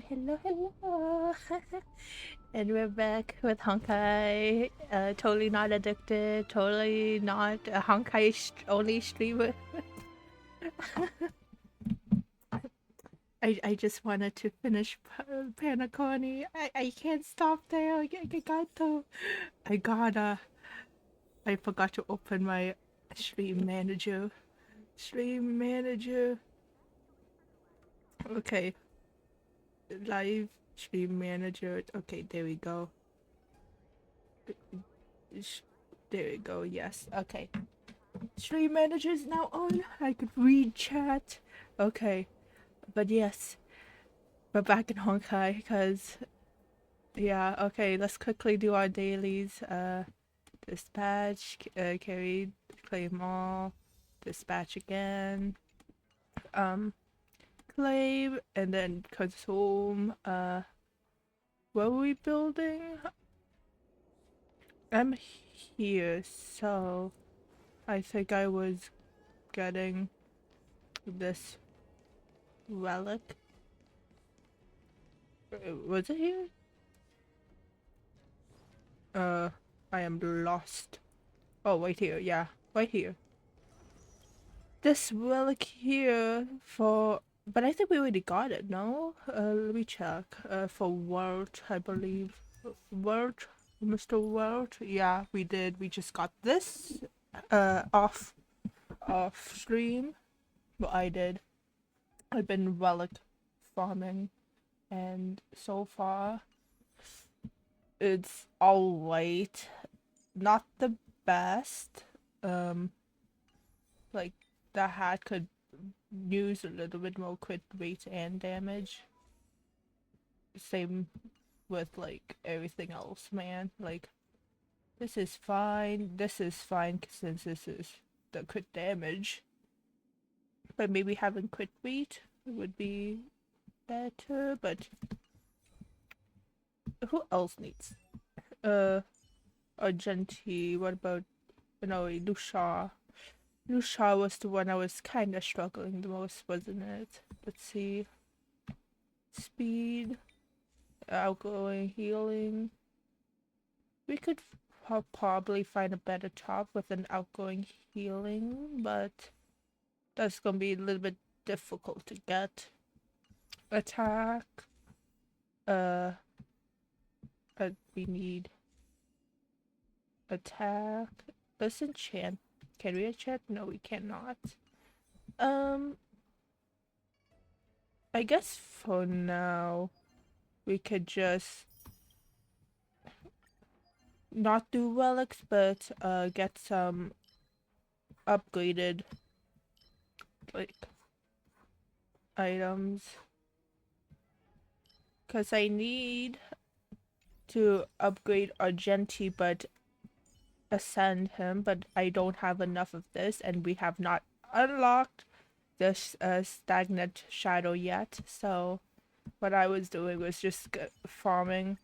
hello, hello. And we're back with Honkai. Totally not addicted, totally not a Honkai only streamer. I just wanted to finish Panaconi. I can't stop there. I gotta. I forgot to open my stream manager. Stream manager. Okay. Live stream manager. Okay, there we go. There we go. Yes. Okay. Stream manager is now on. I could read chat. Okay. But yes, we're back in Honkai because, yeah, okay, let's quickly do our dailies. Dispatch, carry, claim all, dispatch again, claim, and then consume. What were we building? I'm here, so I think I was getting this relic. Was it here? I am lost. Oh, right here, yeah, right here. This relic here for, but I think we already got it, no? Let me check. For World, I believe. World, Mr. World? Yeah, we did. We just got this, off stream. Well, I did. I've been relic farming, and so far, it's alright. Not the best. Like, the hat could use a little bit more crit rate and damage. Same with like everything else, man. Like, this is fine. This is fine since this is the crit damage. But maybe having crit rate would be better. But who else needs? Argenti. What about, no, Lucia? Lucia was the one I was kind of struggling the most, wasn't it? Let's see. Speed, outgoing, healing. We could probably find a better top with an outgoing healing, but that's gonna be a little bit difficult to get. Attack. We need attack. Let's enchant. Can we enchant? No, we cannot. I guess for now, we could just not do relics, but get some upgraded like items, because I need to upgrade Argenti but ascend him, but I don't have enough of this, and we have not unlocked this stagnant shadow yet. So what I was doing was just farming,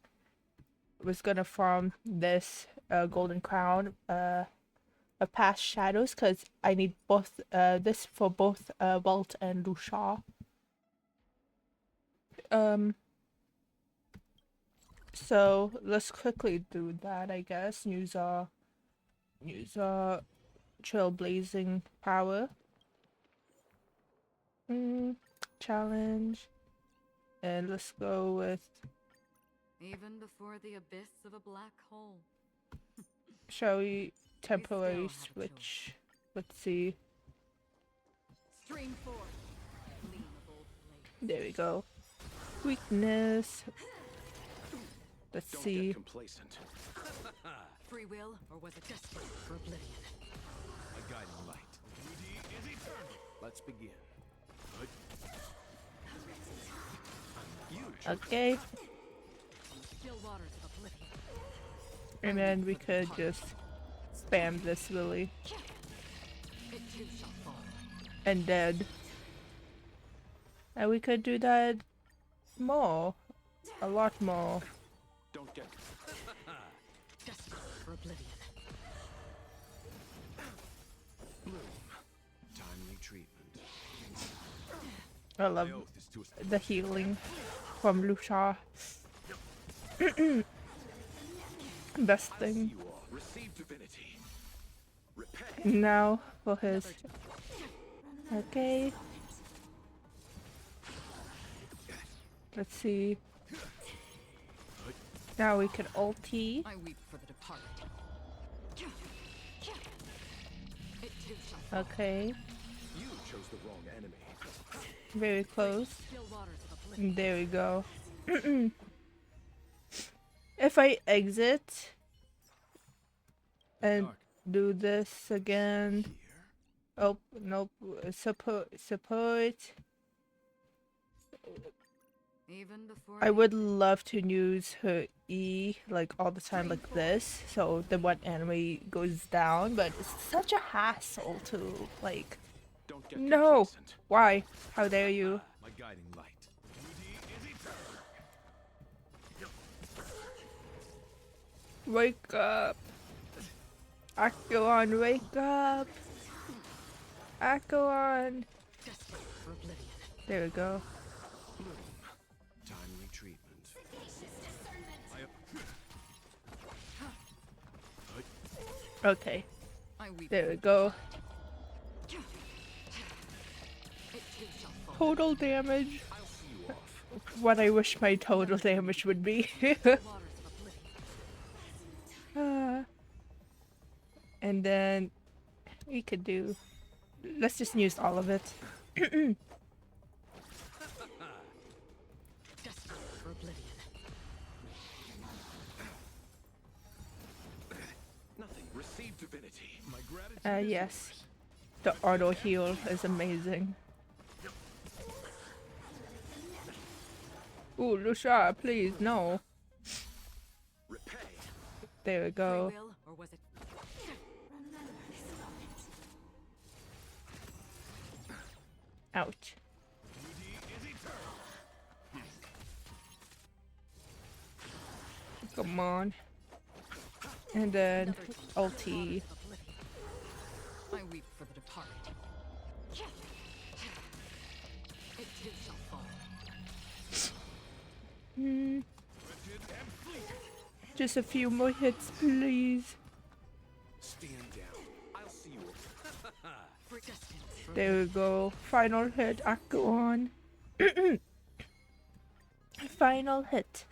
was gonna farm this golden crown of past shadows, because I need both this for both Walt and Lucia. So let's quickly do that, I guess. Use our trailblazing power. Challenge. And let's go with, even before the abyss of a black hole. shall we temporary switch? Let's see. Stream forth. There we go. Weakness. Let's Don't see. get complacent. Free will, or was it desperate for oblivion? A guiding light. Duty is eternal. Let's begin. Good. Okay. Still waters of oblivion. And then we could just spam this Lily. It too shall fall. And dead. And we could do that more. A lot more. Don't get Desperate for oblivion. bloom. Timely treatment. I love My oath is to the healing. from Lucia. Best I see thing. you all. Receive divinity. Repay. Now for his. Okay. Let's see. Now we can ulti. I weep for the departed. It too shall fall. Okay. You chose the wrong enemy. Very close. Still waters of oblivion. There we go. If I exit and Dark do this again. here. Oh, nope. Support. Even before I the would love to use her E like all the time like this, so the one enemy goes down, but it's such a hassle to like. Don't get No! complacent. Why? How dare you? My guiding light. Duty is eternal. Wake up! Akilon, wake up! Akilon! desperate for oblivion. There we go. Bloom. Timely treatment. Okay, I weep there for we the go. departed. It too shall fall. Total damage. I'll see you off. What I wish my total damage would be. Waters of oblivion. And then we could do. Let's just use all of it. Desperate for oblivion. Nothing. Receive divinity. My gratitude. Yes. The auto heal is amazing. Ooh, Lucia, please, no. Repay. There we Free go. will, or was it? Ouch. Duty is eternal. Come on. And then Another ulti. waters of oblivion. I weep for the departed. It too shall fall. Hmm, Wretched and fleeting. just a few more hits, please. Stand down. I'll see you off. For destined for There we go. Final hit, Akon. Final hit.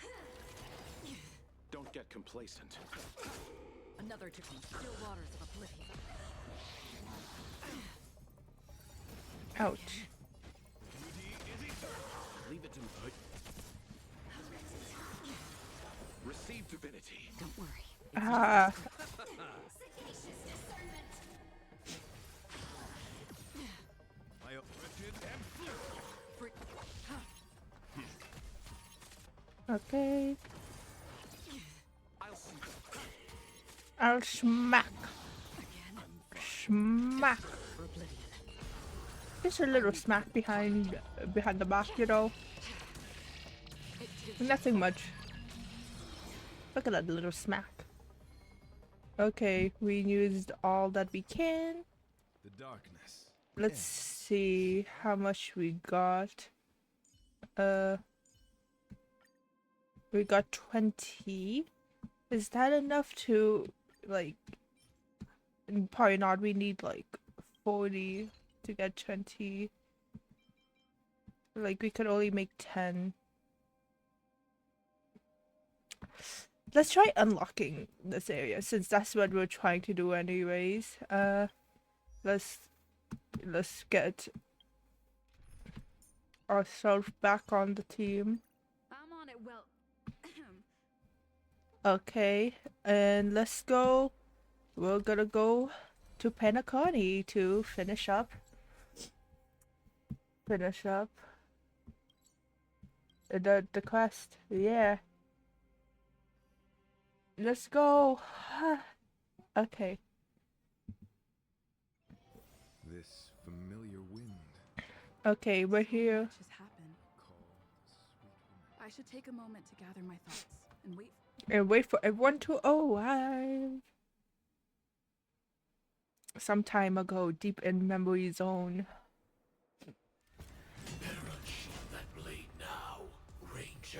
Don't get complacent. another to come. Still waters of oblivion. Ouch. Duty is eternal. Leave it to me. Receive divinity. Don't worry. Ah, I wretched and fleeting. Free. okay. I'll see you. I'll smack. Again. Smack. For oblivion. Just a little smack behind the back, you know. It too. Nothing much. Look at that little smack. Okay, we used all that we can. The darkness. Let's see how much we got. We got 20. Is that enough to, like, probably not. We need like 40 to get 20. Like, we could only make 10. Let's try unlocking this area since that's what we're trying to do anyways. Let's get ourselves back on the team. I'm on it. Well. Okay, and let's go. We're gonna go to Penacony to finish up the quest. Yeah. Let's go. Okay. This familiar wind Okay, we're here. Much has happened. called sweet I should take a moment to gather my thoughts and wait. And wait for everyone to arrive. Some time ago, deep in memory zone. Better unsheath that blade now. Range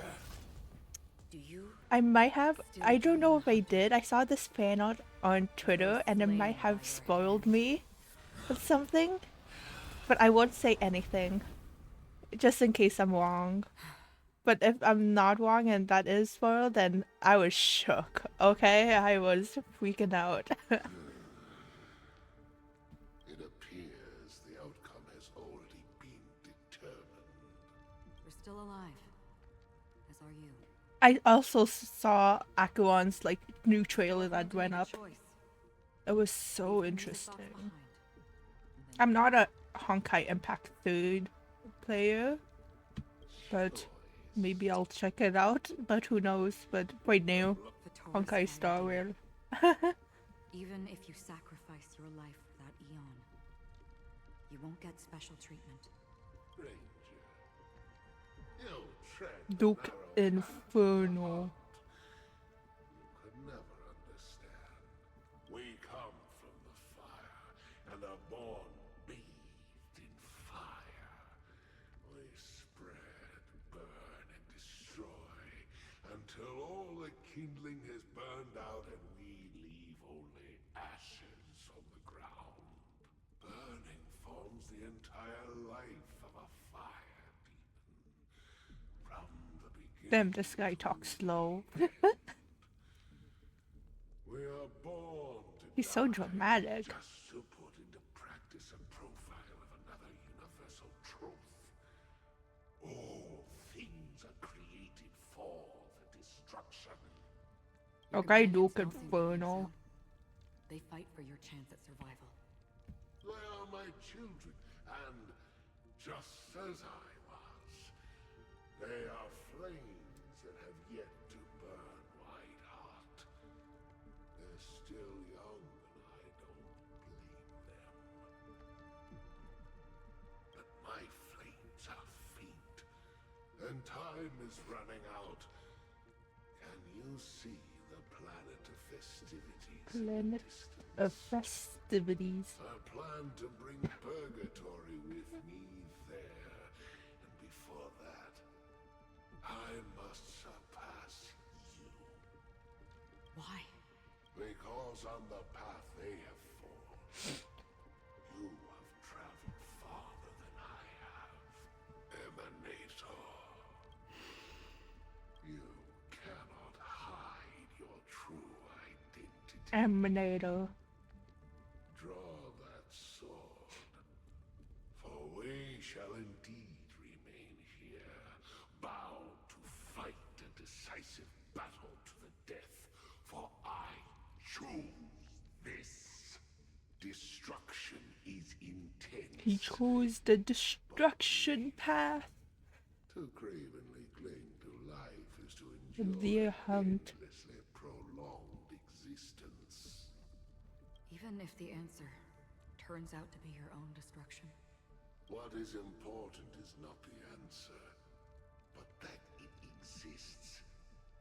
I might have. Still I don't know dream if I did. I saw this fan art on Twitter, and it slain might by your have spoiled hand. me with something. But I won't say anything, just in case I'm wrong. But if I'm not wrong and that is spoiled, then I was shook. Okay, I was freaking out. It appears the outcome has already been determined. We're still alive. As are you. I also saw Akuan's like new trailer Welcome that to went make a up. choice. It was Leave so the music box interesting. behind, and then I'm not a Honkai Impact 3rd player, but Choice. maybe I'll check it out. But who knows? But right now, Vitora's Honkai Star idea. Rail. Even if you sacrifice your life for that eon, you won't get special treatment. Ranger, you tread the Duke narrow path of the Inferno. heart. You could never understand. We come from the fire and are born bathed in fire. We spread, burn, and destroy until all the kindling has burned out and we leave only ashes on the ground. Burning forms the entire life of a fire demon. From the beginning. Damn, this guy talks slow. We are born to He's so die dramatic. just to put into practice a profile of another universal truth. All things are created for the destruction. Your Okay, companions Duke don't seem to think Inferno. so. They fight for your chance at survival. They are my children, and just as I was, they are flames that have yet to burn white hot. They're still young, and I don't blame them. But my flames are faint, and time is running out. Can you see the planet of festivities in the Planet distance? of festivities. I plan to bring purgatory with me there, and before that, I must surpass you. Why? Because on the path they have fallen, you have traveled farther than I have. Emanator. You cannot hide your true identity. Emanator. Draw that sword, for we shall indeed remain here, bound to fight a decisive battle to the death, for I choose this. Destruction is intense. He chose the destruction path. To cravenly cling to life is to enjoy Deer hunt. endlessly prolonged existence. Even if the answer turns out to be your own destruction. What is important is not the answer, but that it exists,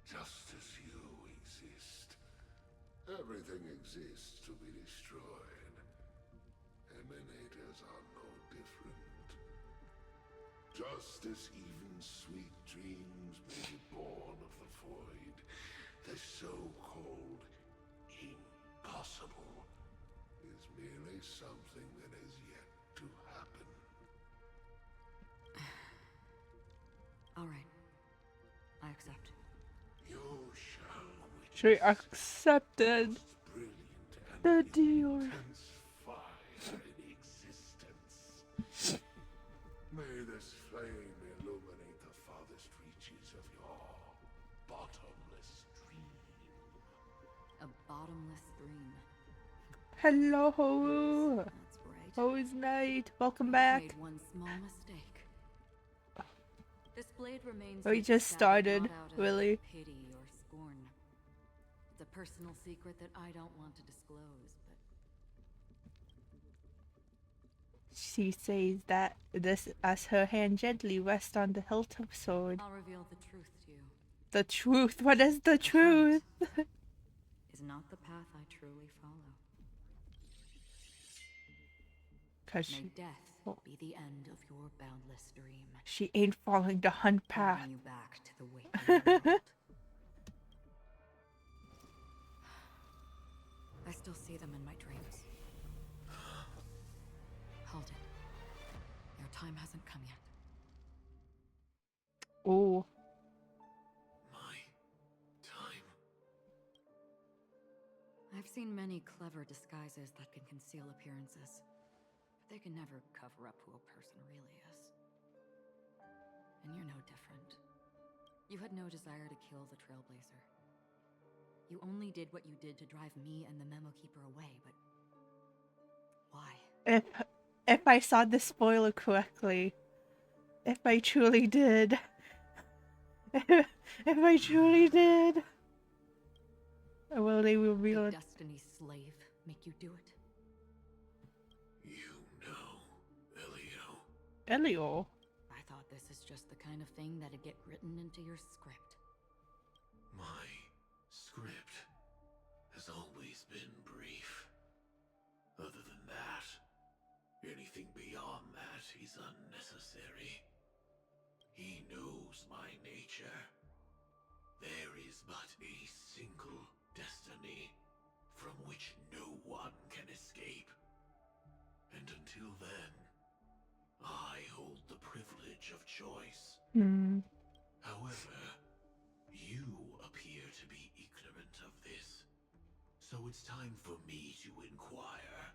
just as you exist. Everything exists to be destroyed. Emanators are no different. Just as even sweet dreams may be born of the void, the so-called impossible is merely something that has yet to happen. All right. I accept. You shall witness She accepted brilliant and the deal. intense fire in existence. May this flame illuminate the farthest reaches of your bottomless dream. A bottomless dream. Hello. That's right. How is night? Welcome You've back. made one small mistake. This blade remains We with just Saga started, not out of really. pity or scorn. It's a personal secret that I don't want to disclose, but She says that this as her hand gently rests on the hilt of sword. I'll reveal the truth to you. The truth. What is the The truth? hunt is not the path I truly follow. Cause May she, death be the end of your boundless dream, she ain't following the hunt path. bringing you back to the waking world. still see them in my dreams. Hold it. Your time hasn't come yet. Oh. My time. I've seen many clever disguises that can conceal appearances, but they can never cover up who a person really is. And you're no different. You had no desire to kill the Trailblazer. You only did what you did to drive me and the Memo Keeper away, but why? If I saw the spoiler correctly, if I truly did, if I truly did, will they reveal Did it? Destiny's slave make you do it? You know, Elio. Elio. I thought this is just the kind of thing that'd get written into your script. My script has always been brief. Other than that, anything beyond that is unnecessary. He knows my nature. There is but a single destiny from which no one can escape. And until then, I hold the privilege of choice. However, you appear to be ignorant of this. So it's time for me to inquire.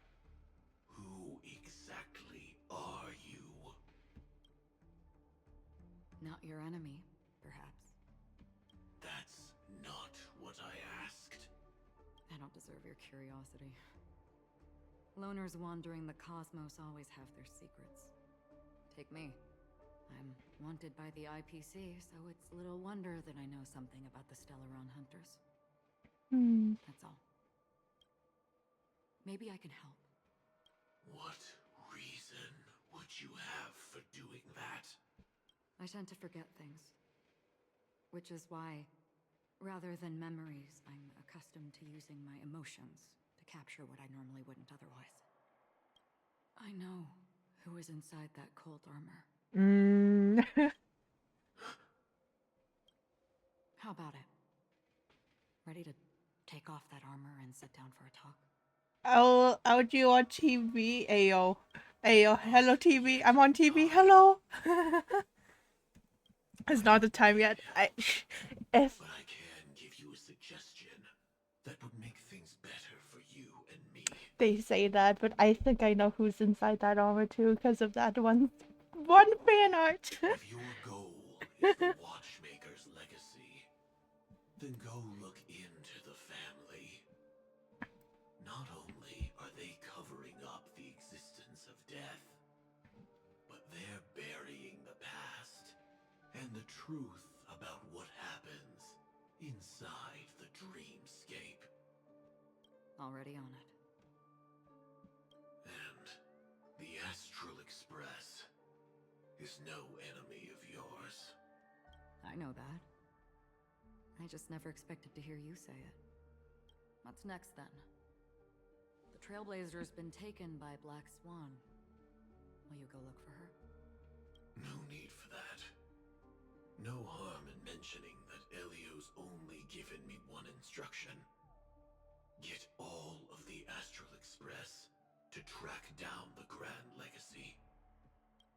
Who exactly are you? Not your enemy, perhaps. That's not what I asked. I don't deserve your curiosity. Loners wandering the cosmos always have their secrets. Take me. I'm wanted by the IPC, so it's little wonder that I know something about the Stellaron Hunters. That's all. Maybe I can help. What reason would you have for doing that? I tend to forget things. Which is why, rather than memories, I'm accustomed to using my emotions to capture what I normally wouldn't otherwise. I know who is inside that cold armor. How about it? Ready to take off that armor and sit down for a talk? I'll do you on TV, Ayo. Ayo, hello TV. I'm on TV. Hello. It's not the time yet. If But I can give you a suggestion that would make things better for you and me. they say that, but I think I know who's inside that armor too because of that one fan art. If your goal is the Watchmaker's legacy, then go look into the family. Not only are they covering up the existence of death, but they're burying the past and the truth about what happens inside the dreamscape. Already on it. And the Astral Express is no enemy of yours. I know that. I just never expected to hear you say it. What's next, then? The Trailblazer's been taken by Black Swan. Will you go look for her? No need for that. No harm in mentioning that Elio's only given me one instruction. Get all of the Astral Express to track down the Grand Legacy.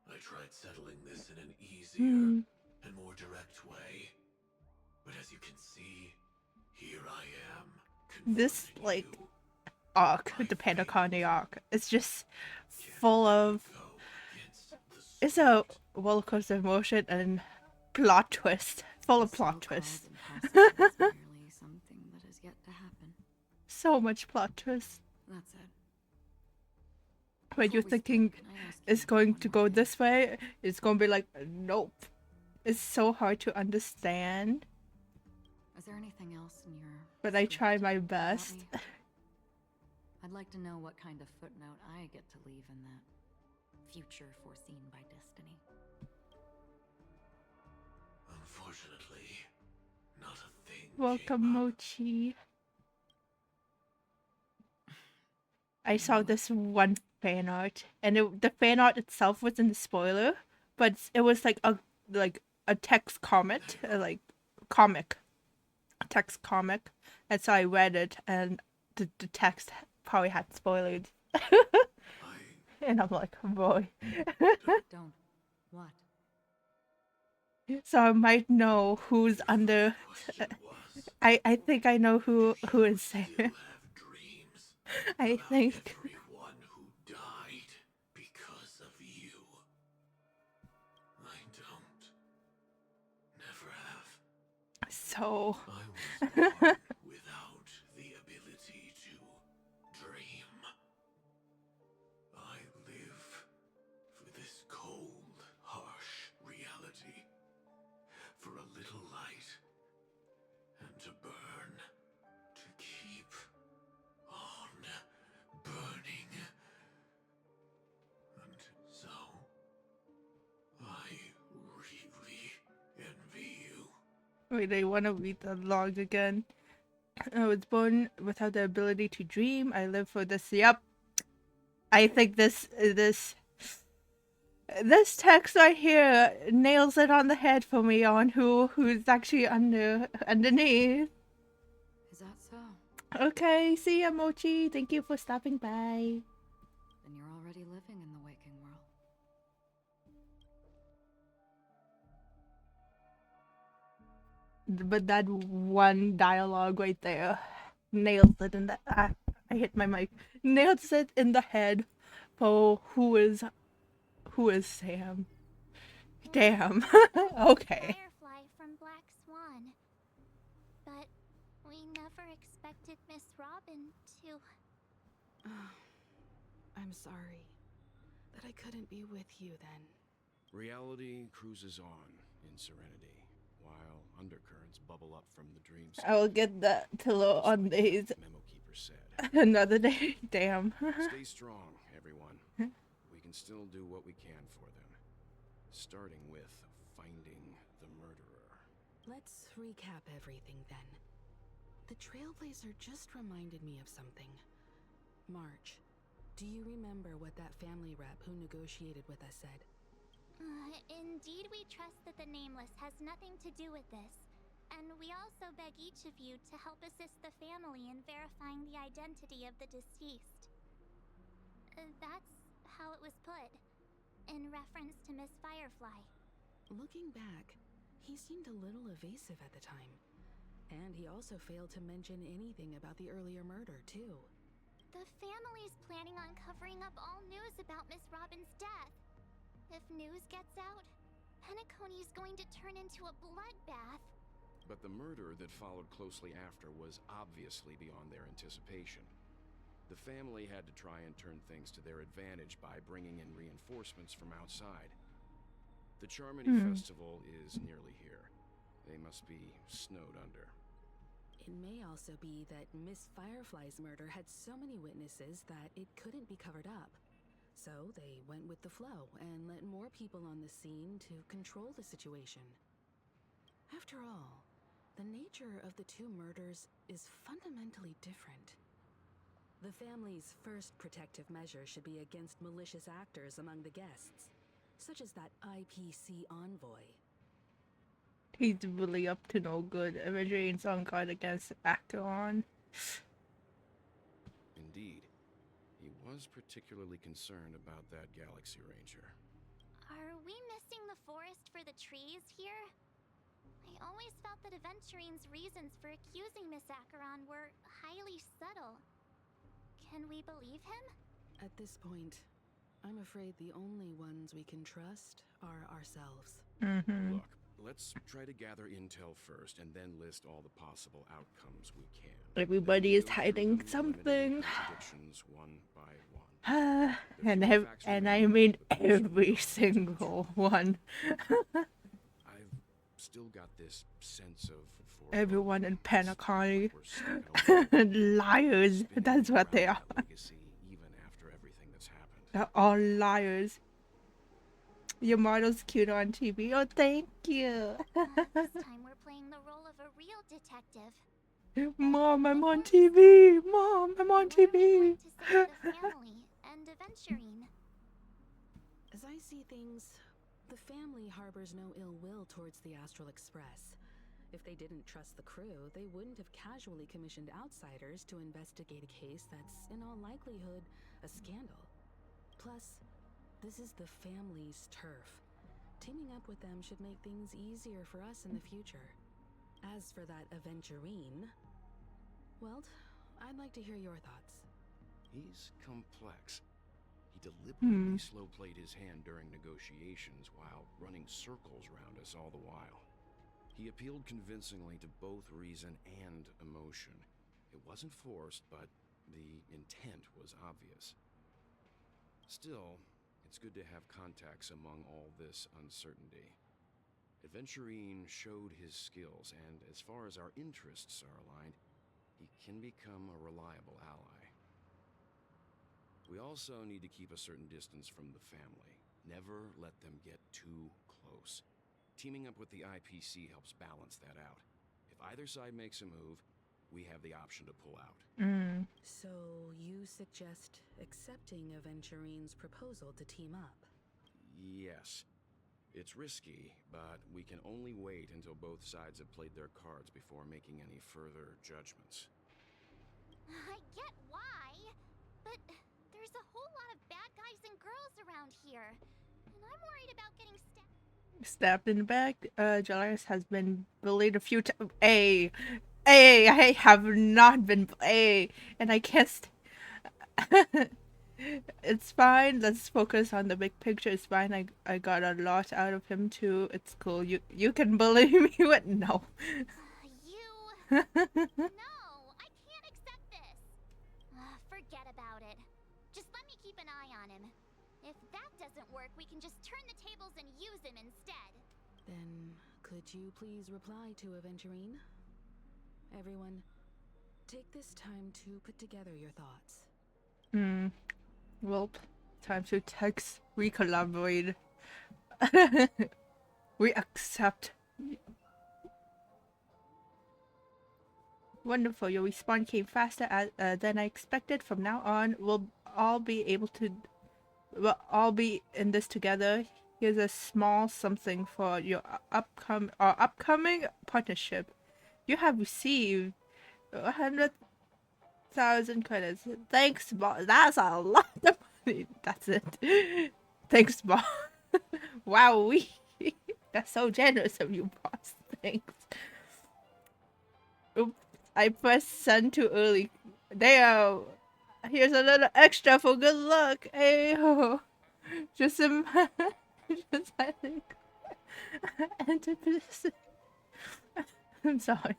I tried settling this in an easier and more direct way. But as you can see, here I am. This, confronting like, you. arc, My the fate Pentacondi arc, it's just can full of. go against the It's a script. roller coaster of emotion and plot twist. Full of The plot so-called twists. impossible is merely something that has yet to happen. So much plot twist. That's it. When Before you're we split, thinking can I ask it's you going one to more go thing? this way, it's going to be like, nope. It's so hard to understand, Is there anything else in your but I try script my about best. me? I'd like to know what kind of footnote I get to leave in that future foreseen by destiny. Unfortunately, not a thing Welcome, came up. Mochi. I saw this one fan art, and the fan art itself was in the spoiler, but it was like a text comment, like comic, text comic, and so I read it, and the text probably had spoilers. And I'm like, oh boy. Don't. What? So I might know who's under. I think I know who is still Sam. have dreams I about think. everyone who died because of you. I don't. Never have. So I was born without the ability to dream. I live for this cold, harsh reality. For a little light. And to burn. To keep on burning. And so, I really envy you. wait, I want to read the log again. I was born without the ability to dream. I live for this. Yep. I think this text right here nails it on the head for me on who's actually underneath. Is that so? Okay, see ya, Mochi. Thank you for stopping by. Then you're already living in the waking world. But that one dialogue right there nails it in the. I hit my mic. Nails it in the head for who is Sam. Damn. Okay. Firefly from Black Swan. But we never expected Miss Robin to. I'm sorry that I couldn't be with you then. Reality cruises on in serenity, while undercurrents bubble up from the dreams. I will get the pillow on these Memo keeper said. another day. Damn. Stay strong, everyone. We can still do what we can for them. Starting with finding the murderer. Let's recap everything then. The Trailblazer just reminded me of something. March, do you remember what that family rep who negotiated with us said? Indeed, we trust that the Nameless has nothing to do with this. And we also beg each of you to help assist the family in verifying the identity of the deceased. That's how it was put, in reference to Miss Firefly. Looking back, he seemed a little evasive at the time. And he also failed to mention anything about the earlier murder, too. The family's planning on covering up all news about Miss Robin's death. If news gets out, Penacony's going to turn into a bloodbath. But the murder that followed closely after was obviously beyond their anticipation. The family had to try and turn things to their advantage by bringing in reinforcements from outside. The Charmony Festival is nearly here. They must be snowed under. It may also be that Miss Firefly's murder had so many witnesses that it couldn't be covered up. So they went with the flow and let more people on the scene to control the situation. After all, the nature of the two murders is fundamentally different. The family's first protective measure should be against malicious actors among the guests, such as that IPC envoy. He's really up to no good. Avengers on guard against Acheron. Indeed. He was particularly concerned about that Galaxy Ranger. Are we missing the forest for the trees here? I always felt that Aventurine's reasons for accusing Miss Acheron were highly subtle. Can we believe him? At this point, I'm afraid the only ones we can trust are ourselves. Look, let's try to gather intel first and then list all the possible outcomes we can. Everybody is Then go hiding through them, something. eliminating contradictions one by one. And I mean every single one. I've still got this sense of Everyone in Penacony. We're stuck at all. Liars. That's what they are. That legacy, even after everything that's happened. They're all liars. Your model's cute on TV. Oh, thank you. This time we're playing the role of a real detective. Mom, I'm on TV. Mom, I'm on What are we TV. going to say to the family and Aventurine? As I see things, the family harbors no ill will towards the Astral Express. If they didn't trust the crew, they wouldn't have casually commissioned outsiders to investigate a case that's, in all likelihood, a scandal. Plus, this is the family's turf. Teaming up with them should make things easier for us in the future. As for that Aventurine, well, I'd like to hear your thoughts. He's complex. He deliberately Hmm. slow-played his hand during negotiations while running circles around us all the while. He appealed convincingly to both reason and emotion. It wasn't forced, but the intent was obvious. Still, it's good to have contacts among all this uncertainty. Aventurine showed his skills, and as far as our interests are aligned, he can become a reliable ally. We also need to keep a certain distance from the family. Never let them get too close. Teaming up with the IPC helps balance that out. If either side makes a move, we have the option to pull out. So, you suggest accepting Aventurine's proposal to team up? Yes. It's risky, but we can only wait until both sides have played their cards before making any further judgments. I get why, but there's a whole lot of bad guys and girls around here, and I'm worried about getting Stabbed in the back. Jalaris has been bullied a few times. I have not been. And I can't. It's fine. Let's focus on the big picture. It's fine. I got a lot out of him too. It's cool. You can bully me. What? No. No, I can't accept this. Forget about it. Just let me keep an eye on him. If that doesn't work, we can just turn the tables and use him instead. Then, could you please reply to Aventurine? Everyone, take this time to put together your thoughts. Well, time to text. We collaborate. We accept. Wonderful. Your response came faster than I expected. From now on, we'll all be in this together. Here's a small something for your upcoming partnership. You have received 100,000 credits. Thanks, boss. That's a lot of money. That's it. Thanks, boss. Wow, that's so generous of you, boss. Thanks. Oops, I pressed send too early. Damn. Here's a little extra for good luck. Hey ho. Just I think. I'm sorry.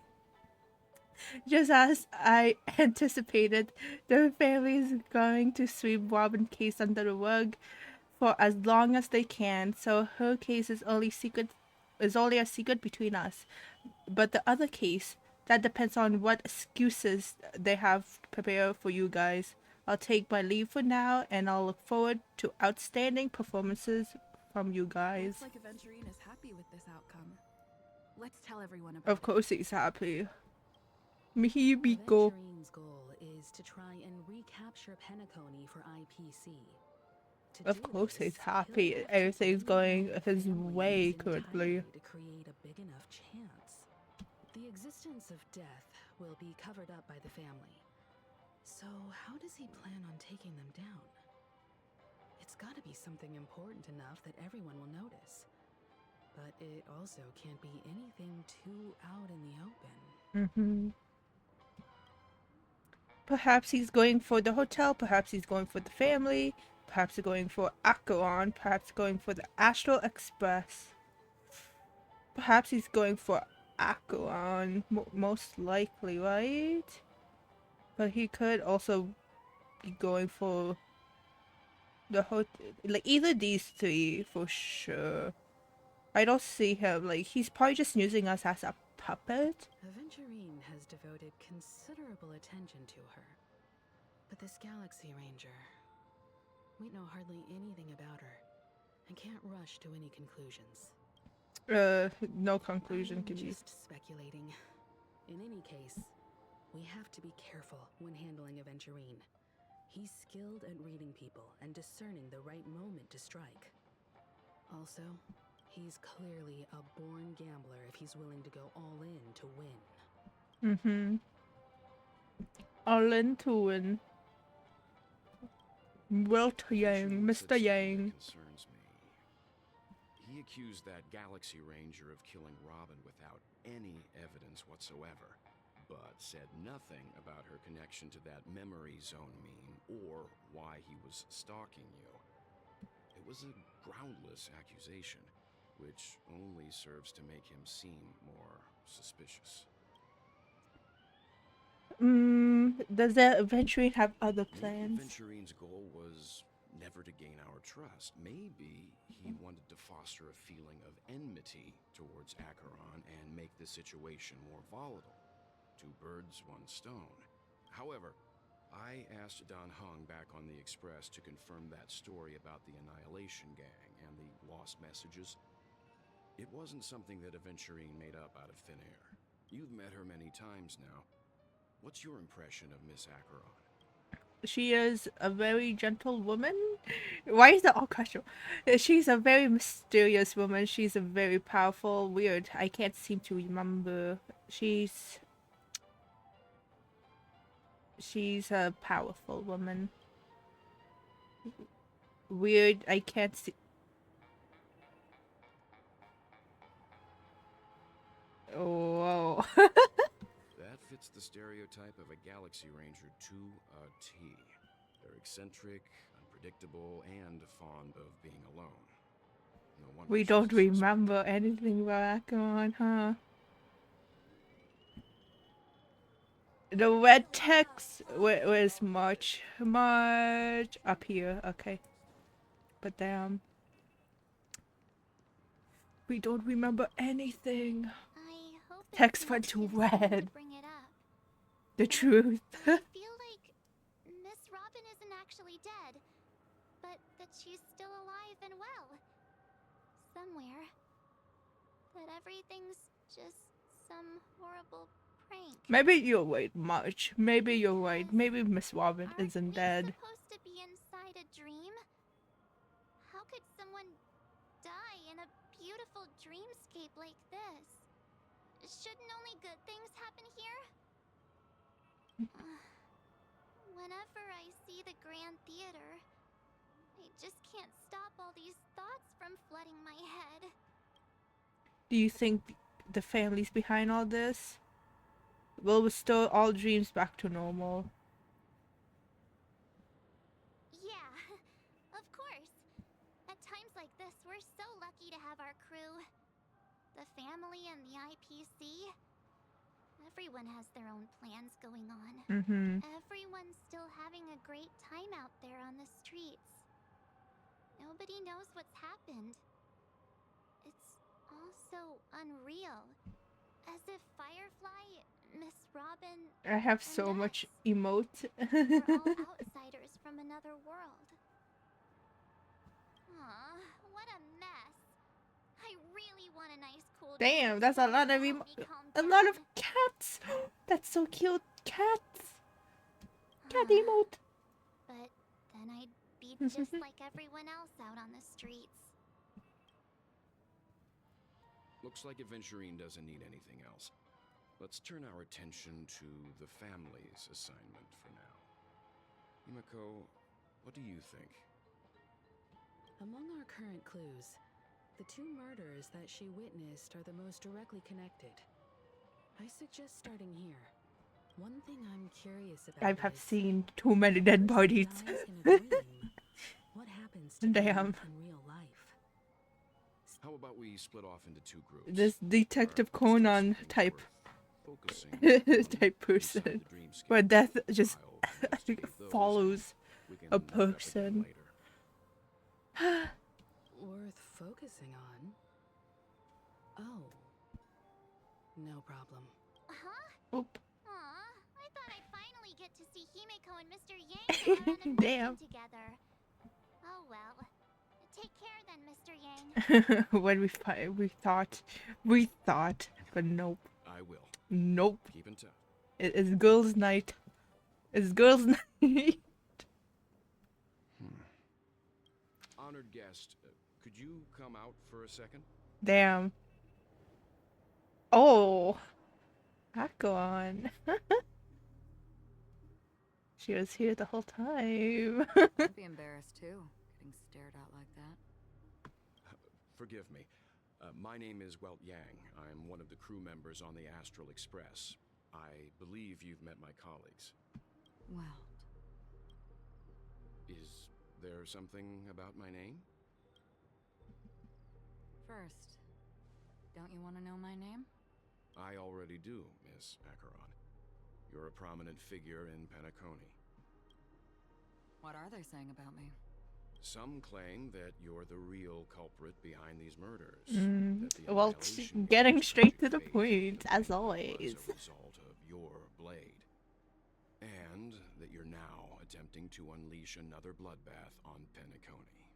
Just as I anticipated, the family is going to sweep Robin's case under the rug for as long as they can, so her case is only a secret between us. But the other case, that depends on what excuses they have prepared for you guys. I'll take my leave for now, and I'll look forward to outstanding performances from you guys. Looks like Aventurine is happy with this outcome. Let's tell everyone about Of course he's happy. Mihibiko. Aventurine's goal is to try and recapture Penacony for IPC. To Of do course this, he's happy. he'll have to Everything's going eliminate his families way currently. entirely to create a big enough chance. The existence of death will be covered up by the family. So how does he plan on taking them down? It's gotta be something important enough that everyone will notice. But it also can't be anything too out in the open. Perhaps he's going for the hotel, perhaps he's going for the family, perhaps he's going for Acheron, perhaps going for the Astral Express. Perhaps he's going for Acheron, most likely, right? But he could also be going for the hotel, like either these three for sure. I don't see him, like, he's probably just using us as a puppet. Aventurine has devoted considerable attention to her. But this Galaxy Ranger, we know hardly anything about her, and can't rush to any conclusions. No conclusion can I'm be. just speculating. In any case, we have to be careful when handling Aventurine. He's skilled at reading people and discerning the right moment to strike. Also, He's clearly a born gambler if he's willing to go all in to win. Mm-hmm. All into win. Wilt Yang, Eventually said Mr. something that Yang. concerns me. He accused that Galaxy Ranger of killing Robin without any evidence whatsoever, but said nothing about her connection to that memory zone meme or why he was stalking you. It was a groundless accusation, which only serves to make him seem more suspicious. Does that eventually have other Maybe plans? Venturine's goal was never to gain our trust. Maybe he wanted to foster a feeling of enmity towards Acheron and make the situation more volatile. Two birds, one stone. However, I asked Don Hung back on the Express to confirm that story about the Annihilation Gang and the lost messages. It wasn't something that Aventurine made up out of thin air. You've met her many times now. What's your impression of Miss Acheron? She is a very gentle woman. Why is that all casual? She's a very mysterious woman. She's a very powerful, weird. I can't seem to remember. She's a powerful woman. Weird. I can't see. Oh, whoa. That fits the stereotype of a Galaxy Ranger to a T. They're eccentric, unpredictable, and fond of being alone. No wonder We she's don't a suspect. remember anything about Acheron, huh? The red text was much up here. Okay, but damn, we don't remember anything. I hope it's Text not went to too soon to red. bring it up. The truth. I feel like Miss Robin isn't actually dead, but that she's still alive and well. Somewhere. That everything's just some horrible prank. Maybe you're right, March. Maybe you're right. Maybe Miss Robin Aren't isn't we dead. supposed to be inside a dream? How could someone die in a beautiful dreamscape like this? Shouldn't only good things happen here? Whenever I see the Grand Theater, I just can't stop all these thoughts from flooding my head. Do you think the family's behind all this? Will restore all dreams back to normal? Yeah, of course. At times like this, we're so lucky to have our crew. The family and the IPC. Everyone has their own plans going on. Mm-hmm. Everyone's still having a great time out there on the streets. Nobody knows what's happened. It's all so unreal. As if Firefly, Miss Robin, I have and so much us emote. were all outsiders from another world. Aw, what a mess. I really want a nice cool Damn, drink that's a to lot of help me calm a lot of down. cats. That's so cute. Cats. Cat emote. But then I'd be just like everyone else out on the streets. Looks like Aventurine doesn't need anything else. Let's turn our attention to the family's assignment for now. Himiko, what do you think? Among our current clues, the two murders that she witnessed are the most directly connected. I suggest starting here. One thing I'm curious about I have is, seen too many dead if a bodies. person dies in a dream, what happens to them Damn. in real life? How about we split off into two groups? This Detective Let's do Conan something type worth focusing on type inside person, the dreamscape. where death just I'll investigate those. follows We can a meet up again person. later. Worth focusing on? Oh. No problem. Huh? Oop. Aw, I thought I'd finally get to see Himeko and Mr. Yang go out on a Damn. mission together. Oh well. Take care then, Mr. Yang. When we thought, but nope, I will. nope. Keep in touch. It's girls' night. It's girls' night. Honored guest, could you come out for a second? Damn. Oh, Hakon. She was here the whole time. I'd be embarrassed too, getting stared at like that. Forgive me. My name is Welt Yang. I'm one of the crew members on the Astral Express. I believe you've met my colleagues. Well, Is there something about my name? first, don't you want to know my name? I already do, Miss Acheron. You're a prominent figure in Penacony. What are they saying about me? Some claim that you're the real culprit behind these murders. That the Well, Annihilation getting Game's straight to tragic the fate point, as was a always. result of your blade. And that you're now attempting to unleash another bloodbath on Penacony.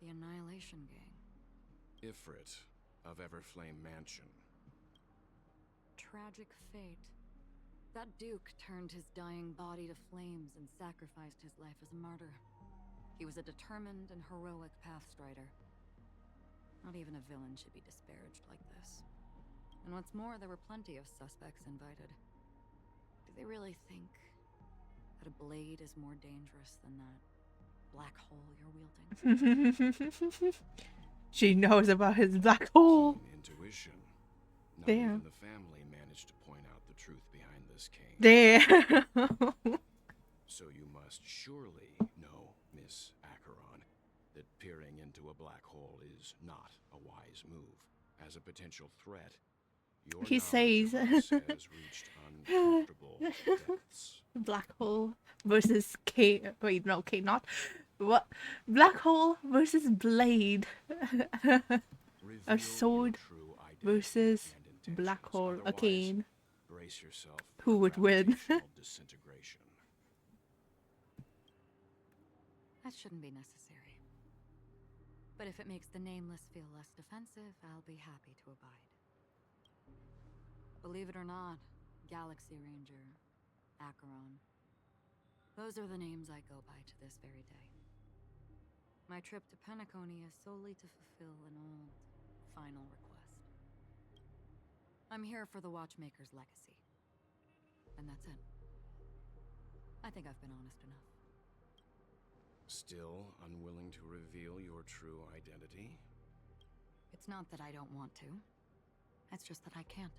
The Annihilation Gang. Ifrit of Everflame Mansion. Tragic fate. That Duke turned his dying body to flames and sacrificed his life as a martyr. He was a determined and heroic pathstrider. Not even a villain should be disparaged like this. And what's more, there were plenty of suspects invited. Do they really think that a blade is more dangerous than that black hole you're wielding? She knows about his black hole. Keen intuition. Not Damn. even the family managed to point out the truth behind this case. Damn. So you must surely know, Miss Acheron, that peering into a black hole is not a wise move. As a potential threat, your He knowledge says. of us has reached uncomfortable depths. Black hole versus K. Wait, no, K not. What? Black hole versus blade. A Reveal sword your true identity versus and intentions. black hole. A Otherwise, cane. brace yourself Who for would win? gravitational disintegration. That shouldn't be necessary. But if it makes the Nameless feel less defensive, I'll be happy to abide. Believe it or not, Galaxy Ranger, Acheron. Those are the names I go by to this very day. My trip to Penacony is solely to fulfill an old, final request. I'm here for the Watchmaker's legacy. And that's it. I think I've been honest enough. Still unwilling to reveal your true identity? It's not that I don't want to. It's just that I can't.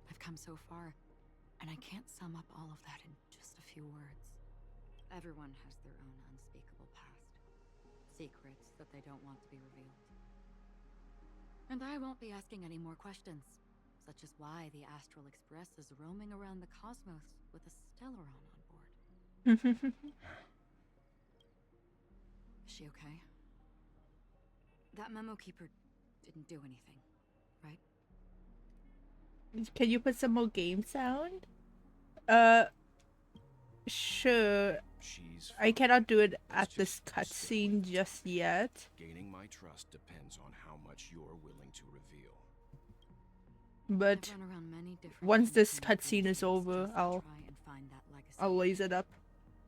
I've come so far, and I can't sum up all of that in just a few words. Everyone has their own unspeakable past. Secrets that they don't want to be revealed. And I won't be asking any more questions, such as why the Astral Express is roaming around the cosmos with a Stellaron on board. Is she okay? That memo keeper didn't do anything, right? Can you put some more game sound? Sure. She's I cannot do it That's at this just the cutscene just yet. Gaining my trust depends on how much you're willing to reveal. But I've run around many different once this independent cutscene is entities over, just to I'll try and find that legacy. lace it up.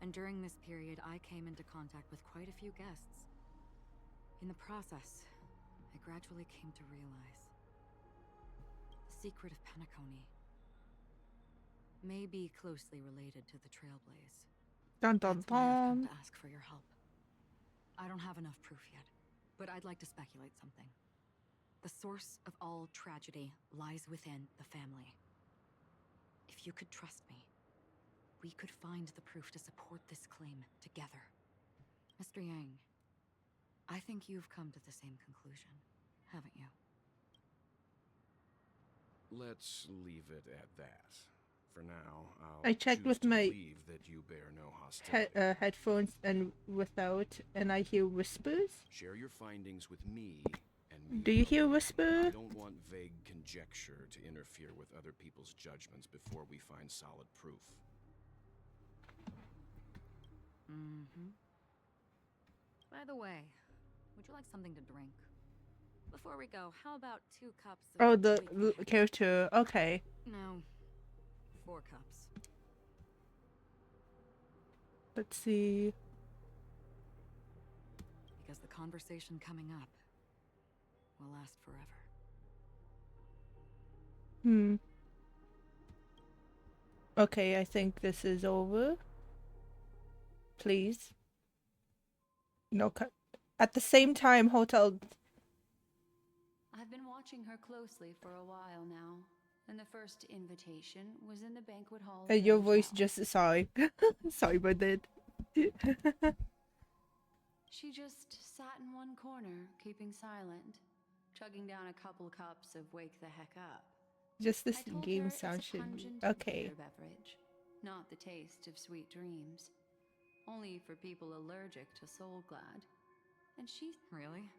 And during this period, I came into contact with quite a few guests. In the process, I gradually came to realize the secret of Penacony may be closely related to the Trailblaze. Dun dun That's why I've come dun. to ask for your help. I don't have enough proof yet, but I'd like to speculate something. The source of all tragedy lies within the family. If you could trust me, we could find the proof to support this claim together. Mr. Yang, I think you've come to the same conclusion, haven't you? Let's leave it at that. For now, I checked choose with to my believe that you bear no hostility. headphones and without, and I hear whispers. Share your findings with me and me Do you hear alone. whisper? I don't want vague conjecture to interfere with other people's judgments before we find solid proof. Mm-hmm. By the way, would you like something to drink? Before we go, how about 2 cups of Oh, the weekly character. Okay. No, 4 cups. Let's see. Because the conversation coming up will last forever. Okay, I think this is over. Please. No cut. At the same time, hotel. I've been watching her closely for a while now, and the first invitation was in the banquet hall of the Your voice hotel. just sorry. Sorry about that. She just sat in one corner, keeping silent, chugging down a couple cups of Wake the Heck Up. Just this I told game her sound it's a should pungent, okay. bitter beverage, not the taste of sweet dreams. Only for people allergic to Soul Glad. And she... Really?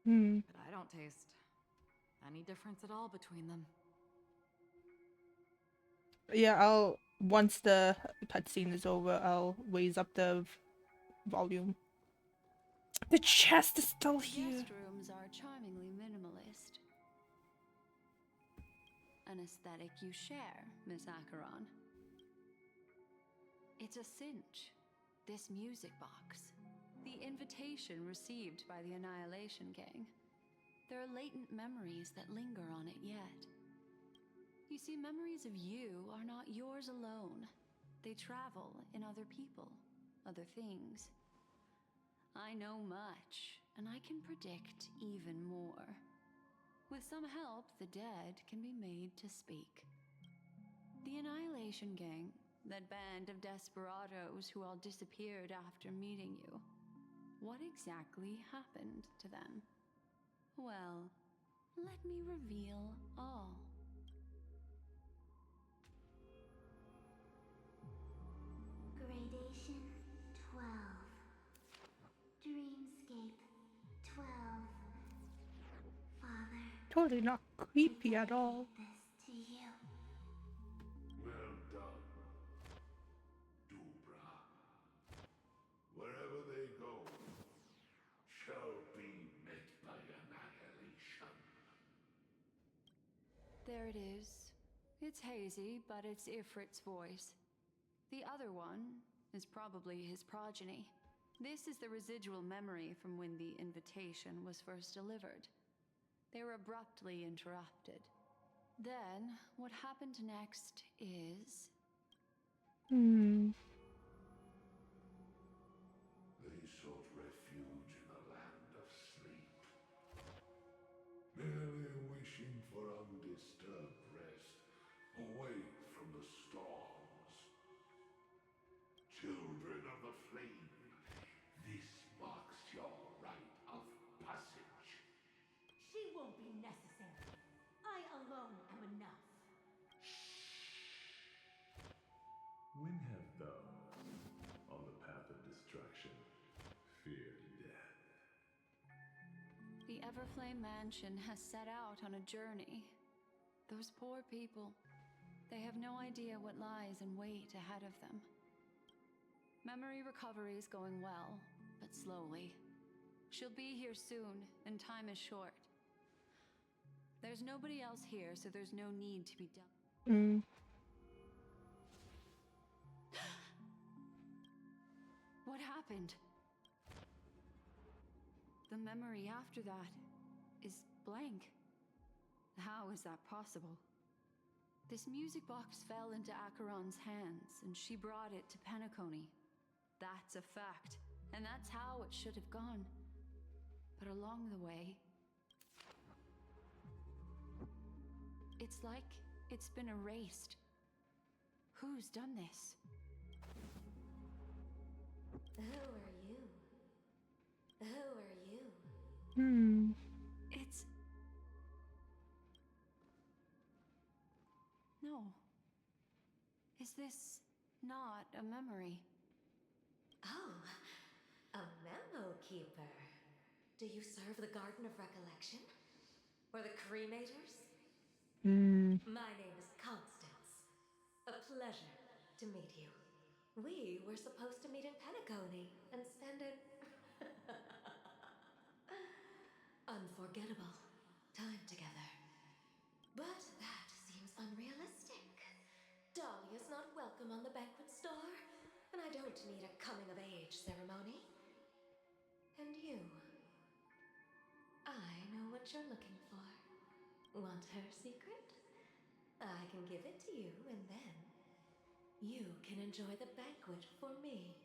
But I don't taste any difference at all between them. Yeah, I'll once the cutscene is over, I'll raise up the volume. The chest is still here. Guest rooms are charmingly minimalist. An aesthetic you share, Miss Acheron. It's a cinch. This music box. The invitation received by the Annihilation Gang. There are latent memories that linger on it yet. You see, memories of you are not yours alone. They travel in other people, other things. I know much, and I can predict even more. With some help, the dead can be made to speak. The Annihilation Gang, that band of desperados who all disappeared after meeting you. What exactly happened to them? Well, let me reveal all. Gradation 12. Dreamscape 12. Father, Totally not creepy at all. this to you. Well done, Dubra. Wherever they go, shall be met by annihilation. There it is. It's hazy, but it's Ifrit's voice. The other one is probably his progeny. This is the residual memory from when the invitation was first delivered. They were abruptly interrupted. Then, what happened next is... They sought refuge in a land of sleep, merely wishing for undisturbed rest, away from the storms. Children of the flame, this marks your rite of passage. She won't be necessary. I alone am enough. When have those on the path of destruction feared death? The Everflame Mansion has set out on a journey. Those poor people, they have no idea what lies in wait ahead of them. Memory recovery is going well, but slowly. She'll be here soon, and time is short. There's nobody else here, so there's no need to be done. What happened? The memory after that is blank. How is that possible? This music box fell into Acheron's hands, and she brought it to Penacony. That's a fact, and that's how it should have gone. But along the way, it's like it's been erased. Who's done this? Who are you? Who are you? It's... No. Is this not a memory? Oh, a memo keeper. Do you serve the Garden of Recollection? Or the Cremators? My name is Constance. A pleasure to meet you. We were supposed to meet in Penacony and spend an unforgettable time together. But that seems unrealistic. Dahlia's not welcome on the banquet star, and I don't need a coming-of-age ceremony. And you? I know you're looking for. Want her secret? I can give it to you, and then you can enjoy the banquet for me.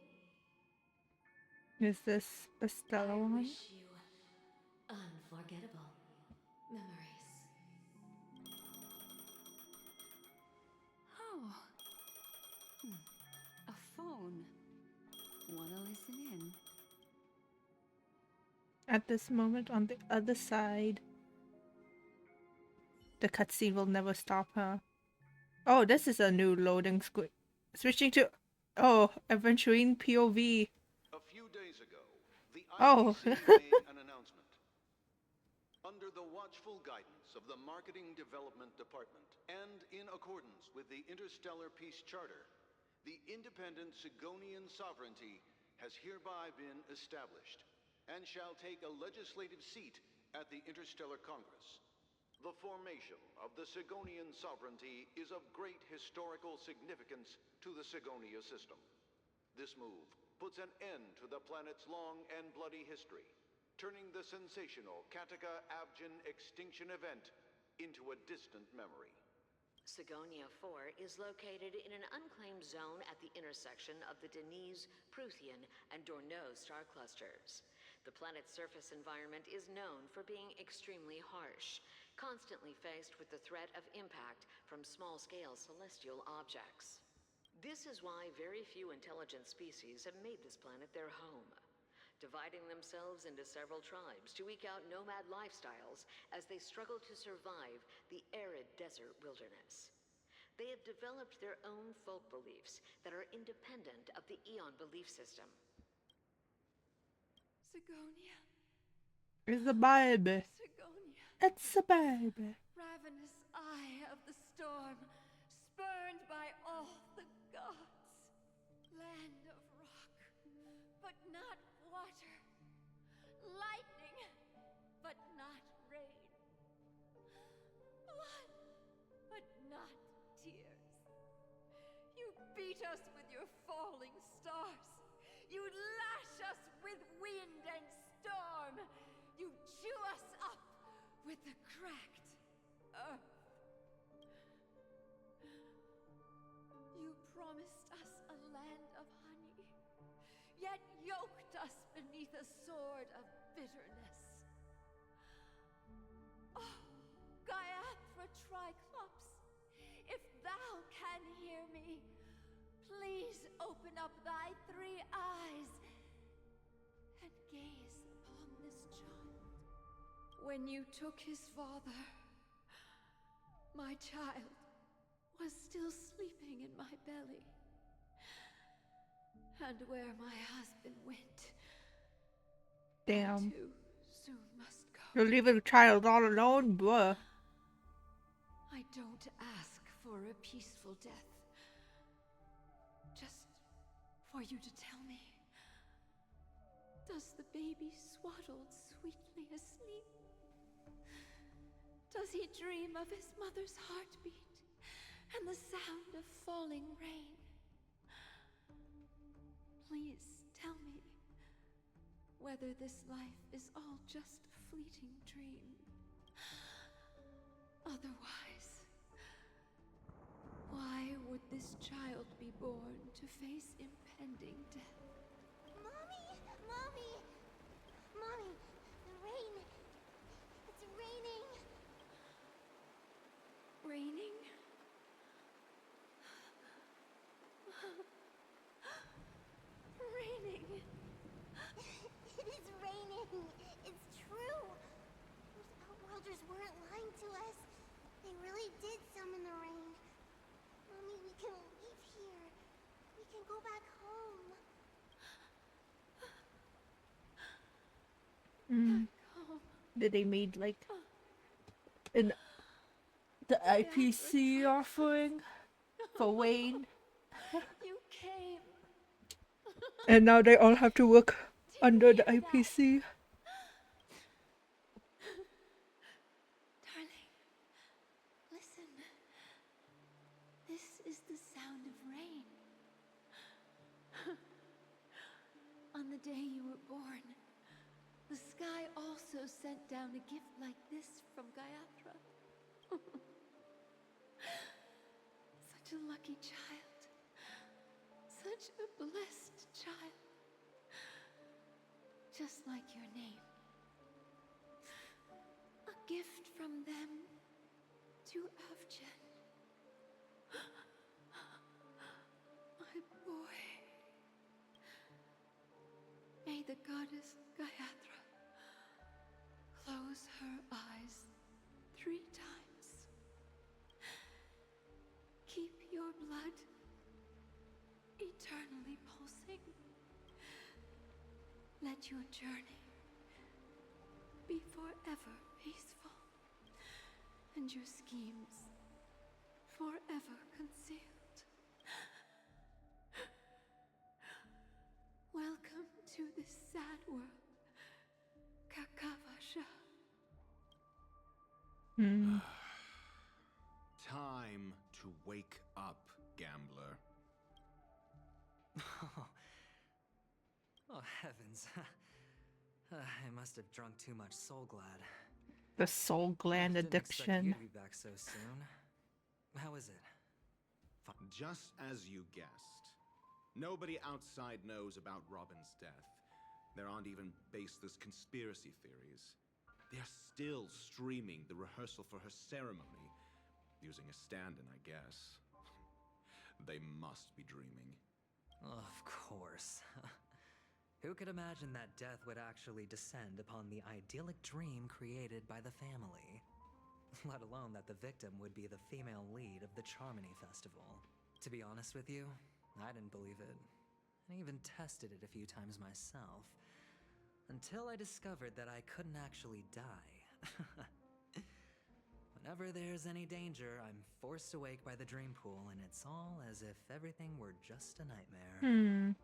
Is this a Stella I one? wish you unforgettable memories. Oh. A phone. Wanna listen in? At this moment, on the other side, the cutscene will never stop, huh? Oh, this is a new loading screen. Switching to, oh, adventuring POV. A few days ago, the Oh. IPC made an announcement. Under the watchful guidance of the Marketing Development Department, and in accordance with the Interstellar Peace Charter, the independent Sigonian sovereignty has hereby been established, and shall take a legislative seat at the Interstellar Congress. The formation of the Sigonian sovereignty is of great historical significance to the Sigonia system. This move puts an end to the planet's long and bloody history, turning the sensational Kataka-Abjin extinction event into a distant memory. Sigonia 4 is located in an unclaimed zone at the intersection of the Denise, Prothean, and Dorneau star clusters. The planet's surface environment is known for being extremely harsh, constantly faced with the threat of impact from small-scale celestial objects. This is why very few intelligent species have made this planet their home, dividing themselves into several tribes to eke out nomad lifestyles as they struggle to survive the arid desert wilderness. They have developed their own folk beliefs that are independent of the Eon belief system. Sigonia. It's a baby. Sigonia. It's a baby. Ravenous eye of the storm, spurned by all the gods. Land of rock, but not water. Lightning, but not rain. Blood, but not tears. You beat us with your falling stars. You lash us with wind and storm. You chew us up with the cracked earth. You promised us a land of honey, yet yoked us beneath a sword of bitterness. Oh, Gaiathra Triclops, if thou can hear me, please open up thy 3 eyes and gaze upon this child. When you took his father, my child was still sleeping in my belly. And where my husband went, Damn. I too soon must go. You're leaving the child all alone, bruh. I don't ask for a peaceful death. Just for you to tell me, does the baby swaddled sweetly asleep? Does he dream of his mother's heartbeat and the sound of falling rain? Please tell me whether this life is all just a fleeting dream. Otherwise, why would this child be born to face impending death? Mommy! Mommy! Mommy! The rain! It's raining! Raining? Raining! It is raining! It's true! Those outworlders weren't lying to us. They really did summon the rain. Mommy, we can leave here. We can go back home. Did they made like an the IPC offering for Wayne? You came! And now they all have to work under the IPC. Darling, listen. This is the sound of rain. On the day you were born, the sky also also sent down a gift like this from Gayatra. Such a lucky child. Such a blessed child. Just like your name. A gift from them to Avjen. My boy. May the goddess Gayatra close her eyes 3 times. Keep your blood eternally pulsing. Let your journey be forever peaceful, and your schemes forever concealed. Welcome to this sad world, Kakavasha. Time to wake up, gambler. Oh, heavens. I must have drunk too much Soul Glad. The soul gland Didn't expect you addiction. to be back so soon. How is it? Just as you guessed. Nobody outside knows about Robin's death. There aren't even baseless conspiracy theories. They're still streaming the rehearsal for her ceremony. Using a stand-in, I guess. They must be dreaming. Of course. Who could imagine that death would actually descend upon the idyllic dream created by the family? Let alone that the victim would be the female lead of the Charmony Festival. To be honest with you, I didn't believe it. I even tested it a few times myself. Until I discovered that I couldn't actually die. Whenever there's any danger, I'm forced awake by the dream pool, and it's all as if everything were just a nightmare.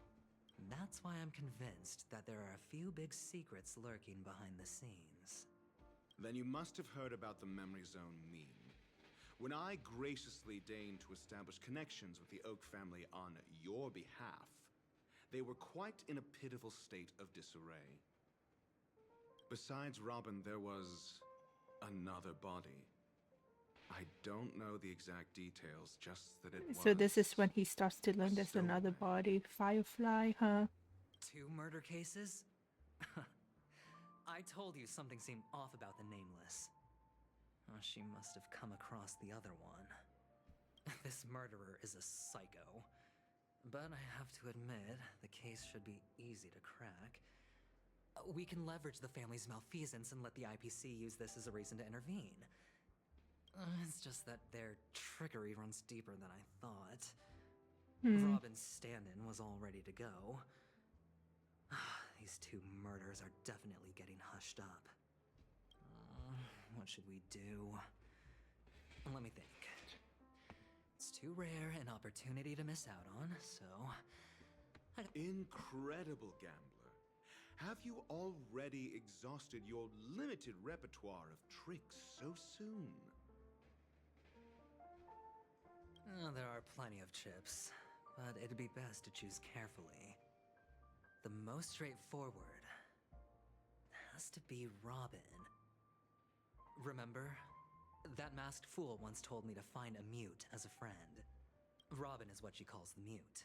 That's why I'm convinced that there are a few big secrets lurking behind the scenes. Then you must have heard about the Memory Zone meme. When I graciously deigned to establish connections with the Oak family on your behalf, they were quite in a pitiful state of disarray. Besides Robin, there was another body. I don't know the exact details, just that it was... So this is when he starts to learn there's another body. Firefly, huh? 2 murder cases? I told you something seemed off about the Nameless. Oh, she must have come across the other one. This murderer is a psycho. But I have to admit, the case should be easy to crack. We can leverage the family's malfeasance and let the IPC use this as a reason to intervene. It's just that their trickery runs deeper than I thought. Robin's stand-in was all ready to go. These 2 murders are definitely getting hushed up. What should we do? Let me think. It's too rare an opportunity to miss out on, so... Incredible, gambler. Have you already exhausted your limited repertoire of tricks so soon? There are plenty of chips, but it'd be best to choose carefully. The most straightforward has to be Robin. Remember? That masked fool once told me to find a mute as a friend. Robin is what she calls the mute.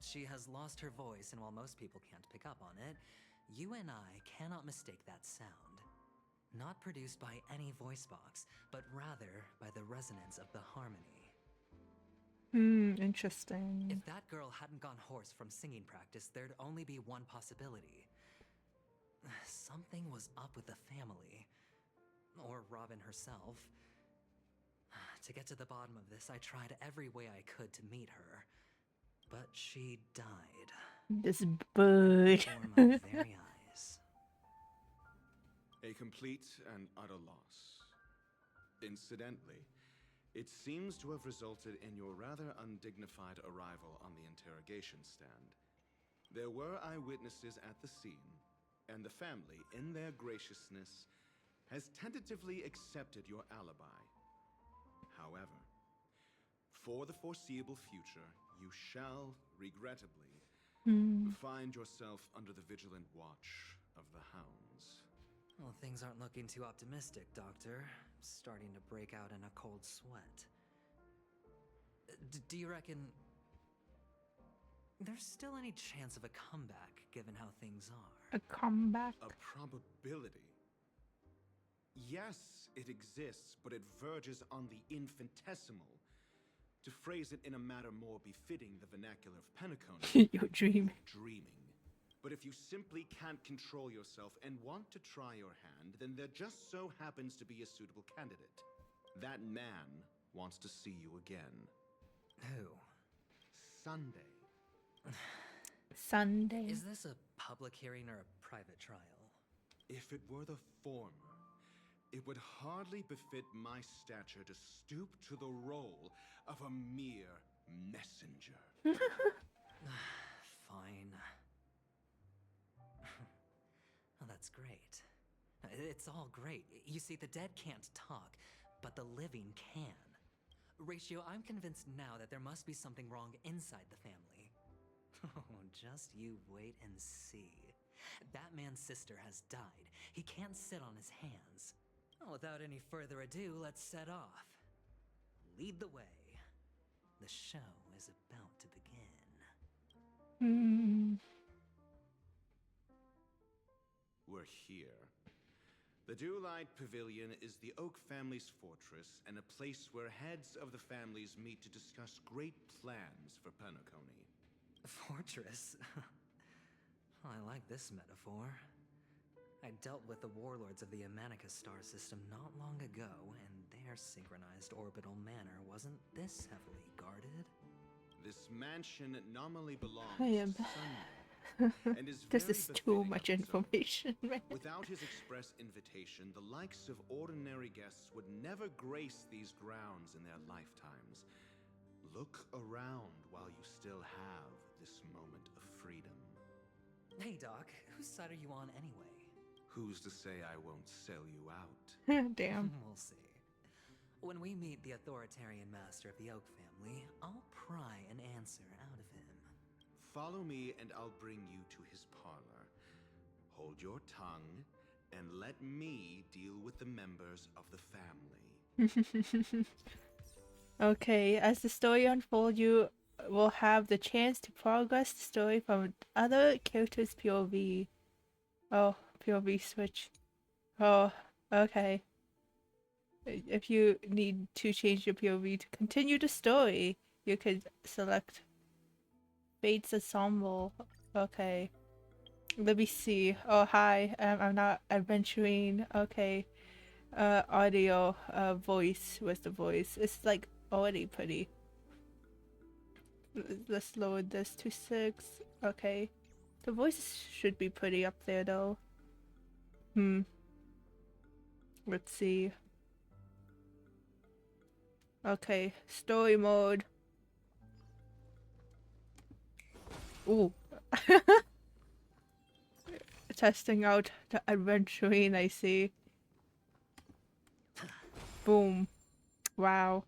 She has lost her voice, and while most people can't pick up on it, you and I cannot mistake that sound. Not produced by any voice box, but rather by the resonance of the harmony. Interesting. If that girl hadn't gone hoarse from singing practice, there'd only be one possibility. Something was up with the family. Or Robin herself. To get to the bottom of this, I tried every way I could to meet her. But she died. This bird. Before my very eyes. A complete and utter loss. Incidentally, it seems to have resulted in your rather undignified arrival on the interrogation stand. There were eyewitnesses at the scene, and the family, in their graciousness, has tentatively accepted your alibi. However, for the foreseeable future, you shall, regrettably, find yourself under the vigilant watch of the hounds. Well, things aren't looking too optimistic, Doctor. I'm starting to break out in a cold sweat. Do you reckon there's still any chance of a comeback, given how things are? A comeback? A probability? Yes, it exists, but it verges on the infinitesimal. To phrase it in a manner more befitting the vernacular of Penacony, You're dreaming. dreaming. But if you simply can't control yourself and want to try your hand, then there just so happens to be a suitable candidate. That man wants to see you again. Who? Sunday. Sunday. Is this a public hearing or a private trial? If it were the former, it would hardly befit my stature to stoop to the role of a mere messenger. Fine. Oh, that's great. It's all great. You see, the dead can't talk, but the living can. Ratio, I'm convinced now that there must be something wrong inside the family. Oh, just you wait and see. That man's sister has died. He can't sit on his hands. Well, without any further ado, let's set off. Lead the way. The show is about to begin. We're here. The Dewlight Pavilion is the Oak family's fortress and a place where heads of the families meet to discuss great plans for Penacony. Fortress? I like this metaphor. I dealt with the warlords of the Honkai Star system not long ago, and their synchronized orbital manor wasn't this heavily guarded. This mansion nominally belongs I am. to Sunday. And is This very is too befitting much of its own. information, man. Without his express invitation, the likes of ordinary guests would never grace these grounds in their lifetimes. Look around while you still have this moment of freedom. Hey, Doc, whose side are you on anyway? Who's to say I won't sell you out? Damn. We'll see. When we meet the authoritarian master of the Oak family, I'll pry an answer out of him. Follow me and I'll bring you to his parlor. Hold your tongue and let me deal with the members of the family. Okay, as the story unfolds, you will have the chance to progress the story from other characters' POV. Oh, POV switch. Oh, okay. If you need to change your POV to continue the story, you could select Fate's Ensemble. Okay. Let me see. Oh, hi. I'm not adventuring. Okay. Audio, voice was the voice. It's like already pretty. Let's lower this to 6. Okay. The voice should be pretty up there though. Let's see. Okay, story mode. Ooh. Testing out the adventuring, I see. Boom. Wow.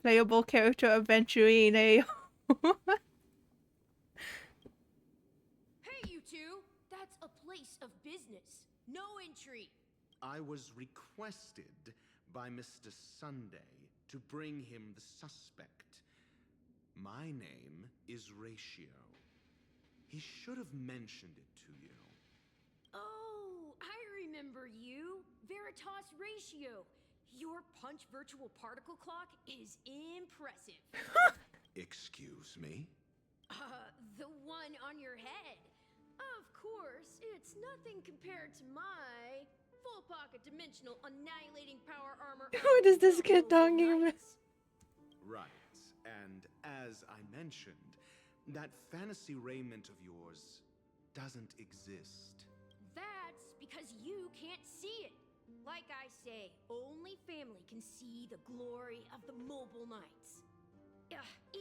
Playable character adventuring, eh? Hey, you two! That's a place of business. No entry. I was requested by Mr. Sunday to bring him the suspect. My name is Ratio. He should have mentioned it to you. Oh, I remember you. Veritas Ratio. Your punch virtual particle clock is impressive. Excuse me? The one on your head. Of course, it's nothing compared to my full pocket dimensional annihilating power armor. What is this kid talking about? Right. And as I mentioned, that fantasy raiment of yours doesn't exist. That's because you can't see it. Like I say, only family can see the glory of the mobile knights.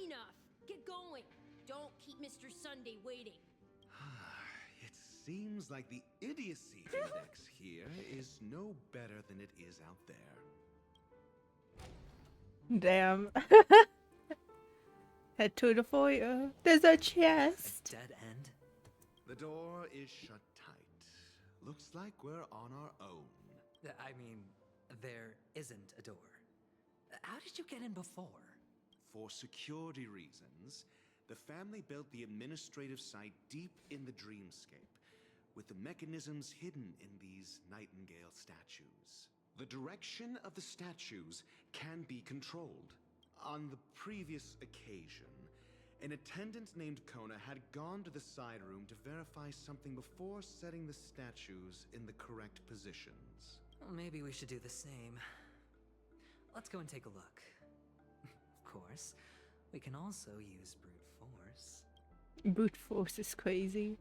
Enough. Get going. Don't keep Mr. Sunday waiting. It seems like the idiocy index here is no better than it is out there. Damn. Head to the foyer. There's a chest. Dead end? The door is shut tight. Looks like we're on our own. I mean, there isn't a door. How did you get in before? For security reasons, the family built the administrative site deep in the dreamscape, with the mechanisms hidden in these nightingale statues. The direction of the statues can be controlled. On the previous occasion, an attendant named Kona had gone to the side room to verify something before setting the statues in the correct positions. Well, maybe we should do the same. Let's go and take a look. Of course, we can also use brute force. Brute force is crazy.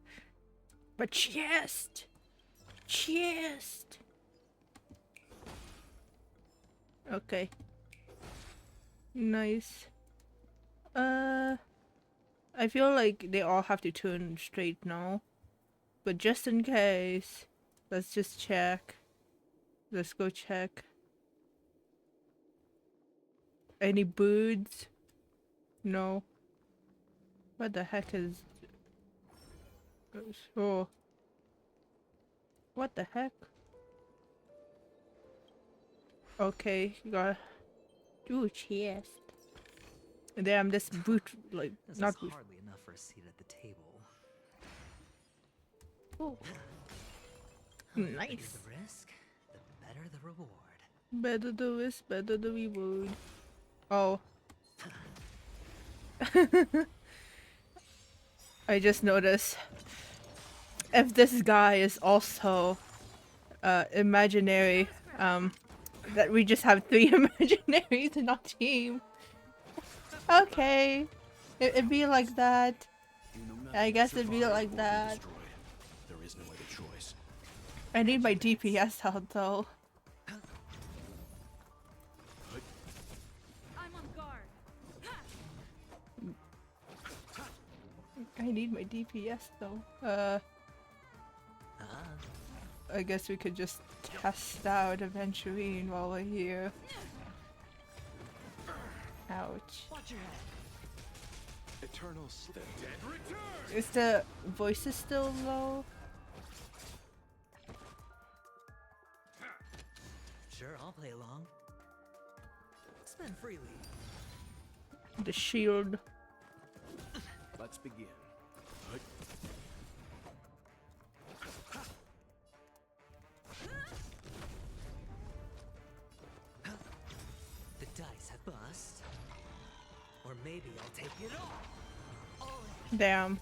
But chest! Chest! Okay. Nice. I feel like they all have to turn straight now. But just in case, let's just check. Let's go check. Any birds? No. What the heck is... Oh. What the heck? Okay, you got... Ooh, chest. Damn, this boot, like, This not is boot. hardly enough for a seat at the table. Oh. The bigger Nice. the risk, the better the reward. Better the risk, better the reward. Oh. I just noticed. If this guy is also imaginary, that we just have 3 imaginaries in our team. Okay. It'd be like that. I guess it'd be like that. There is no other choice. I need my DPS out though. I'm on guard. I need my DPS though. I guess we could just test out Aventurine while we're here. Ouch. Watch your head. Eternal the dead return. Is the voices still low? Sure, I'll play along. Spend freely. The shield. Let's begin. The dice have bust. Or maybe I'll take it all. Damn.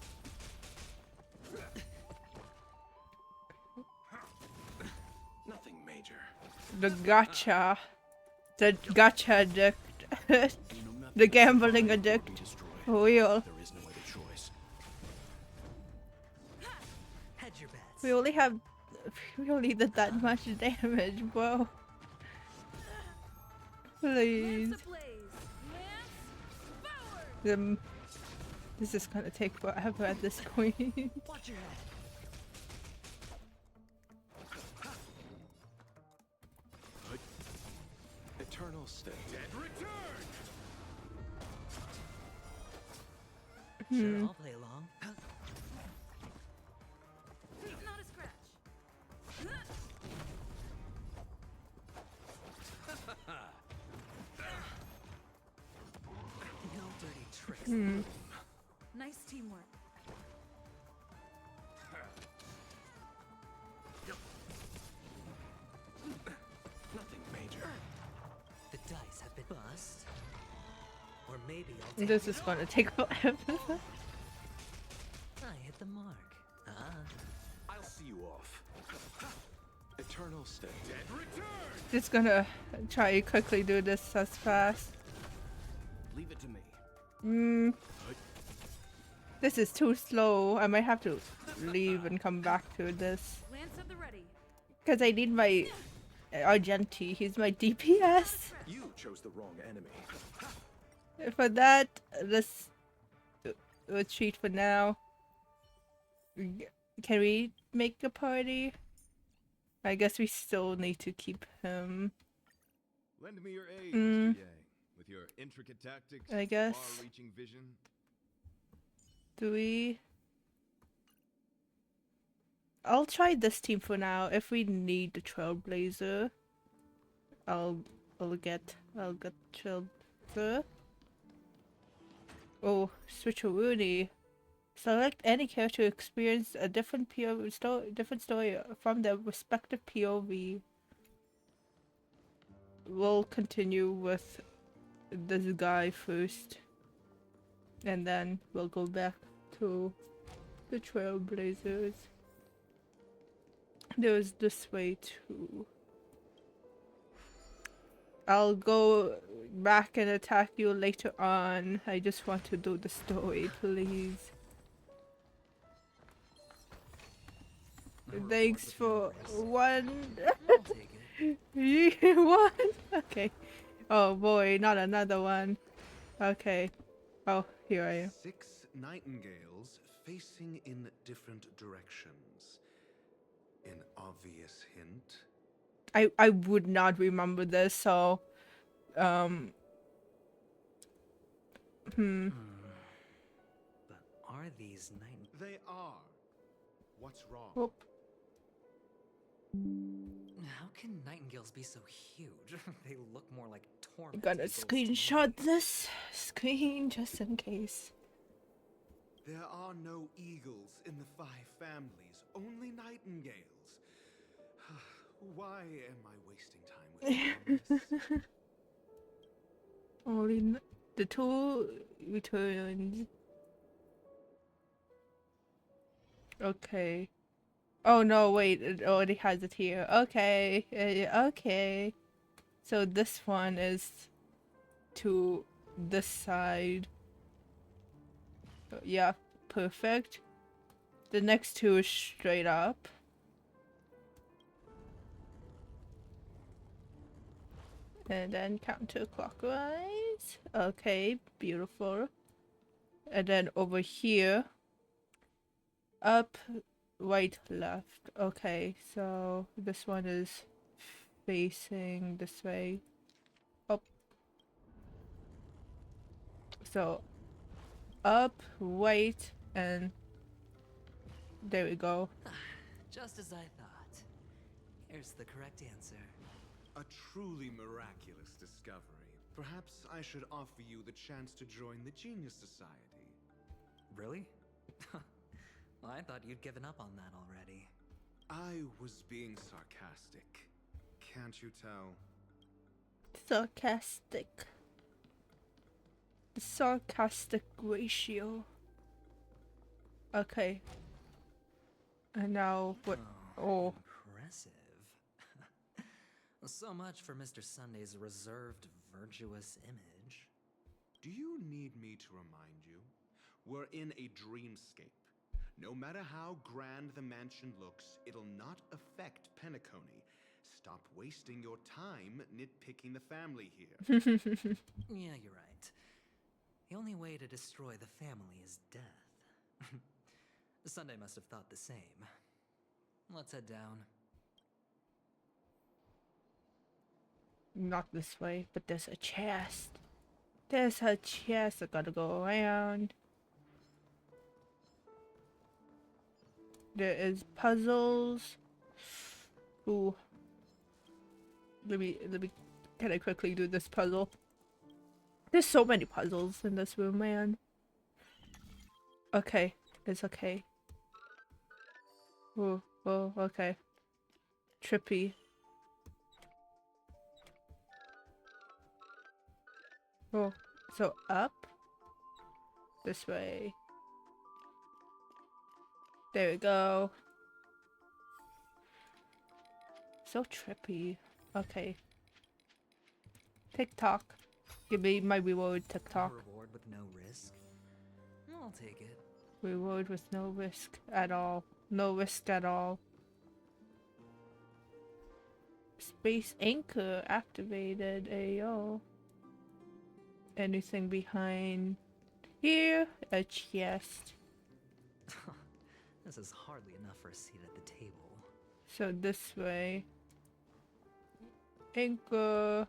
Nothing major. The gacha. The gacha addict. The gambling addict. Real. There is no other choice. Hedge your bets. We only have... We only did that much damage, bro. Please. Lance ablaze. Lance forward. This is gonna take forever at this point. Watch your head. Eternal state. Dead return. Sure, I'll play along. Not a scratch. No dirty tricks. Nice teamwork. Nothing major. The dice have been bust. Or maybe I'll take This is gonna take forever. I hit the mark. I'll see you off. Eternal state. Dead return. Just gonna try to quickly do this as fast. Leave it to me. This is too slow. I might have to leave and come back to this. Lance at the ready. Because I need my Argenti. He's my DPS. You chose the wrong enemy. For that, let's retreat for now. Can we make a party? I guess we still need to keep him. Lend me your aid, Mr. Yang, with your intricate tactics, I guess. far-reaching vision. Do we? I'll try this team for now. If we need the Trailblazer, I'll get Trailblazer. Oh, switcheroonie. Select any character to experience a different different story from their respective POV. We'll continue with this guy first, and then we'll go back to the Trailblazers. There's this way too. I'll go back and attack you later on. I just want to do the story, please. Thanks for one. One? Okay. Oh boy, not another one. Okay. Oh, here I am. 6 nightingales facing in different directions. An obvious hint. I would not remember this, so But are these They are. What's wrong? Whoop. How can nightingales be so huge? They look more like torment. I'm gonna screenshot this screen just in case. There are no eagles in the 5 families, only nightingales. Why am I wasting time with this? Only the 2 returns. Okay. Oh no, wait, it already has it here. Okay, okay. So this one is to this side. Yeah, perfect. The next 2 is straight up. And then counterclockwise. Okay, beautiful. And then over here, up, right, left. Okay, so this one is facing this way. Up. So, up, right, and there we go. Just as I thought. Here's the correct answer. A truly miraculous discovery. Perhaps I should offer you the chance to join the Genius Society. Really? Well, I thought you'd given up on that already. I was being sarcastic. Can't you tell? Sarcastic. The sarcastic ratio. Okay. And now what? Oh. Impressive. So much for Mr. Sunday's reserved, virtuous image. Do you need me to remind you? We're in a dreamscape. No matter how grand the mansion looks, it'll not affect Penacony. Stop wasting your time nitpicking the family here. Yeah, you're right. The only way to destroy the family is death. Sunday must have thought the same. Let's head down. Not this way, but there's a chest. There's a chest. I gotta go around. There is puzzles. Ooh. Let me can I quickly do this puzzle? There's so many puzzles in this room, man. Okay, it's okay. Oh, okay. Trippy. Oh, so up? This way. There we go. So trippy. Okay. TikTok. Give me my reward, TikTok. A reward with no risk? I'll take it. Reward with no risk at all. No risk at all. Space anchor activated. Ayo. Anything behind here? A chest. This is hardly enough for a seat at the table. So this way. Anchor.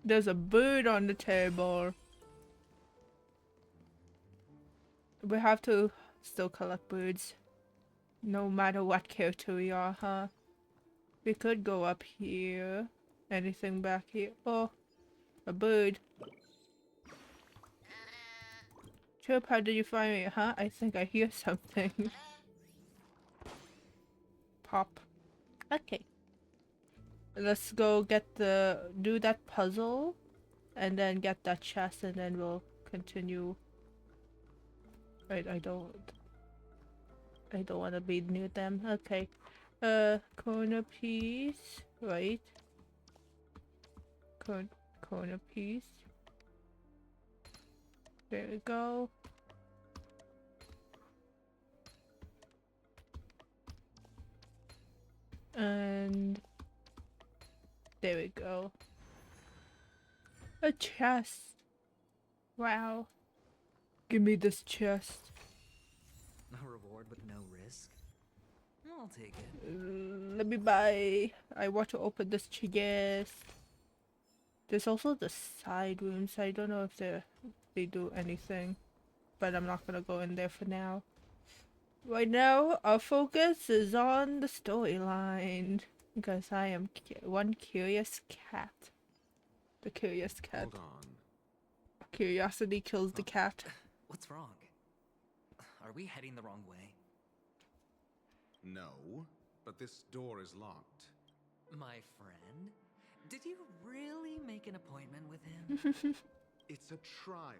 There's a bird on the table. We have to still collect birds. No matter what character we are, huh? We could go up here. Anything back here? Oh, a bird. Chirp, how did you find me, huh? I think I hear something. Pop. Okay. Let's go do that puzzle and then get that chest and then we'll continue. Wait, I don't want to be near them. Okay. Corner piece. Right. Corner piece. There we go. And there we go. A chest. Wow. Give me this chest. A reward with no risk? I'll take it. Let me buy. I want to open this chest. There's also the side rooms. I don't know if they do anything, but I'm not gonna go in there for now. Right now, our focus is on the storyline because I am one curious cat. The curious cat. Hold on. Curiosity kills the cat. What's wrong? Are we heading the wrong way? No, but this door is locked. My friend? Did you really make an appointment with him? It's a trial.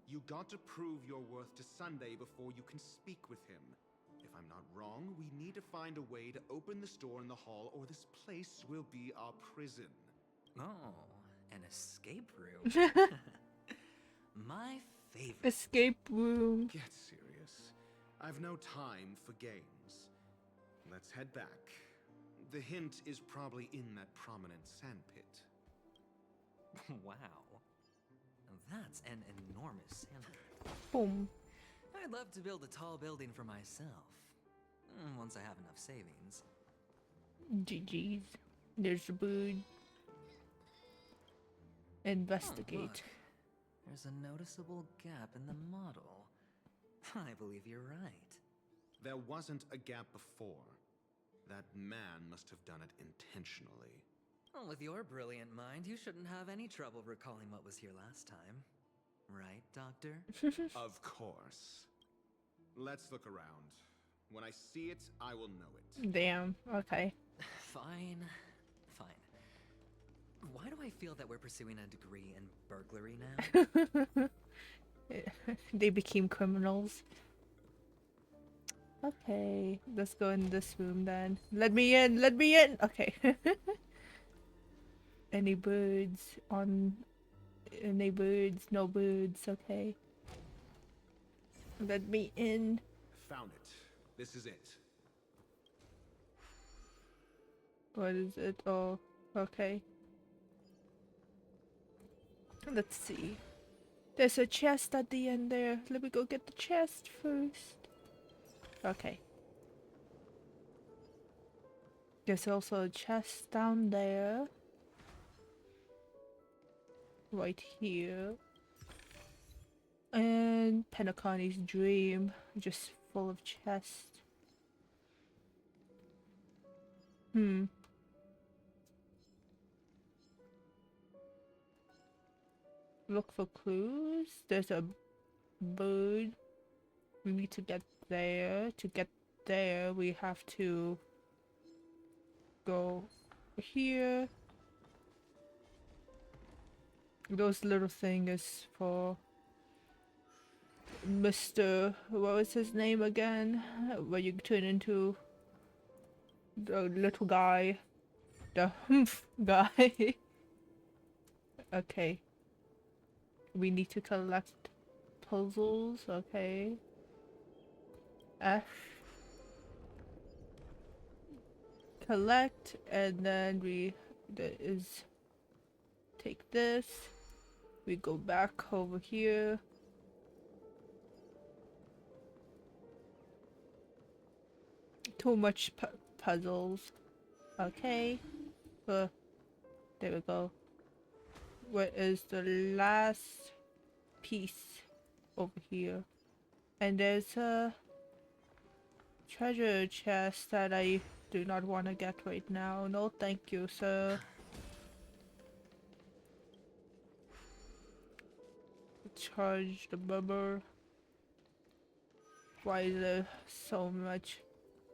You got to prove your worth to Sunday before you can speak with him. If I'm not wrong, we need to find a way to open this door in the hall or this place will be our prison. Oh, an escape room. My favorite. Escape room. Get serious. I've no time for games. Let's head back. The hint is probably in that prominent sandpit. Wow. That's an enormous sandpit. Boom. I'd love to build a tall building for myself. Once I have enough savings. GG's. There's the bird. Investigate. Oh, look. There's a noticeable gap in the model. I believe you're right. There wasn't a gap before. That man must have done it intentionally. Well, with your brilliant mind, you shouldn't have any trouble recalling what was here last time. Right, Doctor? Of course. Let's look around. When I see it, I will know it. Damn. Okay. Fine. Fine. Why do I feel that we're pursuing a degree in burglary now? They became criminals. Okay, let's go in this room then. Let me in! Let me in! Okay. Any birds on... Any birds? No birds. Okay. Let me in. Found it. This is it. What is it? Oh, okay. Let's see. There's a chest at the end there. Let me go get the chest first. Okay. There's also a chest down there. Right here. And Penaconi's dream. Just full of chests. Look for clues. There's a bird. We need to get there. To get there, we have to go here. Those little thing is for Mr. What was his name again? Where you turn into the little guy. The humph guy. Okay. We need to collect puzzles. Okay. F. Collect, and then take this. We go back over here. Too much puzzles. Okay. There we go. Where is the last piece? Over here. And there's a treasure chest that I do not want to get right now. No, thank you, sir. Charge the bubble. Why is there so much?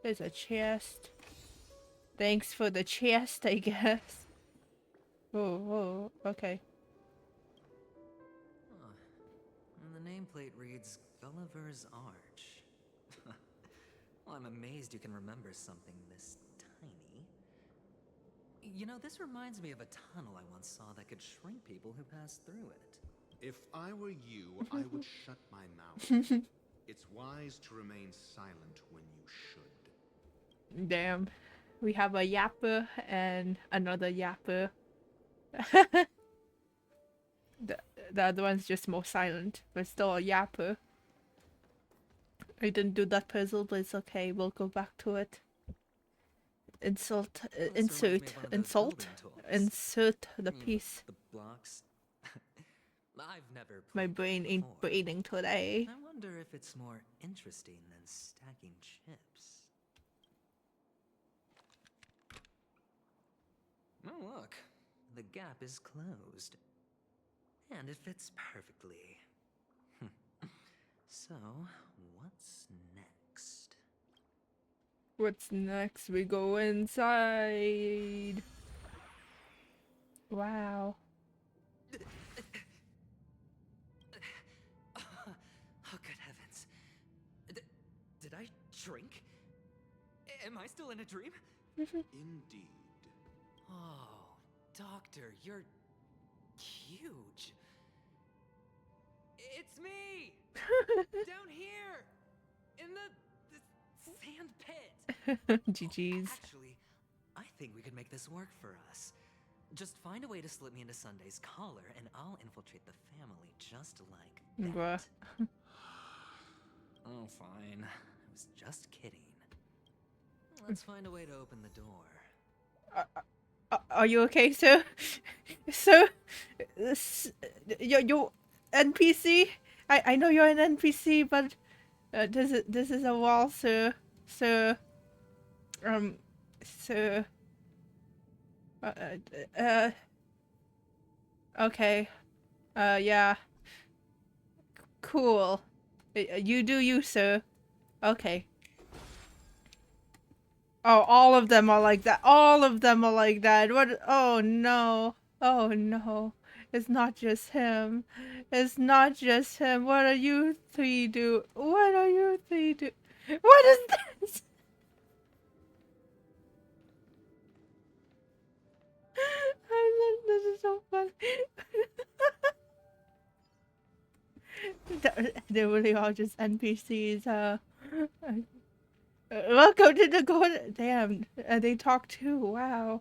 There's a chest. Thanks for the chest, I guess. Oh, okay. Huh. And the nameplate reads Gulliver's Arch. Well, I'm amazed you can remember something this tiny. You know, this reminds me of a tunnel I once saw that could shrink people who passed through it. If I were you, I would shut my mouth. It's wise to remain silent when you should. Damn. We have a yapper and another yapper. the other one's just more silent, but still a yapper. I didn't do that puzzle, but it's okay. We'll go back to it. Insert the piece. The blocks. I've never My played brain before. ain't braining today. I wonder if it's more interesting than stacking chips. Oh, look. The gap is closed. And it fits perfectly. So, what's next? What's next? We go inside. Wow. Oh, good heavens. Did I shrink? Am I still in a dream? Indeed. Oh, Doctor, you're huge. It's me! Down here! In the sand pit! GG's. Actually, I think we could make this work for us. Just find a way to slip me into Sunday's collar, and I'll infiltrate the family just like that. Bruh. Oh, fine. I was just kidding. Let's find a way to open the door. Are you okay, sir? Sir? Your NPC? I know you're an NPC, but this is a wall, sir. Sir. Sir. Okay. Yeah. Cool. You do you, sir. Okay. Oh, all of them are like that. All of them are like that. What? Oh no. Oh no. It's not just him. It's not just him. What are you three do? What are you three do? What is this? This is so funny. They really are just NPCs. Welcome to the golden. Damn, they talk too. Wow.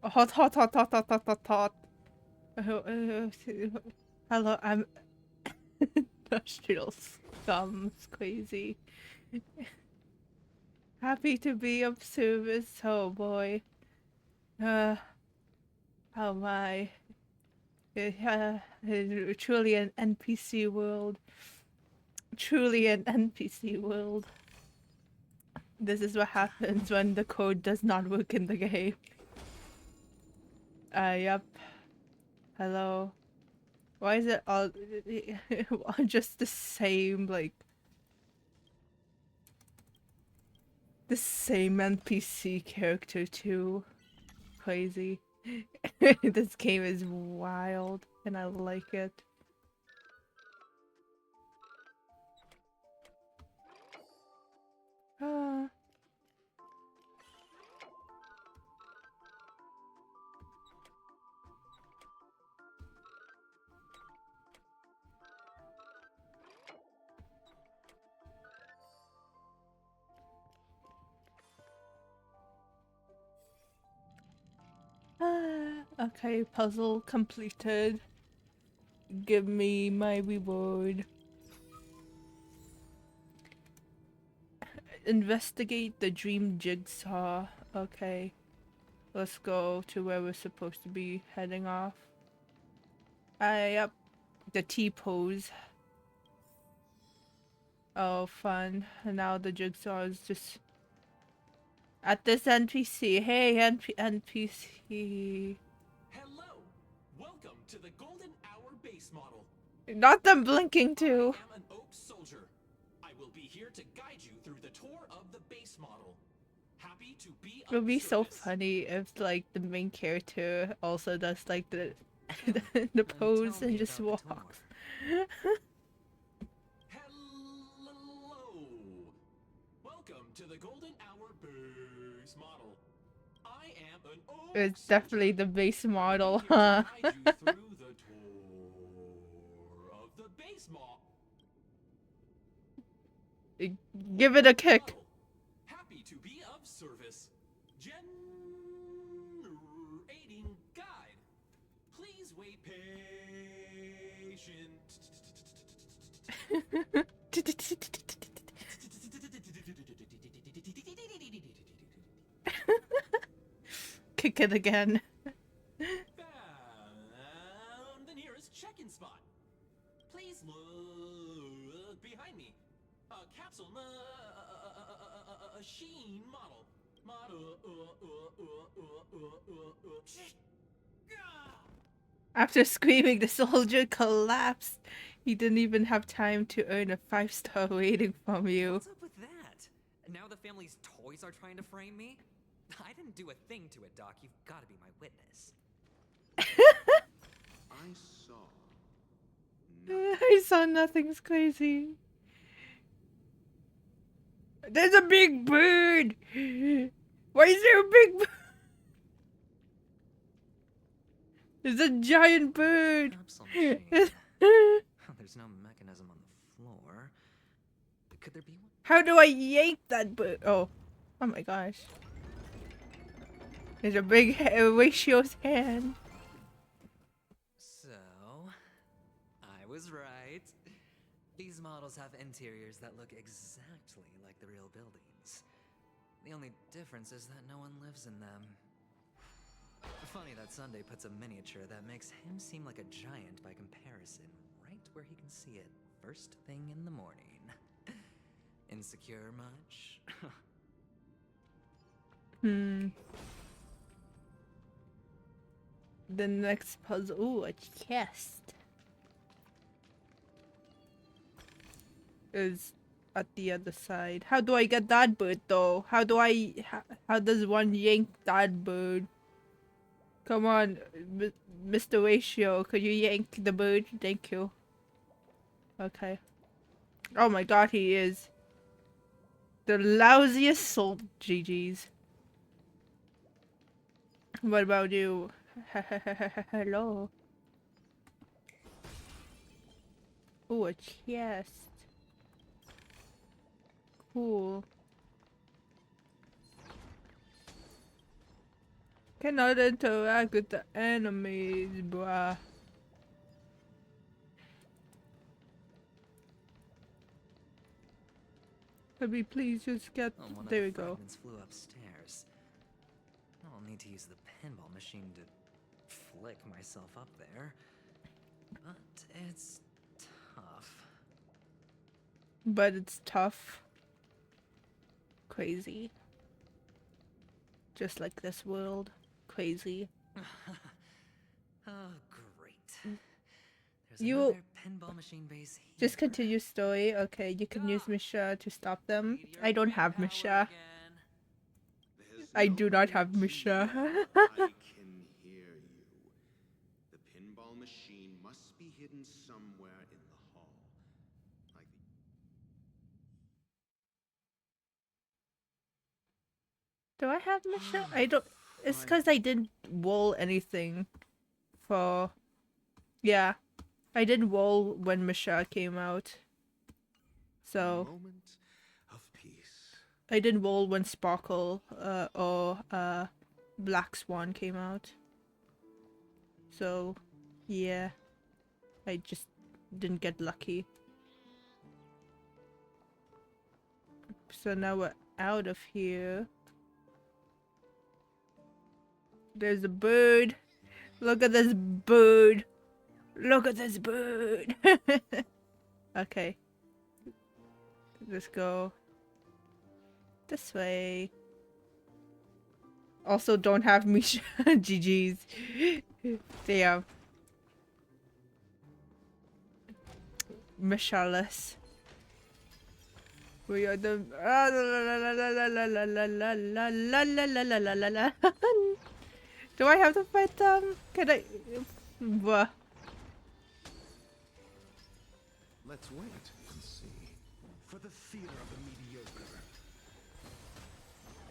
Hot. Hello, I'm industrial scum. It's crazy. Happy to be of service. Oh boy. Oh my. Truly an NPC world. Truly an NPC world. This is what happens when the code does not work in the game. Yep. Hello. Why is it all just the same, like... The same NPC character too? Crazy. This game is wild, and I like it. Ah. Okay, puzzle completed. Give me my reward. Investigate the dream jigsaw. Okay. Let's go to where we're supposed to be heading off. Yep. The T-pose. Oh, fun. And now the jigsaw is just at this NPC. Hey, NPC. Hello! Welcome to the Golden Hour base model. Not them blinking too. I am an Oak soldier. I will be here to guide you through the tour of the base model. Happy to be of It would be so service. funny if like the main character also does like the the pose and just walks. Hello! Welcome to the Golden Hour base model. I am an Oak It's soldier. definitely the base model, I huh? will guide you through the tour of the base model. Give it a kick. Happy to be of service. Generating guide. Please wait patient. Kick it again. Found the nearest check-in spot. Please look behind me. A capsule machine model. After screaming, the soldier collapsed. He didn't even have time to earn a 5-star rating from you. What's up with that? Now the family's toys are trying to frame me? I didn't do a thing to it, Doc. You've got to be my witness. I saw. I saw nothing's crazy. There's a big bird! Why is there a big bird? There's a giant bird! Capsule machine. There's no mechanism on the floor. Could there be one? How do I yank that bird? Oh. Oh my gosh. There's a big Ratio's hand. So, I was right. These models have interiors that look exactly like the real buildings. The only difference is that no one lives in them. Funny that Sunday puts a miniature that makes him seem like a giant by comparison, right where he can see it first thing in the morning. Insecure much? The next puzzle. Ooh, a chest. Is at the other side. How do I get that bird though? How does one yank that bird? Come on, Mr. Ratio, could you yank the bird? Thank you. Okay. Oh my god, he is the lousiest soul. GG's. What about you? Hello. Ooh, a chest. Cool. Cannot interact with the enemies, bruh. Could we please just get... There we go. Flew upstairs. I'll need to use the pinball machine to flick myself up there. But it's tough. But it's tough. Crazy. Just like this world. Crazy. Oh, great. There's You another pinball machine base here. just continue story. Okay, you can use Misha to stop them. I don't have Misha. I do not have Misha. I can hear you. The pinball machine must be hidden somewhere in the hall. Like Do I have Misha? I don't. It's because I didn't roll anything for. Yeah. I didn't roll when Misha came out. So. moment of peace. I didn't roll when Sparkle or Black Swan came out. So, yeah. I just didn't get lucky. So now we're out of here. There's a bird. Look at this bird. Look at this bird. Okay. Let's go this way. Also, don't have me GG's. Damn. Michaelis. We are the. Do I have to fight them? Can I? What? Let's wait and see. For the theater of the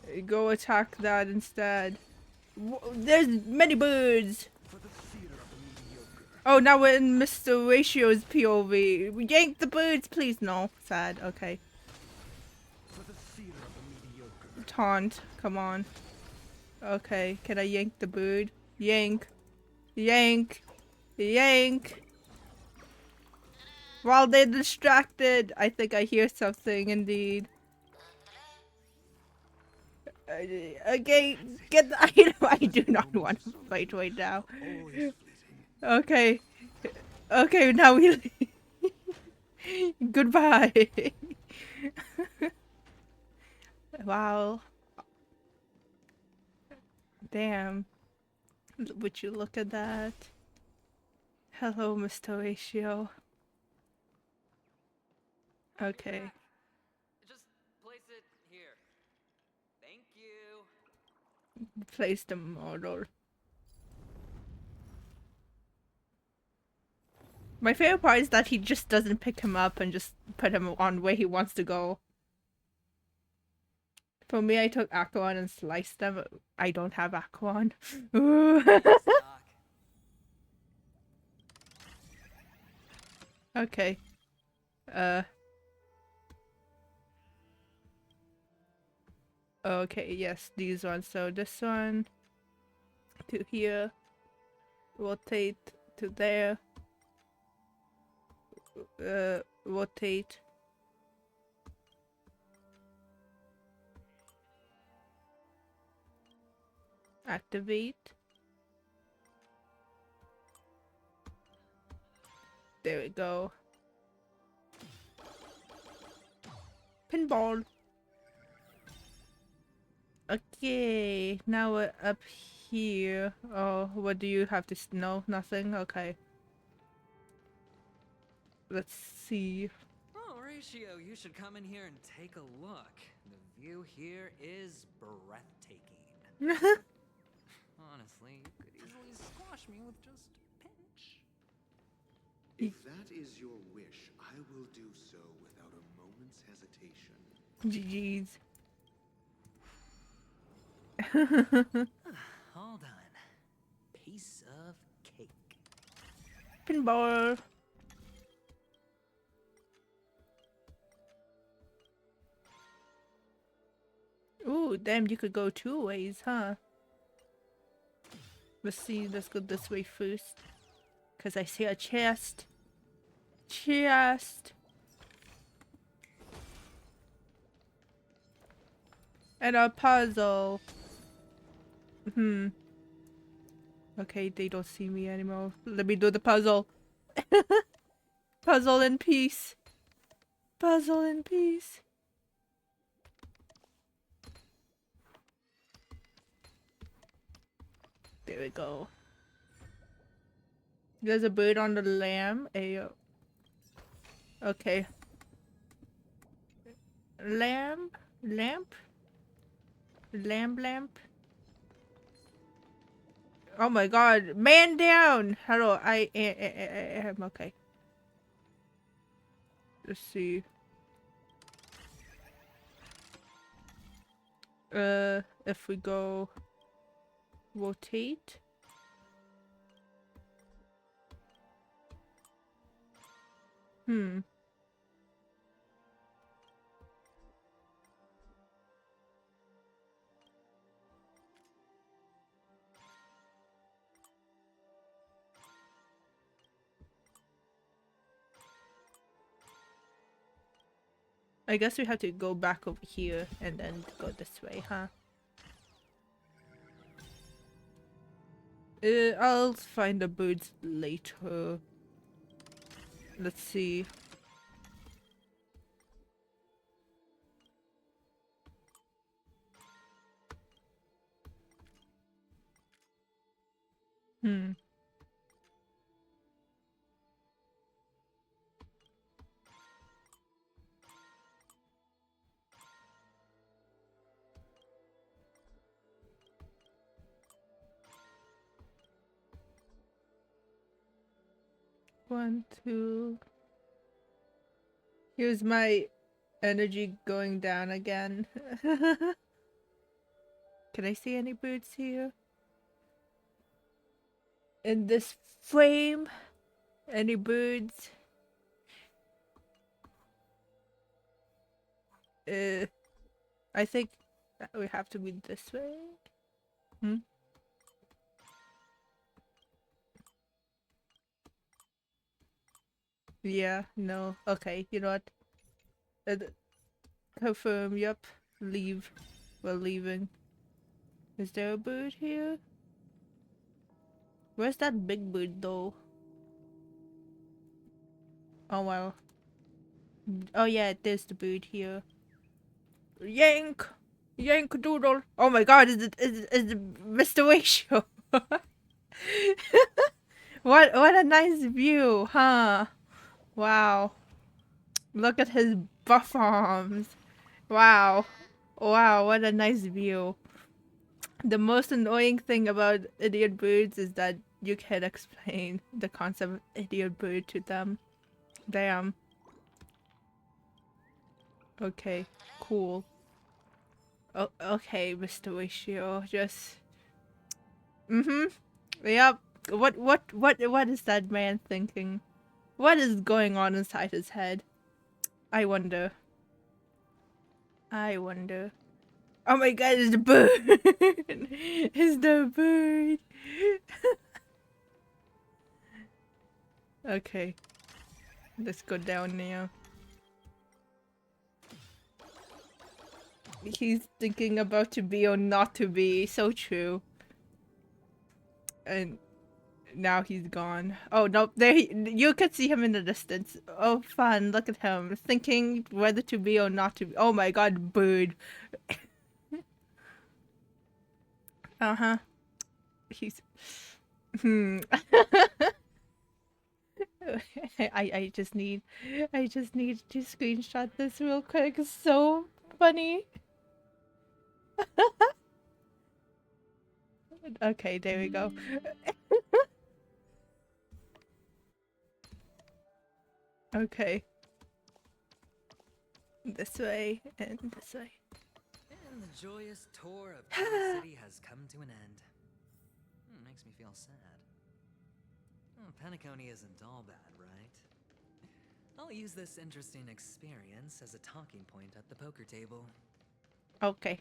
mediocre. Go attack that instead. There's many birds. For the theater of the mediocre. Oh, now we're in Mr. Ratio's POV. Yank the birds, please. No, sad. Okay. For the theater of the mediocre. Taunt. Come on. Okay, can I yank the bird? Yank. Yank. Yank. While they're distracted, I think I hear something indeed. Okay, get the item. I do not want to fight right now. Okay. Okay, now we leave. Goodbye. Wow. Damn. Would you look at that? Hello, Mr. Ratio. Okay. Just place it here. Thank you. Place the model. My favorite part is that he just doesn't pick him up and just put him on where he wants to go. For me, I took Aquan and sliced them. I don't have Aquan. Okay. Okay, yes, these ones. So this one to here. Rotate to there. Rotate. Activate. There we go. Pinball. Okay, now we're up here. Oh, what do you have to know? Nothing? Okay. Let's see. Oh, Ratio, you should come in here and take a look. The view here is breathtaking. Honestly, you could easily squash me with just a pinch. If that is your wish, I will do so without a moment's hesitation. GG's. All done. Piece of cake. Pinball. Ooh, damn, you could go 2 ways, huh? Let's see, let's go this way first. Because I see a chest. Chest. And a puzzle. Okay, they don't see me anymore. Let me do the puzzle. Puzzle in peace. Puzzle in peace. There we go. There's a bird on the lamb. Ayo. Okay. Lamp? Lamp? Lamp? Oh my god. Man down! Hello, I am okay. Let's see. If we go... rotate. I guess we have to go back over here and then go this way, huh? I'll find the birds later. Let's see. Hmm. One, two. Here's my energy going down again. Can I see any birds here? In this frame? Any birds? I think we have to be this way. Hmm? Yeah, no. Okay, you know what? Confirm, yep. Leave. We're leaving. Is there a bird here? Where's that big bird though? Oh well. Oh yeah, there's the bird here. Yank! Yank doodle! Oh my god, is it Mr. Ratio? What a nice view, huh? Wow. Look at his buff arms. Wow. Wow, what a nice view. The most annoying thing about idiot birds is that you can't explain the concept of idiot bird to them. Damn. Okay, cool. Oh, okay, Mr. Ratio, just... Mm-hmm. Yep. What is that man thinking? What is going on inside his head? I wonder. I wonder. Oh my god, it's the bird! It's the bird! Okay. Let's go down now. He's thinking about to be or not to be. So true. And now he's gone. Oh no, there you could see him in the distance. Oh fun, look at him. Thinking whether to be or not to be. Oh my god, bird. Uh-huh. He's... Hmm. I just need to screenshot this real quick. It's so funny. Okay, there we go. Okay. This way and this way. And the joyous tour of the city has come to an end. Makes me feel sad. Penacony isn't all bad, right? I'll use this interesting experience as a talking point at the poker table. Okay.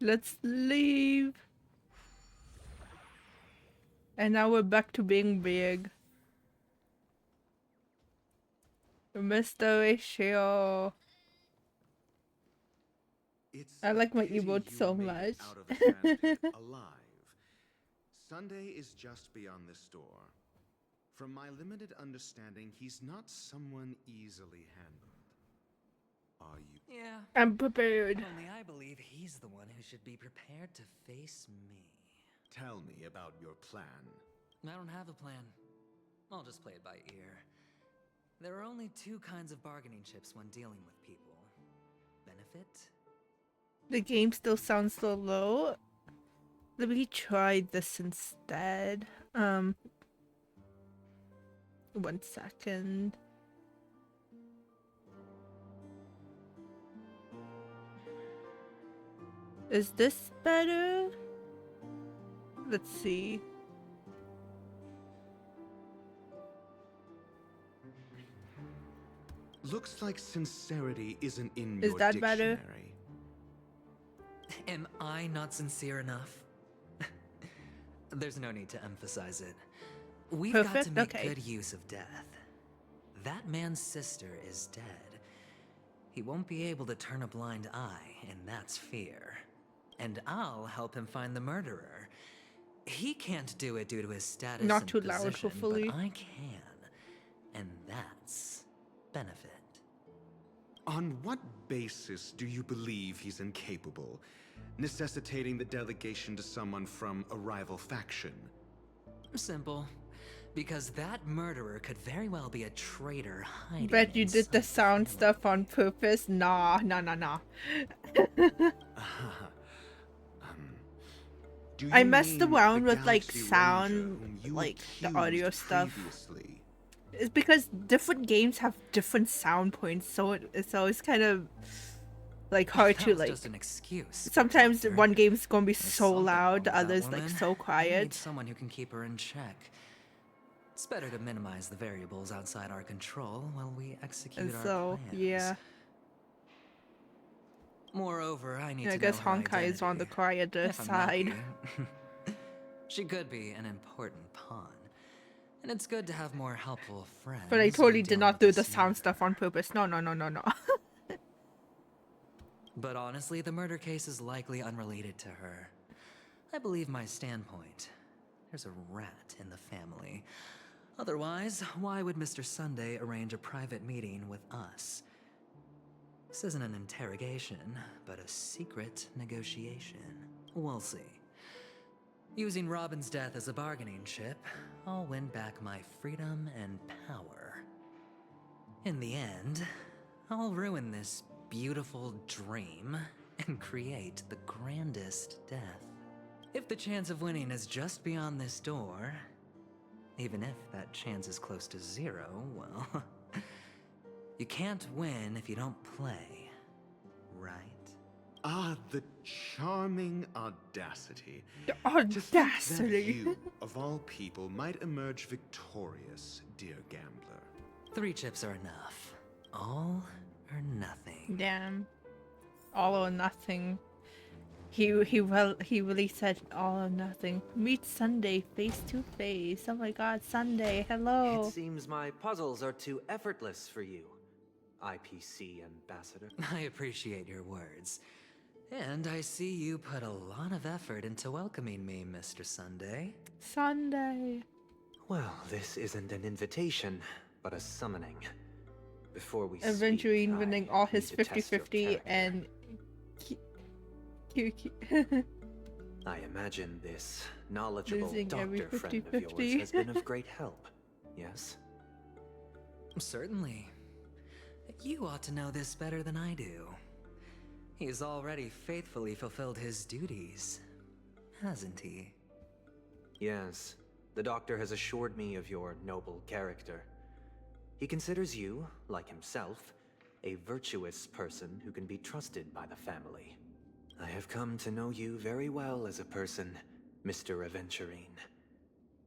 Let's leave. And now we're back to being big. Mr. Ratio. I like my emotes so much. Out of a sandpit alive. Sunday is just beyond this door. From my limited understanding, he's not someone easily handled. Are you? Yeah. I'm prepared. Only I believe he's the one who should be prepared to face me. Tell me about your plan. I don't have a plan. I'll just play it by ear. There are only two kinds of bargaining chips when dealing with people. Benefit. The game still sounds so low. Let me try this instead. 1 second. Is this better? Let's see. Looks like sincerity isn't in Is your that dictionary. better? Am I not sincere enough? There's no need to emphasize it. We've got to make good use of death. That man's sister is dead. He won't be able to turn a blind eye, and that's fear. And I'll help him find the murderer. He can't do it due to his status Not and too loud, position, hopefully. but I can. And that's benefit. On what basis do you believe he's incapable, necessitating the delegation to someone from a rival faction? Simple. Because that murderer could very well be a traitor hiding Bet you did the inside sound stuff on purpose. Nah. Do I you messed mean around the with like Galaxy sound, Ranger whom you like the accused audio stuff. previously? It's because different games have different sound points, so it's kind of like hard That to was like. just an excuse. Sometimes Doctor. one game's gonna be There's so something loud, wrong the with that others like woman. so You need quiet. someone who can keep her in check. It's better to minimize the variables outside our control while we execute And our so, plans. yeah. Moreover, I need Yeah, I to know guess her Honkai is on the identity. quieter If I'm side. lucky. She could be an important pawn. And it's good to have more helpful friends. But I when totally did dealing not with do the this sound matter. stuff on purpose. No. But honestly, the murder case is likely unrelated to her. I believe my standpoint. There's a rat in the family. Otherwise, why would Mr. Sunday arrange a private meeting with us? This isn't an interrogation, but a secret negotiation. We'll see. Using Robin's death as a bargaining chip, I'll win back my freedom and power. In the end, I'll ruin this beautiful dream and create the grandest death. If the chance of winning is just beyond this door, even if that chance is close to zero, well, you can't win if you don't play, right? Ah, the charming audacity. The To think that audacity. you, of all people, might emerge victorious, dear gambler. 3 chips are enough. All or nothing. Damn. All or nothing. He really said all or nothing. Meet Sunday face to face. Oh my god, Sunday, hello. It seems my puzzles are too effortless for you, IPC ambassador. I appreciate your words. And I see you put a lot of effort into welcoming me, Mr. Sunday. Sunday. Well, this isn't an invitation, but a summoning. Before we Aventurine speak, winning I all his need to test your 50-50 character. and I imagine this knowledgeable losing every doctor friend of yours 50-50. has been of great help, yes? Certainly. You ought to know this better than I do. He's already faithfully fulfilled his duties, hasn't he? Yes. The doctor has assured me of your noble character. He considers you, like himself, a virtuous person who can be trusted by the family. I have come to know you very well as a person, Mr. Aventurine.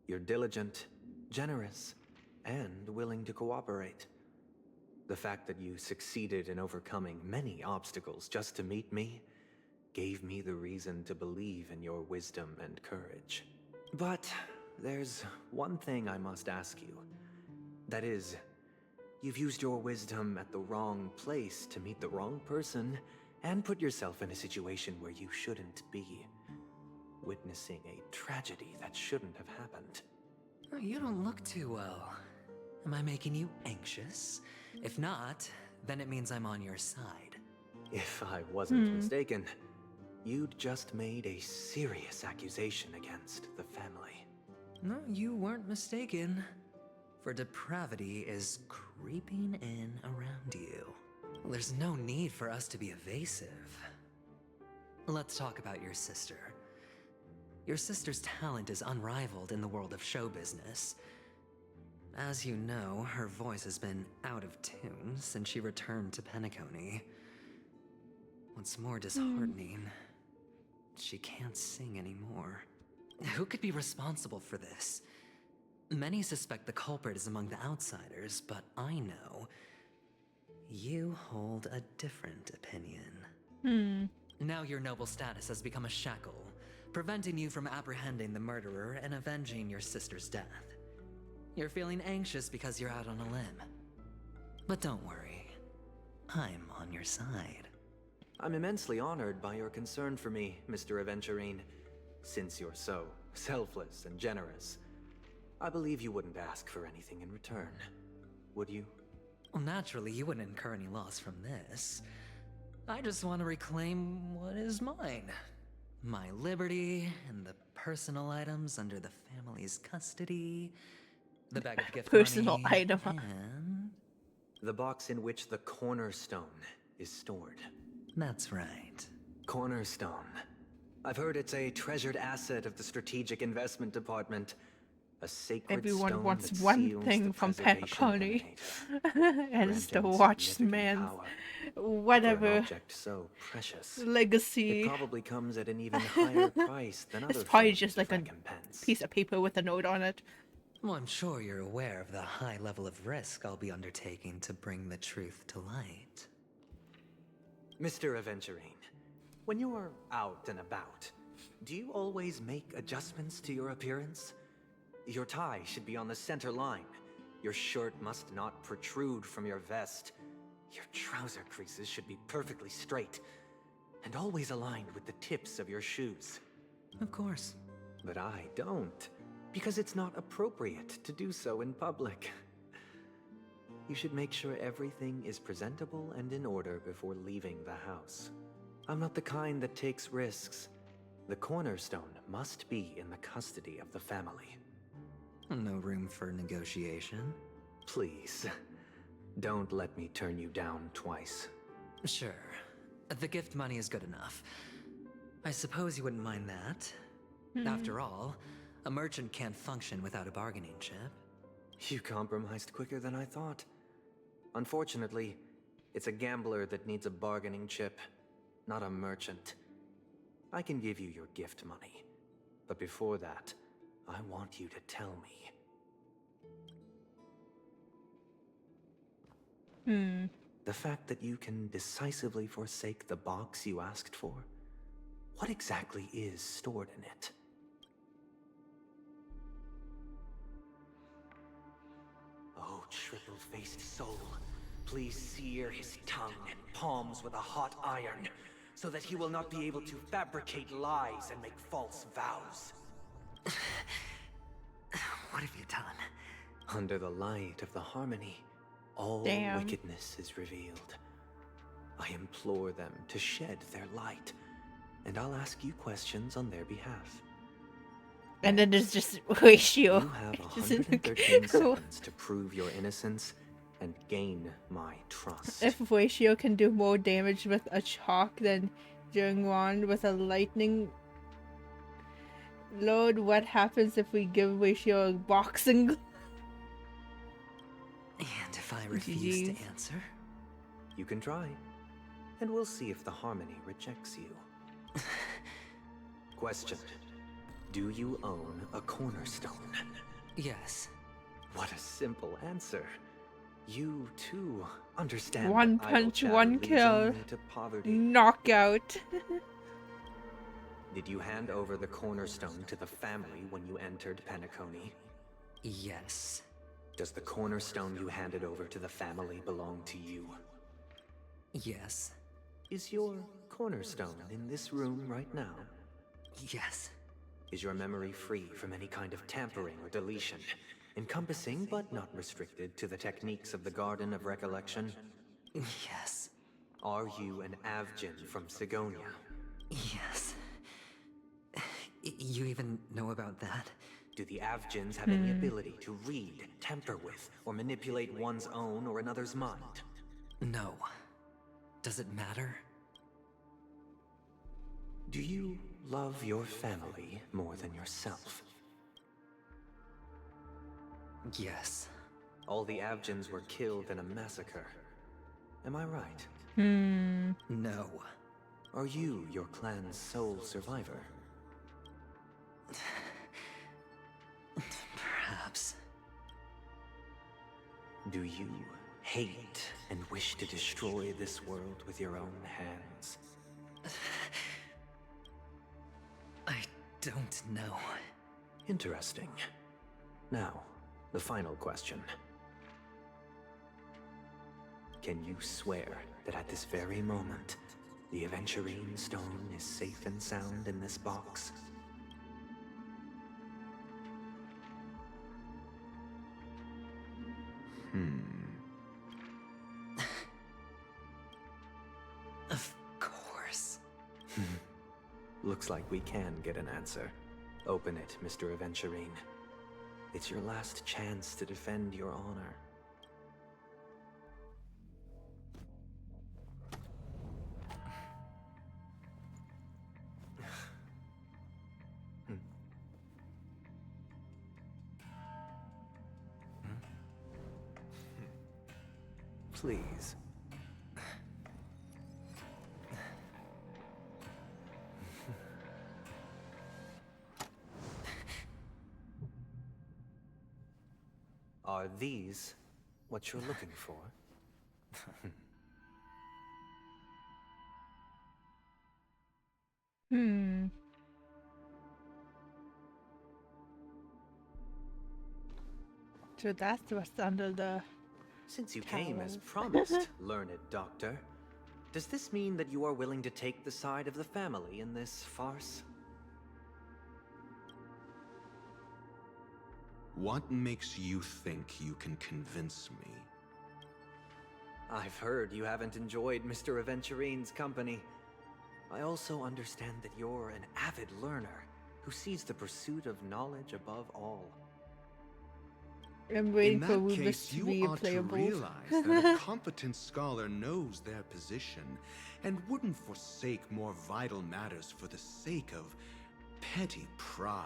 You're diligent, generous, and willing to cooperate. The fact that you succeeded in overcoming many obstacles just to meet me gave me the reason to believe in your wisdom and courage. But there's one thing I must ask you. That is, you've used your wisdom at the wrong place to meet the wrong person and put yourself in a situation where you shouldn't be, witnessing a tragedy that shouldn't have happened. You don't look too well. Am I making you anxious? If not, then it means I'm on your side. If I wasn't mistaken, you'd just made a serious accusation against the family. No, you weren't mistaken. For depravity is creeping in around you. There's no need for us to be evasive. Let's talk about your sister. Your sister's talent is unrivaled in the world of show business. As you know, her voice has been out of tune since she returned to Penacony. What's more disheartening, she can't sing anymore. Who could be responsible for this? Many suspect the culprit is among the outsiders, but I know you hold a different opinion. Now your noble status has become a shackle, preventing you from apprehending the murderer and avenging your sister's death. You're feeling anxious because you're out on a limb. But don't worry, I'm on your side. I'm immensely honored by your concern for me, Mr. Aventurine. Since you're so selfless and generous, I believe you wouldn't ask for anything in return, would you? Well, naturally, you wouldn't incur any loss from this. I just want to reclaim what is mine. My liberty and the personal items under the family's custody, the bag of gift Personal money, item. and... The box in which the cornerstone is stored. That's right. Cornerstone. I've heard it's a treasured asset of the Strategic Investment Department. A sacred Everyone stone wants that one seals thing the from preservation Penacony, emanator, and it's the granting significant Watchman's power. For whatever an object so precious, legacy. it probably comes at an even higher price than other It's probably forms just of like a recompense. piece of paper with a note on it. Well, I'm sure you're aware of the high level of risk I'll be undertaking to bring the truth to light. Mr. Aventurine, when you're out and about, do you always make adjustments to your appearance? Your tie should be on the center line. Your shirt must not protrude from your vest. Your trouser creases should be perfectly straight, and always aligned with the tips of your shoes. Of course. But I don't, because it's not appropriate to do so in public. You should make sure everything is presentable and in order before leaving the house. I'm not the kind that takes risks. The cornerstone must be in the custody of the family. No room for negotiation? Please, don't let me turn you down twice. Sure. The gift money is good enough. I suppose you wouldn't mind that. After all, a merchant can't function without a bargaining chip. You compromised quicker than I thought. Unfortunately, it's a gambler that needs a bargaining chip, not a merchant. I can give you your gift money, but before that, I want you to tell me. The fact that you can decisively forsake the box you asked for, what exactly is stored in it? Oh, triple-faced soul, please sear his tongue and palms with a hot iron, so that he will not be able to fabricate lies and make false vows. What have you done? Under the light of the harmony, all wickedness is revealed. I implore them to shed their light, and I'll ask you questions on their behalf. And then there's just ratio. You have 113 seconds to prove your innocence and gain my trust. If Ratio can do more damage with a chalk than Jungwon with a lightning load, what happens if we give Ratio a boxing? And if I refuse to answer? You can try, and we'll see if the harmony rejects you. Question. Do you own a cornerstone? Yes. What a simple answer. You, too, understand One that idle punch, chatter one leads kill. only to poverty. Knockout. Did you hand over the cornerstone to the family when you entered Penacony? Yes. Does the cornerstone you handed over to the family belong to you? Yes. Is your cornerstone in this room right now? Yes. Is your memory free from any kind of tampering or deletion, encompassing but not restricted to the techniques of the Garden of Recollection? Yes. Are you an Avgin from Sigonia? Yes. You even know about that? Do the Avgins have any ability to read, tamper with, or manipulate one's own or another's mind? No. Does it matter? Do you love your family more than yourself? Yes. All the Avgins were killed in a massacre. Am I right? No. Are you your clan's sole survivor? Perhaps. Do you hate and wish to destroy this world with your own hands? I don't know. Interesting. Now, the final question. Can you swear that at this very moment, the Aventurine Stone is safe and sound in this box? Looks like we can get an answer. Open it, Mr. Aventurine. It's your last chance to defend your honor. Please. Are these what you're looking for? Hmm. So that's what's under the Since you tower. came as promised, learned doctor, does this mean that you are willing to take the side of the family in this farce? What makes you think you can convince me? I've heard you haven't enjoyed Mr. Aventurine's company. I also understand that you're an avid learner who sees the pursuit of knowledge above all. I'm waiting In for that Rubus case, to you be ought to playable. realize that a competent scholar knows their position and wouldn't forsake more vital matters for the sake of petty pride.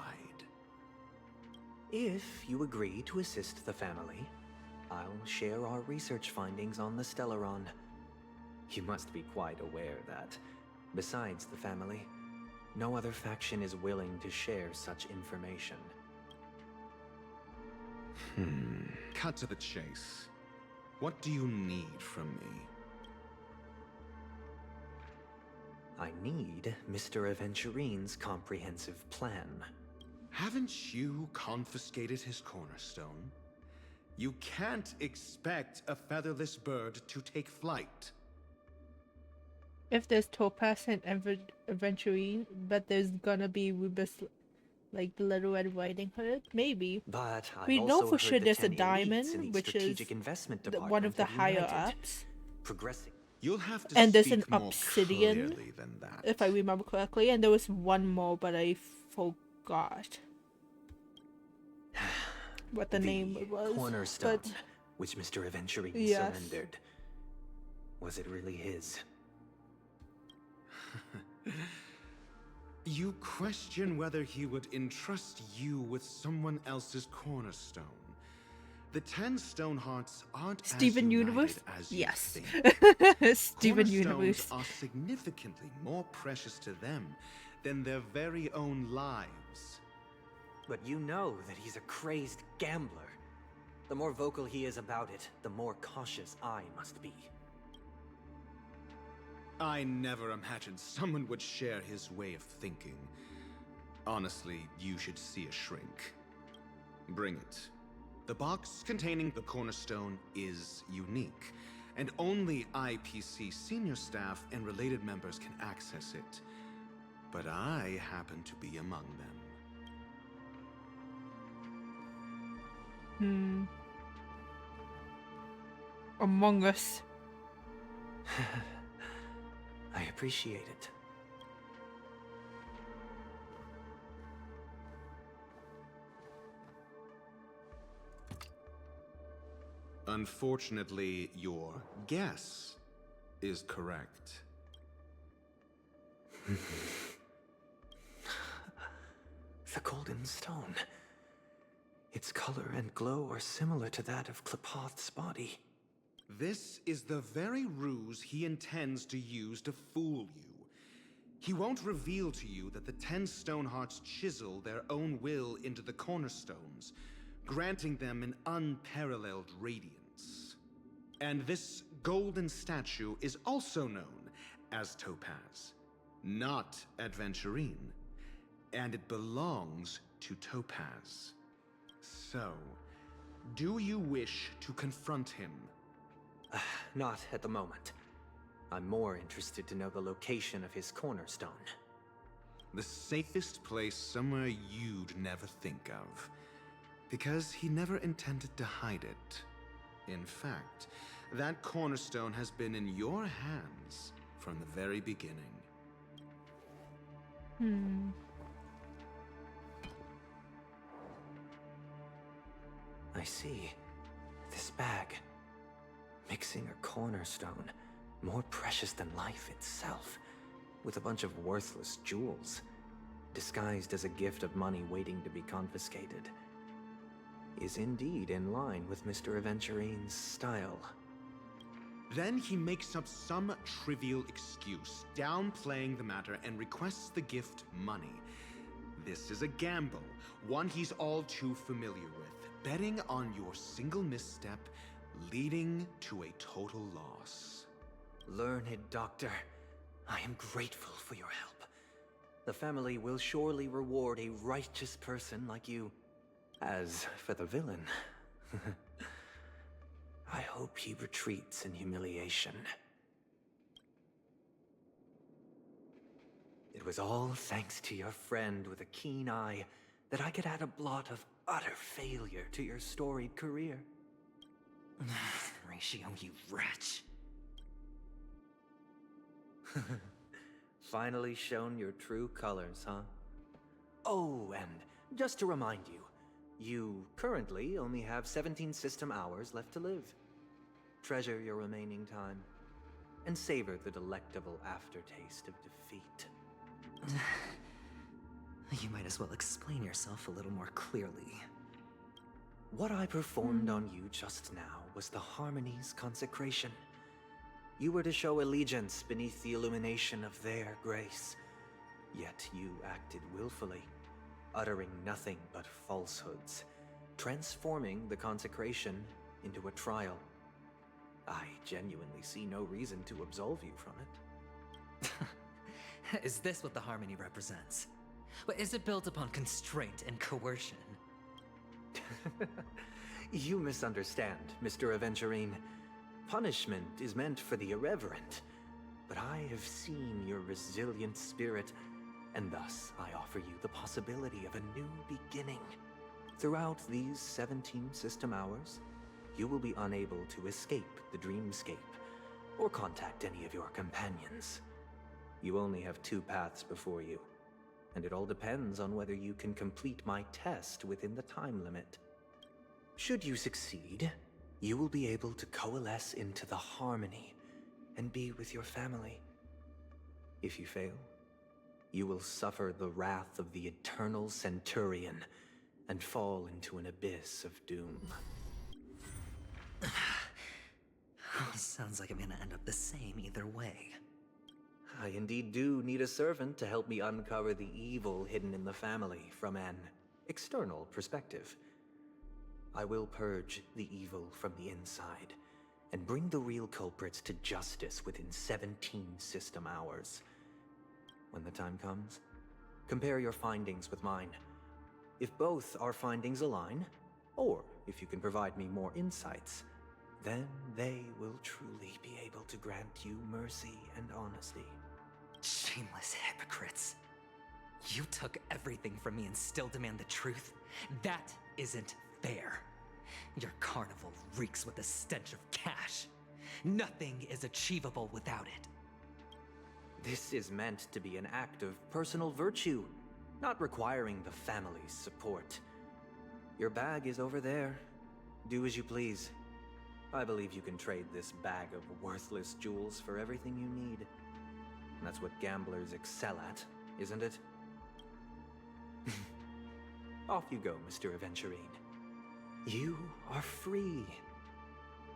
If you agree to assist the family, I'll share our research findings on the Stellaron. You must be quite aware that, besides the family, no other faction is willing to share such information. Cut to the chase. What do you need from me? I need Mr. Aventurine's comprehensive plan. Haven't you confiscated his cornerstone? You can't expect a featherless bird to take flight. If there's Topaz and Aventurine, but there's gonna be Rubus, like the Little Red Riding Hood, maybe. But We I've know also for heard sure the there's a 10 elites in diamond, the which is strategic investment department one of the have higher united, ups. progressing. You'll have to And there's speak an more obsidian, clearly than that. if I remember correctly, and there was one more, but I forgot what the name was. Cornerstone, But which Mr. Aventurine yes. surrendered. Was it really his? You question whether he would entrust you with someone else's cornerstone. The 10 Stonehearts aren't Steven as Universe? united as you Yes. think. Steven Cornerstones Universe. are significantly more precious to them than their very own lives. But you know that he's a crazed gambler. The more vocal he is about it, the more cautious I must be. I never imagined someone would share his way of thinking. Honestly, you should see a shrink. Bring it. The box containing the cornerstone is unique, and only IPC senior staff and related members can access it. But I happen to be among them. Among Us. I appreciate it. Unfortunately, your guess is correct. The golden stone. Its color and glow are similar to that of Klepoth's body. This is the very ruse he intends to use to fool you. He won't reveal to you that the 10 Stonehearts chisel their own will into the cornerstones, granting them an unparalleled radiance. And this golden statue is also known as Topaz, not Aventurine, and it belongs to Topaz. So, do you wish to confront him? Not at the moment. I'm more interested to know the location of his cornerstone. The safest place somewhere you'd never think of. Because he never intended to hide it. In fact, that cornerstone has been in your hands from the very beginning. Hmm. I see. This bag. Mixing a cornerstone, more precious than life itself, with a bunch of worthless jewels, disguised as a gift of money waiting to be confiscated, is indeed in line with Mr. Aventurine's style. Then he makes up some trivial excuse, downplaying the matter, and requests the gift money. This is a gamble, one he's all too familiar with, betting on your single misstep leading to a total loss. Learned doctor, I am grateful for your help. The family will surely reward a righteous person like you. As for the villain, I hope he retreats in humiliation. It was all thanks to your friend with a keen eye that I could add a blot of utter failure to your storied career. Ratio, you wretch. Finally shown your true colors, huh? Oh, and just to remind you, you currently only have 17 system hours left to live. Treasure your remaining time, and savor the delectable aftertaste of defeat. You might as well explain yourself a little more clearly. What I performed on you just now was the Harmony's consecration. You were to show allegiance beneath the illumination of their grace. Yet you acted willfully, uttering nothing but falsehoods, transforming the consecration into a trial. I genuinely see no reason to absolve you from it. Is this what the Harmony represents? But is it built upon constraint and coercion? You misunderstand, Mr. Aventurine. Punishment is meant for the irreverent, but I have seen your resilient spirit, and thus I offer you the possibility of a new beginning. Throughout these 17 system hours, you will be unable to escape the dreamscape, or contact any of your companions. You only have 2 paths before you, and it all depends on whether you can complete my test within the time limit. Should you succeed, you will be able to coalesce into the Harmony and be with your family. If you fail, you will suffer the wrath of the Eternal Centurion and fall into an abyss of doom. Sounds like I'm gonna end up the same either way. I indeed do need a servant to help me uncover the evil hidden in the family from an external perspective. I will purge the evil from the inside and bring the real culprits to justice within 17 system hours. When the time comes, compare your findings with mine. If both our findings align, or if you can provide me more insights, then they will truly be able to grant you mercy and honesty. Shameless hypocrites. You took everything from me and still demand the truth? That isn't fair. Your carnival reeks with the stench of cash. Nothing is achievable without it. This is meant to be an act of personal virtue, not requiring the family's support. Your bag is over there. Do as you please. I believe you can trade this bag of worthless jewels for everything you need. That's what gamblers excel at, isn't it? Off you go, Mr. Aventurine. You are free.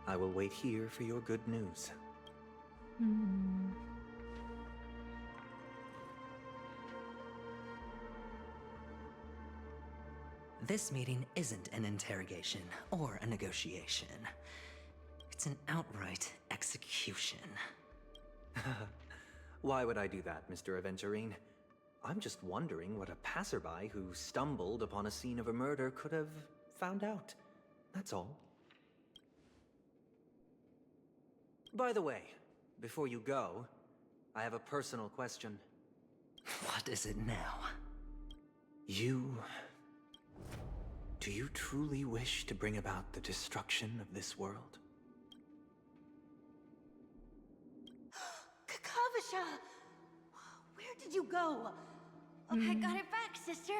I will wait here for your good news. This meeting isn't an interrogation or a negotiation. It's an outright execution. Why would I do that, Mr. Aventurine? I'm just wondering what a passerby who stumbled upon a scene of a murder could have found out. That's all. By the way, before you go, I have a personal question. What is it now? Do you truly wish to bring about the destruction of this world? Kakavasha! Where did you go? Okay, got it back, sister.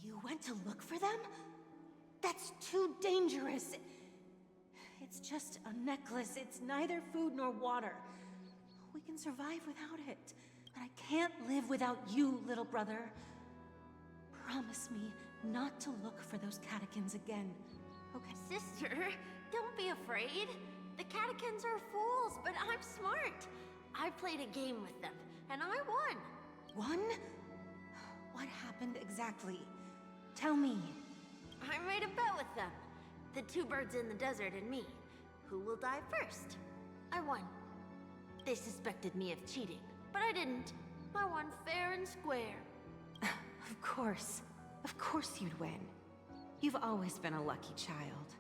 You went to look for them? That's too dangerous. It's just a necklace. It's neither food nor water. We can survive without it. But I can't live without you, little brother. Promise me not to look for those catechins again, okay? Sister, don't be afraid. The catechins are fools, but I'm smart. I played a game with them, and I won. Won? What happened exactly? Tell me. I made a bet with them. The two birds in the desert and me. Who will die first? I won. They suspected me of cheating, but I didn't. I won fair and square. Of course. Of course you'd win. You've always been a lucky child.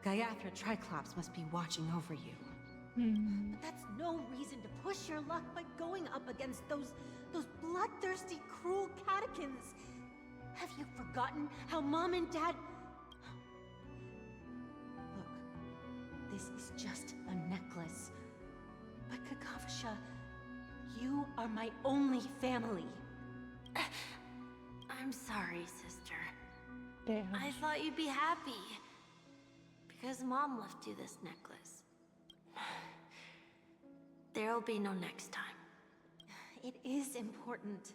Gaiathra Triclops must be watching over you. But that's no reason to push your luck by going up against those bloodthirsty, cruel catechins. Have you forgotten how Mom and Dad... Look, this is just a necklace. But Kakavasha, you are my only family. I'm sorry, sister. Damn. I thought you'd be happy. Because Mom left you this necklace. There'll be no next time. It is important,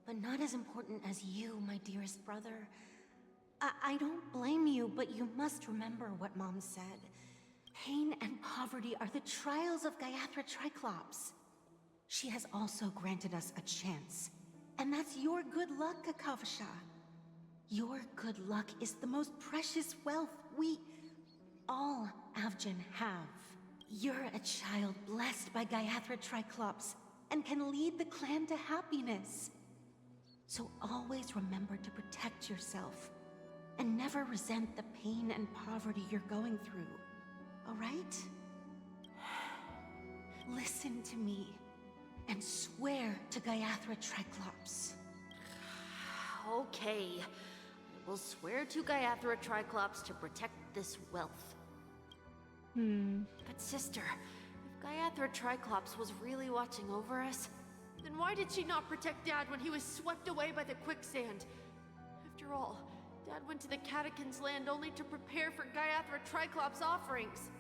but not as important as you, my dearest brother. I don't blame you, but you must remember what Mom said. Pain and poverty are the trials of Gaiathra Triclops. She has also granted us a chance. And that's your good luck, Kakavasha. Your good luck is the most precious wealth we, all Avgin, have. You're a child blessed by Gaiathra Triclops and can lead the clan to happiness. So always remember to protect yourself and never resent the pain and poverty you're going through. All right? Listen to me and swear to Gaiathra Triclops. Okay. I will swear to Gaiathra Triclops to protect this wealth. But sister, if Gaiathra Triclops was really watching over us, then why did she not protect Dad when he was swept away by the quicksand? After all, Dad went to the Catechins' land only to prepare for Gaiathra Triclops' offerings.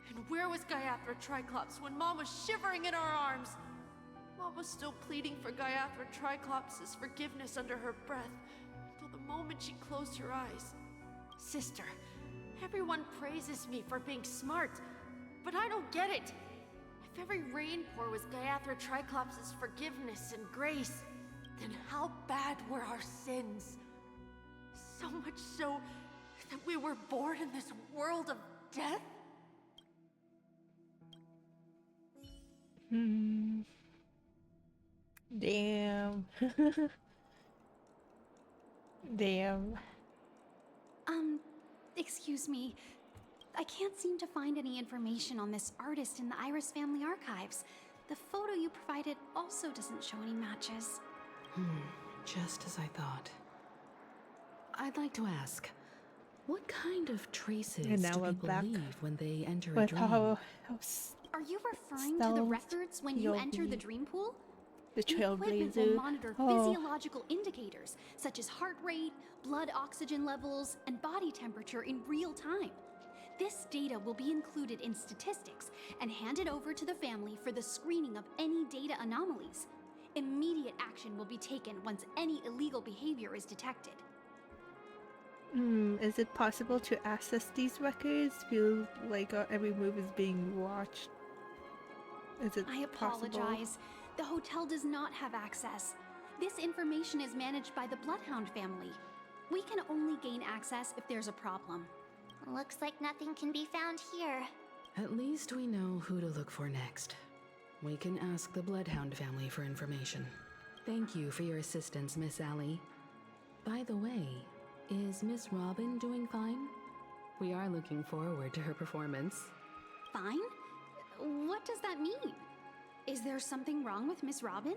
And where was Gaiathra Triclops when Mom was shivering in our arms? Mom was still pleading for Gaiathra Triclops' forgiveness under her breath, until the moment she closed her eyes. Sister, everyone praises me for being smart, but I don't get it. If every rainpour was Gaiathra Triclops' forgiveness and grace, then how bad were our sins? So much so that we were born in this world of death? Damn. Damn. Excuse me. I can't seem to find any information on this artist in the Iris family archives. The photo you provided also doesn't show any matches. Just as I thought. I'd like to ask, what kind of traces And now do we're people back leave when they enter a with dream? how Are you referring to the records when you enter the dream pool? the Equipment will trailblazer. monitor Oh, physiological indicators such as heart rate, blood oxygen levels, and body temperature in real time. This data will be included in statistics and handed over to the family for the screening of any data anomalies. Immediate action will be taken once any illegal behavior is detected. is it possible to access these records? Feel like every move is being watched. Is it I possible? apologize. The hotel does not have access. This information is managed by the Bloodhound family. We can only gain access if there's a problem. Looks like nothing can be found here. At least we know who to look for next. We can ask the Bloodhound family for information. Thank you for your assistance, Miss Allie. By the way, is Miss Robin doing fine? We are looking forward to her performance. Fine? What does that mean? Is there something wrong with Miss Robin?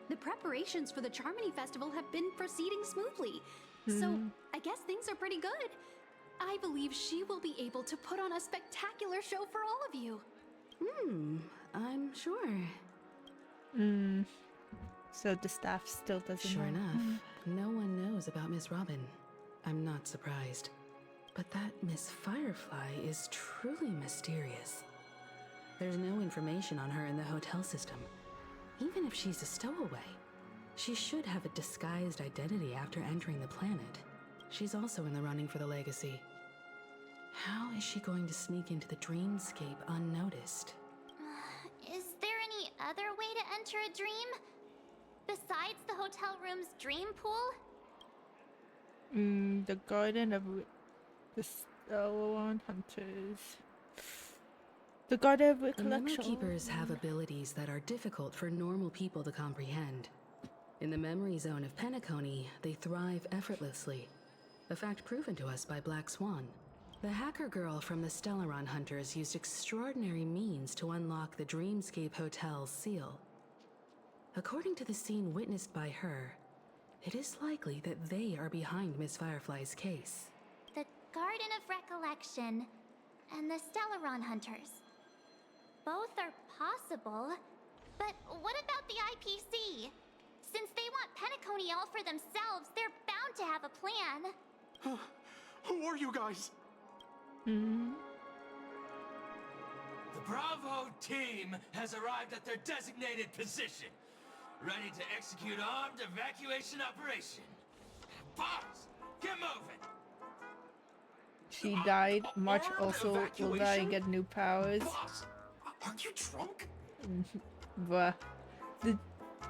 The preparations for the Charmony Festival have been proceeding smoothly, so I guess things are pretty good. I believe she will be able to put on a spectacular show for all of you. I'm sure. So the staff still doesn't Sure know. enough, no one knows about Miss Robin. I'm not surprised. But that Miss Firefly is truly mysterious. There's no information on her in the hotel system. Even if she's a stowaway, she should have a disguised identity after entering the planet. She's also in the running for the legacy. How is she going to sneak into the dreamscape unnoticed? Is there any other way to enter a dream? Besides the hotel room's dream pool? The Garden of the Stellar Hunters. The Garden of The Memo Recollection. Keepers have abilities that are difficult for normal people to comprehend. In the memory zone of Penacony, they thrive effortlessly. A fact proven to us by Black Swan. The hacker girl from the Stellaron Hunters used extraordinary means to unlock the Dreamscape Hotel's seal. According to the scene witnessed by her, it is likely that they are behind Miss Firefly's case. The Garden of Recollection and the Stellaron Hunters. Both are possible, but what about the IPC? Since they want Penacony all for themselves, they're bound to have a plan. Who are you guys? Hmm. The Bravo team has arrived at their designated position, ready to execute armed evacuation operation. Boss, get moving! She died. March also will die and get new powers. Boss, are you drunk? Bruh.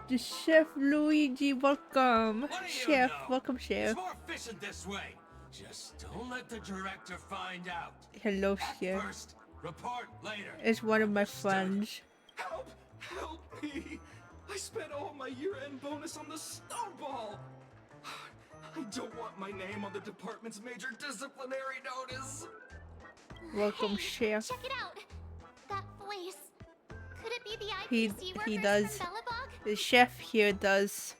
The Chef Luigi, welcome. Chef, welcome, Chef. It's more efficient this way. Just don't let the director find out. Hello, Chef. First, report later. It's one of my friends. Help! Help me! I spent all my year-end bonus on the snowball! I don't want my name on the department's major disciplinary notice! Welcome, Chef. Check it out! That voice. Could it be the IPC workers He does. from Belobog? The chef here does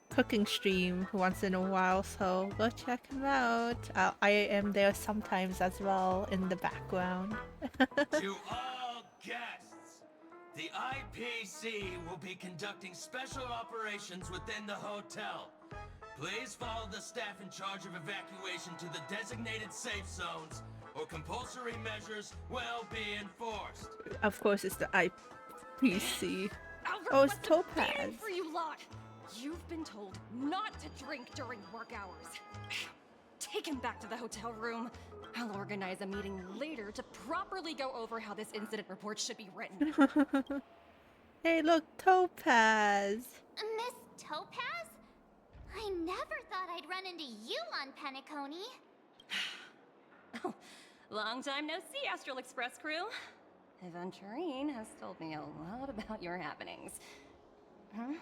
cooking stream once in a while, so go check him out. I am there sometimes as well in the background. To all guests, the IPC will be conducting special operations within the hotel. Please follow the staff in charge of evacuation to the designated safe zones, or compulsory measures will be enforced. Of course, it's the IPC. Albert, Oh, it's what's the Topaz. ban for you lot? You've been told not to drink during work hours. Take him back to the hotel room. I'll organize a meeting later to properly go over how this incident report should be written. Hey, look, Topaz. Miss Topaz? I never thought I'd run into you on Penacony. Oh, long time no see, Astral Express crew. Aventurine has told me a lot about your happenings. Huh?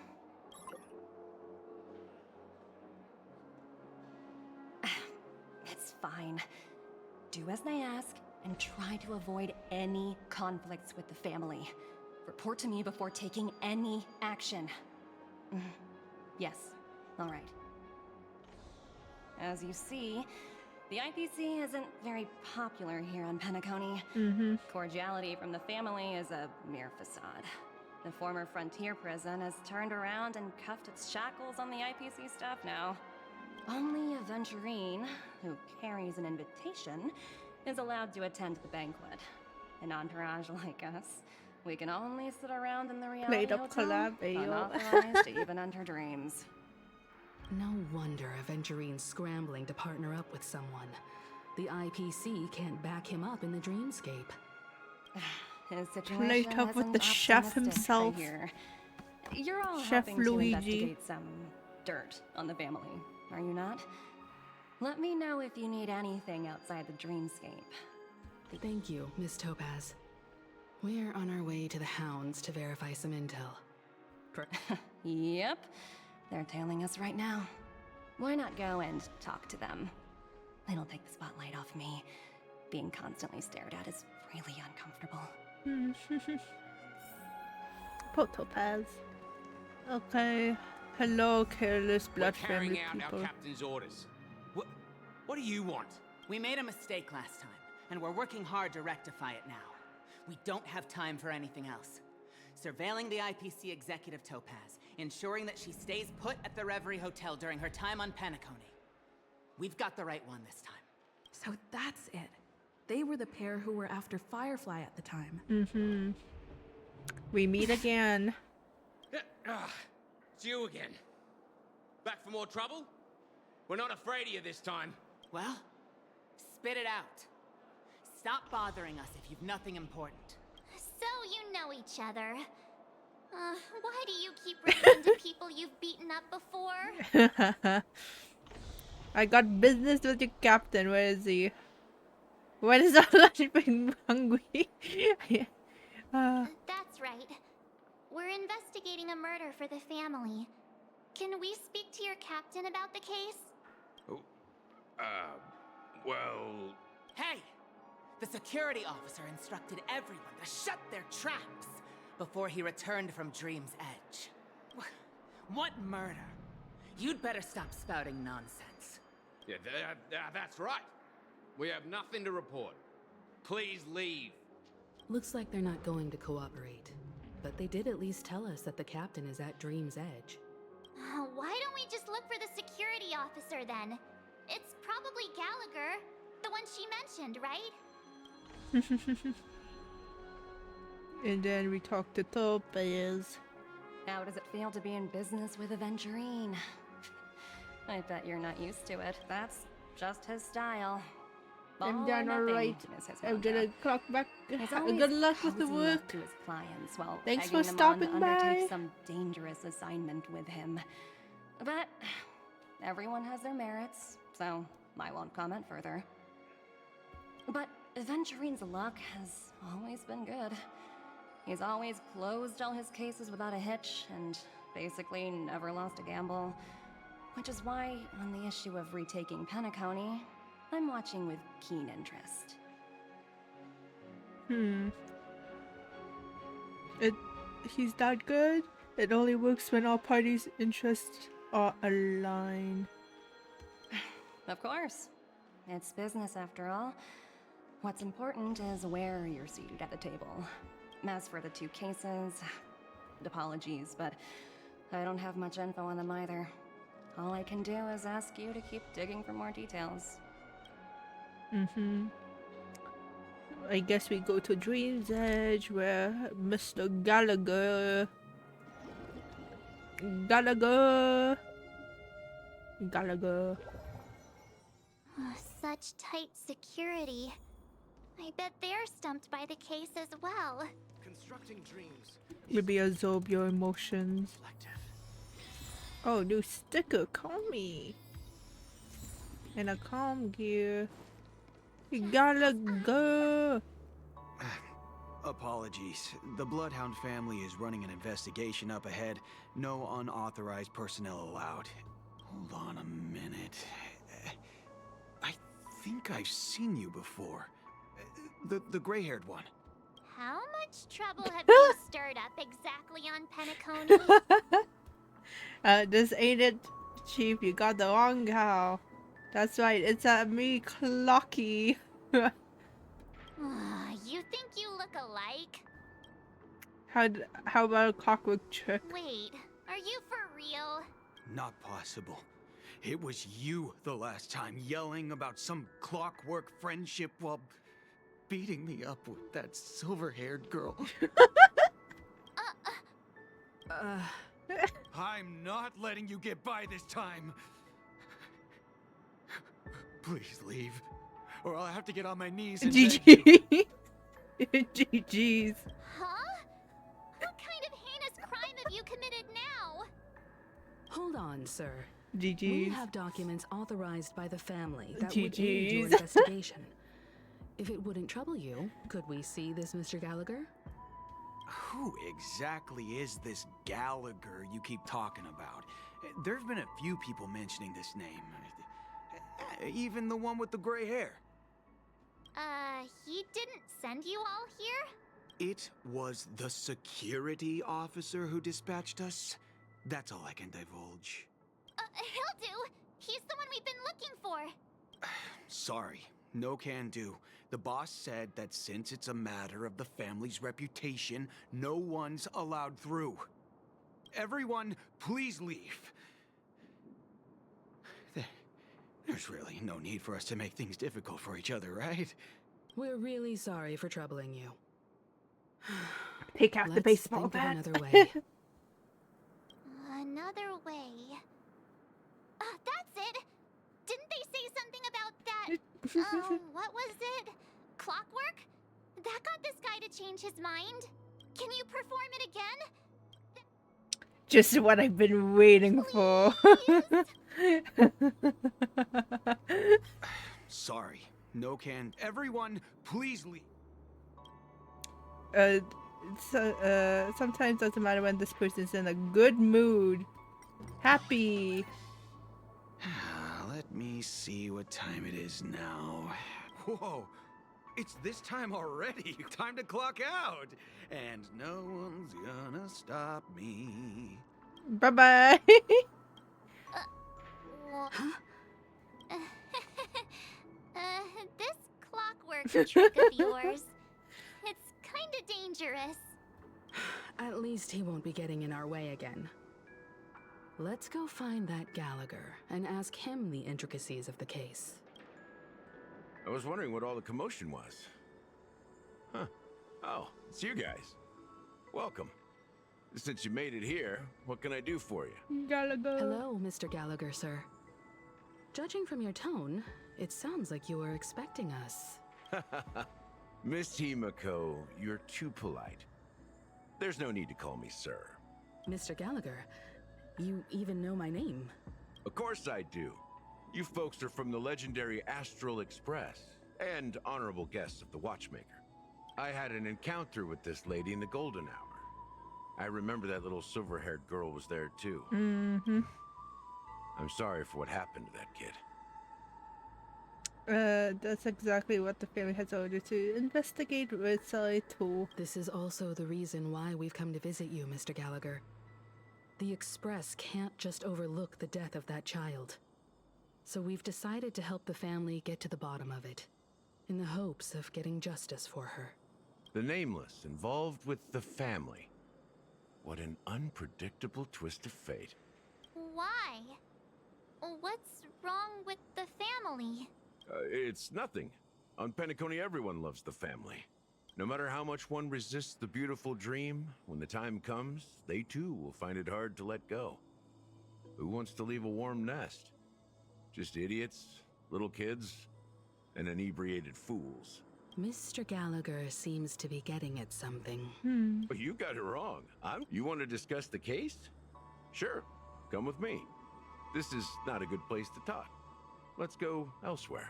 It's fine. Do as they ask, and try to avoid any conflicts with the family. Report to me before taking any action. Yes, all right. As you see, the IPC isn't very popular here on Penacony. Cordiality from the family is a mere facade. The former frontier prison has turned around and cuffed its shackles on the IPC staff now. Only Aventurine, who carries an invitation, is allowed to attend the banquet. An entourage like us, we can only sit around in the reality Played up hotel, collab, ayo. unauthorized to even enter dreams. No wonder Aventurine's scrambling to partner up with someone. The IPC can't back him up in the dreamscape. His situation Played up with isn't the chef optimistic, I himself. hear. You're all Chef helping Luigi. to investigate some dirt on the family, are you not? Let me know if you need anything outside the dreamscape. Thank you, Miss Topaz. We're on our way to the Hounds to verify some intel. Yep, they're tailing us right now. Why not go and talk to them? It'll take the spotlight off me. Being constantly stared at is really uncomfortable. Poor Topaz. Okay. Hello, careless blood We're carrying family out people. our captain's orders. What do you want? We made a mistake last time, and we're working hard to rectify it now. We don't have time for anything else. Surveilling the IPC executive Topaz ensuring that she stays put at the Reverie Hotel during her time on Penacony. We've got the right one this time. So that's it. They were the pair who were after Firefly at the time. Mm-hmm. We meet again. It's you again. Back for more trouble? We're not afraid of you this time. Well, spit it out. Stop bothering us if you've nothing important. So you know each other. Why do you keep running into people you've beaten up before? I got business with your captain. Where is he? Why does our lunch been hungry? That's right. We're investigating a murder for the family. Can we speak to your captain about the case? Oh, well... Hey! The security officer instructed everyone to shut their traps before he returned from Dream's Edge. What murder? You'd better stop spouting nonsense. Yeah, that's right. We have nothing to report. Please leave. Looks like they're not going to cooperate. But they did at least tell us that the captain is at Dream's Edge. Why don't we just look for the security officer then? It's probably Gallagher, the one she mentioned, right? And then we talk to Topaz. How does it feel to be in business with Aventurine? I bet you're not used to it. That's just his style. I'm All done or nothing alright. is his I'm mantra. gonna clock back. He's always Good luck with the cozying work. up to his clients while Thanks egging for them stopping on to undertake by. some dangerous assignment with him. But everyone has their merits, so I won't comment further. But Aventurine's luck has always been good. He's always closed all his cases without a hitch and basically never lost a gamble. Which is why, on the issue of retaking Penacony, I'm watching with keen interest. He's that good? It only works when all parties' interests are aligned. Of course. It's business after all. What's important is where you're seated at the table. As for the two cases, apologies, but I don't have much info on them either. All I can do is ask you to keep digging for more details. I guess we go to Dream's Edge where Mr. Gallagher. Such tight security. I bet they're stumped by the case as well. Constructing dreams. Maybe absorb your emotions. Oh, new sticker, call me. And a calm gear. You gotta go. Apologies. The Bloodhound family is running an investigation up ahead. No unauthorized personnel allowed. Hold on a minute. I think I've seen you before. The gray-haired one. How much trouble have you stirred up exactly on Penacony? This ain't it, Chief. You got the wrong cow. That's right. It's me, Clocky. You think you look alike? How about a clockwork trick? Wait, are you for real? Not possible. It was you the last time, yelling about some clockwork friendship while beating me up with that silver-haired girl. I'm not letting you get by this time. Please leave, or I'll have to get on my knees and GG. GG's. Huh? What kind of heinous crime have you committed now? Hold on, sir. GG's. We have documents authorized by the family that would aid your GG's. investigation. If it wouldn't trouble you, could we see this Mr. Gallagher? Who exactly is this Gallagher you keep talking about? There's been a few people mentioning this name. Even the one with the gray hair. He didn't send you all here? It was the security officer who dispatched us. That's all I can divulge. He'll do. He's the one we've been looking for. Sorry, no can do. The boss said that since it's a matter of the family's reputation, no one's allowed through. Everyone, please leave. There's really no need for us to make things difficult for each other, right? We're really sorry for troubling you. Take out the baseball think bat. of another way. Another way. That's it! Didn't they say something about that? What was it? Clockwork? That got this guy to change his mind. Can you perform it again? Just what I've been waiting for. Sorry. No can. Everyone, please leave. Sometimes doesn't matter when this person's in a good mood. Happy. Let me see what time it is now. Whoa. It's this time already. Time to clock out. And no one's gonna stop me. Bye-bye. This clockwork trick of yours, it's kinda dangerous. At least he won't be getting in our way again. Let's go find that Gallagher and ask him the intricacies of the case. I was wondering what all the commotion was. Huh. Oh, it's you guys. Welcome. Since you made it here, what can I do for you? Gallagher. Hello, Mr. Gallagher, sir. Judging from your tone, it sounds like you were expecting us. Miss Himiko, you're too polite. There's no need to call me sir. Mr. Gallagher, you even know my name. Of course I do. You folks are from the legendary Astral Express and honorable guests of the Watchmaker. I had an encounter with this lady in the Golden Hour. I remember that little silver-haired girl was there too. Mm-hmm. I'm sorry for what happened to that kid. That's exactly what the family has ordered to investigate with Saito. This is also the reason why we've come to visit you, Mr. Gallagher. The Express can't just overlook the death of that child. So we've decided to help the family get to the bottom of it, in the hopes of getting justice for her. The Nameless involved with the family. What an unpredictable twist of fate. Why? What's wrong with the family? It's nothing. On Penacony, everyone loves the family. No matter how much one resists the beautiful dream, when the time comes, they too will find it hard to let go. Who wants to leave a warm nest? Just idiots, little kids, and inebriated fools. Mr. Gallagher seems to be getting at something. But you got it wrong. You want to discuss the case? Sure, come with me. This is not a good place to talk. Let's go elsewhere.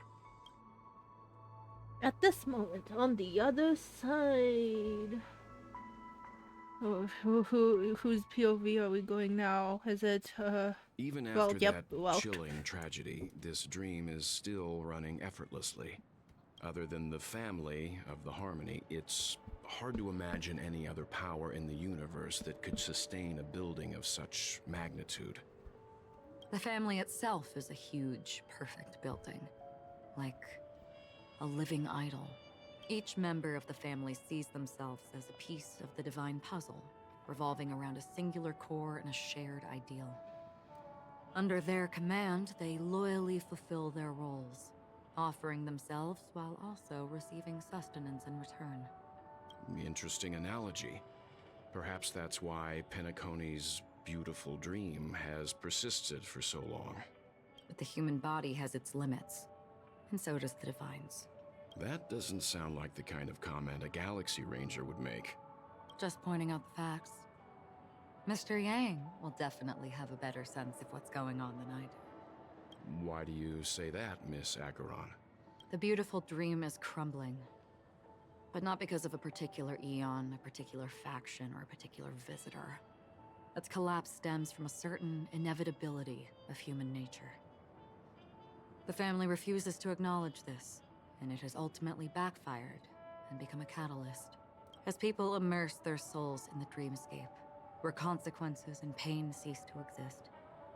At this moment, on the other side. Oh, whose POV are we going now? Is it, Even well, after yep, that well. chilling tragedy, this dream is still running effortlessly. Other than the family of the Harmony, it's hard to imagine any other power in the universe that could sustain a building of such magnitude. The family itself is a huge, perfect building. Like a living idol. Each member of the family sees themselves as a piece of the divine puzzle, revolving around a singular core and a shared ideal. Under their command, they loyally fulfill their roles, offering themselves while also receiving sustenance in return. Interesting analogy. Perhaps that's why Penacony's beautiful dream has persisted for so long. But the human body has its limits, and so does the Divine's. That doesn't sound like the kind of comment a Galaxy Ranger would make. Just pointing out the facts. Mr. Yang will definitely have a better sense of what's going on than I do. Why do you say that, Miss Acheron? The beautiful dream is crumbling. But not because of a particular eon, a particular faction, or a particular visitor. Its collapse stems from a certain inevitability of human nature. The family refuses to acknowledge this, and it has ultimately backfired and become a catalyst. As people immerse their souls in the dreamscape, where consequences and pain cease to exist,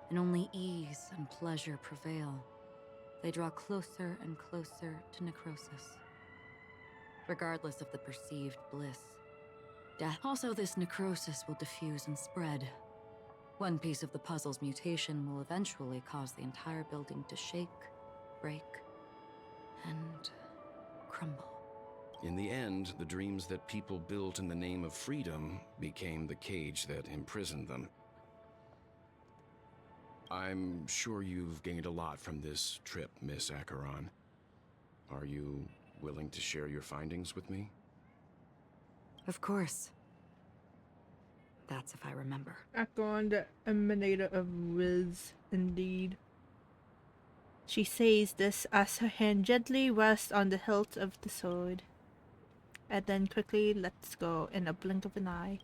and only ease and pleasure prevail, they draw closer and closer to necrosis. Regardless of the perceived bliss, death. Also, this necrosis will diffuse and spread, One piece of the puzzle's mutation will eventually cause the entire building to shake, break, and crumble. In the end, the dreams that people built in the name of freedom became the cage that imprisoned them. I'm sure you've gained a lot from this trip, Miss Acheron. Are you willing to share your findings with me? Of course. That's if I remember. Acheron, the emanator of Riz, indeed. She says this as her hand gently rests on the hilt of the sword, and then quickly lets go in a blink of an eye.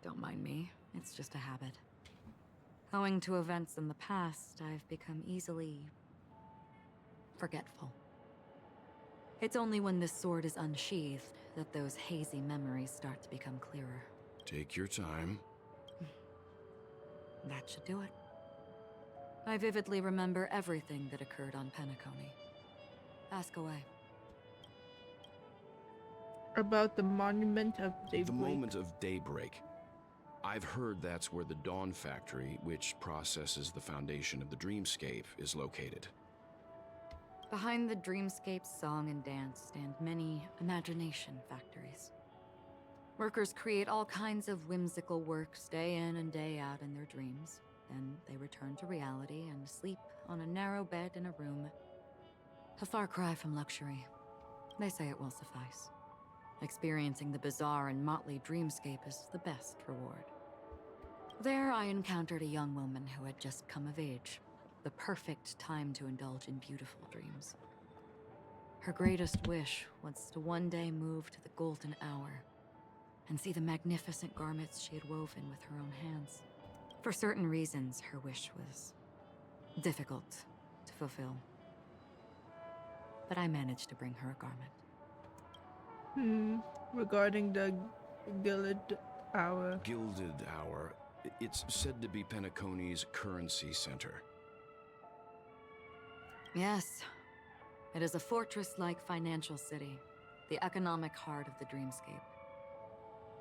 Don't mind me, it's just a habit. Owing to events in the past, I've become easily forgetful. It's only when this sword is unsheathed that those hazy memories start to become clearer. Take your time. That should do it. I vividly remember everything that occurred on Penacony. Ask away. About the Monument of Daybreak. The moment of daybreak. I've heard that's where the Dawn Factory, which processes the foundation of the dreamscape, is located. Behind the dreamscape song and dance stand many imagination factories. Workers create all kinds of whimsical works day in and day out in their dreams. Then they return to reality and sleep on a narrow bed in a room. A far cry from luxury. They say it will suffice. Experiencing the bizarre and motley dreamscape is the best reward. There I encountered a young woman who had just come of age. The perfect time to indulge in beautiful dreams. Her greatest wish was to one day move to the golden hour and see the magnificent garments she had woven with her own hands. For certain reasons, her wish was difficult to fulfill. But I managed to bring her a garment. Regarding the Gilded Hour. Gilded Hour. It's said to be Penacony's currency center. Yes. It is a fortress-like financial city, the economic heart of the dreamscape.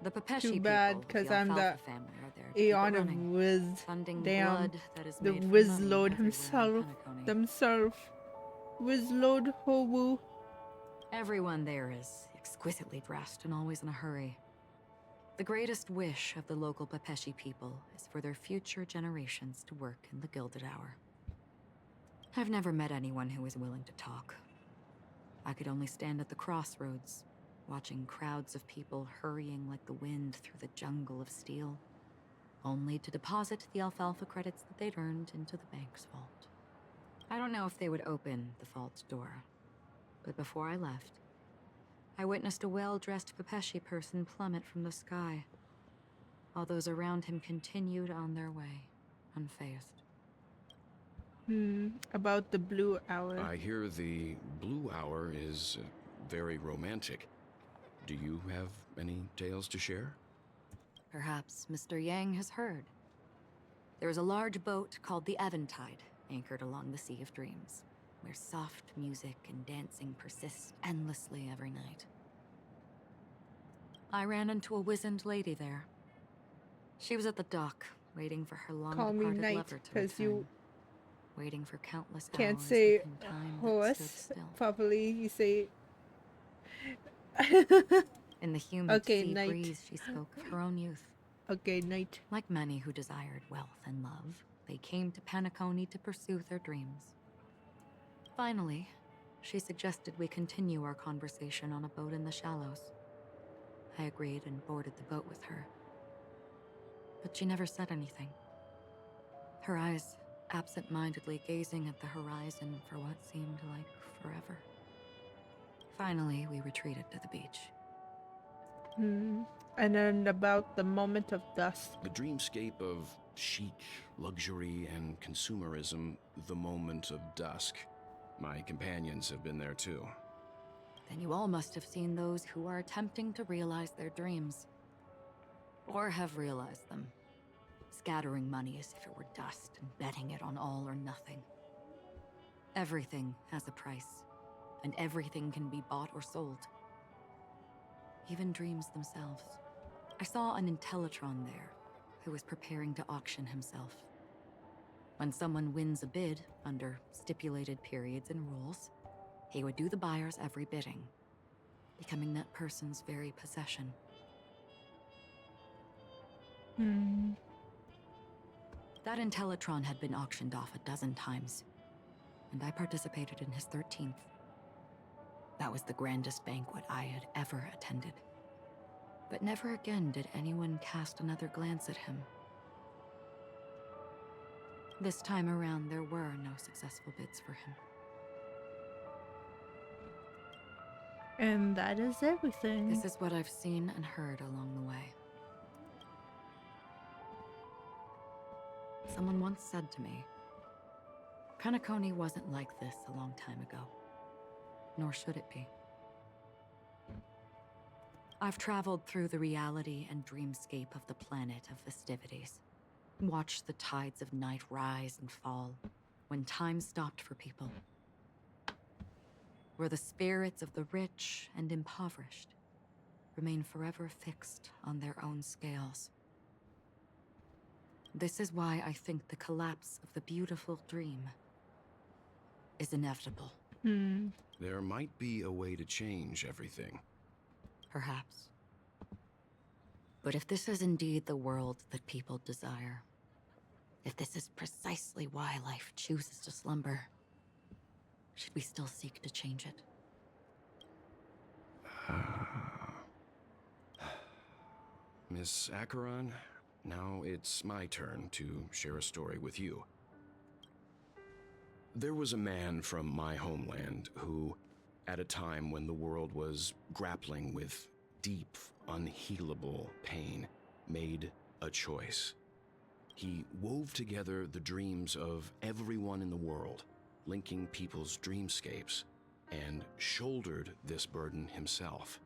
The Pepeshi Too bad, people, because the I'm the Alfalfa family, are there to keep it Aeon of running, Wiz. funding Damn. blood that is The made from Wiz money Lord everywhere in himself. Penacony. Wiz Lord Howu. Everyone there is exquisitely dressed and always in a hurry. The greatest wish of the local Pepeshi people is for their future generations to work in the Gilded Hour. I've never met anyone who is willing to talk. I could only stand at the crossroads, watching crowds of people hurrying like the wind through the jungle of steel, only to deposit the alfalfa credits that they'd earned into the bank's vault. I don't know if they would open the vault's door, but before I left, I witnessed a well-dressed Pepeshi person plummet from the sky, while those around him continued on their way, unfazed. About the Blue Hour. I hear the Blue Hour is very romantic. Do you have any tales to share? Perhaps Mr. Yang has heard. There is a large boat called the Eventide, anchored along the Sea of Dreams, where soft music and dancing persist endlessly every night. I ran into a wizened lady there. She was at the dock, waiting for her long-departed lover to return. Waiting for countless can't hours say within time that horse stood still. properly. You say In the humid sea night. breeze, she spoke of her own youth. Okay, night. Like many who desired wealth and love, they came to Penacony to pursue their dreams. Finally, she suggested we continue our conversation on a boat in the shallows. I agreed and boarded the boat with her. But she never said anything. Her eyes absent-mindedly gazing at the horizon for what seemed like forever. Finally, we retreated to the beach. And then about the moment of dusk. The dreamscape of chic, luxury, and consumerism, the moment of dusk. My companions have been there too. Then you all must have seen those who are attempting to realize their dreams. Or have realized them. Scattering money as if it were dust and betting it on all or nothing. Everything has a price, and everything can be bought or sold. Even dreams themselves. I saw an Intellitron there, who was preparing to auction himself. When someone wins a bid under stipulated periods and rules, he would do the buyer's every bidding, becoming that person's very possession. That Intellitron had been auctioned off 12 times, and I participated in his 13th. That was the grandest banquet I had ever attended. But never again did anyone cast another glance at him. This time around, there were no successful bids for him. And that is everything. This is what I've seen and heard along the way. Someone once said to me, Kanakoni wasn't like this a long time ago, nor should it be. I've traveled through the reality and dreamscape of the planet of festivities, watched the tides of night rise and fall when time stopped for people, where the spirits of the rich and impoverished remain forever fixed on their own scales. This is why I think the collapse of the beautiful dream is inevitable. There might be a way to change everything. Perhaps. But if this is indeed the world that people desire, if this is precisely why life chooses to slumber, should we still seek to change it? Miss Acheron, now it's my turn to share a story with you. There was a man from my homeland who, at a time when the world was grappling with deep, unhealable pain, made a choice. He wove together the dreams of everyone in the world, linking people's dreamscapes, and shouldered this burden himself.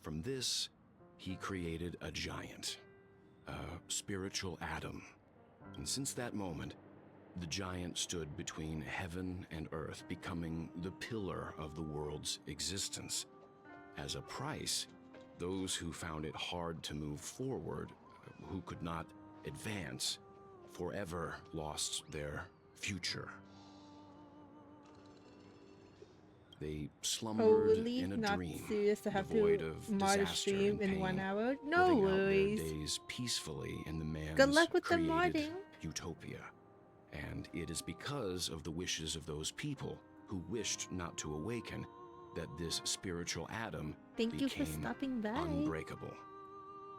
From this, he created a giant, a spiritual atom. And since that moment, the giant stood between heaven and earth, becoming the pillar of the world's existence. As a price, those who found it hard to move forward, who could not advance, forever lost their future. They slumbered in a not dream, serious to have devoid to of mod a disaster stream and in pain, 1 hour. No living out their worries. days peacefully in the man's Good luck with the created modding. utopia. And it is because of the wishes of those people who wished not to awaken that this spiritual atom Thank you for became stopping by. unbreakable.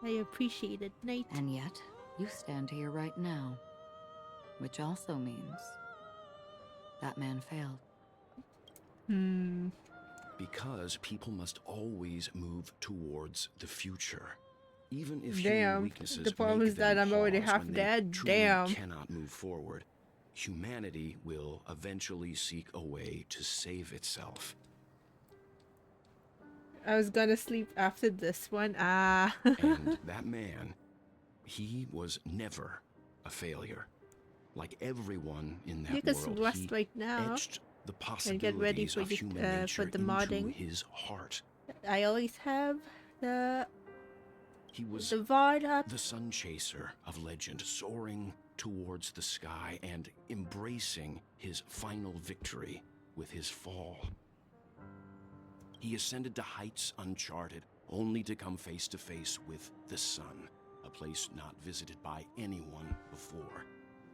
I appreciate it, Nate. And yet, you stand here right now, which also means that man failed. Because people must always move towards the future. Even if human Damn. weaknesses The problem make is that them I'm already pause half when they dead. truly Damn. cannot move forward, humanity will eventually seek a way to save itself. I was gonna sleep after this one. And that man, he was never a failure. Like everyone in that You can world, rest he right now etched the and get ready possibilities for of the human nature for the into modding. his heart. I always have the He was VOD up. the sun chaser of legend, soaring towards the sky and embracing his final victory with his fall. He ascended to heights uncharted, only to come face to face with the sun, a place not visited by anyone before.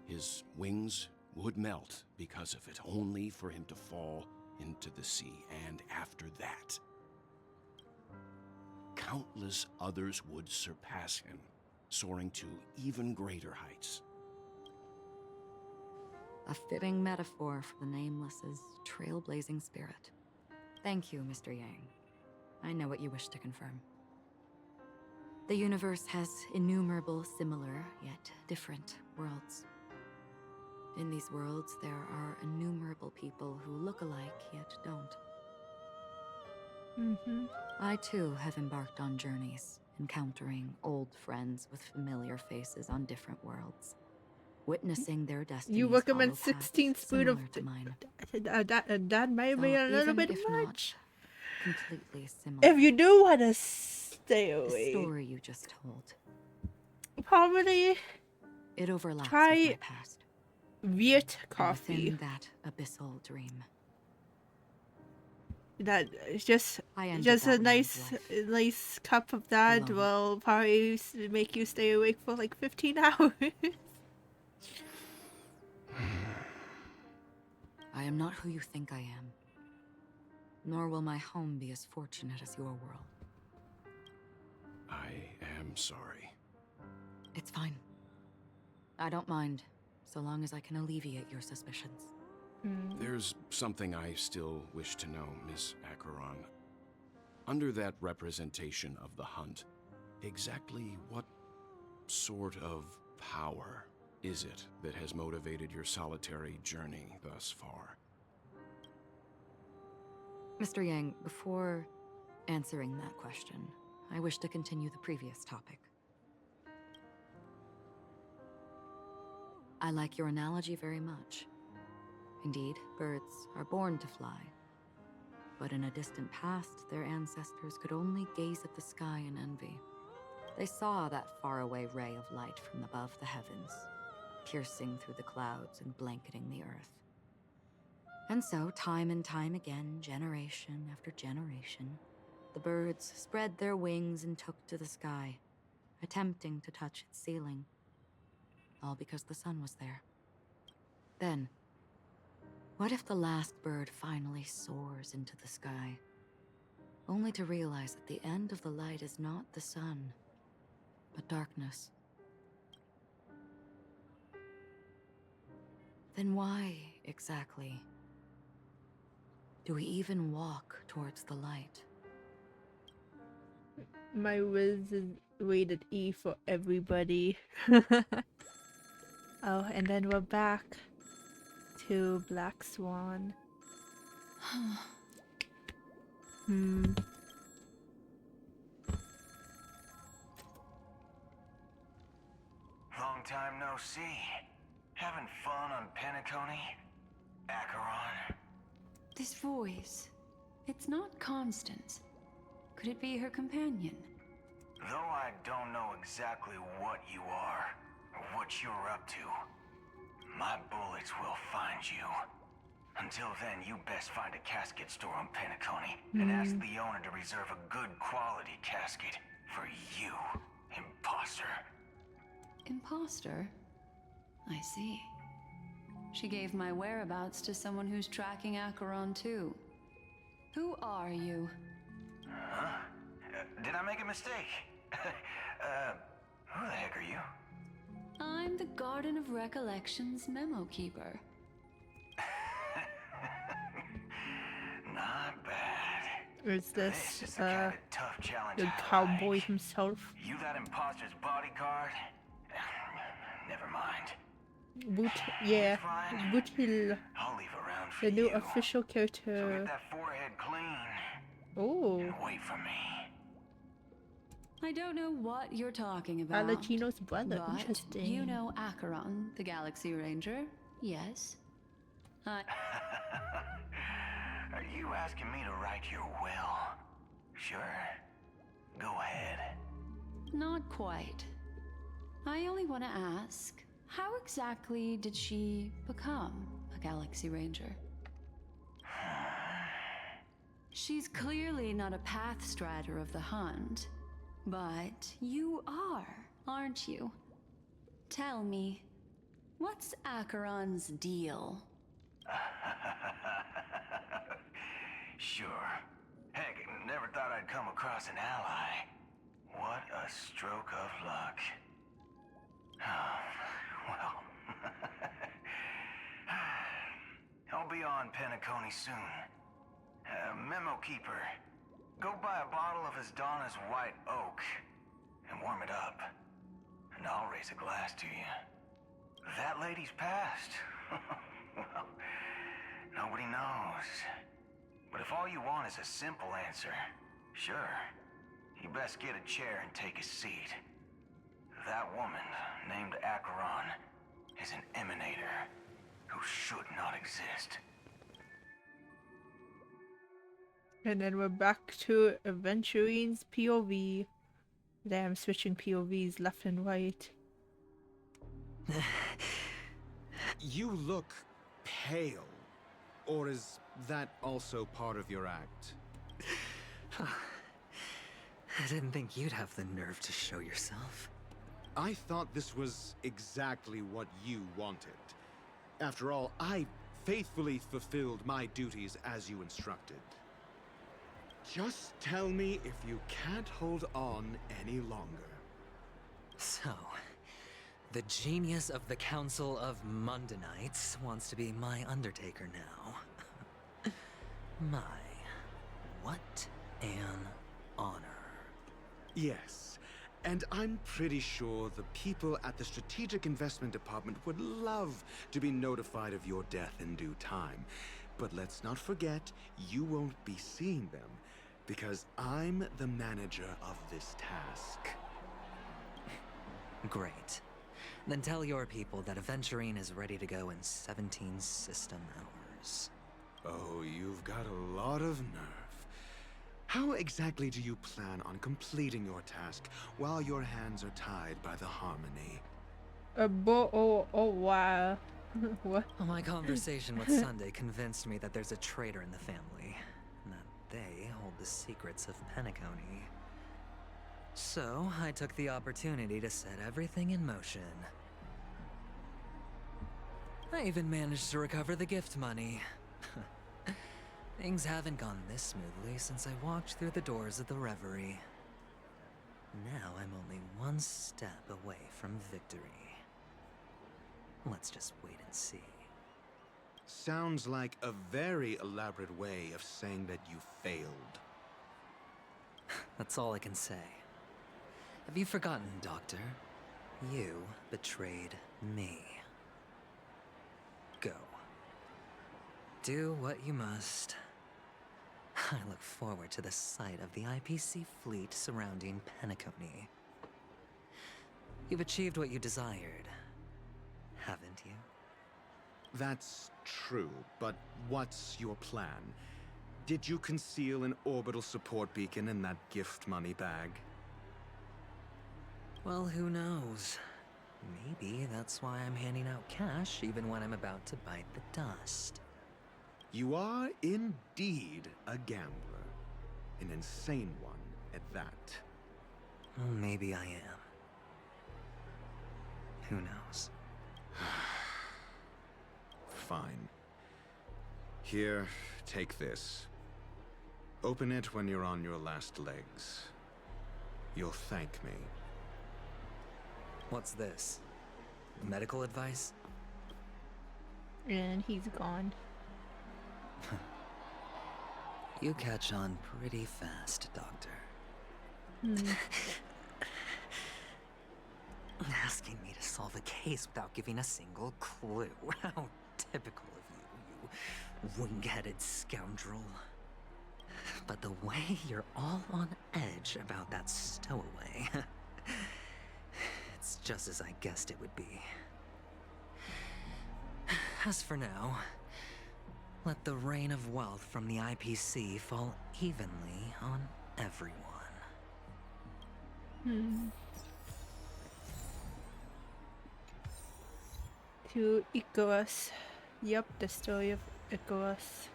His wings would melt because of it, only for him to fall into the sea. And after that, countless others would surpass him, soaring to even greater heights. A fitting metaphor for the Nameless's trailblazing spirit. Thank you, Mr. Yang. I know what you wish to confirm. The universe has innumerable similar, yet different worlds. In these worlds, there are innumerable people who look alike, yet don't. I too have embarked on journeys, encountering old friends with familiar faces on different worlds, witnessing their destinies. You recommend follow 16 paths spoon of similar to mine. that might be a little even bit if much. Not completely similar. If you do want to stay The away, story you just told. probably It overlaps with try my past. Viet And coffee. within that abyssal dream, That is just ended a that nice cup of that alone. will probably make you stay awake for like 15 hours. I am not who you think I am. Nor will my home be as fortunate as your world. I am sorry. It's fine. I don't mind, so long as I can alleviate your suspicions. There's something I still wish to know, Miss Acheron. Under that representation of the hunt, exactly what sort of power is it that has motivated your solitary journey thus far? Mr. Yang, before answering that question, I wish to continue the previous topic. I like your analogy very much. Indeed, birds are born to fly. But in a distant past, their ancestors could only gaze at the sky in envy. They saw that faraway ray of light from above the heavens, piercing through the clouds and blanketing the earth. And so, time and time again, generation after generation, the birds spread their wings and took to the sky, attempting to touch its ceiling. All because the sun was there. Then, what if the last bird finally soars into the sky, only to realize that the end of the light is not the sun, but darkness? Then why, exactly, do we even walk towards the light? My Wiz is rated E for everybody. Oh, and then we're back to Black Swan. Long time no see. Having fun on Penacony? Acheron? This voice, it's not Constance. Could it be her companion? Though I don't know exactly what you are, or what you're up to, my bullets will find you. Until then, you best find a casket store on Penacony and ask the owner to reserve a good quality casket for you, imposter. Imposter? I see. She gave my whereabouts to someone who's tracking Acheron too. Who are you? Huh? Did I make a mistake? Who the heck are you? I'm the Garden of Recollection's memo keeper. Not bad. Is this is the kind of tough challenge the I cowboy like. himself? You that imposter's bodyguard? Never mind. Yeah, Bootil, I'll leave around for the new you. official So character. get that forehead clean. Oh, And wait for me. I don't know what you're talking about. Alachino's brother. But Interesting. you know Acheron, the Galaxy Ranger? Yes. Are you asking me to write your will? Sure. Go ahead. Not quite. I only want to ask, how exactly did she become a Galaxy Ranger? She's clearly not a path strider of the hunt, but you are, aren't you? Tell me, what's Acheron's deal? Sure. Heck, never thought I'd come across an ally. What a stroke of luck. Well, I'll be on Penacony soon. Memo keeper, go buy a bottle of Donna's white oak and warm it up, and I'll raise a glass to you. That lady's passed. Well, nobody knows. But if all you want is a simple answer, sure, you best get a chair and take a seat. That woman, named Acheron, is an emanator who should not exist. And then we're back to Aventurine's POV. Damn, switching POVs left and right. You look pale. Or is that also part of your act? I didn't think you'd have the nerve to show yourself. I thought this was exactly what you wanted. After all, I faithfully fulfilled my duties as you instructed. Just tell me if you can't hold on any longer. So, the genius of the Council of Mundanites wants to be my Undertaker now. My, what an honor. Yes, and I'm pretty sure the people at the Strategic Investment Department would love to be notified of your death in due time. But let's not forget, you won't be seeing them, because I'm the manager of this task. Great. Then tell your people that Aventurine is ready to go in 17 system hours. Oh, you've got a lot of nerve. How exactly do you plan on completing your task while your hands are tied by the harmony? Wow. What? My conversation with Sunday convinced me that there's a traitor in the family, and that they hold the secrets of Penacony. So, I took the opportunity to set everything in motion. I even managed to recover the gift money. Things haven't gone this smoothly since I walked through the doors of the Reverie. Now I'm only one step away from victory. Let's just wait and see. Sounds like a very elaborate way of saying that you failed. That's all I can say. Have you forgotten, Doctor? You betrayed me. Go. Do what you must. I look forward to the sight of the IPC fleet surrounding Penacony. You've achieved what you desired, haven't you? That's true, but what's your plan? Did you conceal an orbital support beacon in that gift money bag? Well, who knows? Maybe that's why I'm handing out cash even when I'm about to bite the dust. You are indeed a gambler. An insane one at that. Well, maybe I am. Who knows? Fine. Here, take this. Open it when you're on your last legs. You'll thank me. What's this? Medical advice? And he's gone. You catch on pretty fast, Doctor. Asking me to solve a case without giving a single clue. How typical of you, you wing-headed scoundrel. But the way you're all on edge about that stowaway... it's just as I guessed it would be. As for now, let the rain of wealth from the IPC fall evenly on everyone. To Icarus. Yep, the story of Icarus.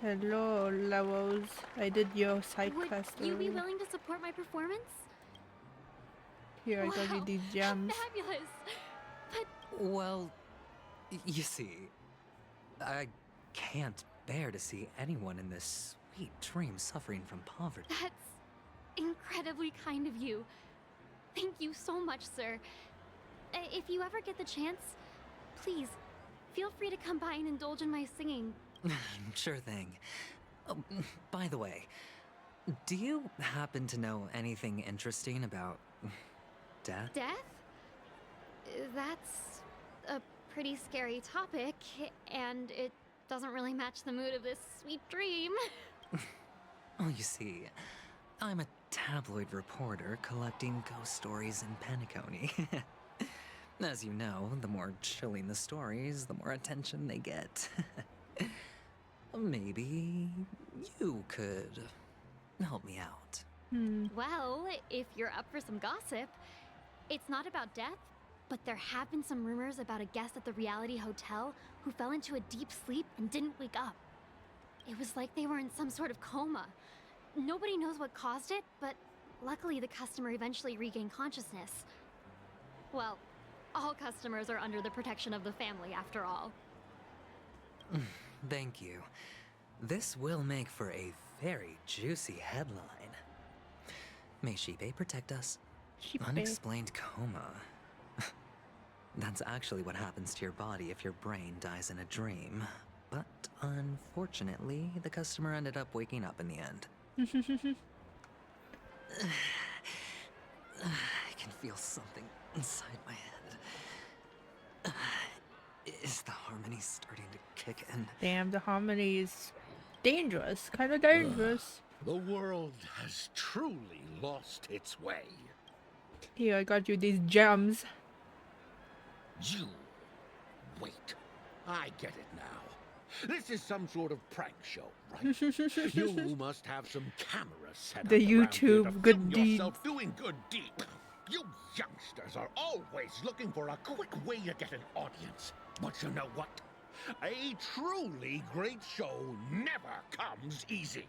Hello, Levels. I did your side quest Would you be earlier. willing to support my performance? Here, I got you these gems. Fabulous! But Well, you see, I can't bear to see anyone in this sweet dream suffering from poverty. that's incredibly kind of you. Thank you so much, sir. If you ever get the chance, please, feel free to come by and indulge in my singing. Sure thing. Oh, by the way, do you happen to know anything interesting about death? Death? That's a pretty scary topic, and it doesn't really match the mood of this sweet dream. Oh, you see, I'm a tabloid reporter collecting ghost stories in Penacony. As you know, the more chilling the stories, the more attention they get. Maybe you could help me out. Well, if you're up for some gossip, it's not about death, but there have been some rumors about a guest at the reality hotel who fell into a deep sleep and didn't wake up. It was like they were in some sort of coma. Nobody knows what caused it, but luckily the customer eventually regained consciousness. Well, all customers are under the protection of the family, after all. Thank you. This will make for a very juicy headline. May Shibe protect us. Shibe. Unexplained coma. That's actually what happens to your body if your brain dies in a dream. But unfortunately, the customer ended up waking up in the end. I can feel something inside my head. Is the harmony starting to kick in? Damn, the harmony is dangerous. Kind of dangerous. The world has truly lost its way. Here, I got you these gems. You... Wait. I get it now. This is some sort of prank show, right? You must have some cameras set up The around here YouTube to good film deeds. yourself doing good deeds. You youngsters are always looking for a quick way to get an audience. But you know what? A truly great show never comes easy.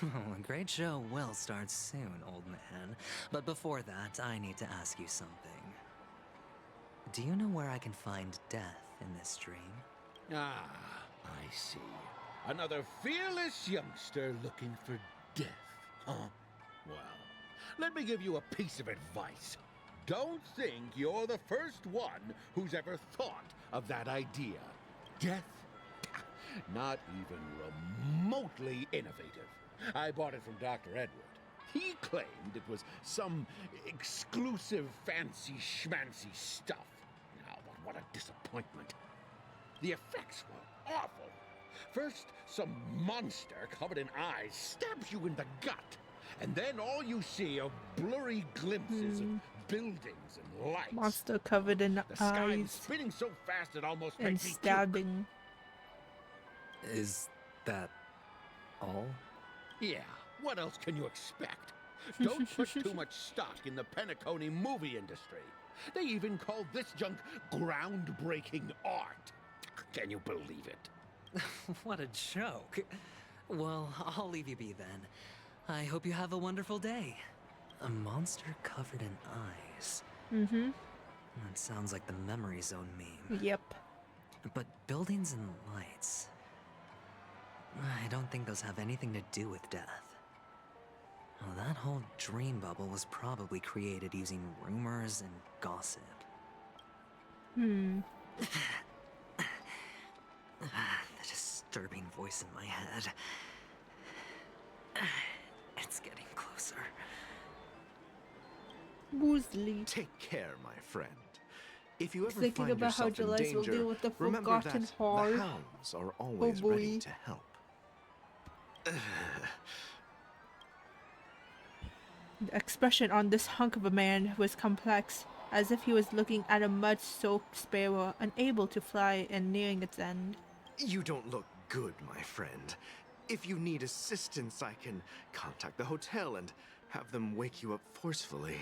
A great show will start soon, old man. But before that, I need to ask you something. Do you know where I can find death in this dream? Ah, I see. Another fearless youngster looking for death, huh? Well, let me give you a piece of advice. Don't think you're the first one who's ever thought of that idea. Death? Not even remotely innovative. I bought it from Dr. Edward. He claimed it was some exclusive fancy schmancy stuff. Now, but what a disappointment. The effects were awful. First, some monster covered in eyes stabs you in the gut. And then all you see are blurry glimpses of buildings and lights. Monster covered in The sky was eyes spinning so fast it almost and makes me puke. stabbing. Is that all? Yeah, what else can you expect? Don't put too much stock in the Penacony movie industry. They even call this junk groundbreaking art. Can you believe it? What a joke. Well, I'll leave you be then. I hope you have a wonderful day. A monster covered in eyes. Mm-hmm. That sounds like the memory zone meme. Yep. But buildings and lights... I don't think those have anything to do with death. Well, that whole dream bubble was probably created using rumors and gossip. Hmm. The disturbing voice in my head. It's getting closer. Boozly. Take care, my friend. If you ever Thinking find about how yourself in July will danger, deal with the remember forgotten that heart. the hounds are always boy. ready to help. The expression on this hunk of a man was complex, as if he was looking at a mud-soaked sparrow, unable to fly and nearing its end. You don't look good, my friend. If you need assistance, I can contact the hotel and have them wake you up forcefully.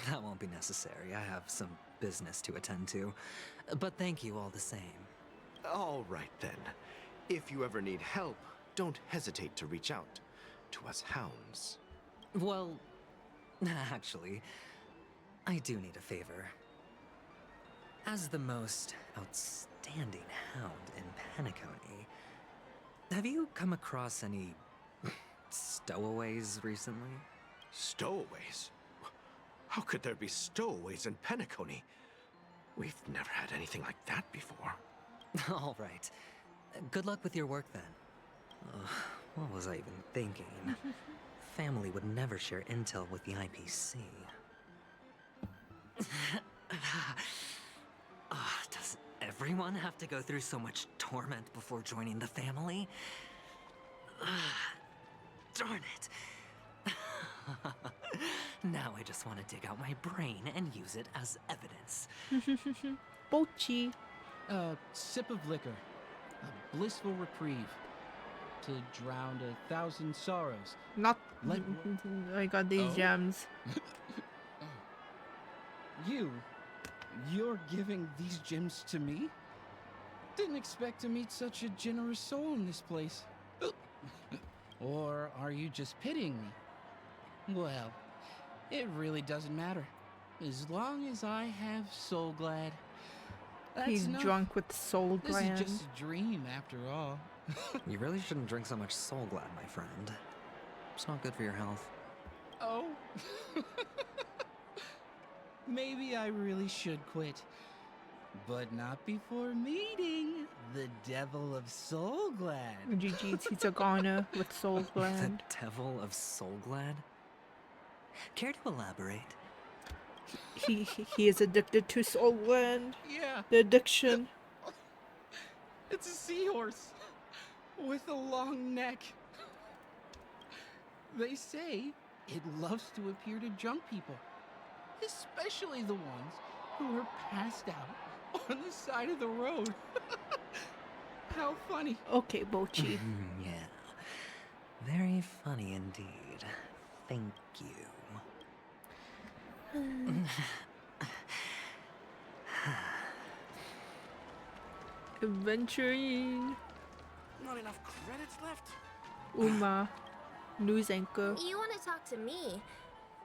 That won't be necessary. I have some business to attend to. But thank you all the same. All right, then. If you ever need help, don't hesitate to reach out to us hounds. Well, actually, I do need a favor. As the most outstanding hound in Penacony, have you come across any stowaways recently? Stowaways? How could there be stowaways in Penacony? We've never had anything like that before. All right. Good luck with your work then. What was I even thinking? Family would never share intel with the IPC. Does everyone have to go through so much torment before joining the family? Darn it. Now I just want to dig out my brain and use it as evidence. Bochi. A sip of liquor. A blissful reprieve. to drown 1,000 sorrows. Not. Let I got these Oh? gems. You're giving these gems to me? Didn't expect to meet such a generous soul in this place. Or are you just pitying me? Well, it really doesn't matter. As long as I have Soul Glad. That's He's enough. drunk with Soul This Gland. is just a dream after all. You really shouldn't drink so much Soul Glad, my friend. It's not good for your health. Oh. Maybe I really should quit. But not before meeting the Devil of Soul Glad. GG's, he took honor with Soul Gland. The Devil of Soul Glad? Care to elaborate? He is addicted to Soul Gland. Yeah. The addiction. It's a seahorse with a long neck. They say it loves to appear to drunk people, especially the ones who are passed out on the side of the road. How funny. Okay, Bochi. Yeah. Very funny indeed. Thank you. Adventuring. Not enough credits left? Uma, news anchor. You want to talk to me?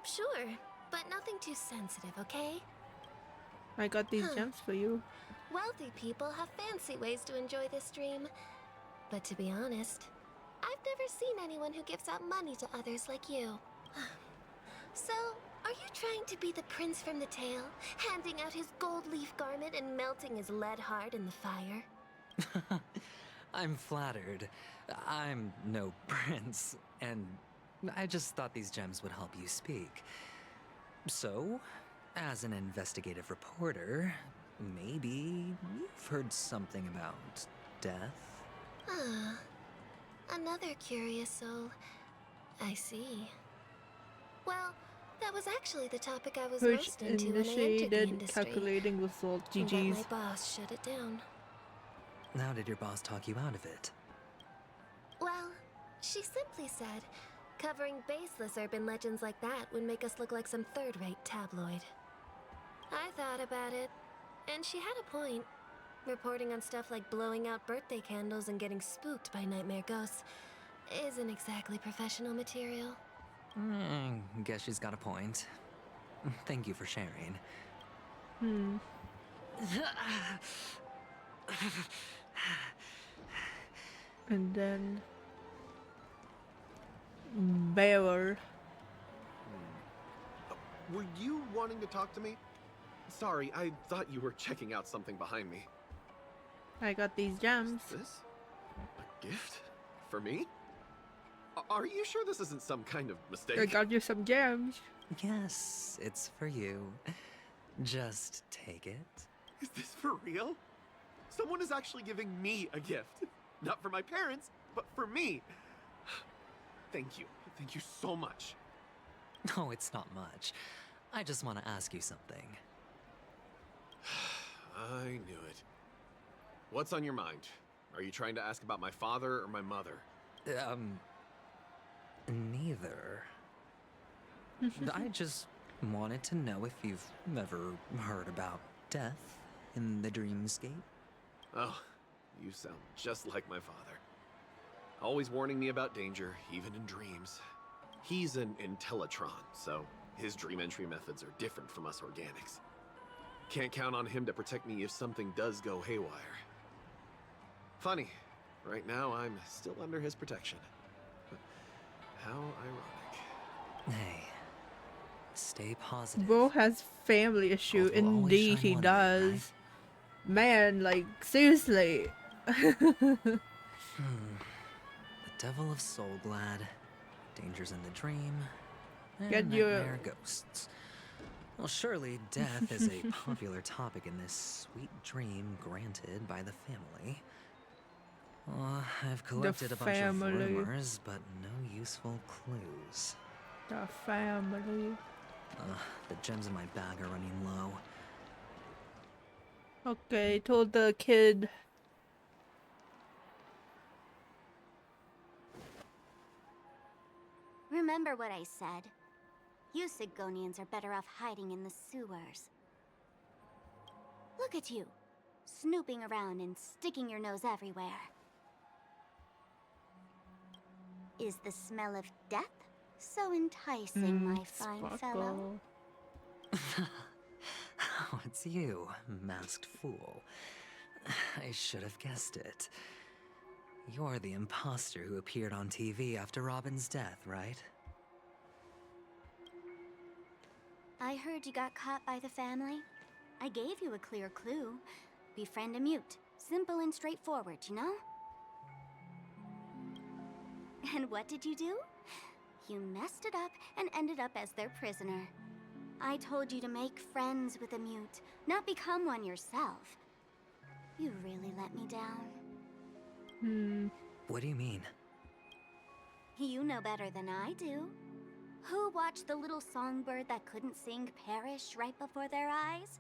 Sure, but nothing too sensitive, okay? I got these gems for you. Wealthy people have fancy ways to enjoy this dream. But to be honest, I've never seen anyone who gives out money to others like you. So, are you trying to be the prince from the tale, handing out his gold leaf garment and melting his lead heart in the fire? I'm flattered. I'm no prince, and I just thought these gems would help you speak. So, as an investigative reporter, maybe you've heard something about death? Ah, another curious soul. I see. Well, that was actually the topic I was Purge most into when I entered the initiated industry. calculating result. But GG's. my boss shut it down. How did your boss talk you out of it? Well, she simply said, covering baseless urban legends like that would make us look like some third-rate tabloid. I thought about it, and she had a point. Reporting on stuff like blowing out birthday candles and getting spooked by nightmare ghosts isn't exactly professional material. Guess she's got a point. Thank you for sharing. And then Bearer. Were you wanting to talk to me? Sorry, I thought you were checking out something behind me. I got these gems. Is this a gift? For me? Are you sure this isn't some kind of mistake? I got you some gems. Yes, it's for you. Just take it. Is this for real? Someone is actually giving me a gift. Not for my parents, but for me. Thank you. Thank you so much. No, it's not much. I just want to ask you something. I knew it. What's on your mind? Are you trying to ask about my father or my mother? Neither. I just wanted to know if you've ever heard about death in the dreamscape. Oh, you sound just like my father. Always warning me about danger, even in dreams. He's an Intellitron, so his dream entry methods are different from us organics. Can't count on him to protect me if something does go haywire. Funny, right now I'm still under his protection. How ironic. Hey, stay positive. Bro has family issue. Gold will always Indeed, shine he one way, does. right? Man, like, seriously. The Devil of Soul Glad, dangers in the dream, and Get your- nightmare ghosts. Well, surely death is a popular topic in this sweet dream granted by the family. I've collected a bunch of family. rumors, but no useful clues. The family. The gems in my bag are running low. Okay, told the kid. Remember what I said. You Sigonians are better off hiding in the sewers. Look at you, snooping around and sticking your nose everywhere. Is the smell of death so enticing, my fine fellow? Oh, it's you, masked fool. I should have guessed it. You're the imposter who appeared on TV after Robin's death, right? I heard you got caught by the family. I gave you a clear clue. Befriend a mute. Simple and straightforward, you know? And what did you do? You messed it up and ended up as their prisoner. I told you to make friends with a mute, not become one yourself. You really let me down. What do you mean? You know better than I do. Who watched the little songbird that couldn't sing perish right before their eyes?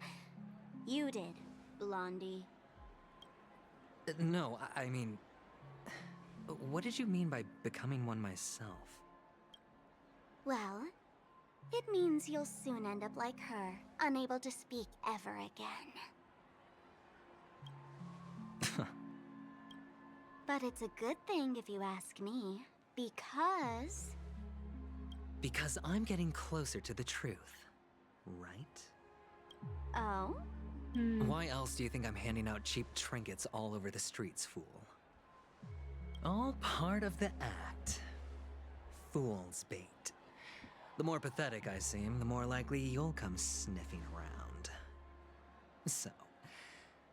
You did, Blondie. No, I mean... What did you mean by becoming one myself? Well, it means you'll soon end up like her, unable to speak ever again. But it's a good thing if you ask me, because... Because I'm getting closer to the truth, right? Oh? Why else do you think I'm handing out cheap trinkets all over the streets, fool? All part of the act. Fool's bait. The more pathetic I seem, the more likely you'll come sniffing around. So,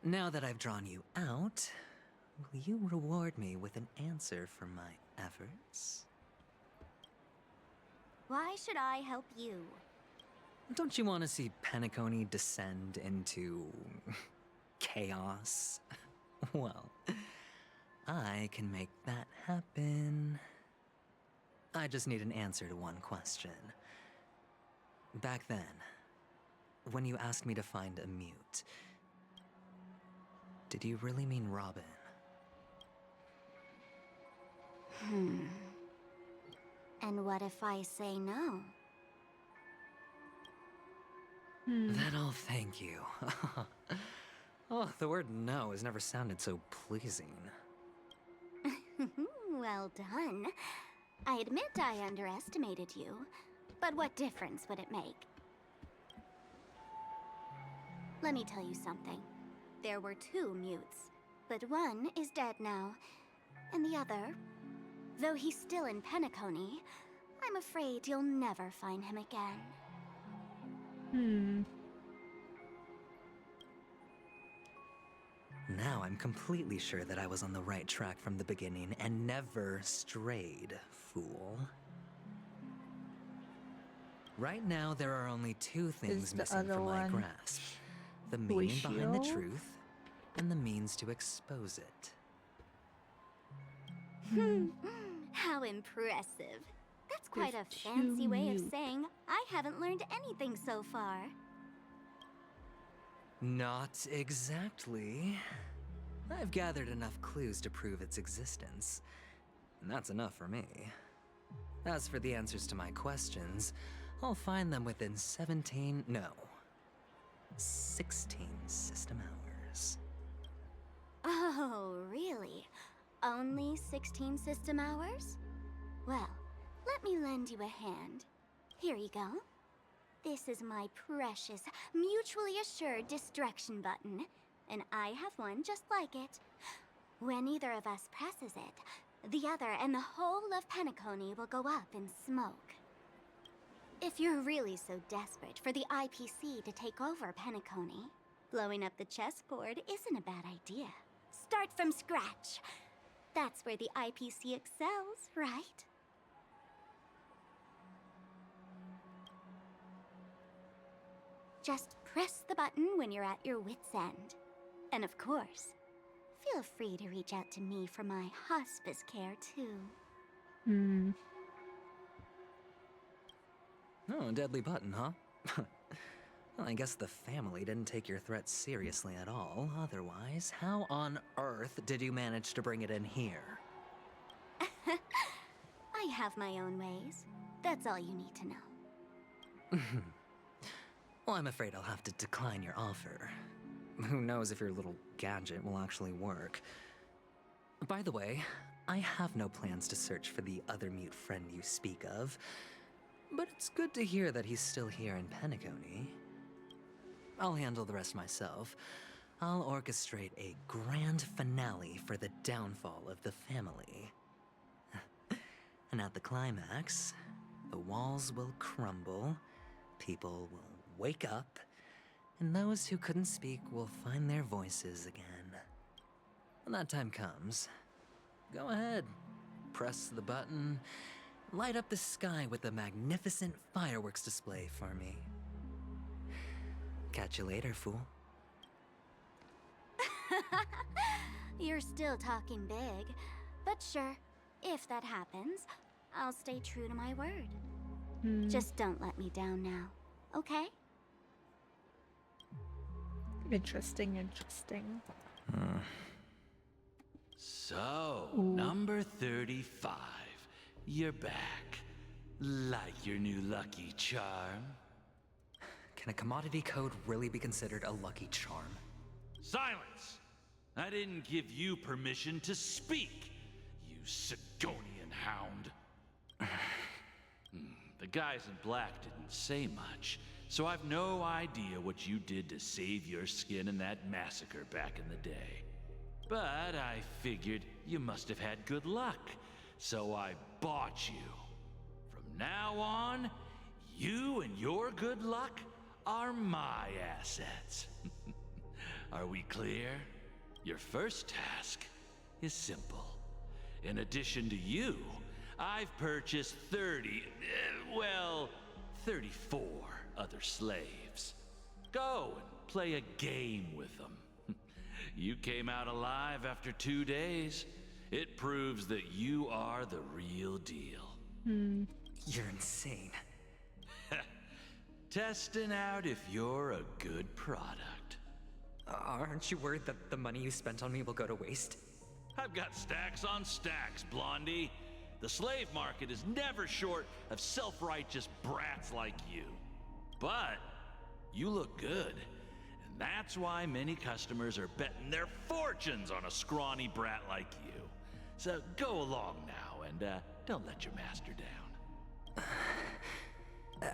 now that I've drawn you out, will you reward me with an answer for my efforts? Why should I help you? Don't you want to see Penacony descend into... chaos? Well, I can make that happen. I just need an answer to one question. Back then, when you asked me to find a mute, did you really mean Robin? And what if I say no? Then I'll thank you. Oh, the word no has never sounded so pleasing. Well done. I admit I underestimated you, but what difference would it make? Let me tell you something. There were 2 mutes, but one is dead now, and the other, though he's still in Penacony, I'm afraid you'll never find him again. Now I'm completely sure that I was on the right track from the beginning and never strayed, fool. Right now, there are only 2 things missing from my grasp. The meaning behind the truth, and the means to expose it. How impressive. That's quite a fancy way of saying I haven't learned anything so far. Not exactly. I've gathered enough clues to prove its existence, and that's enough for me. As for the answers to my questions, I'll find them within 16 system hours. Oh, really? Only 16 system hours? Well, let me lend you a hand. Here you go. This is my precious, mutually assured destruction button, and I have one just like it. When either of us presses it, the other and the whole of Penacony will go up in smoke. If you're really so desperate for the IPC to take over Penacony, blowing up the chessboard isn't a bad idea. Start from scratch. That's where the IPC excels, right? Just press the button when you're at your wit's end. And of course, feel free to reach out to me for my hospice care too. Oh, deadly button, huh? Well, I guess the family didn't take your threat seriously at all. Otherwise, how on earth did you manage to bring it in here? I have my own ways. That's all you need to know. Well, I'm afraid I'll have to decline your offer. Who knows if your little gadget will actually work. By the way, I have no plans to search for the other mute friend you speak of, but it's good to hear that he's still here in Penacony. I'll handle the rest myself. I'll orchestrate a grand finale for the downfall of the family. And at the climax, the walls will crumble, people will wake up, and those who couldn't speak will find their voices again. When that time comes, go ahead, press the button, light up the sky with a magnificent fireworks display for me. Catch you later, fool. You're still talking big, but sure, if that happens, I'll stay true to my word. Just don't let me down now, okay? Interesting, interesting. So, number 35. You're back. Like your new lucky charm? Can a commodity code really be considered a lucky charm? Silence! I didn't give you permission to speak, you Sigonian hound. The guys in black didn't say much, so I've no idea what you did to save your skin in that massacre back in the day. But I figured you must have had good luck, so I bought you. From now on, you and your good luck are my assets. Are we clear? Your first task is simple. In addition to you, I've purchased 34 other slaves. Go and play a game with them. You came out alive after 2 days. It proves that you are the real deal. You're insane. Testing out if you're a good product. Aren't you worried that the money you spent on me will go to waste? I've got stacks on stacks, Blondie. The slave market is never short of self-righteous brats like you. But you look good, and that's why many customers are betting their fortunes on a scrawny brat like you. So go along now, and don't let your master down.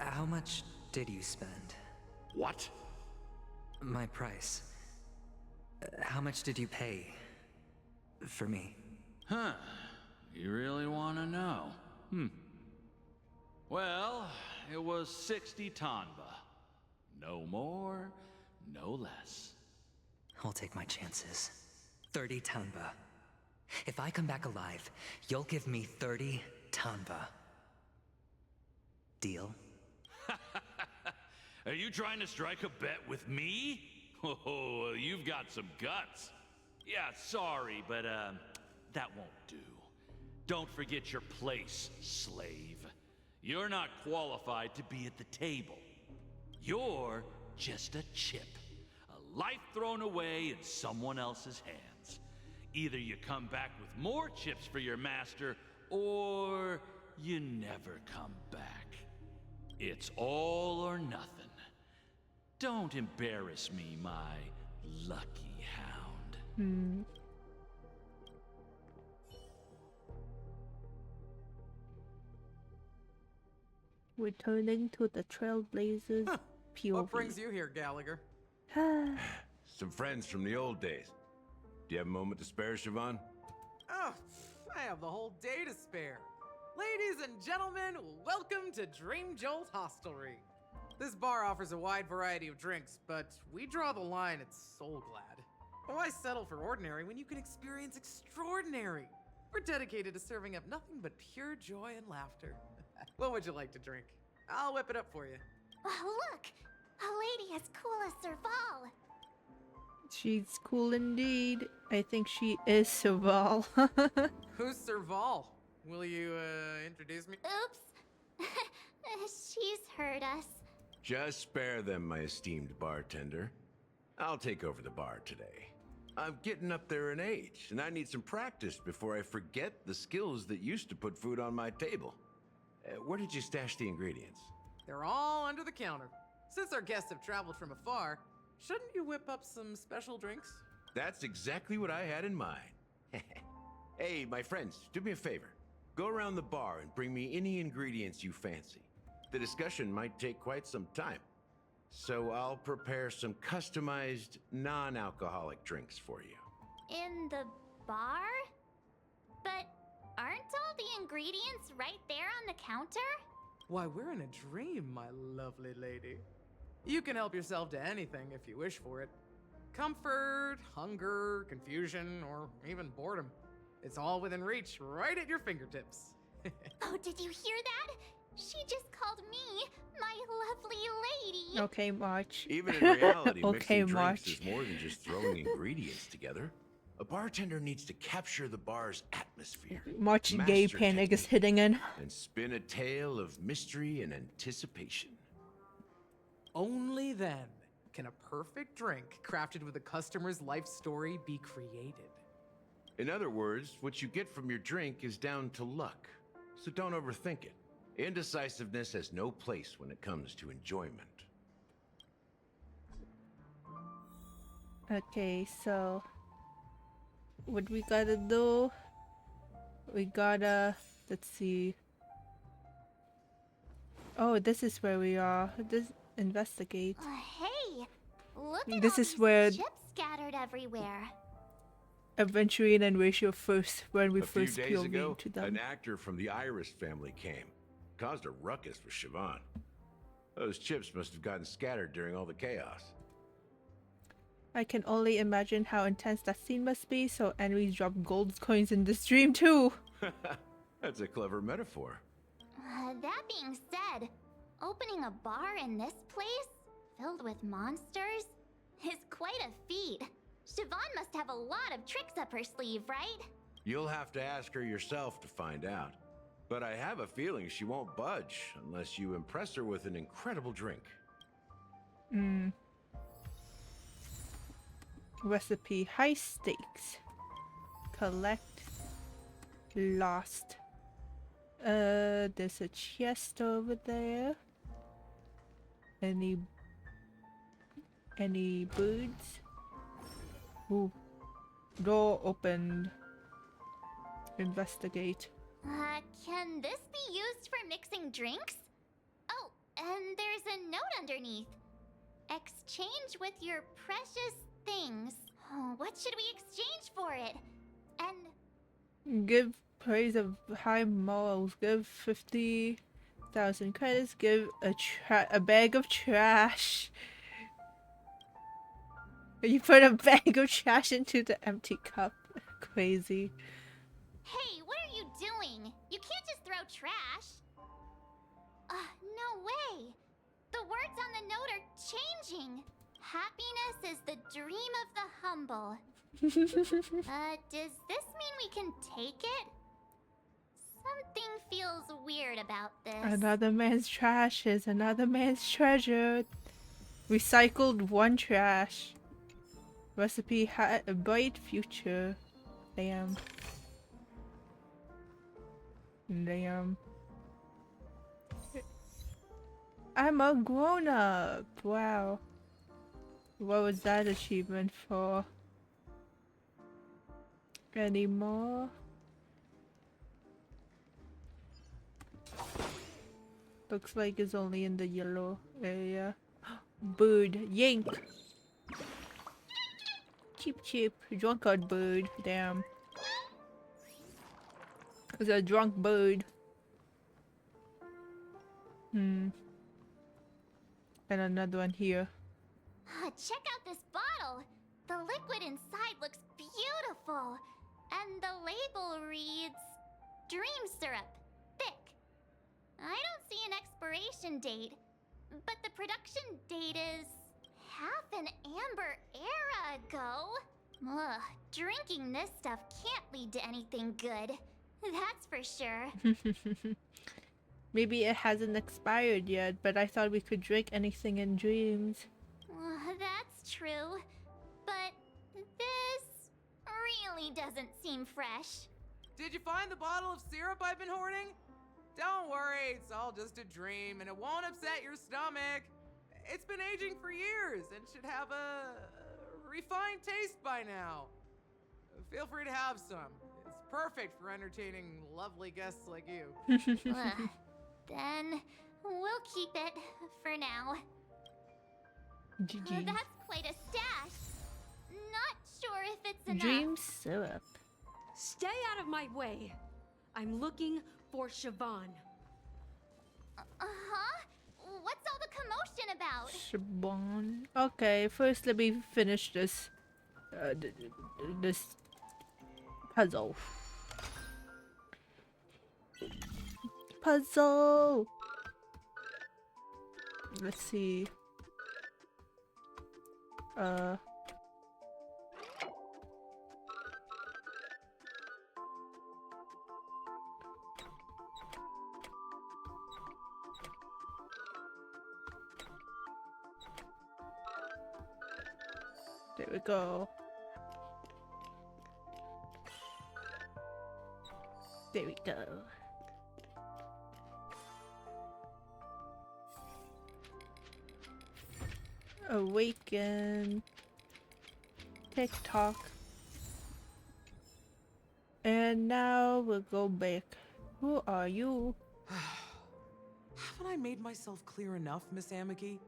How much did you spend? What? My price. How much did you pay for me? Huh. You really want to know? Well, it was 60 tanba. No more, no less. I'll take my chances. 30 tanba. If I come back alive, you'll give me 30 tanba. Deal? Are you trying to strike a bet with me? Oh, you've got some guts. Yeah, sorry, but that won't do. Don't forget your place, slave. You're not qualified to be at the table. You're just a chip. A life thrown away in someone else's hands. Either you come back with more chips for your master, or you never come back. It's all or nothing. Don't embarrass me, my lucky hound. Returning to the Trailblazers POV. What brings you here, Gallagher? Some friends from the old days. Do you have a moment to spare, Siobhan? Oh, I have the whole day to spare. Ladies and gentlemen, welcome to Dream Jolt Hostelry. This bar offers a wide variety of drinks, but we draw the line at Soul Glad. Why settle for ordinary when you can experience extraordinary? We're dedicated to serving up nothing but pure joy and laughter. What would you like to drink? I'll whip it up for you. Oh, look! A lady as cool as Serval! She's cool indeed. I think she is Serval. Who's Serval? Will you, introduce me? Oops! She's heard us. Just spare them, my esteemed bartender. I'll take over the bar today. I'm getting up there in age, and I need some practice before I forget the skills that used to put food on my table. Where did you stash the ingredients? They're all under the counter. Since our guests have traveled from afar, shouldn't you whip up some special drinks? That's exactly what I had in mind. Hey, my friends, do me a favor. Go around the bar and bring me any ingredients you fancy. The discussion might take quite some time. So I'll prepare some customized, non-alcoholic drinks for you. In the bar? But aren't all the ingredients right there on the counter? Why, we're in a dream, my lovely lady. You can help yourself to anything if you wish for it. Comfort, hunger, confusion, or even boredom. It's all within reach, right at your fingertips. Oh, did you hear that? She just called me my lovely lady. Okay, March. Even in reality, Okay, mixing drinks March. is more than just throwing ingredients together. A bartender needs to capture the bar's atmosphere, March gay master panic is technique, hitting in. and spin a tale of mystery and anticipation. Only then can a perfect drink crafted with a customer's life story be created. In other words, what you get from your drink is down to luck. So don't overthink it. Indecisiveness has no place when it comes to enjoyment. Okay, so what we gotta do? We gotta, let's see. Oh, this is where we are. This investigate. Hey, look at This all is these where chips scattered everywhere. Adventurine and Ratio first, when we A few first days POV ago, to them. an actor from the Iris family came. Caused a ruckus with Siobhan. Those chips must have gotten scattered during all the chaos. I can only imagine how intense that scene must be, so enemies drop gold coins in this dream too. That's a clever metaphor. That being said, opening a bar in this place, filled with monsters, is quite a feat. Siobhan must have a lot of tricks up her sleeve, right? You'll have to ask her yourself to find out. But I have a feeling she won't budge unless you impress her with an incredible drink. Recipe: high stakes. Collect. Lost. There's a chest over there. Any birds? Ooh. Door opened. Investigate. Can this be used for mixing drinks? Oh, and there's a note underneath. Exchange with your precious things. Oh, what should we exchange for it? And Give praise of high morals. Give 50,000 credits. Give a bag of trash. You put a bag of trash into the empty cup. Crazy. hey, what are you doing? You can't just throw trash. No way. The words on the note are changing. Happiness is the dream of the humble. Does this mean we can take it? Something feels weird about this. Another man's trash is another man's treasure. Recycled one trash. Recipe: a bright future. Damn. Damn. I'm a grown-up. Wow. What was that achievement for? Any more? Looks like it's only in the yellow area. Bird. Yank. Cheap cheap. Drunkard bird. Damn. It's a drunk bird. And another one here. Check out this bottle. The liquid inside looks beautiful. And the label reads Dream Syrup, thick. I don't see an expiration date, but the production date is half an amber era ago. Ugh, drinking this stuff can't lead to anything good. That's for sure. Maybe it hasn't expired yet, but I thought we could drink anything in dreams. That's true. But this really doesn't seem fresh. Did you find the bottle of syrup I've been hoarding? Don't worry, it's all just a dream and it won't upset your stomach. It's been aging for years and should have a refined taste by now. Feel free to have some. It's perfect for entertaining lovely guests like you. Then we'll keep it for now. GG. That's quite a stash. Not sure if it's enough. Dream syrup. Stay out of my way. I'm looking for Siobhan. Uh-huh? What's all the commotion about? Siobhan. Okay, first let me finish this this puzzle. Puzzle. Let's see. There we go. There we go. Awaken. TikTok. And now we'll go back. Who are you? Haven't I made myself clear enough, Miss Amiki?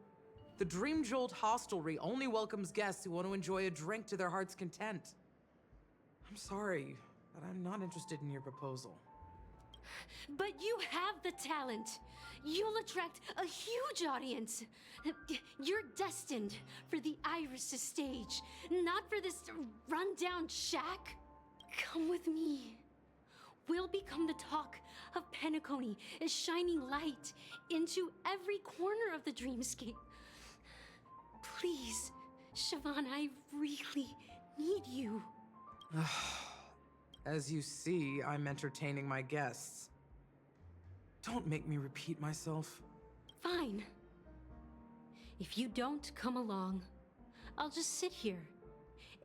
The Dream Jolt Hostelry only welcomes guests who want to enjoy a drink to their heart's content. I'm sorry, but I'm not interested in your proposal. But you have the talent. You'll attract a huge audience. You're destined for the Iris' stage, not for this rundown shack. Come with me. We'll become the talk of Penacony, shining light into every corner of the dreamscape. Please, Siobhan, I really need you. As you see, I'm entertaining my guests. Don't make me repeat myself. Fine. If you don't come along, I'll just sit here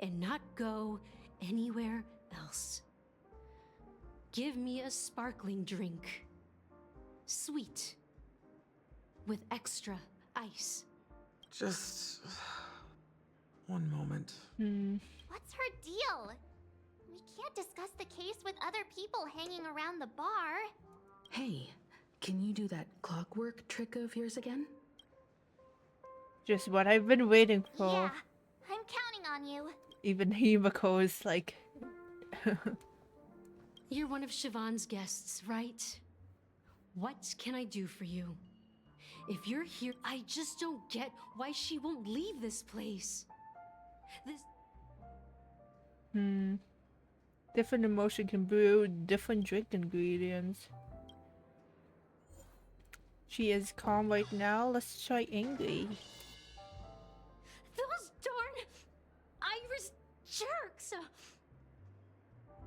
and not go anywhere else. Give me a sparkling drink. Sweet. With extra ice. Just one moment. What's her deal? We can't discuss the case with other people hanging around the bar. Hey, can you do that clockwork trick of yours again? Just what I've been waiting for. Yeah, I'm counting on you. Even Himiko is like... You're one of Siobhan's guests, right? What can I do for you? If you're here, I just don't get why she won't leave this place. Different emotion can brew different drink ingredients. She is calm right now. Let's try angry. Those darn Iris jerks!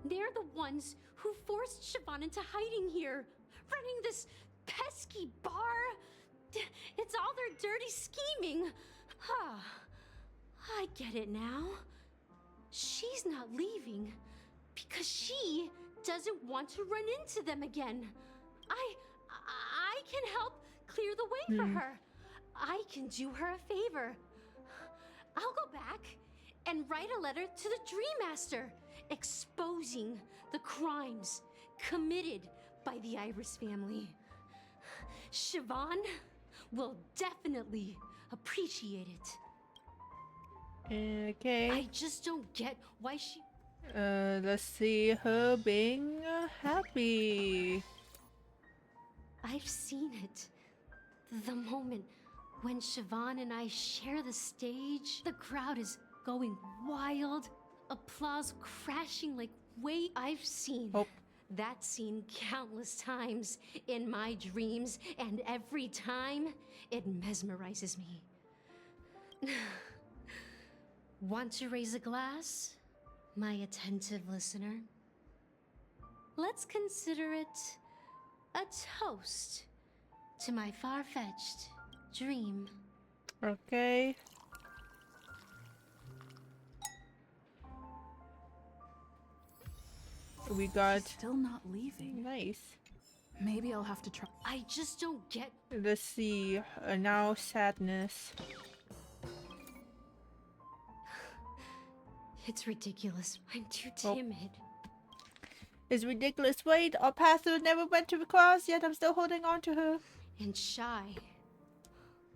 They're the ones who forced Siobhan into hiding here, running this pesky bar. It's all their dirty scheming. I get it now. She's not leaving because she doesn't want to run into them again. I can help clear the way for her. I can do her a favor. I'll go back and write a letter to the Dream Master exposing the crimes committed by the Iris family. Siobhan will definitely appreciate it. Okay. I just don't get why she... Let's see her being happy. I've seen it. The moment when Siobhan and I share the stage, the crowd is going wild, applause crashing like I've seen that scene countless times in my dreams, and every time it mesmerizes me. Want to raise a glass, my attentive listener? Let's consider it a toast to my far-fetched dream. Okay. We got... She's still not leaving. Nice. Maybe I'll have to try. I just don't get. Let's see. Now sadness. It's ridiculous. I'm too Oh. timid. It's ridiculous. Wait, our path never went to cross, yet I'm still holding on to her. And shy.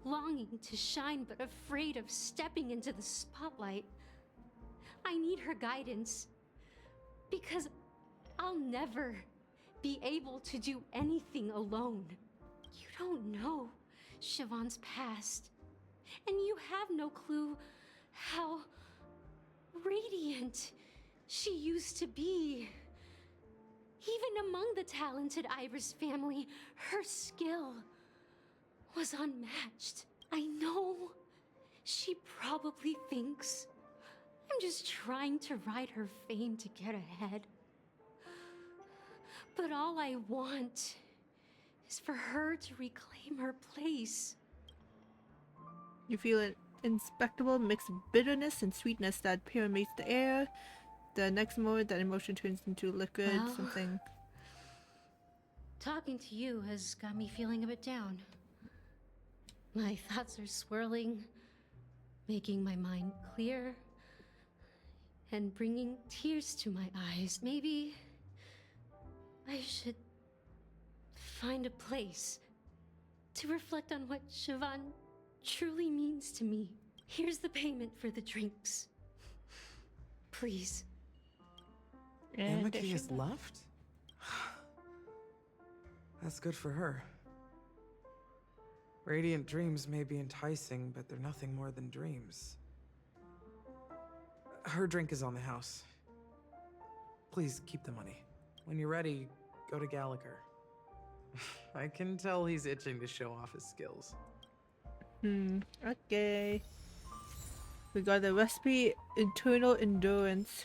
Longing to shine, but afraid of stepping into the spotlight. I need her guidance. Because I'll never be able to do anything alone. You don't know Siobhan's past. And you have no clue how radiant she used to be. Even among the talented Iris family, her skill was unmatched. I know she probably thinks I'm just trying to ride her fame to get ahead. But all I want is for her to reclaim her place. You feel an inspectable mix of bitterness and sweetness that permeates the air. The next moment, that emotion turns into liquid, Well, something. Talking to you has got me feeling a bit down. My thoughts are swirling, making my mind clear, and bringing tears to my eyes. Maybe I should find a place to reflect on what Siobhan truly means to me. Here's the payment for the drinks. Please. Amaki has left? That's good for her. Radiant dreams may be enticing, but they're nothing more than dreams. Her drink is on the house. Please keep the money. When you're ready, go to Gallagher. I can tell he's itching to show off his skills. Okay. We got the recipe, internal endurance.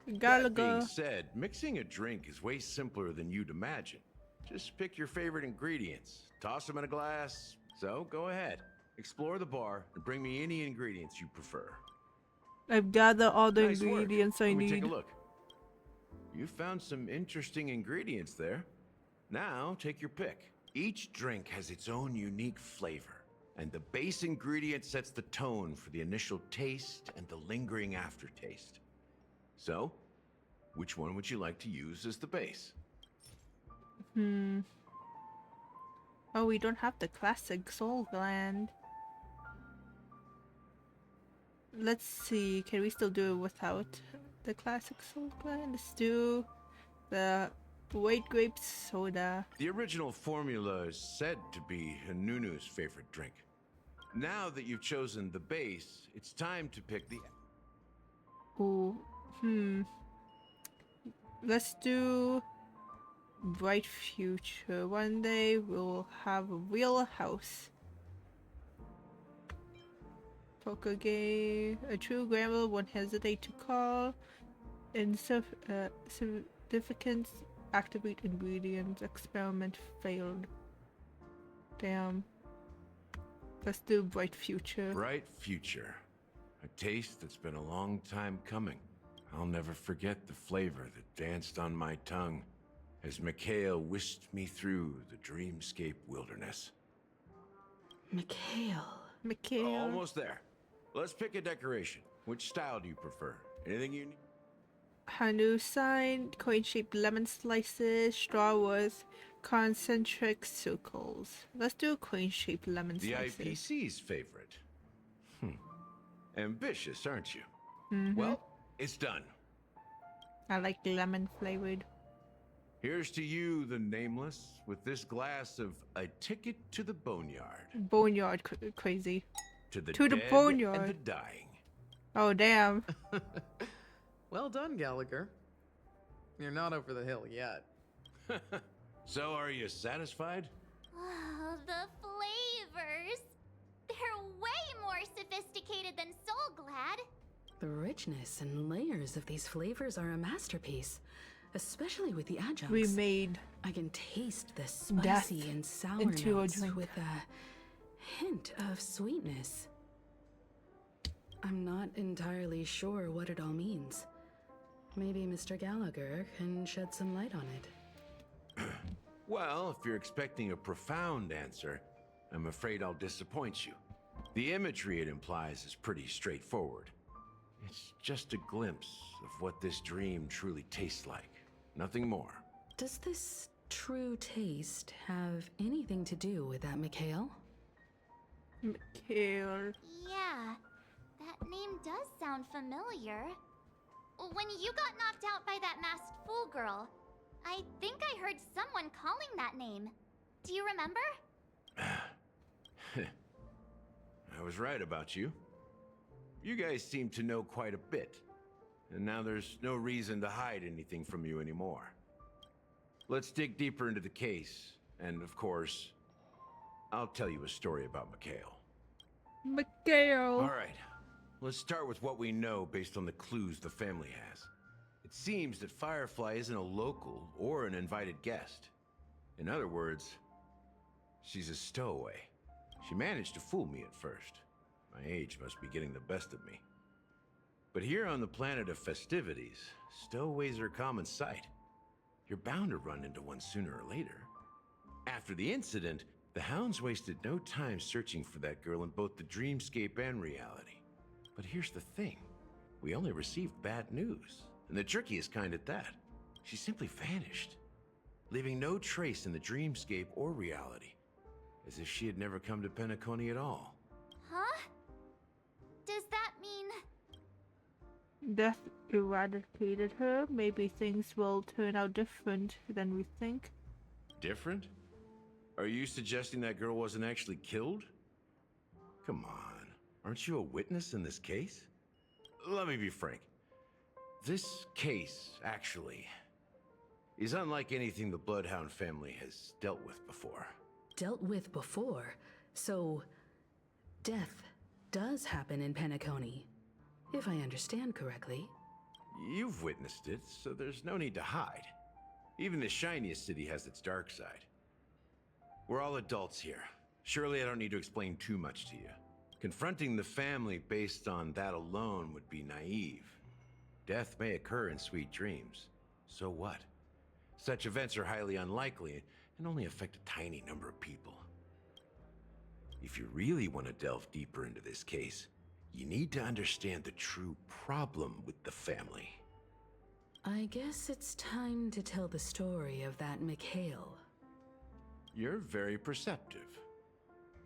That being said, mixing a drink is way simpler than you'd imagine. Just pick your favorite ingredients, toss them in a glass. So go ahead, explore the bar, and bring me any ingredients you prefer. I've gathered all the Nice work. ingredients I Let me need. take a look. You found some interesting ingredients there. Now take your pick. Each drink has its own unique flavor, and the base ingredient sets the tone for the initial taste and the lingering aftertaste. So, which one would you like to use as the base? Oh, we don't have the classic soul gland. Let's see, can we still do it without the classic soul gland? Let's do the white grape soda. The original formula is said to be Nunu's favorite drink. Now that you've chosen the base, it's time to pick the... Ooh, let's do bright future. One day we'll have a real house. Poker game. A true grammar won't hesitate to call. Significance. Activate ingredients. Experiment failed. Damn. Let's do bright future. Bright future. A taste that's been a long time coming. I'll never forget the flavor that danced on my tongue as Mikhail whisked me through the dreamscape wilderness. Mikhail. Almost there. Let's pick a decoration. Which style do you prefer? Anything you need? Hanu sign, coin-shaped lemon slices, straw with concentric circles. Let's do coin-shaped lemon The slices. IPC's favorite. Ambitious, aren't you? Mhm. Well, it's done. I like lemon flavored. Here's to you, the nameless, with this glass of a ticket to the boneyard. Boneyard crazy. To the To the dead boneyard. and the dying. Oh, damn. Well done, Gallagher. You're not over the hill yet. So, are you satisfied? Oh, the flavors! They're way more sophisticated than Soul Glad. The richness and layers of these flavors are a masterpiece, especially with the adjuncts. We made I can taste the death spicy and sour into a notes drink. with a hint of sweetness. I'm not entirely sure what it all means. Maybe Mr. Gallagher can shed some light on it. Well, if you're expecting a profound answer, I'm afraid I'll disappoint you. The imagery it implies is pretty straightforward. It's just a glimpse of what this dream truly tastes like. Nothing more. Does this true taste have anything to do with that Mikhail? Mikhail. Yeah, that name does sound familiar. When you got knocked out by that masked fool girl, I think I heard someone calling that name. Do you remember? I was right about you. You guys seem to know quite a bit, and now there's no reason to hide anything from you anymore. Let's dig deeper into the case, and of course, I'll tell you a story about Mikhail. Mikhail. All right, let's start with what we know based on the clues the family has. It seems that Firefly isn't a local or an invited guest. In other words, she's a stowaway. She managed to fool me at first. My age must be getting the best of me. But here on the planet of festivities, stowaways are a common sight. You're bound to run into one sooner or later. After the incident, the hounds wasted no time searching for that girl in both the dreamscape and reality. But here's the thing. We only received bad news, and the trickiest kind at that. She simply vanished, leaving no trace in the dreamscape or reality, as if she had never come to Penacony at all. Huh? Does that mean... Death eradicated her. Maybe things will turn out different than we think. Different? Are you suggesting that girl wasn't actually killed? Come on, aren't you a witness in this case? Let me be frank. This case, actually, is unlike anything the Bloodhound family has dealt with before. Dealt with before? So, death does happen in Penacony, if I understand correctly. You've witnessed it, so there's no need to hide. Even the shiniest city has its dark side. We're all adults here. Surely I don't need to explain too much to you. Confronting the family based on that alone would be naive. Death may occur in sweet dreams. So what? Such events are highly unlikely and only affect a tiny number of people. If you really want to delve deeper into this case, you need to understand the true problem with the family. I guess it's time to tell the story of that Mikhail. You're very perceptive.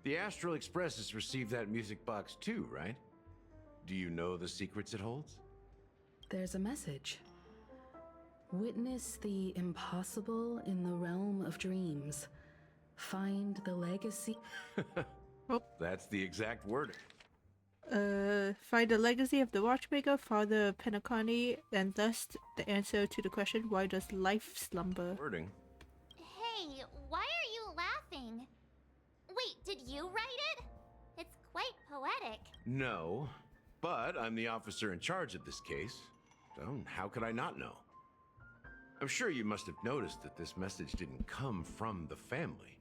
The Astral Express has received that music box too, right? Do you know the secrets it holds? There's a message. Witness the impossible in the realm of dreams. Find the legacy. That's the exact wording. Find the legacy of the watchmaker, Father Penacony, and thus the answer to the question, why does life slumber? Wording. Hey, why are you laughing? Wait, did you write it? It's quite poetic. No, but I'm the officer in charge of this case. So how could I not know? I'm sure you must have noticed that this message didn't come from the family.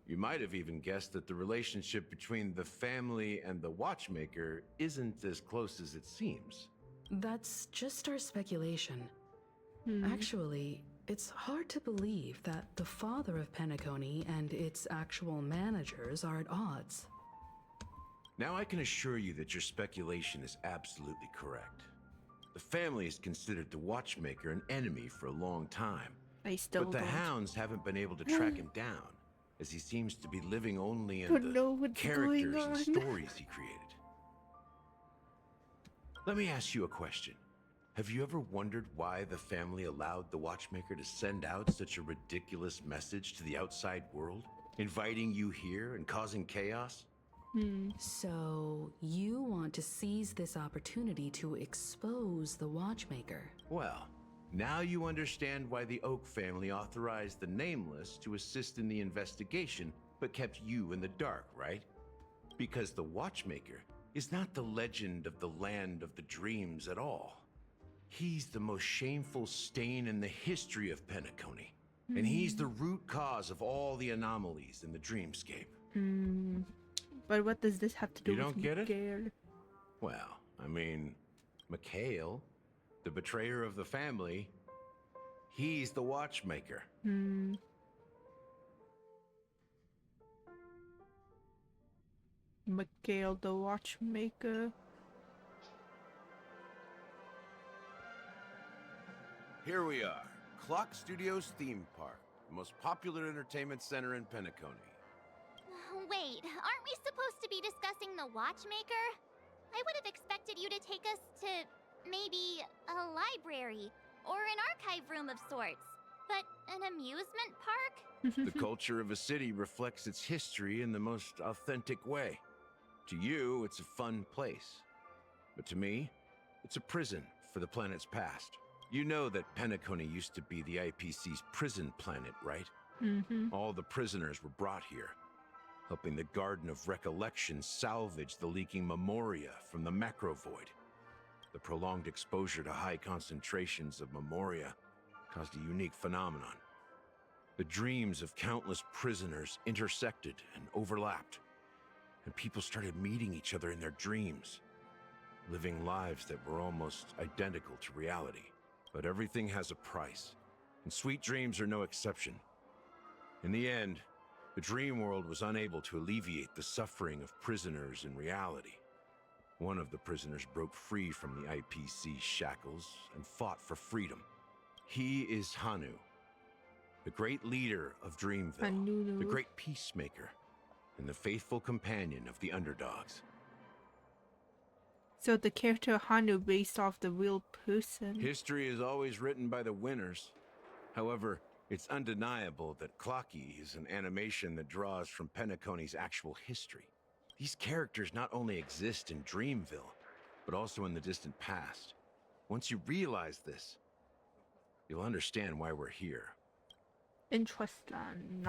You might have even guessed that the relationship between the family and the watchmaker isn't as close as it seems. That's just our speculation. Actually, it's hard to believe that the father of Penacony and its actual managers are at odds. Now I can assure you that your speculation is absolutely correct. The family has considered the watchmaker an enemy for a long time. But the hounds haven't been able to track him down, as he seems to be living only in the characters and stories he created. Let me ask you a question. Have you ever wondered why the family allowed the watchmaker to send out such a ridiculous message to the outside world, inviting you here and causing chaos? So, you want to seize this opportunity to expose the watchmaker? Well, now you understand why the Oak family authorized the Nameless to assist in the investigation, but kept you in the dark, right? Because the watchmaker is not the legend of the land of the dreams at all. He's the most shameful stain in the history of Penacony. And he's the root cause of all the anomalies in the dreamscape. But what does this have to do You with don't get it? Mikhail? Well, I mean, Mikhail, the betrayer of the family, he's the watchmaker. Mikhail the Watchmaker. Here we are, Clock Studios theme park, the most popular entertainment center in Penacony. Wait, aren't we supposed to be discussing the Watchmaker? I would have expected you to take us to maybe a library or an archive room of sorts. But an amusement park? The culture of a city reflects its history in the most authentic way. To you, it's a fun place. But to me, it's a prison for the planet's past. You know that Penacony used to be the IPC's prison planet, right? All the prisoners were brought here, helping the Garden of Recollection salvage the leaking memoria from the macrovoid. The prolonged exposure to high concentrations of memoria caused a unique phenomenon. The dreams of countless prisoners intersected and overlapped, and people started meeting each other in their dreams, living lives that were almost identical to reality. But everything has a price, and sweet dreams are no exception. In the end, the dream world was unable to alleviate the suffering of prisoners in reality. One of the prisoners broke free from the IPC shackles and fought for freedom. He is Hanu, the great leader of Dreamville, the great peacemaker, and the faithful companion of the underdogs. So the character Hanu based off the real person. History is always written by the winners. However, it's undeniable that Clocky is an animation that draws from Penacony's actual history. These characters not only exist in Dreamville, but also in the distant past. Once you realize this, you'll understand why we're here. Interesting.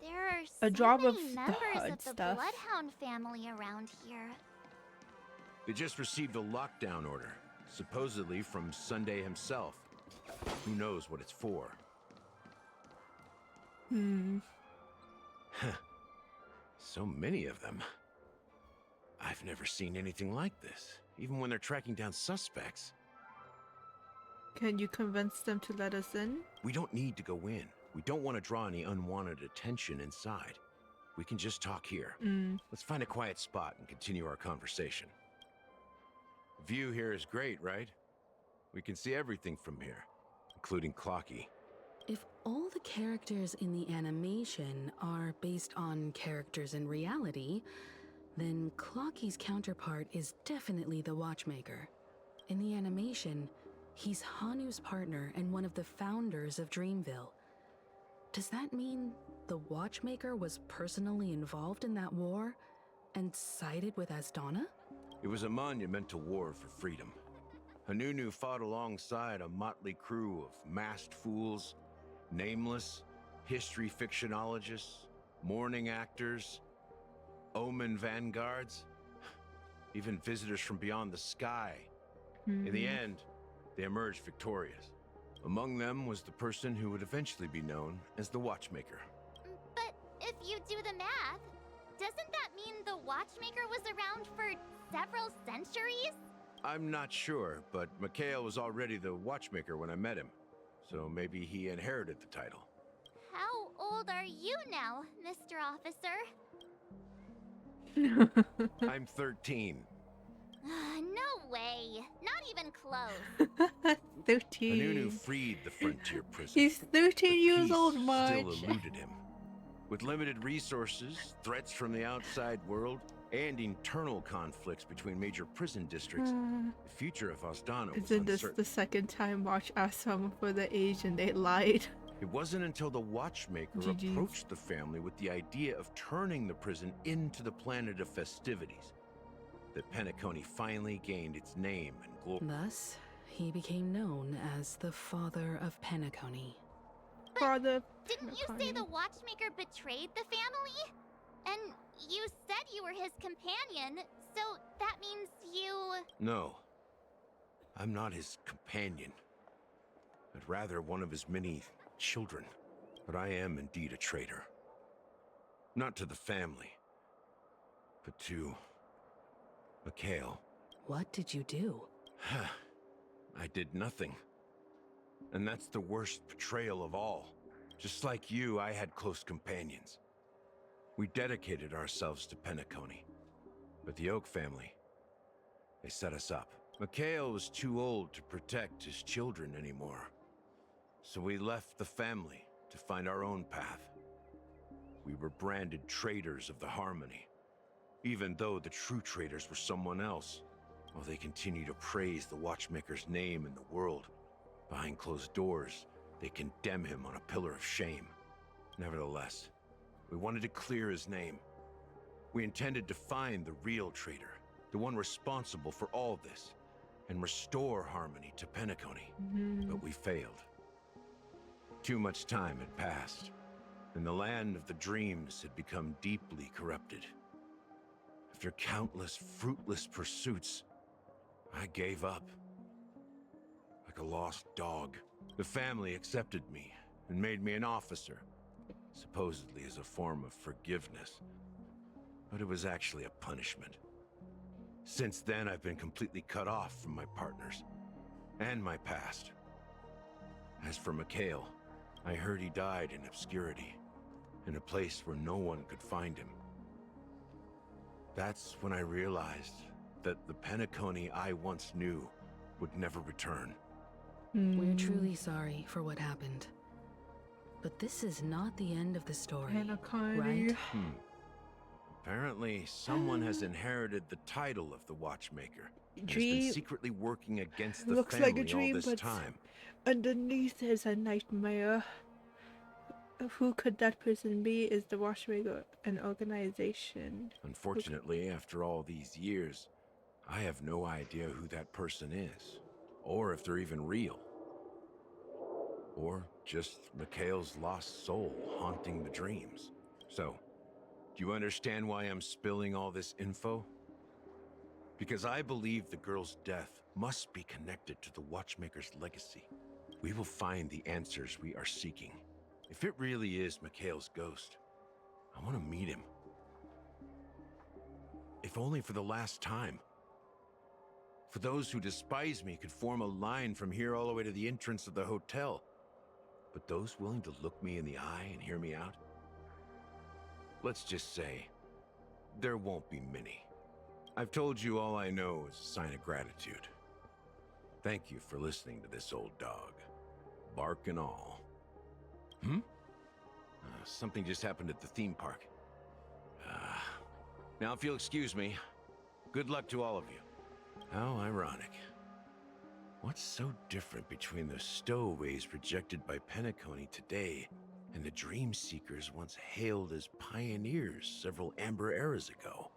There are A so job many of the members HUD of the stuff. Bloodhound family around here. They just received a lockdown order, supposedly from Sunday himself. Who knows what it's for? So many of them. I've never seen anything like this, even when they're tracking down suspects. Can you convince them to let us in? We don't need to go in. We don't want to draw any unwanted attention inside. We can just talk here. Let's find a quiet spot and continue our conversation. The view here is great, right? We can see everything from here, including Clocky. If all the characters in the animation are based on characters in reality, then Clocky's counterpart is definitely the Watchmaker. In the animation, he's Hanu's partner and one of the founders of Dreamville. Does that mean the Watchmaker was personally involved in that war and sided with Asdana? It was a monumental war for freedom. Hanunu fought alongside a motley crew of masked fools, nameless, history fictionologists, mourning actors, omen vanguards, even visitors from beyond the sky. In the end, they emerged victorious. Among them was the person who would eventually be known as the Watchmaker. But if you do the math, doesn't that mean the Watchmaker was around for several centuries? I'm not sure, but Mikhail was already the Watchmaker when I met him, so maybe he inherited the title. How old are you now, Mr. Officer? I'm 13. No way. Not even close. 13. Hanunu freed the frontier prison. He's 13 years old, Peace Marge. still eluded him. With limited resources, threats from the outside world, and internal conflicts between major prison districts, the future of Asdana was Isn't this uncertain. the second time Marge asked someone for the age and they lied? It wasn't until the Watchmaker GG's. approached the family with the idea of turning the prison into the planet of festivities that Penacony finally gained its name and glory. Thus, he became known as the Father of Penacony. Father. Didn't you say the Watchmaker betrayed the family? And you said you were his companion, so that means you... No, I'm not his companion, but rather one of his many children. But I am indeed a traitor. Not to the family, but to Mikhail. What did you do? I did nothing. And that's the worst betrayal of all. Just like you, I had close companions. We dedicated ourselves to Penacony, But the Oak family, they set us up. Mikhail was too old to protect his children anymore. So we left the family to find our own path. We were branded traitors of the Harmony, even though the true traitors were someone else. While they continue to praise the Watchmaker's name in the world, behind closed doors, they condemn him on a pillar of shame. Nevertheless, we wanted to clear his name. We intended to find the real traitor, the one responsible for all this, and restore harmony to Penacony. But we failed. Too much time had passed, and the land of the dreams had become deeply corrupted. After countless fruitless pursuits, I gave up. Like a lost dog, the family accepted me and made me an officer, supposedly as a form of forgiveness. But it was actually a punishment. Since then, I've been completely cut off from my partners and my past. As for Mikhail, I heard he died in obscurity, in a place where no one could find him. That's when I realized that the Penacony I once knew would never return. We're truly sorry for what happened. But this is not the end of the story, right? Apparently, someone has inherited the title of the Watchmaker and has been secretly working against the Looks family like a dream, all this but time. underneath is a nightmare. Who could that person be? Is the Watchmaker an organization? Unfortunately, after all these years, I have no idea who that person is, or if they're even real. Or just Mikhail's lost soul haunting the dreams. So, do you understand why I'm spilling all this info? Because I believe the girl's death must be connected to the Watchmaker's legacy. We will find the answers we are seeking. If it really is Mikhail's ghost, I want to meet him. If only for the last time. For those who despise me could form a line from here all the way to the entrance of the hotel. But those willing to look me in the eye and hear me out? Let's just say, there won't be many. I've told you all I know is a sign of gratitude. Thank you for listening to this old dog. Bark and all. Something just happened at the theme park. Now if you'll excuse me, good luck to all of you. How ironic. What's so different between the stowaways rejected by Penacony today and the dream seekers once hailed as pioneers several amber eras ago?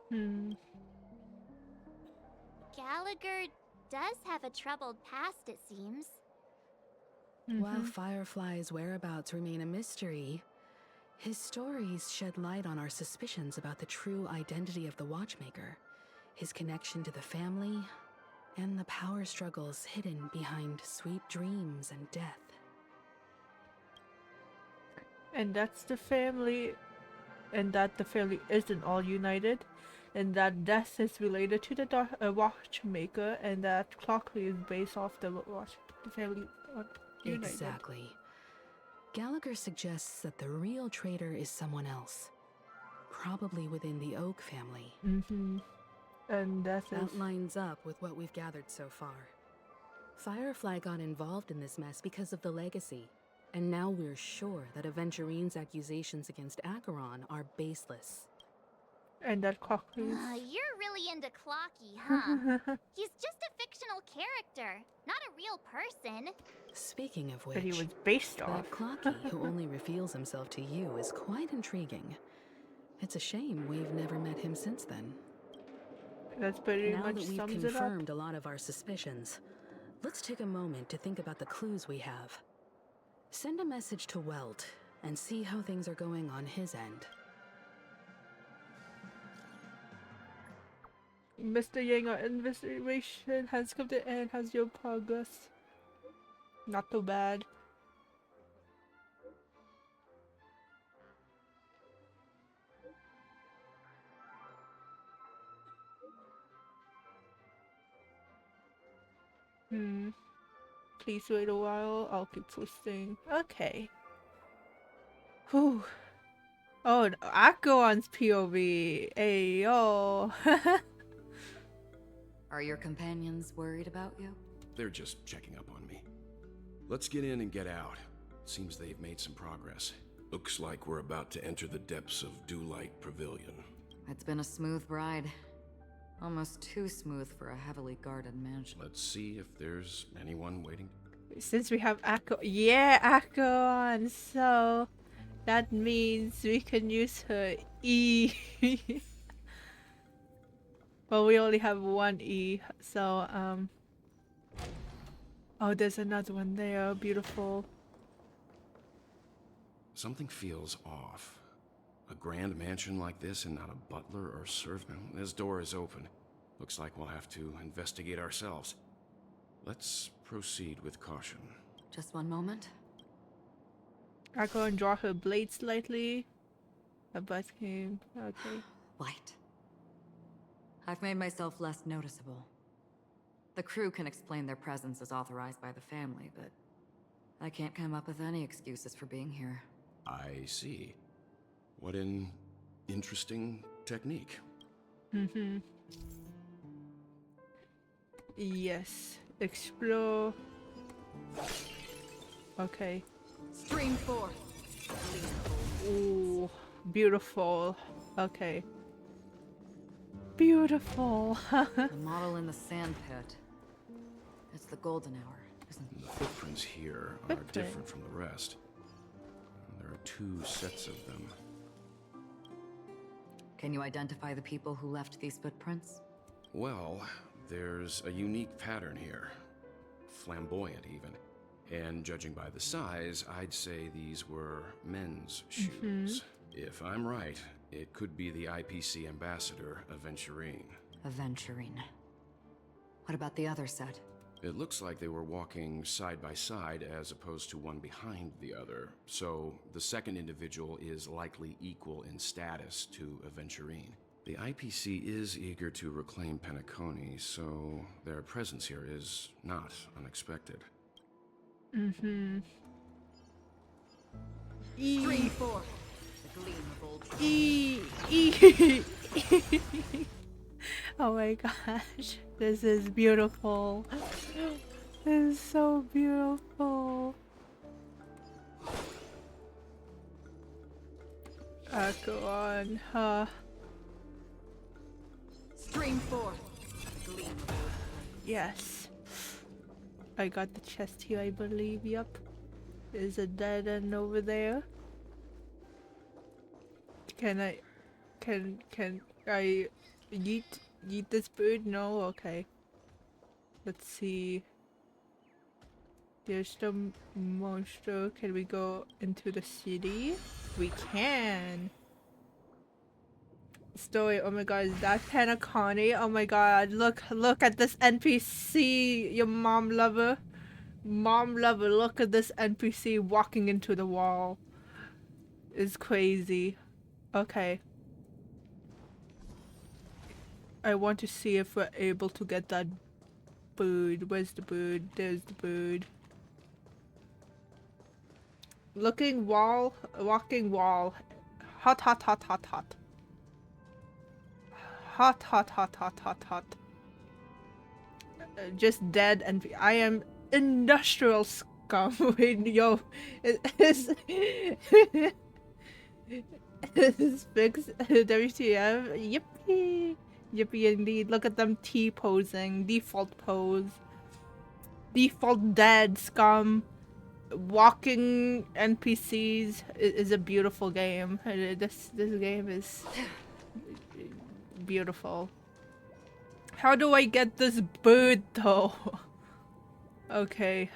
Gallagher does have a troubled past, it seems. While Firefly's whereabouts remain a mystery, his stories shed light on our suspicions about the true identity of the Watchmaker, his connection to the family, and the power struggles hidden behind sweet dreams and death. And that's the family, and that the family isn't all united, and that death is related to the Watchmaker, and that Clockley is based off the family united. Exactly. Gallagher suggests that the real traitor is someone else, probably within the Oak family. And that lines up with what we've gathered so far. Firefly got involved in this mess because of the legacy, and now we're sure that Aventurine's accusations against Acheron are baseless. And that Clockley. You're really into Clocky, huh? He's just a fictional character, not a real person. Speaking of which, But he was based off. that Clocky who only reveals himself to you is quite intriguing. It's a shame we've never met him since then. That's pretty now much that we've sums it up. confirmed a lot of our suspicions, let's take a moment to think about the clues we have. Send a message to Welt and see how things are going on his end. Mr. Yang, our investigation has come to end. How's your progress? Not too bad. Please wait a while. I'll keep twisting. Okay. Whew. Oh, Acheron's POV. Hey, yo. Are your companions worried about you? They're just checking up on me. Let's get in and get out. Seems they've made some progress. Looks like we're about to enter the depths of Dewlight Pavilion. It's been a smooth ride. Almost too smooth for a heavily guarded mansion. Let's see if there's anyone waiting. Since we have Akko, yeah, Akko, so that means we can use her E. But we only have one E, so oh, there's another one there. Beautiful. Something feels off. A grand mansion like this and not a butler or servant. This door is open. Looks like we'll have to investigate ourselves. Let's proceed with caution. Just one moment. Akko and draw her blade slightly. A butt came. Okay. Light. I've made myself less noticeable. The crew can explain their presence as authorized by the family, but I can't come up with any excuses for being here. I see. What an interesting technique. Mm-hmm. Yes. Explore. Okay. Stream 4. Ooh, beautiful. Okay. Beautiful. The model in the sand pit. It's the golden hour, isn't it? The footprints here are different from the rest. There are 2 sets of them. Can you identify the people who left these footprints? Well, there's a unique pattern here. Flamboyant, even. And judging by the size, I'd say these were men's shoes. If I'm right, it could be the IPC ambassador, Aventurine. Aventurine. What about the other set? It looks like they were walking side by side as opposed to one behind the other, so the second individual is likely equal in status to Aventurine. The IPC is eager to reclaim Penacony, so their presence here is not unexpected. Mm-hmm. Stream 4. The gleam of old Oh my gosh, this is beautiful. This is so beautiful. Go on, Stream 4. The gleam of old Yes. I got the chest here, I believe. Yep. There's a dead end over there. Can I yeet this bird? No? Okay. Let's see. There's the monster. Can we go into the city? We can. Story. Oh my god, is that Penacony? Oh my god, look at this NPC, your mom lover. Mom lover, look at this NPC walking into the wall. It's crazy. Okay. I want to see if we're able to get that bird. Where's the bird? There's the bird. Looking wall, walking wall. Hot, hot, hot, hot, hot. Hot, hot, hot, hot, hot, hot. Just dead, and I am industrial scum. Wait, yo, it's fixed. WTF? Yippee, yippee indeed. Look at them T-posing. Default pose. Default dead scum. Walking NPCs is a beautiful game. This game is beautiful. How do I get this bird though? Okay,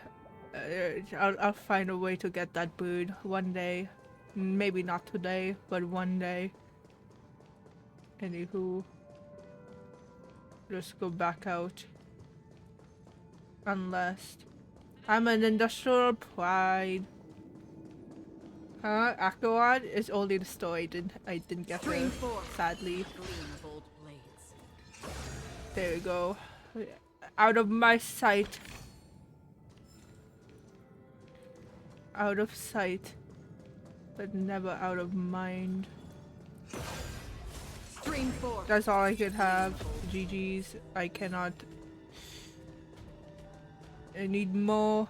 I'll find a way to get that bird one day. Maybe not today, but one day. Anywho, let's go back out. Unless I'm an industrial pride. Aquad is only the story. I didn't get her, sadly. There we go. Out of my sight. Out of sight, but never out of mind. Stream 4. That's all I could have. GG's. I cannot. I need more.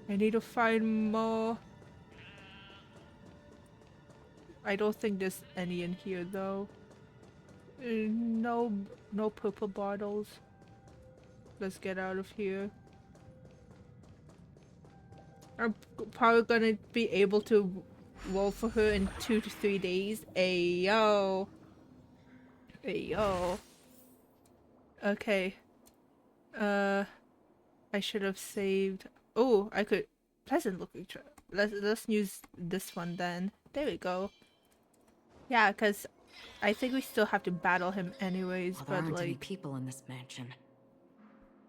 I need to find more. I don't think there's any in here though. No purple bottles. Let's get out of here. I'm probably gonna be able to roll for her in 2 to 3 days. Ayo. Ayo. Okay. I should have saved. Oh, I could. Pleasant looking. Let's use this one then. There we go. Yeah, cause I think we still have to battle him anyways. Well, there but aren't any like, people in this mansion.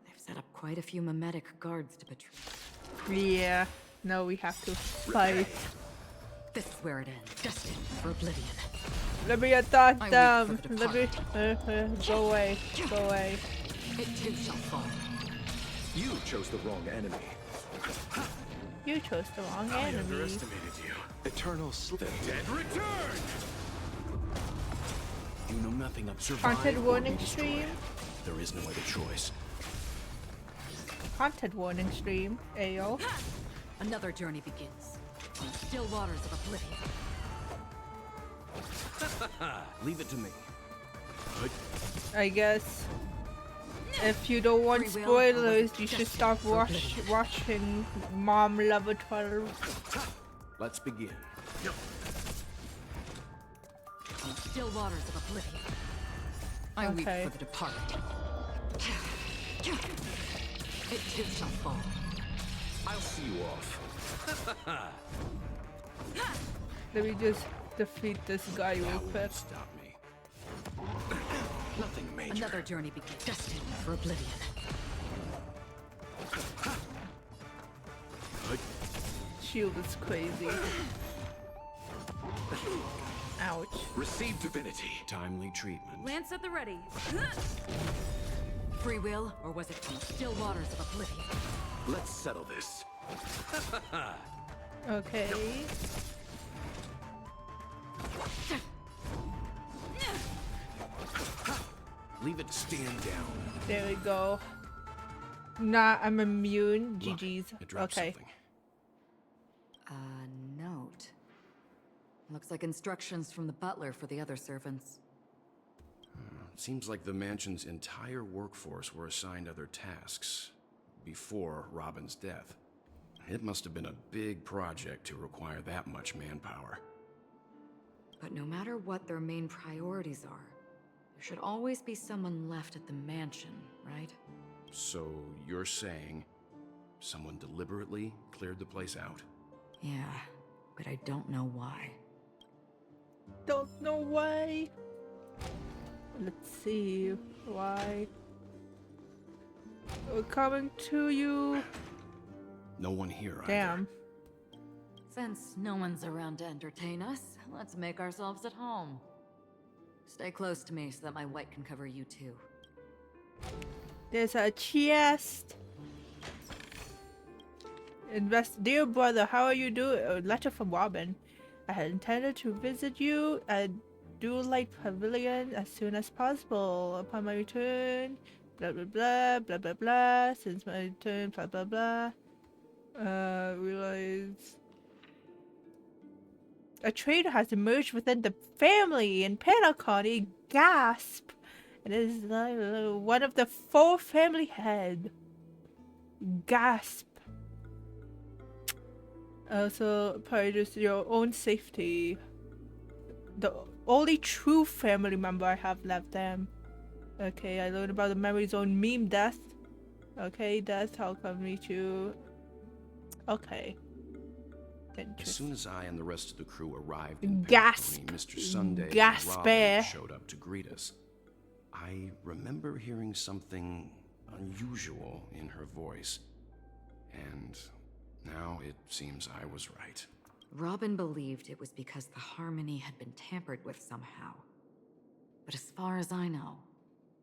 They've set up quite a few mimetic guards to patrol. yeah. No, we have to fight. This is where it ends. Destined for oblivion. Let me attack I them. wait for the Let me. Go away. Go away. It too shall fall. You chose the wrong enemy. You chose the wrong I enemy. underestimated you. Eternal Sleep. The dead return! You know nothing of survival. Haunted warning stream. There is no other choice. Haunted warning stream. Ayo. Another journey begins. On still waters of oblivion. Leave it to me. I guess if you don't want spoilers, you should stop watching Mom Lover 12. Let's begin. On still waters of oblivion. I weep for the departed. It too shall fall. I'll see you off. Let me just defeat this guy real quick. Stop me. Nothing major. Another journey begins. Destined for oblivion. Shield is crazy. Ouch. Receive divinity. Timely treatment. Lance at the ready. Free will, or was it from still waters of oblivion? Let's settle this. Okay. Leave it to stand down. There we go. Nah, I'm immune. Look, GG's. I dropped Okay. something. A note. Looks like instructions from the butler for the other servants. Seems like the mansion's entire workforce were assigned other tasks before Robin's death. It must have been a big project to require that much manpower. But no matter what their main priorities are, there should always be someone left at the mansion, right? So you're saying someone deliberately cleared the place out? Yeah, but I don't know why. Don't know why. Let's see why. We're coming to you. No one here. Damn. Since no one's around to entertain us, let's make ourselves at home. Stay close to me so that my white can cover you too. There's a chest. Dear brother, how are you doing? A letter from Robin. I had intended to visit you at Light Pavilion as soon as possible. Upon my return, blah blah blah blah blah blah. Since my return, blah blah blah. Realize a traitor has emerged within the family in Panacon. Gasp! It is one of the 4 family head. Gasp! Also, probably just your own safety. The only true family member I have left them. Okay, I learned about the memory zone meme death. Okay, death, I'll come meet you. Okay. As soon as I and the rest of the crew arrived in Gasp! Panacony, Mr. Sunday Gasp! and Robin showed up to greet us. I remember hearing something unusual in her voice. And now it seems I was right. Robin believed it was because the harmony had been tampered with somehow. But as far as I know,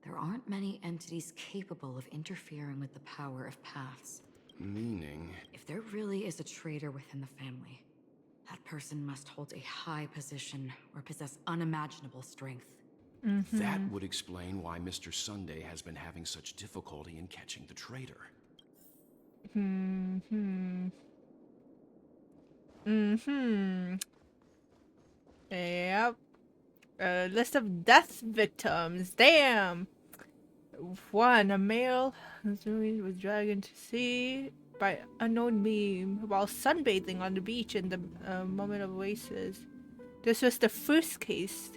there aren't many entities capable of interfering with the power of paths. Meaning? If there really is a traitor within the family, that person must hold a high position or possess unimaginable strength. That would explain why Mr. Sunday has been having such difficulty in catching the traitor. Yep. A list of death victims. Damn. 1. A male was dragged into sea by unknown meme while sunbathing on the beach in the moment of oasis. This was the first case.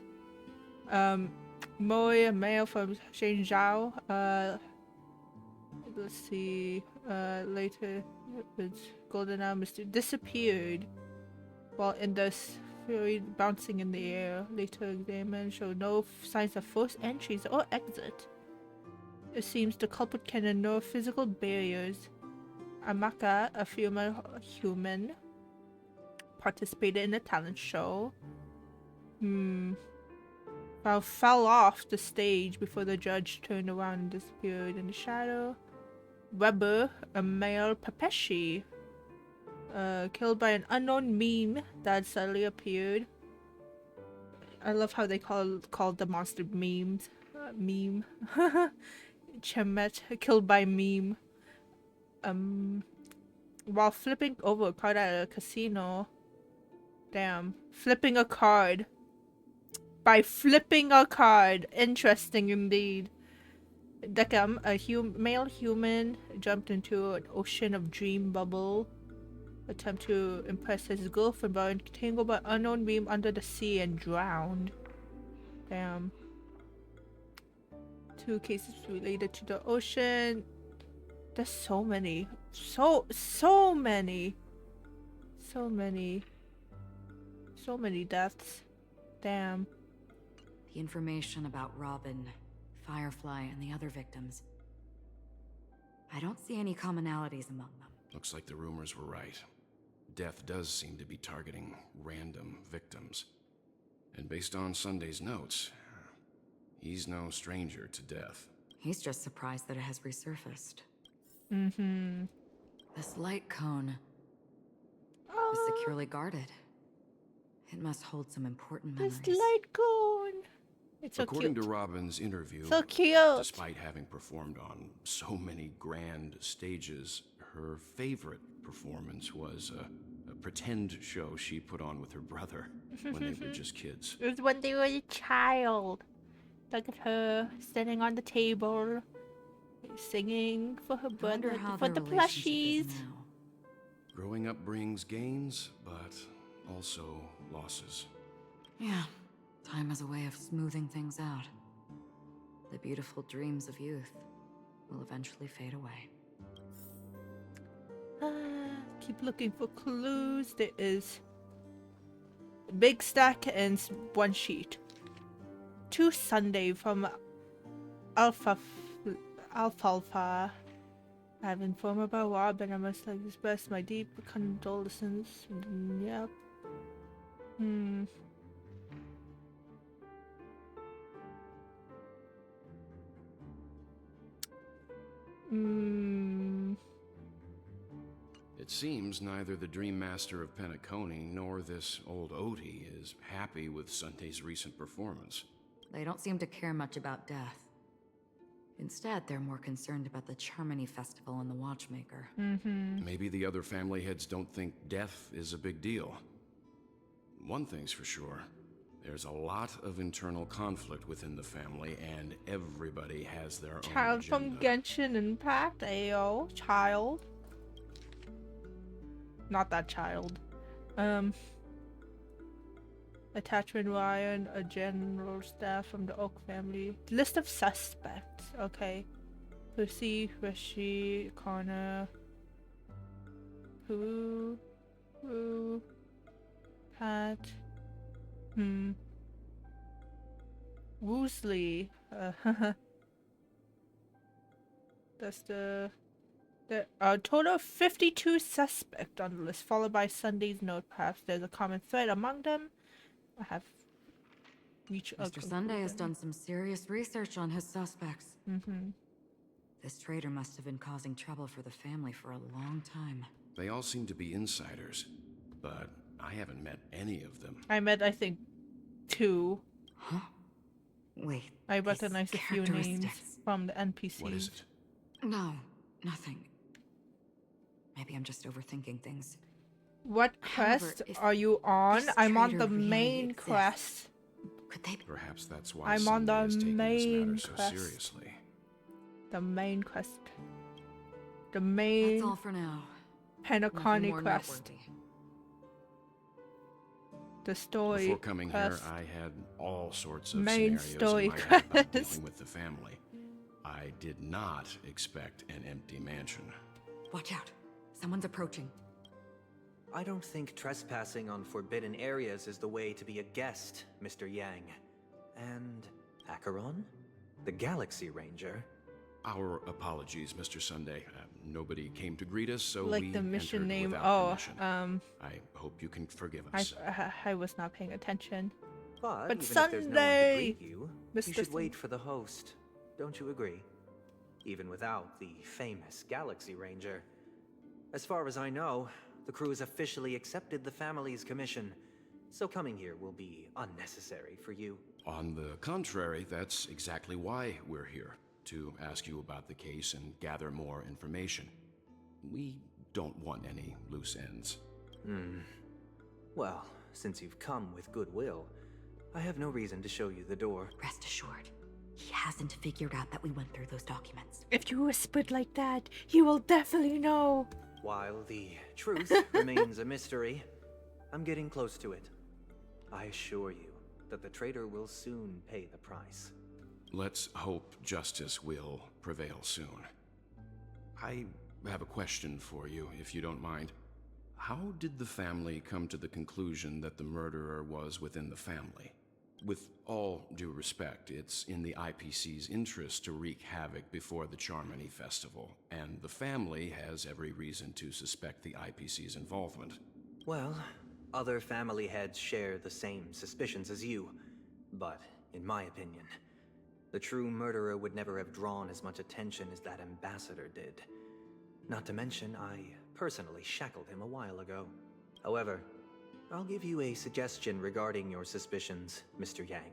Moy, a male from Shenzhou. Let's see. Later, it's Golden Hour disappeared while in the sphere bouncing in the air. Later examined showed no signs of forced entries or exit. It seems the culprit can ignore physical barriers. Amaka, a female human, participated in a talent show. Fell off the stage before the judge turned around and disappeared in the shadow. Weber, a male Papeshi, killed by an unknown meme that suddenly appeared. I love how they called the monster memes. Meme. Chemet, killed by meme. While flipping over a card at a casino. Damn. Flipping a card. By flipping a card. Interesting indeed. Dekam, a male human, jumped into an ocean of dream bubble. Attempt to impress his girlfriend but entangled by unknown meme under the sea and drowned. Damn. 2 cases related to the ocean. There's so many. So many. So many deaths. Damn. The information about Robin, Firefly, and the other victims. I don't see any commonalities among them. Looks like the rumors were right. Death does seem to be targeting random victims. And based on Sunday's notes, he's no stranger to death. He's just surprised that it has resurfaced. This light cone is securely guarded. It must hold some important memories. This light cone. It's so According cute. to Robin's interview, So cute. Despite having performed on so many grand stages, her favorite performance was a pretend show she put on with her brother when they were just kids. It was when they were a child. Look at her standing on the table, singing for her brother, for the plushies. Growing up brings gains, but also losses. Yeah, time has a way of smoothing things out. The beautiful dreams of youth will eventually fade away. Keep looking for clues. There is a big stack and 1 sheet. To Sunday from Alfalfa. I have informed about Rob and I must like express my deep condolences. Yep. It seems neither the Dream Master of Penacony nor this old Odie is happy with Sunday's recent performance. They don't seem to care much about death. Instead, they're more concerned about the Charmony Festival and the Watchmaker. Maybe the other family heads don't think death is a big deal. One thing's for sure. There's a lot of internal conflict within the family, and everybody has their own Child agenda. from Genshin Impact. Ayo. Child. Not that child. Attachment Ryan, a general staff from the Oak family. List of suspects. Okay. Percy, Rishi, Connor. Who? Pat. Woosley. That's the total of 52 suspects on the list, followed by Sunday's note. Perhaps there's a common thread among them. I have reached a Mr. Sunday has done some serious research on his suspects. This traitor must have been causing trouble for the family for a long time. They all seem to be insiders, but I haven't met any of them. I met, I think, 2. Huh? Wait. I recognize a few names characteristics. from the NPCs. What is it? No, nothing. Maybe I'm just overthinking things. What However, quest if are you on? this I'm on traitor the really main exists, quest. Could they? Perhaps that's why I'm on Sunday the is taking this main matter so quest. seriously. The main quest. The That's main all for now. Penacony Nothing more quest. noteworthy. The story Before coming quest. here, I had all sorts of Main scenarios story in my head about quest. dealing with the family. I did not expect an empty mansion. Watch out. Someone's approaching. I don't think trespassing on forbidden areas is the way to be a guest, Mr. Yang. And Acheron? The Galaxy Ranger? Our apologies, Mr. Sunday. Nobody came to greet us, so Like we the mission entered name. without Oh, permission. I hope you can forgive us. I was not paying attention. But But even if there's no one to Sunday, greet you, Mr. you should Sun- wait for the host. Don't you agree? Even without the famous Galaxy Ranger. As far as I know, the crew has officially accepted the family's commission, so coming here will be unnecessary for you. On the contrary, that's exactly why we're here. To ask you about the case and gather more information. We don't want any loose ends. Well, since you've come with goodwill, I have no reason to show you the door. Rest assured, he hasn't figured out that we went through those documents. If you whispered like that, he will definitely know. While the truth remains a mystery, I'm getting close to it. I assure you that the traitor will soon pay the price. Let's hope justice will prevail soon. I have a question for you, if you don't mind. How did the family come to the conclusion that the murderer was within the family? With all due respect, it's in the IPC's interest to wreak havoc before the Charmony Festival, and the family has every reason to suspect the IPC's involvement. Well, other family heads share the same suspicions as you, but in my opinion, the true murderer would never have drawn as much attention as that ambassador did. Not to mention, I personally shackled him a while ago. However, I'll give you a suggestion regarding your suspicions, Mr. Yang.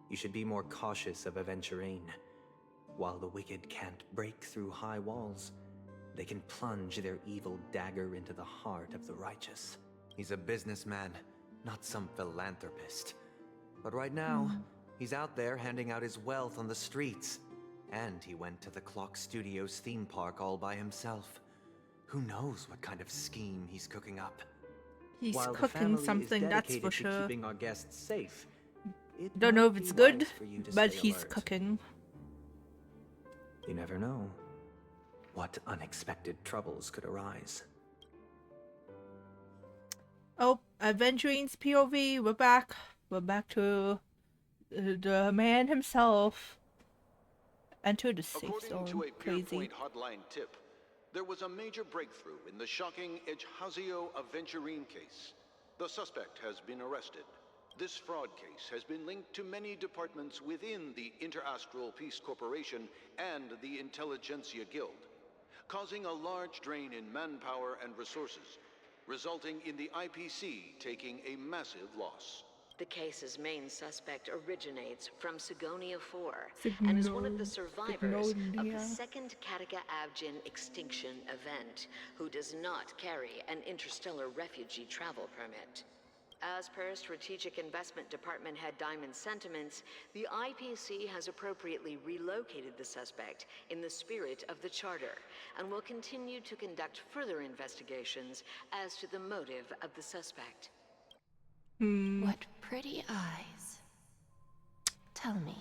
You should be more cautious of Aventurine. While the wicked can't break through high walls, they can plunge their evil dagger into the heart of the righteous. He's a businessman, not some philanthropist. But right now, he's out there handing out his wealth on the streets. And he went to the Clock Studios theme park all by himself. Who knows what kind of scheme he's cooking up? He's While the cooking family something, is that's for dedicated to sure. keeping our guests safe, it Don't know might if it's be good, wise for you to but stay he's alert. cooking. You never know what unexpected troubles could arise. Oh, Avengerine's POV. We're back. We're back to the man himself. Enter the safe According zone. to a Crazy. Pierpoint hotline tip, there was a major breakthrough in the shocking Ejhazio Aventurine case. The suspect has been arrested. This fraud case has been linked to many departments within the Interastral Peace Corporation and the Intelligentsia Guild, causing a large drain in manpower and resources, resulting in the IPC taking a massive loss. The case's main suspect originates from Sigonia 4 and is one of the survivors of the second Kataka Abjin extinction event, who does not carry an interstellar refugee travel permit. As per Strategic Investment Department head Diamond Sentiments, the IPC has appropriately relocated the suspect in the spirit of the Charter and will continue to conduct further investigations as to the motive of the suspect. What pretty eyes. Tell me,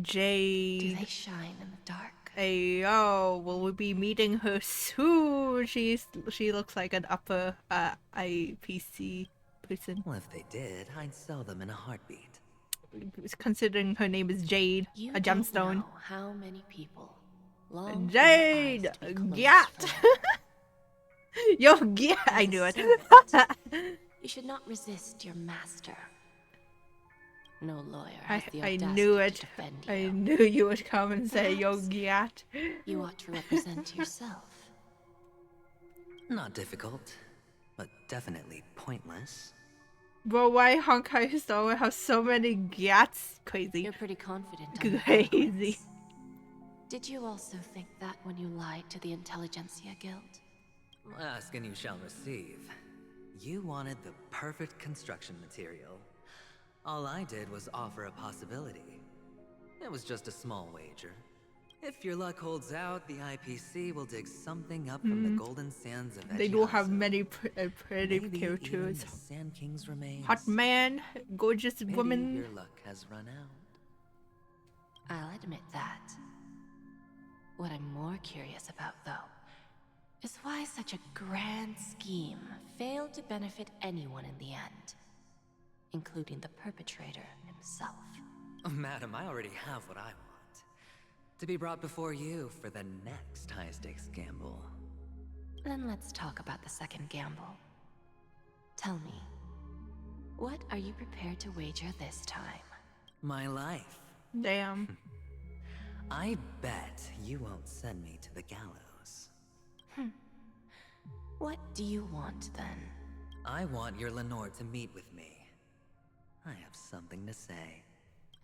Jade. do they shine in the dark? Hey, yo, will we be meeting her soon? She looks like an upper IPC person. Well, if they did, I'd sell them in a heartbeat. Considering her name is Jade, You a don't gemstone. know how many people long Jade! Yeah! Yo, yeah, I knew it. You should not resist your master. No lawyer has the I audacity knew to it. defend you. I knew you would come and say, yo, Gyat. You ought to represent yourself. Not difficult, but definitely pointless. Bro, why Honkai Star Rail have so many gats? Crazy. You're pretty confident on your Crazy. eloquence. Did you also think that when you lied to the Intelligentsia Guild? Ask and you shall receive. You wanted the perfect construction material. All I did was offer a possibility. It was just a small wager. If your luck holds out, the IPC will dig something up from the golden sands of They do have many pretty Maybe characters. even the Sand King's remains. Hot man, gorgeous Maybe woman. your luck has run out. I'll admit that. What I'm more curious about, though, is why such a grand scheme failed to benefit anyone in the end, including the perpetrator himself. Madam, I already have what I want. To be brought before you for the next high-stakes gamble. Then let's talk about the second gamble. Tell me, what are you prepared to wager this time? My life. Damn. I bet you won't send me to the gallows. What do you want, then? I want your Lenore to meet with me. I have something to say.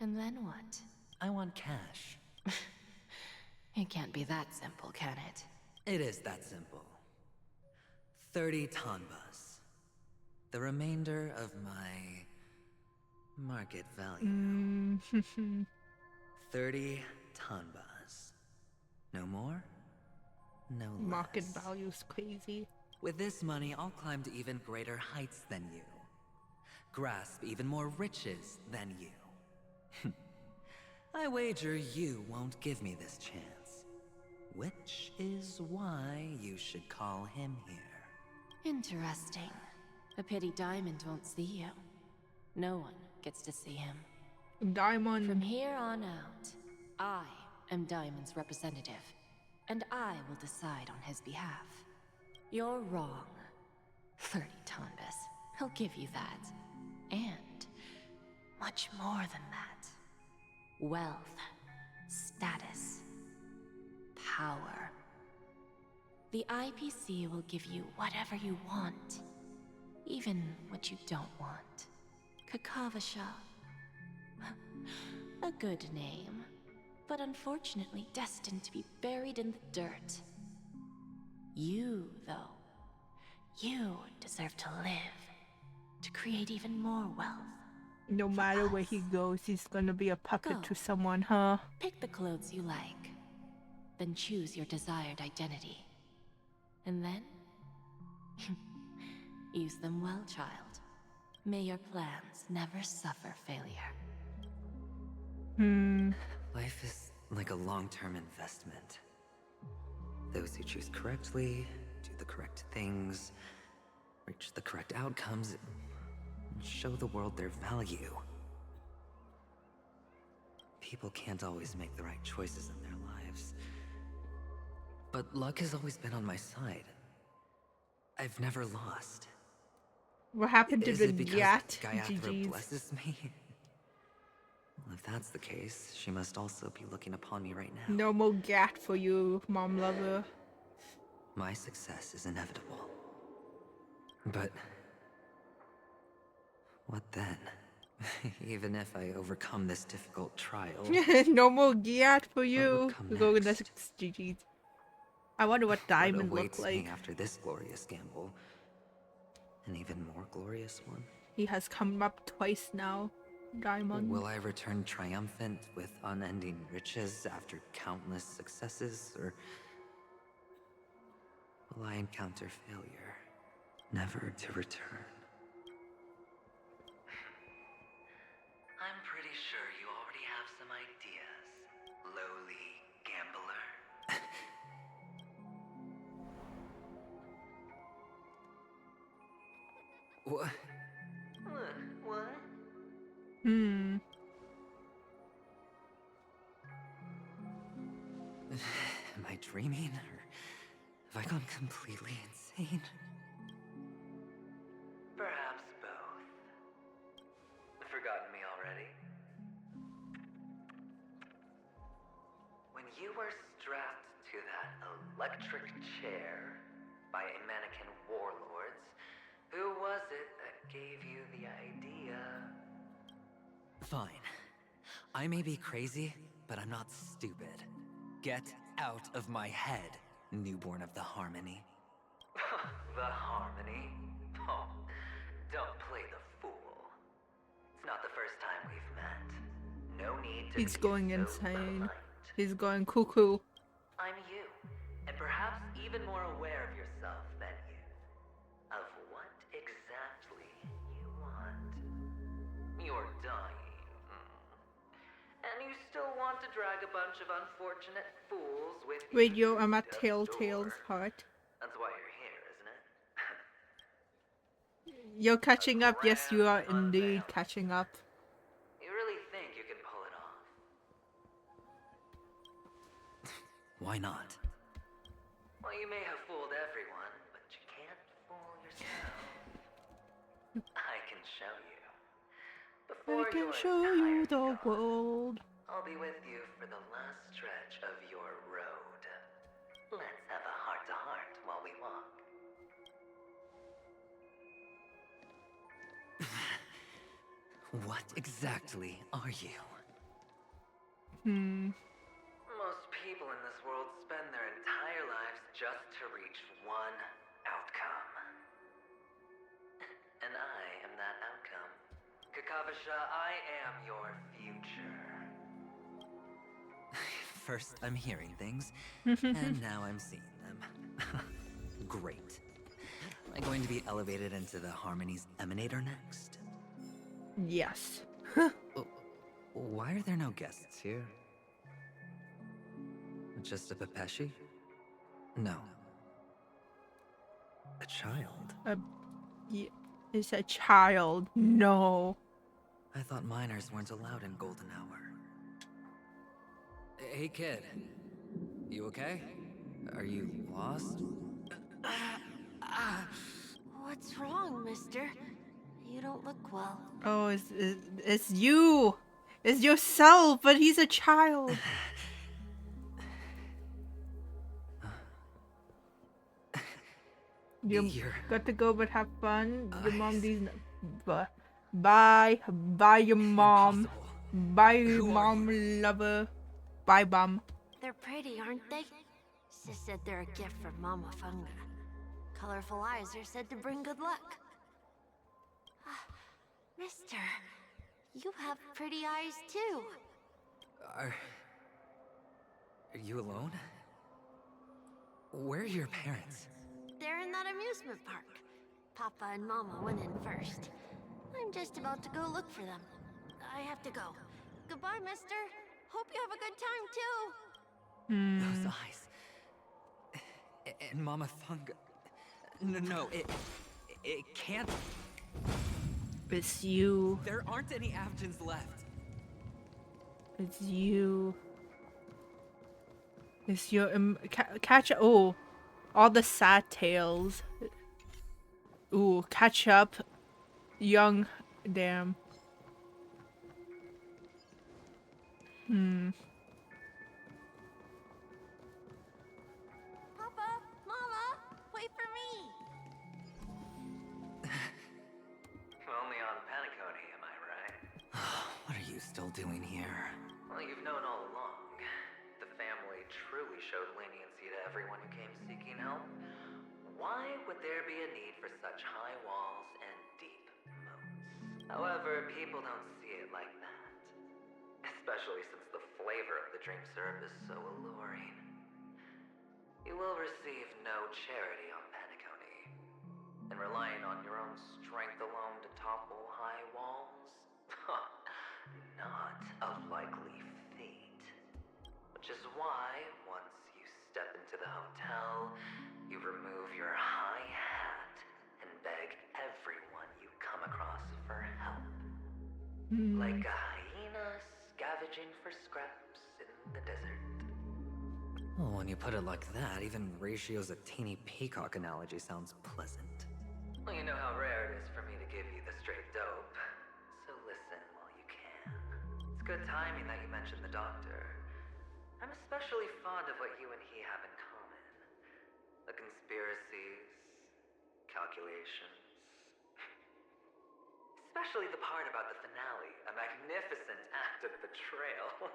And then what? I want cash. It can't be that simple, can it? It is that simple. 30 tanbas. The remainder of my market value. 30 tanbas. No more, no less. Market value's crazy. With this money, I'll climb to even greater heights than you. Grasp even more riches than you. I wager you won't give me this chance. Which is why you should call him here. Interesting. A pity Diamond won't see you. No one gets to see him. Diamond. From here on out, I am Diamond's representative, and I will decide on his behalf. You're wrong. 30 tanbas. He'll give you that. And much more than that. Wealth, status, power. The IPC will give you whatever you want, even what you don't want. Kakavasha. A good name, but unfortunately destined to be buried in the dirt. You, though, you deserve to live, to create even more wealth. No matter where he goes, he's gonna be a puppet to someone, huh? Pick the clothes you like, then choose your desired identity. And then, use them well, child. May your plans never suffer failure. Life is like a long-term investment. Those who choose correctly, do the correct things, reach the correct outcomes, and show the world their value. People can't always make the right choices in their lives. But luck has always been on my side. I've never lost. What happened to Is the it because gat? Gayathra GG's. blesses me? Well, if that's the case, she must also be looking upon me right now. No more gat for you, mom lover. My success is inevitable. But what then? Even if I overcome this difficult trial... No more gat for you. What will Go come next. GG's. I wonder what Diamond what look awaits like. me after this glorious gamble? An even more glorious one? He has come up twice now. Diamond. Will I return triumphant with unending riches after countless successes, or will I encounter failure, never to return? I'm pretty sure you already have some ideas, lowly gambler. What? What? Am I dreaming, or have I gone completely insane? Perhaps both. Forgotten me already? When you were strapped to that electric chair by a mannequin warlords, who was it that gave you the idea. Fine. I may be crazy, but I'm not stupid. Get out of my head, newborn of the Harmony. The Harmony? Oh, don't play the fool. It's not the first time we've met. No need to He's be going so insane. polite. He's going cuckoo. I'm you, and perhaps even more aware of yourself than you. Of what exactly you want. You're dying. And you still want to drag a bunch of unfortunate fools with you. Wait, yo, I'm at to Telltale's store. heart. That's why you're here, isn't it? You're catching up. Yes, you are indeed catching up. You really think you can pull it off? Why not? Well, you may have fooled everyone, but you can't fool yourself. I can show you. Before I can your show you the entire world. I'll be with you for the last stretch of your road. Let's have a heart-to-heart while we walk. What exactly are you? Most people in this world spend their entire lives just to reach one outcome. And I am that outcome. Kakavasha, I am your future. First, I'm hearing things, and now I'm seeing them. Great. Am I going to be elevated into the Harmony's Emanator next? Yes. Why are there no guests here? Just a Pepeshi? No. A child? It's a child. No. I thought minors weren't allowed in Golden Hour. Hey kid, you okay? Are you lost? What's wrong, mister? You don't look well. Oh, it's you. It's yourself, but he's a child. You got to go, but have fun. Your mom needs. Bye, your mom. Bye, mom lover. Bye, bum. They're pretty, aren't they? Sis said they're a gift from Mama Funga. Colorful eyes are said to bring good luck. Mister, you have pretty eyes too. Are you alone? Where are your parents? They're in that amusement park. Papa and Mama went in first. I'm just about to go look for them. I have to go. Goodbye, mister. Hope you have a good time, too. Those eyes. And Mama Funga. No, it can't. It's you. There aren't any Avgens left. It's you. It's your catch. Oh, all the sad tales. Ooh, catch up. Young, damn. Papa, Mama, wait for me. Only on Paniconi, am I right? What are you still doing here? Well, you've known all along. The family truly showed leniency to everyone who came seeking help. Why would there be a need for such high walls and deep moats? However, people don't see it like that. Especially since the flavor of the drink syrup is so alluring. You will receive no charity on Paniconi. And relying on your own strength alone to topple high walls? Not a likely feat. Which is why, once you step into the hotel, you remove your high hat and beg everyone you come across for help. Like a hyena scavenging for scraps in the desert. Well, when you put it like that, even Ratio's a teeny peacock analogy sounds pleasant. Well, you know how rare it is for me to give you the straight dope. So listen while you can. It's good timing that you mentioned the doctor. I'm especially fond of what you and he have in common. The conspiracies, calculations, Especially the part about the finale, a magnificent act of betrayal.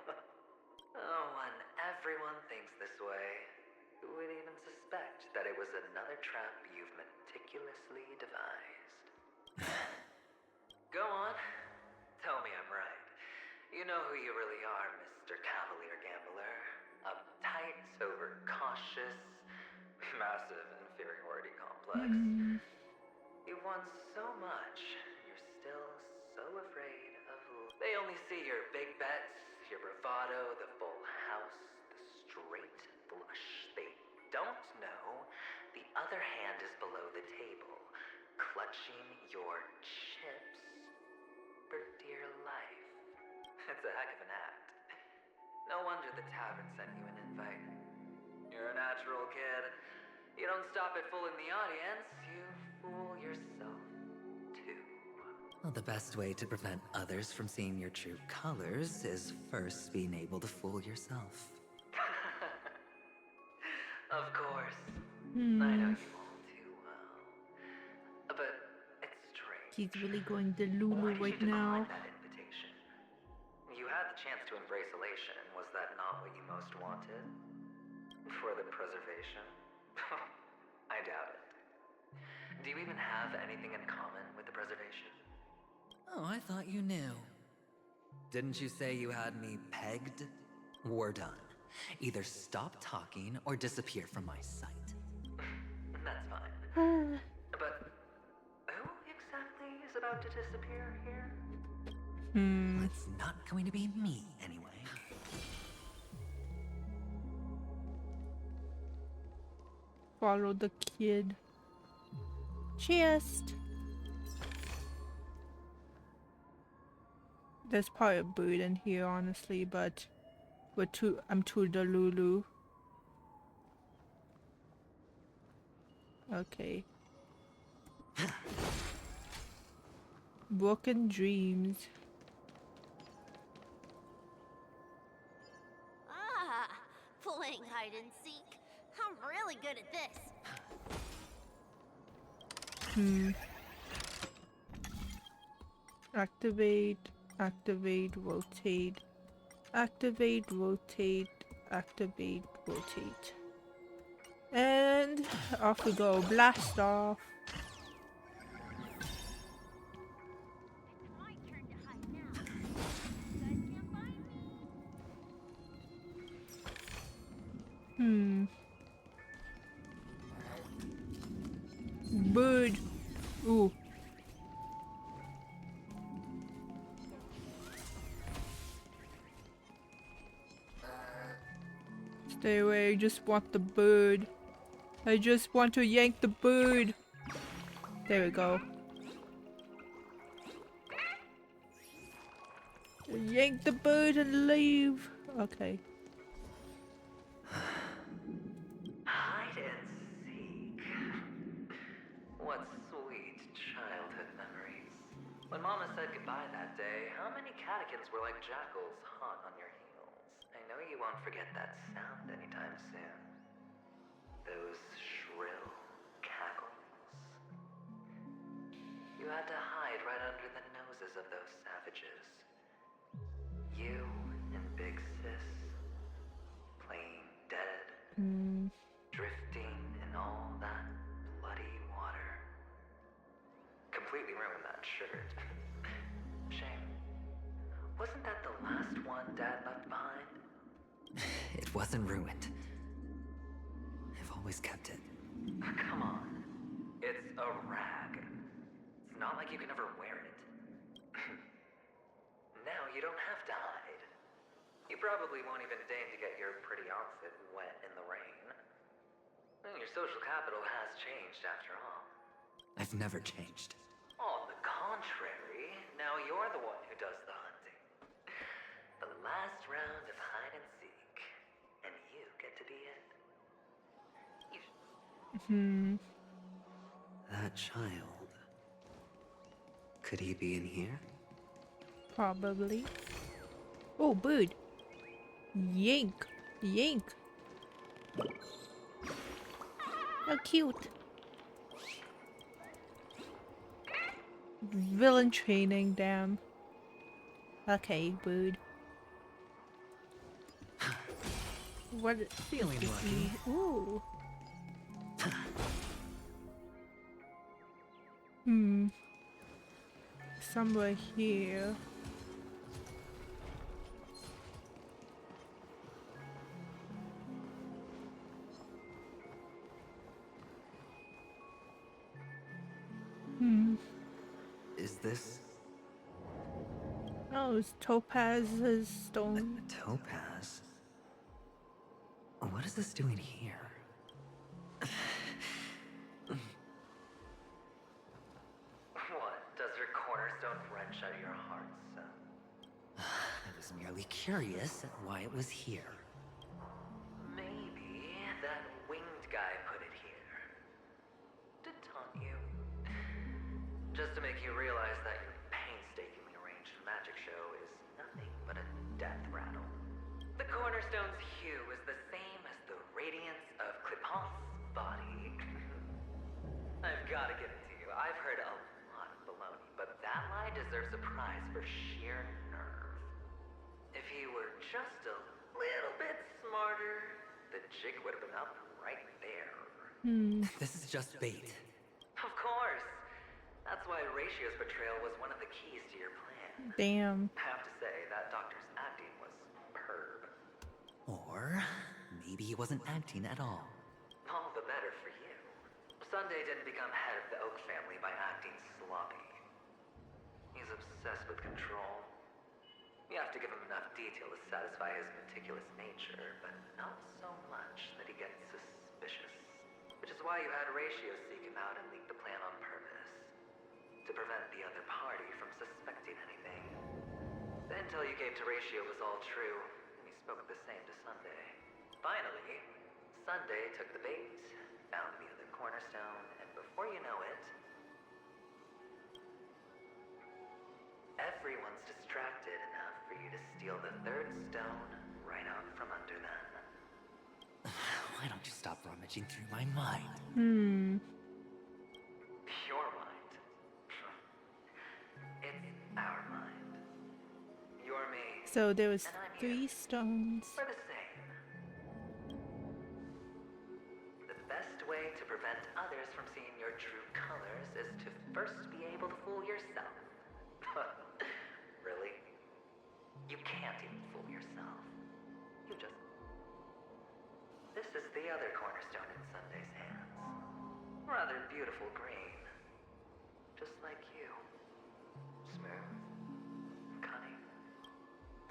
Oh, when everyone thinks this way, who would even suspect that it was another trap you've meticulously devised? Go on. Tell me I'm right. You know who you really are, Mr. Cavalier Gambler. Uptight, overcautious, massive inferiority complex. You've won so much, you're still so afraid of... They only see your big bets, your bravado, the full house, the straight flush. They don't know the other hand is below the table, clutching your chips for dear life. It's a heck of an act. No wonder the tavern sent you an invite. You're a natural kid. You don't stop at fooling the audience, you fool yourself too. Well, the best way to prevent others from seeing your true colors is first being able to fool yourself. Of course. I know you all too well. But it's strange. He's really going to Lulu Why did right you now. decline that invitation? You had the chance to embrace elation. Was that not what you most wanted? For the preservation? I doubt it. Do you even have anything in common with the preservation? Oh, I thought you knew. Didn't you say you had me pegged? We're done. Either stop talking or disappear from my sight. That's fine. But who exactly is about to disappear here? It's not going to be me, anyway. Follow the kid. Chest. There's probably a bird in here, honestly, but I'm too delulu. Okay. Broken dreams. Ah, playing hide and seek. I'm really good at this. Activate, rotate. Activate, rotate, activate, rotate. And off we go. Blast off. Bird. Ooh. Stay away, I just want the bird. I just want to yank the bird. There we go. Yank the bird and leave. Okay. Hide and seek. What sweet childhood memories. When Mama said goodbye that day, how many catechins were like jackals hot on your heels? I know you won't forget that sound anytime soon. Those shrill cackles. You had to hide right under the noses of those savages. You and Big Sis, playing dead, drifting in all that bloody water. Completely ruined that shirt. Shame. Wasn't that the last one Dad left behind? It wasn't ruined. I've always kept it. Come on. It's a rag. It's not like you can ever wear it. Now you don't have to hide. You probably won't even deign to get your pretty outfit wet in the rain. Your social capital has changed after all. I've never changed. On the contrary, now you're the one who does the hunting. The last round of hide and seek, and you get to be it. That child. Could he be in here? Probably. Oh, bird. Yank. Yank. How cute. Villain training, damn. Okay, dude. What is Feeling this? lucky. Ooh. Somewhere here. Is this Oh, it's Topaz's stone. topaz? What is this doing here? What? Does her cornerstone wrench out your heart, son? I was merely curious at why it was here. Maybe that winged guy put it here. To taunt you. Just to make you realize that your painstakingly arranged magic show is nothing but a death rattle. The cornerstone's hue is the same as the radiance of Clipant's body. I've got to give it to you. I've heard a lot of baloney, but that lie deserves a prize for sheer nerve. If he were just a little bit smarter, the jig would have been up right there. This is just bait. Of course. That's why Ratio's betrayal was one of the keys to your plan. Damn. I have to say, that doctor's acting was superb. Or maybe he wasn't acting at all. All the better for you. Sunday didn't become head of the Oak family by acting sloppy. He's obsessed with control. You have to give him enough detail to satisfy his meticulous nature, but not so much that he gets suspicious. Which is why you had Ratio seek him out and leak the plan on purpose. To prevent the other party from suspecting anything. The intel you gave to Ratio was all true, and he spoke the same to Sunday. Finally, Sunday took the bait, found the other cornerstone, and before you know it, everyone's distracted enough for you to steal the third stone right out from under them. Why don't you stop rummaging through my mind? Your mind. It's our mind. You're me. So there was and I'm 3 stones. We're the same. The best way to prevent others from seeing your true colors is to first be able to fool yourself. Really? You can't even fool yourself. You just... This is the other cornerstone in Sunday's hands. Rather beautiful green. Just like you. Smooth. Cunning.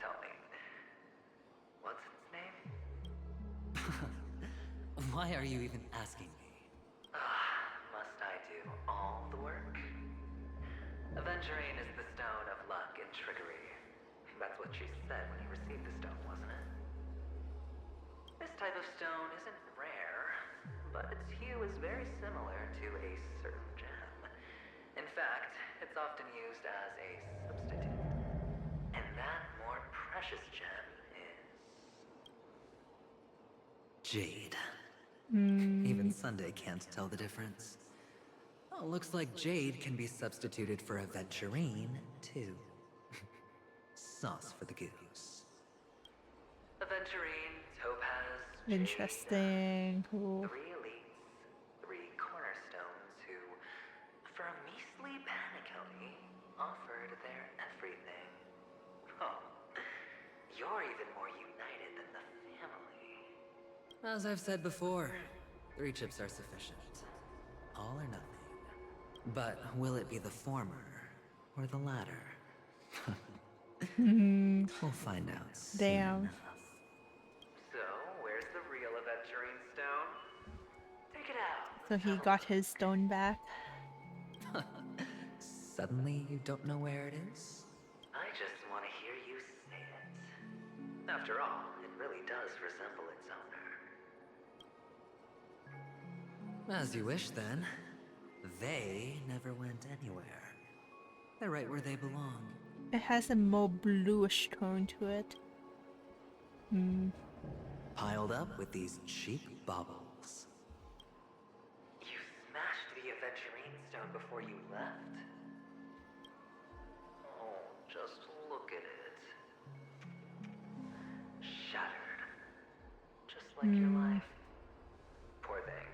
Tell me, what's its name? Why are you even asking me? Must I do all the work? Aventurine is the stone of luck and trickery. That's what she said when you received the stone, wasn't it? This type of stone isn't rare, but its hue is very similar to a certain gem. In fact, it's often used as a substitute. And that more precious gem is... Jade. Even Sunday can't tell the difference. Oh, looks like Jade can be substituted for Aventurine, too. Sauce for the goose. Aventurine, Topaz, Interesting. Cool. 3 elites, 3 cornerstones who, for a measly penny, offered their everything. Oh, you're even more united than the family. As I've said before, 3 chips are sufficient. All or nothing. But will it be the former or the latter? We'll find out soon Damn. enough. So, where's the real Aventurine stone? Take it out. So he got his stone back. Suddenly you don't know where it is? I just want to hear you say it. After all, it really does resemble its owner. As you wish, then. They never went anywhere. They're right where they belong. It has a more bluish tone to it. Piled up with these cheap baubles. You smashed the Aventurine stone before you left? just like your life. Poor thing.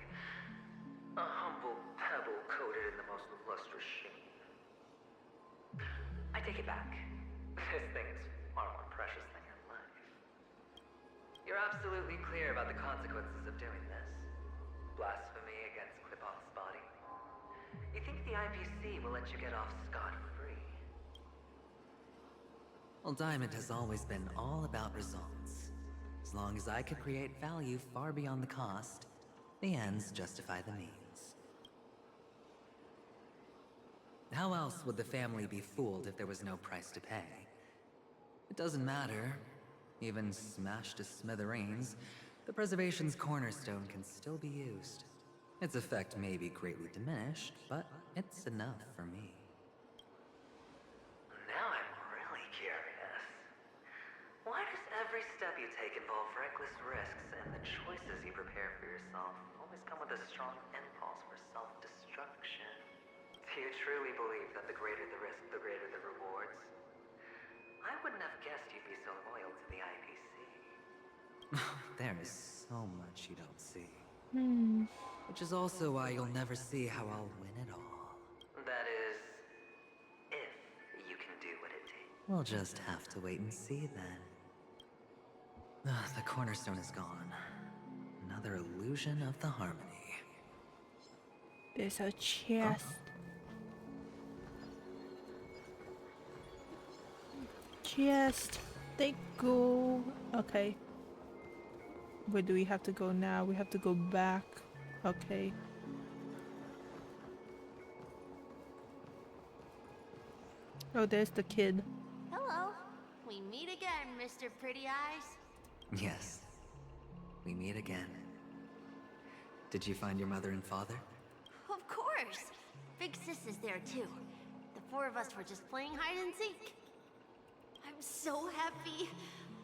A humble pebble coated in the most lustrous sheen. I take it back. This thing is far more precious than your life. You're absolutely clear about the consequences of doing this. Blasphemy against Clipoth's body. You think the IPC will let you get off scot-free? Well, Diamond has always been all about results. As long as I could create value far beyond the cost, the ends justify the means. How else would the family be fooled if there was no price to pay? It doesn't matter. Even smashed to smithereens, the preservation's cornerstone can still be used. Its effect may be greatly diminished, but it's enough for me. Now I'm really curious. Why does every step you take involve reckless risks, and the choices you prepare for yourself always come with a strong impulse for self-destruction? Do you truly believe that the greater the risk, the greater the rewards? I wouldn't have guessed you'd be so loyal to the IPC. There is so much you don't see. Hmm. Which is also why you'll never see how I'll win it all. That is, if you can do what it takes. We'll just have to wait and see then. The cornerstone is gone. Another illusion of the harmony. There's a chest. Chest. They go. Okay. Where do we have to go now? We have to go back. Okay. Oh, there's the kid. Hello. We meet again, Mr. Pretty Eyes. Yes. We meet again. Did you find your mother and father? Of course. Big Sis is there too. The four of us were just playing hide and seek. I'm so happy.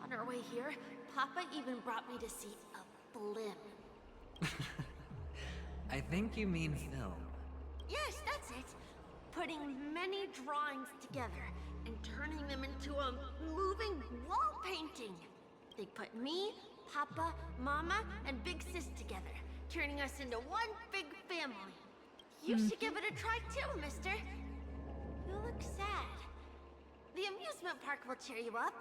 On our way here, Papa even brought me to see a blimp. I think you mean film. Yes, that's it. Putting many drawings together and turning them into a moving wall painting. They put me, Papa, Mama, and Big Sis together, turning us into one big family. You should give it a try too, mister. You look sad. The amusement park will cheer you up.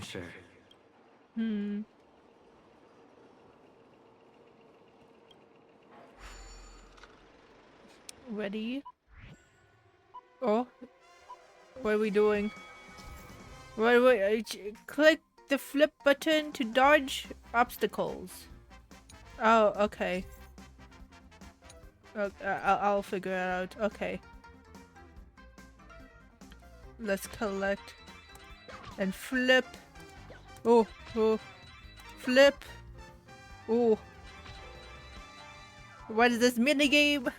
Sure. Ready? Oh. What are we doing? Wait. Click the flip button to dodge obstacles. Oh, okay. I'll figure it out. Okay. Let's collect and flip. Oh. Flip. Oh. What is this minigame?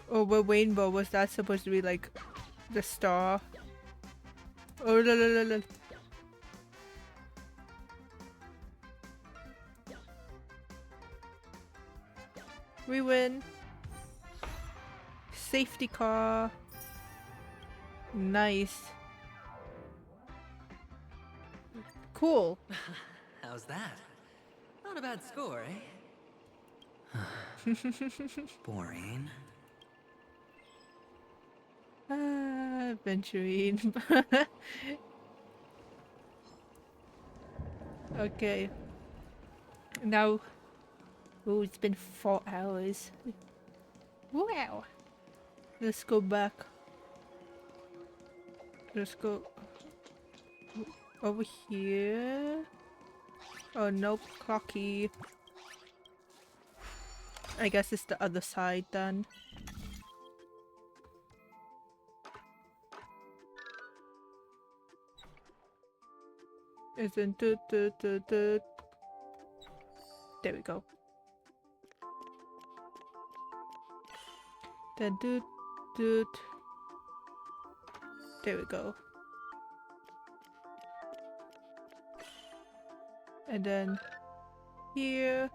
Oh, but rainbow, was that supposed to be like the star? Oh, la. We win. Safety car. Nice. Cool. How's that? Not a bad score, eh? Boring. Venturine. Okay. Now. Oh, it's been 4 hours. Wow. Let's go back. Let's go over here. Oh, nope. Clocky. I guess it's the other side then. Isn't it? There we go. Then there we go. And then here.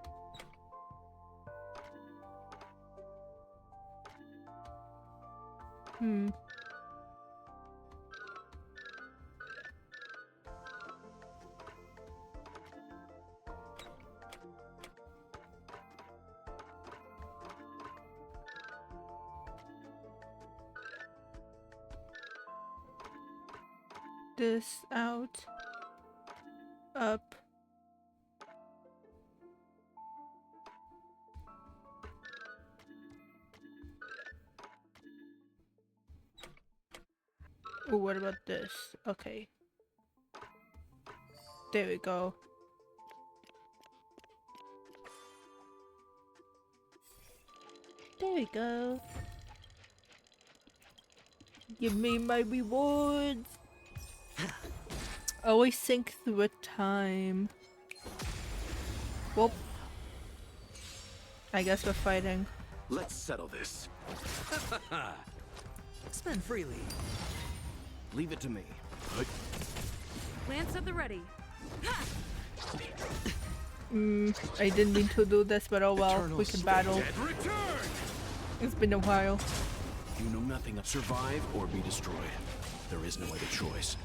Hmm. This out, up. Oh, what about this? Okay. There we go. There we go. Give me my rewards. Always sync through a time. Whoop. I guess we're fighting. Let's settle this. Spend freely. Leave it to me. Lance at the ready. I didn't mean to do this, but oh well, Eternal we can battle. It's been a while. You know nothing of survive or be destroyed. There is no other choice.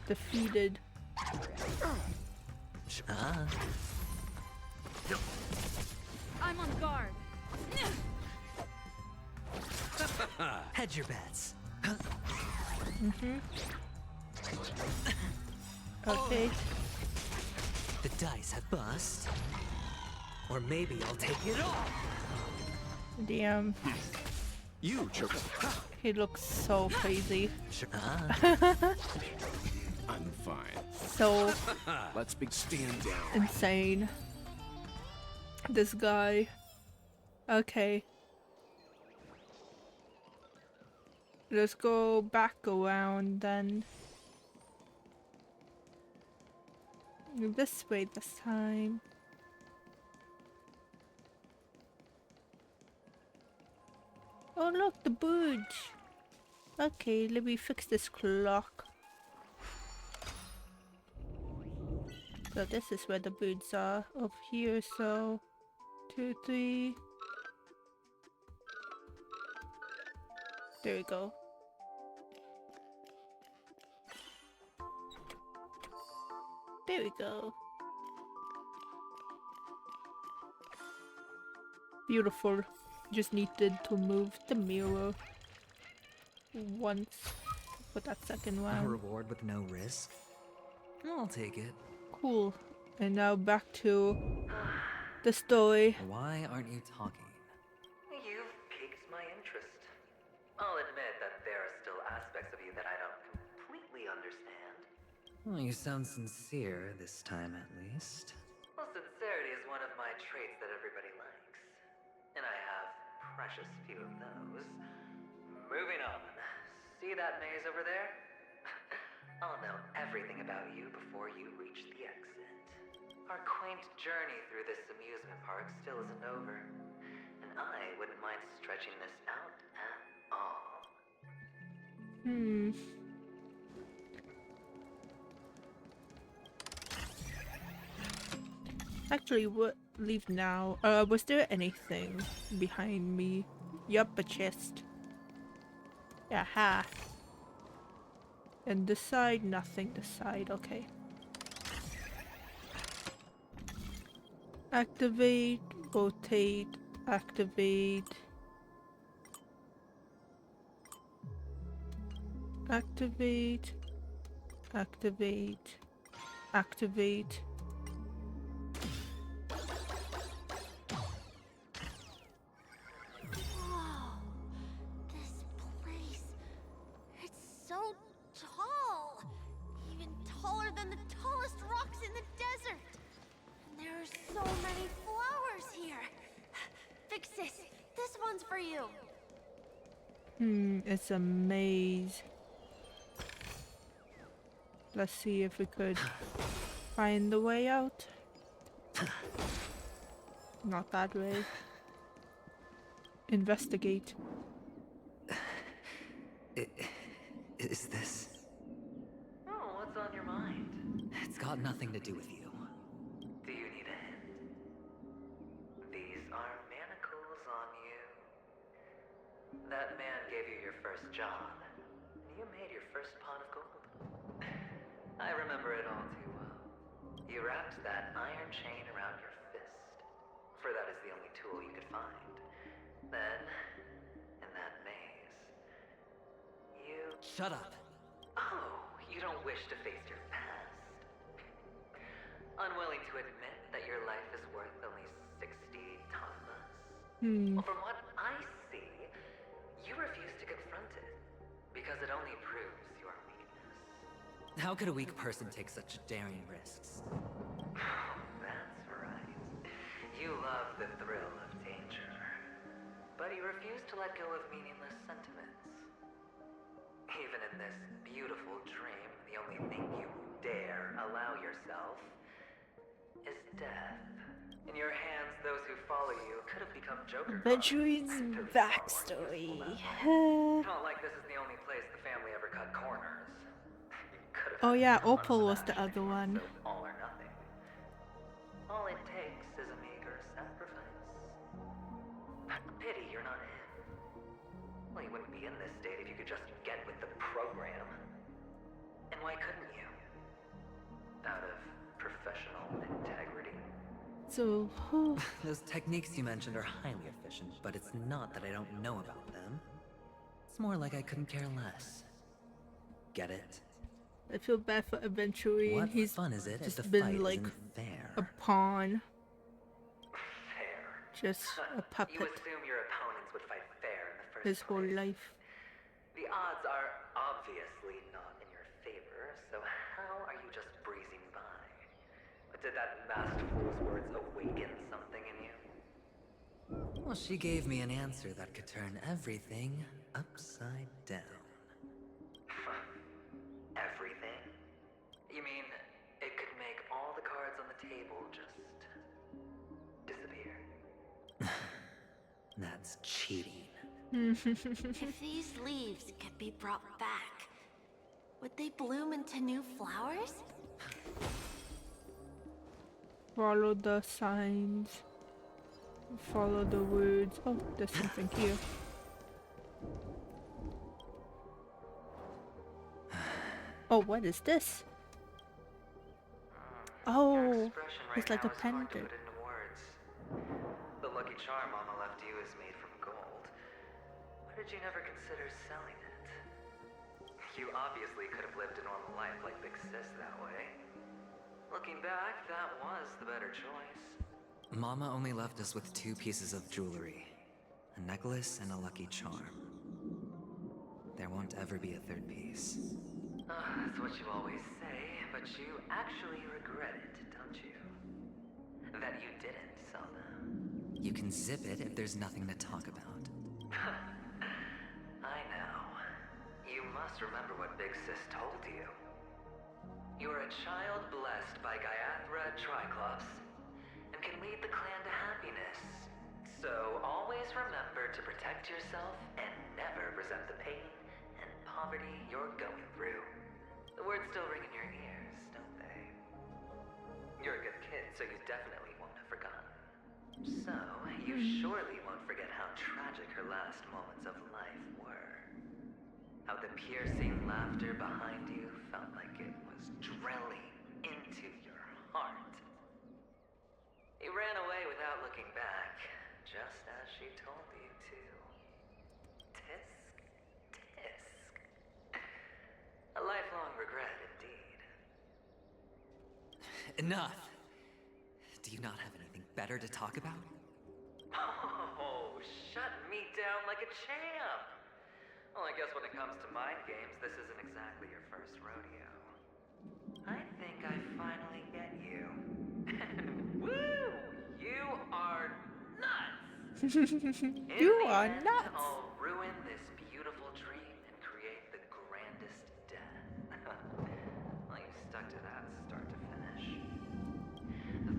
Defeated. I'm on guard. Hedge your bets. Okay. The dice have bust. Or maybe I'll take it all. Damn. You Choco. He looks so crazy. I'm fine. So Let's stand down. insane. This guy. Okay. Let's go back around then. This way this time. Oh look, the bridge. Okay, let me fix this clock. So this is where the boots are, up here, so 2, 3. There we go. There we go. Beautiful. Just needed to move the mirror once for that second A round. reward with no risk? I'll take it. Cool. And now back to the story. Why aren't you talking? You've piqued my interest. I'll admit that there are still aspects of you that I don't completely understand. Well, you sound sincere this time, at least. Well, sincerity is one of my traits that everybody likes. And I have precious few of those. Moving on. See that maze over there? I'll know everything about you before you reach the exit. Our quaint journey through this amusement park still isn't over. And I wouldn't mind stretching this out at all. Actually, what? Leave now. Was there anything behind me? Yup, a chest. Aha. And this side, nothing. This side, okay. Activate, rotate, activate. Activate, activate, activate. Whoa, this place, it's so tall. Even taller than the tallest rocks in the desert. And there are so many flowers here. Fix this. This one's for you. It's a maze. Let's see if we could find the way out. Not that way. Investigate. Is this... Oh, what's on your mind? It's got nothing to do with you. Do you need a hint? These are manacles on you. That man gave you your first job, and you made your first pot of gold. I remember it all too well. You wrapped that iron chain around your fist, for that is the only tool you could find. Then, in that maze, you... Shut up. Oh, you don't wish to face your past. Unwilling to admit that your life is worth only 60 tonmas? Well, from what I see, you refuse to confront it, because it only proves your weakness. How could a weak person take such daring risks? That's right. You love the thrill of danger, but you refuse to let go of meaningless sentiments. Even in this beautiful dream, the only thing you dare allow yourself is death. In your hands, those who follow you could have become Joker. Adventurine's backstory. It's not like this is the only place the family ever cut corners. Oh yeah, Opal was the other one. All or nothing. All it takes is a meager sacrifice. Pity you're not him. Well, you wouldn't be in this state if you could just get with the program. And why couldn't you? Out of professional integrity. So, those techniques you mentioned are highly efficient, but it's not that I don't know about them. It's more like I couldn't care less. Get it? I feel bad for Aventurine. What He's fun is it just if the been fight like isn't fair? a pawn. Fair. Just a puppet. You assume your opponents would fight fair in the first His whole life. The odds are obviously not in your favor, so how are you just breezing by? But did that masked fool's words awaken something in you? Well, she gave me an answer that could turn everything upside down. Everything? You mean it could make all the cards on the table just disappear? That's cheating. If these leaves could be brought back, would they bloom into new flowers? Follow the signs. Follow the words. Oh, there's something here. Oh, what is this? Oh, it's like a pendant. The lucky charm Mama left you is made from gold. Why did you never consider selling it? You obviously could have lived a normal life like Big Sis that way. Looking back, that was the better choice. Mama only left us with 2 pieces of jewelry. A necklace and a lucky charm. There won't ever be a 3rd piece. That's what you always say, but you actually regret it, don't you? That you didn't sell them. You can zip it if there's nothing to talk about. I know. You must remember what Big Sis told you. You are a child blessed by Gaiathra Triclops, and can lead the clan to happiness. So always remember to protect yourself and never resent the pain and poverty you're going through. The words still ring in your ears, don't they? You're a good kid, so you definitely won't have forgotten. So, you surely won't forget how tragic her last moments of life were. How the piercing laughter behind you felt like it was drilling into your heart. You ran away without looking back, just as she told you to. Tisk, tisk. A lifelong regret indeed. Enough! Do you not have anything better to talk about? Oh, shut me down like a champ! Well, I guess when it comes to mind games, this isn't exactly your first rodeo. I think I finally get you. Woo! You are nuts! You are nuts! I'll ruin this beautiful dream and create the grandest death. Well, you stuck to that start to finish.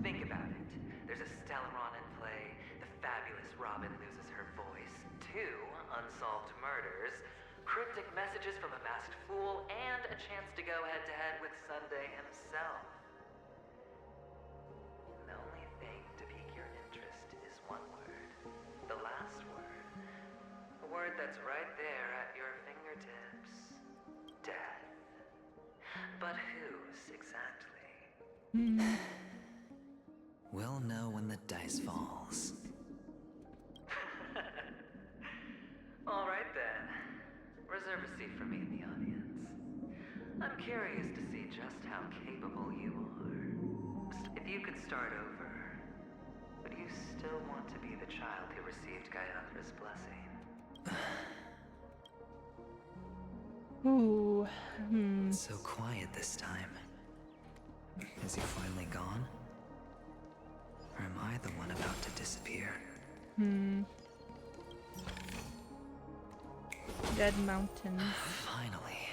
Think about it. There's a Stellaron in play, the fabulous Robin loses her voice, 2 unsolved murders, cryptic messages from a masked fool, and a chance to go head-to-head with Sunday himself. The only thing to pique your interest is one word. The last word. A word that that's right there at your fingertips. Death. But whose exactly? We'll know when the dice falls. All right then. Reserve a seat for me in the audience. I'm curious to see just how capable you are. If you could start over, would you still want to be the child who received Gayandra's blessing? Ooh. So quiet this time. Is he finally gone? Or am I the one about to disappear? Dead mountains. Finally,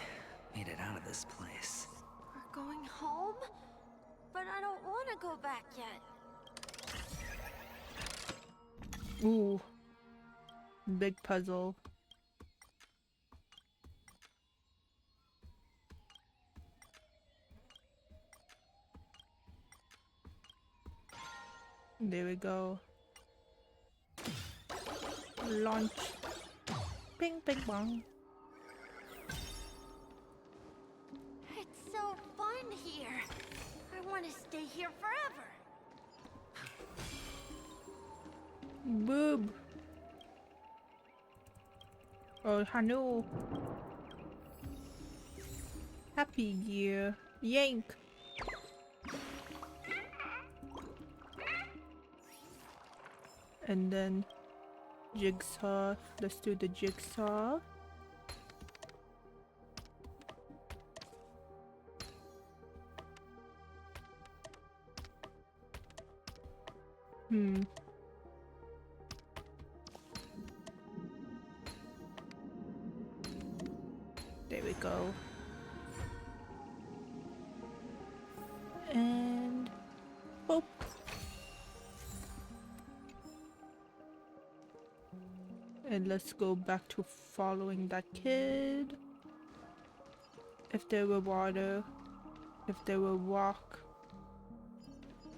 made it out of this place. We're going home? But I don't want to go back yet. Ooh. Big puzzle. There we go. Launch. Ping, ping, bong. It's so fun here. I want to stay here forever. Boob. Oh, Hanu. Happy year. Yank. And then jigsaw. Let's do the jigsaw. There we go. And boop. And let's go back to following that kid. If there were water, if there were walk.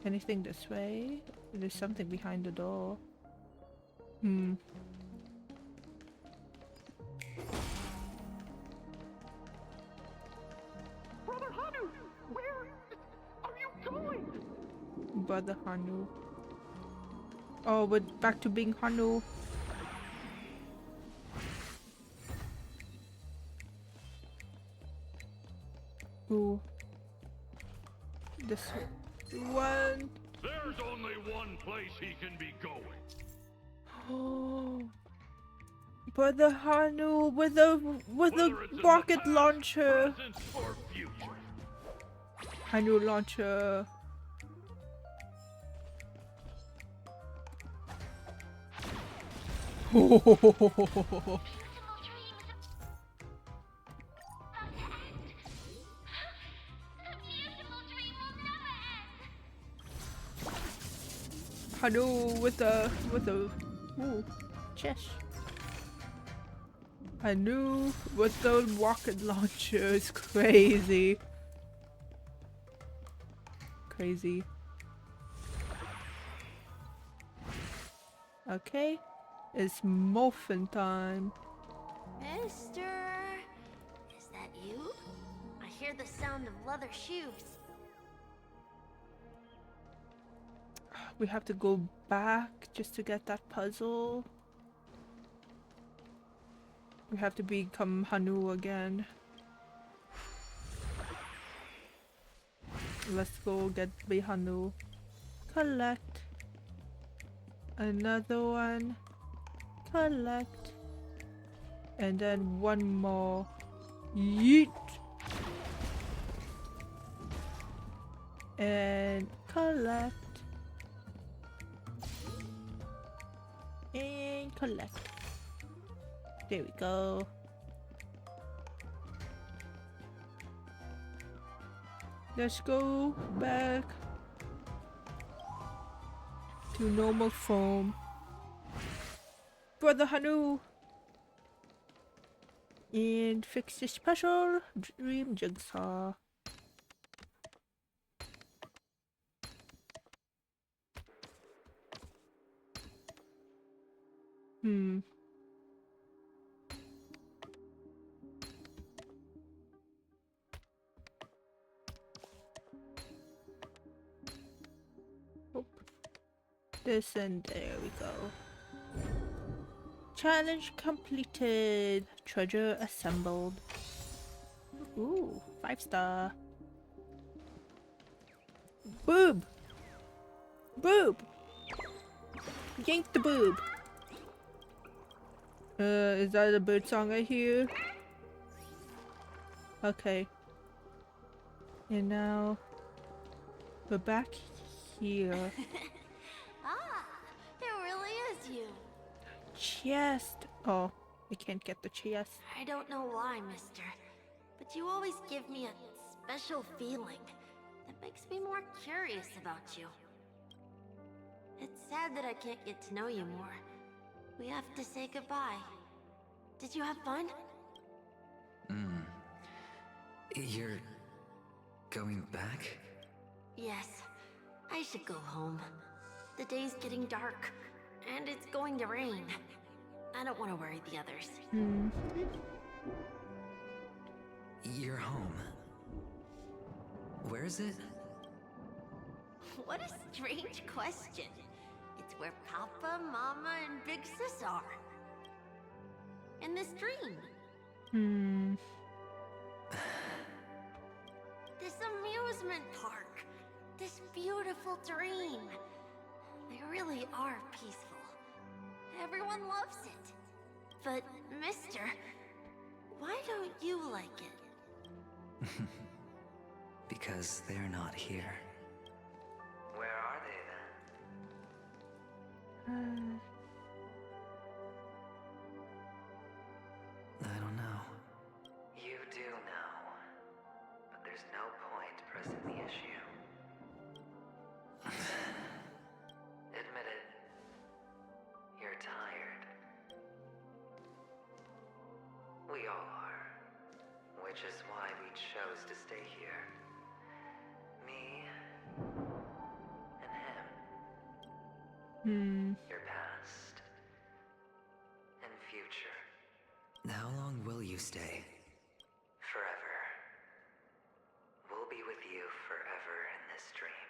Anything this way? There's something behind the door. Brother Hanu, where are you going? Brother Hanu. Oh, we're back to being Hanu. Ooh. This one. There's only one place he can be going. Oh. Brother Hanu with a rocket launcher. Or future. Hanu launcher. Hanu with a ooh, chest. Hanu with the rocket launcher is crazy. Crazy. Okay, it's morphin time. Mister, is that you? I hear the sound of leather shoes. We have to go back just to get that puzzle. We have to become Hanu again. Let's go get the Hanu. Collect. Another one. Collect. And then one more. Yeet. And collect. And collect. There we go. Let's go back to normal form. Brother Hanu! And fix the special dream jigsaw. this and there we go. Challenge completed. Treasure assembled. Ooh, 5-star. Boob! Boob! Yank the boob! Is that a bird song I hear? Okay. And now we're back here. Ah, it really is you. Chest. Oh, I can't get the chest. I don't know why, mister, but you always give me a special feeling that makes me more curious about you. It's sad that I can't get to know you more. We have to say goodbye. Did you have fun? You're going back? Yes. I should go home. The day's getting dark, and it's going to rain. I don't want to worry the others. You're home. Where is it? What a strange question. It's where Papa, Mama, and Big Sis are. In this dream. This amusement park. This beautiful dream. They really are peaceful. Everyone loves it. But, mister, why don't you like it? Because they're not here. Where are they then? I don't know. You do know. But there's no point pressing the issue. Admit it. You're tired. We all are. Which is why we chose to stay here. Me and him. Your past and future. How long will you stay? Forever. We'll be with you forever in this dream.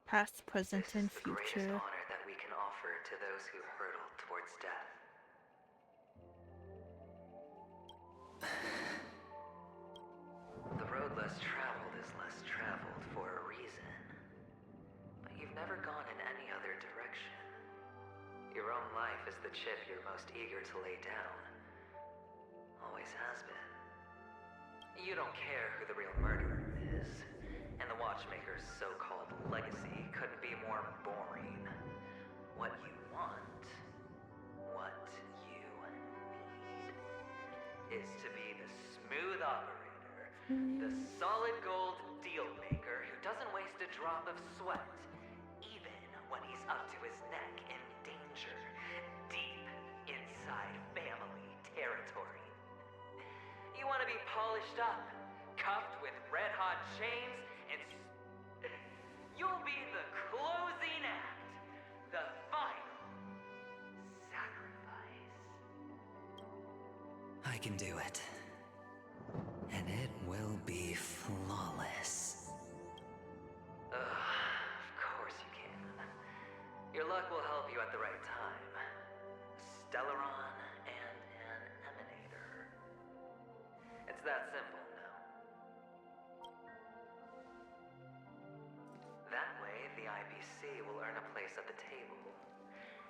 Past, present, and This is the greatest future. honor that we can offer to those who hurtle towards death. The road less traveled is less traveled for a reason. But you've never gone in any other direction. Your own life is the chip you're most eager to lay down. Always has been. You don't care who the real murderer is, and the Watchmaker's so-called legacy couldn't be more boring. What you want, what you need, is to be the smooth operator, the solid gold deal maker who doesn't waste a drop of sweat, even when he's up to his neck in danger, deep inside family territory. You want to be polished up, cuffed with red-hot chains, and you'll be the closing act, the final sacrifice. I can do it. And it will be flawless. Of course you can. Your luck will help you at the right time. Stellaron and an emanator. It's that simple now. That way, the IPC will earn a place at the table.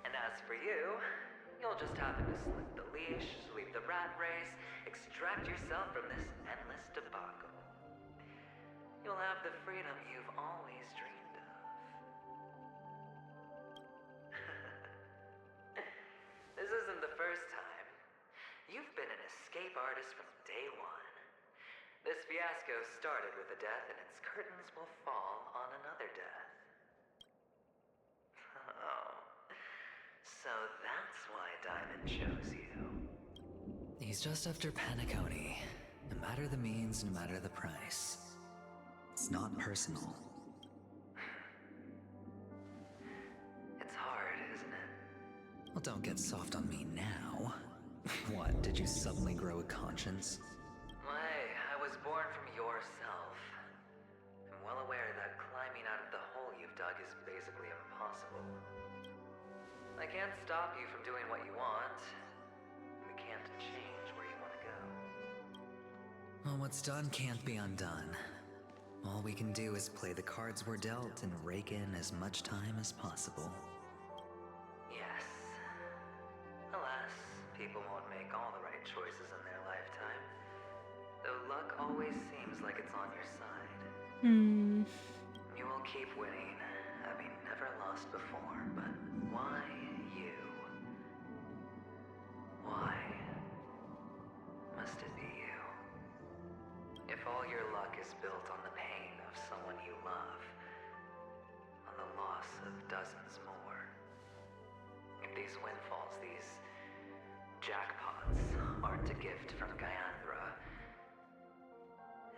And as for you, you'll just happen to slip the leash, sweep the rat race, extract yourself from this endless debacle. You'll have the freedom you've always dreamed of. This isn't the first time. You've been an escape artist from day one. This fiasco started with a death, and its curtains will fall on another death. Oh. So that's why Diamond chose you. He's just after Paniconi. No matter the means, no matter the price. It's not personal. It's hard, isn't it? Well, don't get soft on me now. What, did you suddenly grow a conscience? Hey, I was born from yourself. I'm well aware that climbing out of the hole you've dug is basically impossible. I can't stop you from doing what you want. We can't change where you want to go. Well, what's done can't be undone. All we can do is play the cards we're dealt and rake in as much time as possible. Yes. Alas, people won't make all the right choices in their lifetime. Though luck always seems like it's on your side. You will keep winning, having never lost before, but why you? Why must it be you? If all your luck is built on the pain of someone you love, on the loss of dozens more, if these windfalls, these jackpots, aren't a gift from Gaianthra,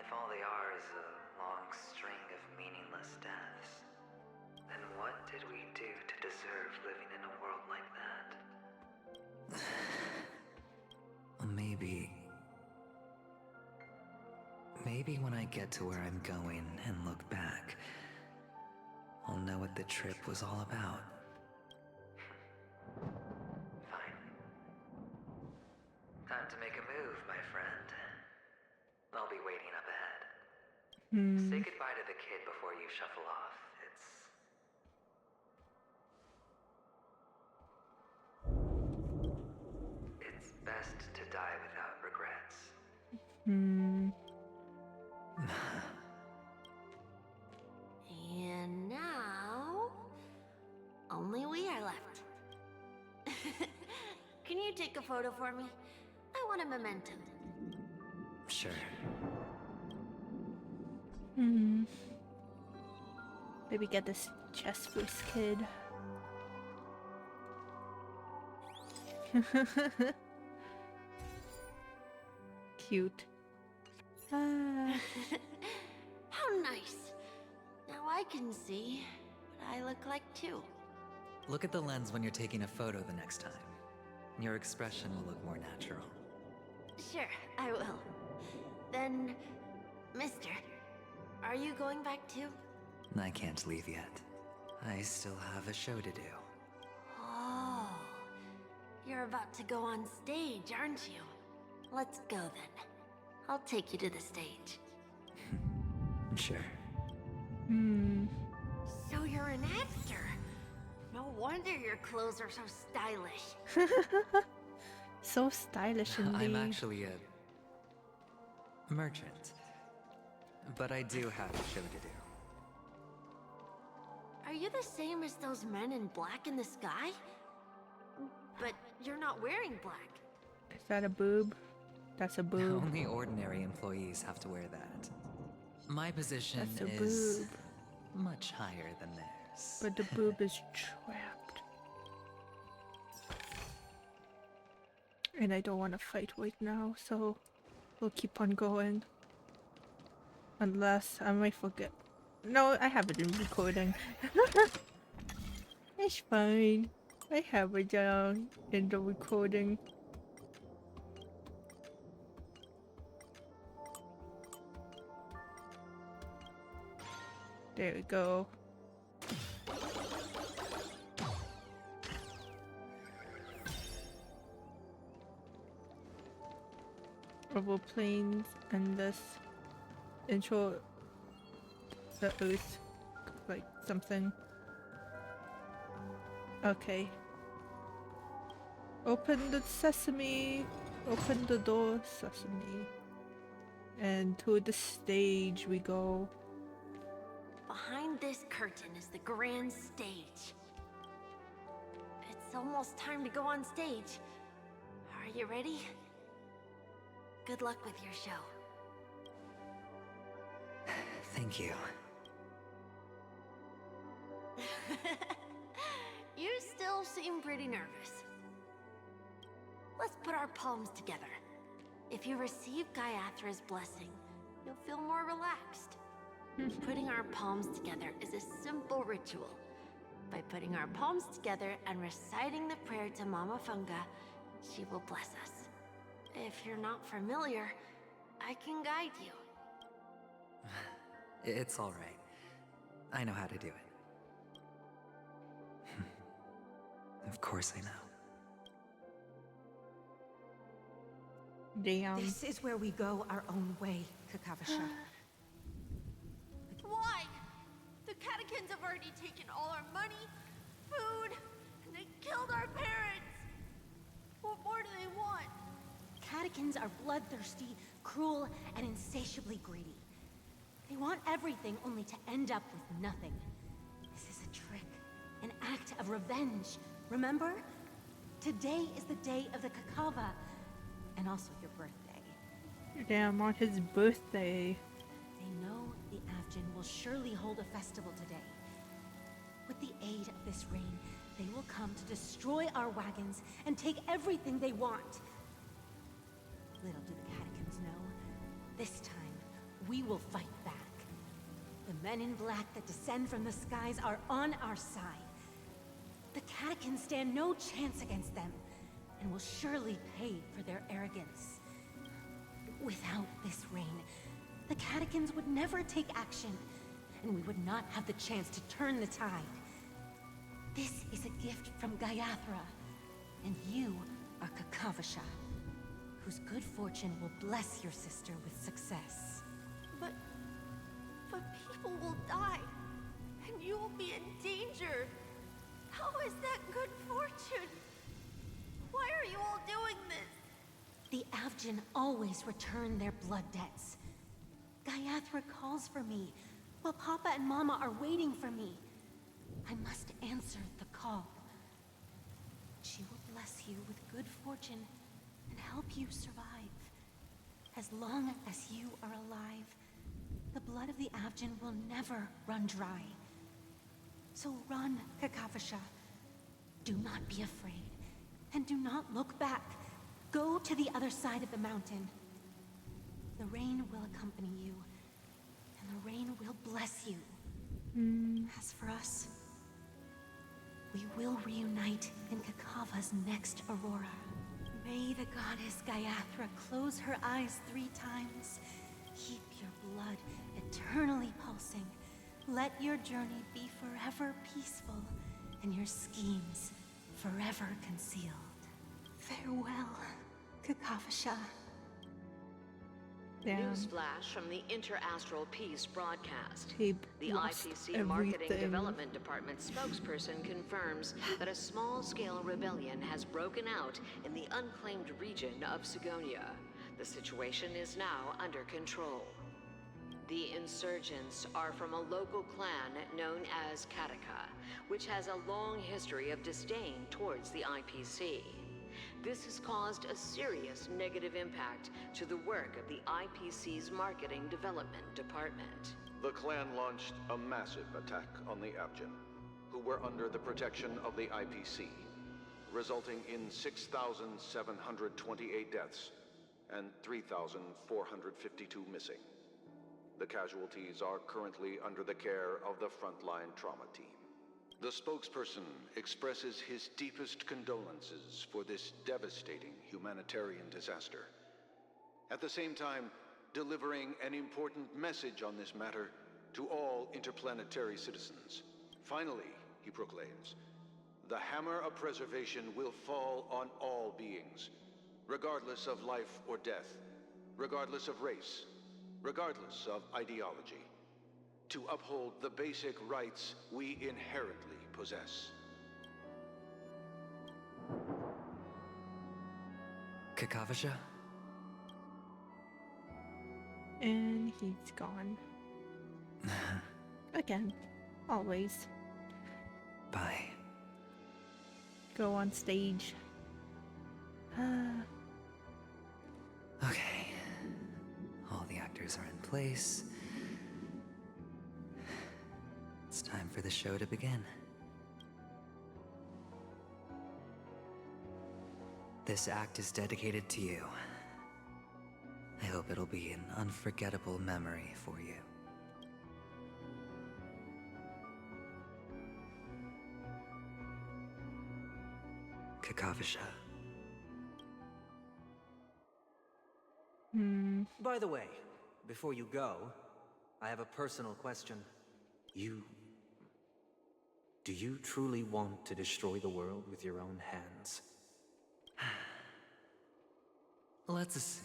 if all they are is a long string of meaningless deaths, then what did we do to deserve living in a world like that? Maybe when I get to where I'm going and look back, I'll know what the trip was all about. Fine. Time to make a move, my friend. I'll be waiting up ahead. Say goodbye to the kid before you shuffle off. It's best to die without regrets. And now, only we are left. Can you take a photo for me? I want a memento. Sure. Maybe get this chest first, kid. Cute. How nice. Now I can see what I look like too. Look at the lens when you're taking a photo the next time. Your expression will look more natural. Sure, I will. Then, mister, are you going back too? I can't leave yet. I still have a show to do. Oh, you're about to go on stage, aren't you? Let's go then. I'll take you to the stage. Sure. So you're an actor. No wonder your clothes are so stylish. So stylish indeed. I'm actually a merchant. But I do have a show to do. Are you the same as those men in black in the sky? But you're not wearing black. Is that a boob? That's a boob. Only ordinary employees have to wear that. My position That's a is boob. much higher than theirs. But the boob is trapped. And I don't want to fight right now, so we'll keep on going. Unless I might forget. No, I have it in recording. It's fine. I have it down in the recording. There we go. Oval plains and this intro the earth like something. Okay. Open the sesame. Open the door, sesame. And to the stage we go. Behind this curtain is the grand stage. It's almost time to go on stage. Are you ready? Good luck with your show. Thank you. You still seem pretty nervous. Let's put our palms together. If you receive Gaiathra's blessing, you'll feel more relaxed. Putting our palms together is a simple ritual. By putting our palms together and reciting the prayer to Mama Funga, she will bless us. If you're not familiar, I can guide you. It's all right. I know how to do it. Of course I know. Damn. This is where we go our own way, Kakavasha. Why? The catechins have already taken all our money, food, and they killed our parents. What more do they want? Catechins are bloodthirsty, cruel, and insatiably greedy. They want everything only to end up with nothing. This is a trick, an act of revenge. Remember? Today is the day of the Kakava, and also your birthday. Damn, on his birthday. They know the Avgin will surely hold a festival today. With the aid of this rain, they will come to destroy our wagons and take everything they want. Little do the catechins know, this time we will fight back. The men in black that descend from the skies are on our side. The catechins stand no chance against them, and will surely pay for their arrogance. Without this rain, the catechins would never take action, and we would not have the chance to turn the tide. This is a gift from Gaiathra, and you are Kakavasha, whose good fortune will bless your sister with success. But people will die, and you will be in danger. How is that good fortune? Why are you all doing this? The Avgin always return their blood debts. Gaiathra calls for me, while Papa and Mama are waiting for me. I must answer the call. She will bless you with good fortune and help you survive. As long as you are alive, the blood of the Avgin will never run dry. So run, Kakavasha. Do not be afraid, and do not look back. Go to the other side of the mountain. The rain will accompany you, and the rain will bless you. As for us, we will reunite in Kakava's next aurora. May the goddess Gaiathra close her eyes 3 times. Keep your blood eternally pulsing. Let your journey be forever peaceful, and your schemes forever concealed. Farewell, Kakavasha. Newsflash from the Interastral Peace broadcast. He The lost IPC Marketing everything. Development Department spokesperson confirms that a small-scale rebellion has broken out in the unclaimed region of Sigonia. The situation is now under control. The insurgents are from a local clan known as Kataka, which has a long history of disdain towards the IPC. This has caused a serious negative impact to the work of the IPC's Marketing Development Department. The clan launched a massive attack on the Avgin, who were under the protection of the IPC, resulting in 6,728 deaths and 3,452 missing. The casualties are currently under the care of the frontline trauma team. The spokesperson expresses his deepest condolences for this devastating humanitarian disaster. At the same time, delivering an important message on this matter to all interplanetary citizens. Finally, he proclaims, the hammer of preservation will fall on all beings, regardless of life or death, regardless of race, regardless of ideology, to uphold the basic rights we inherently possess. Kakavasha? And he's gone. Again. Always. Bye. Go on stage. Okay. All the actors are in place. It's time for the show to begin. This act is dedicated to you. I hope it'll be an unforgettable memory for you. Kakavasha. By the way, before you go, I have a personal question. You Do you truly want to destroy the world with your own hands? Let's assume,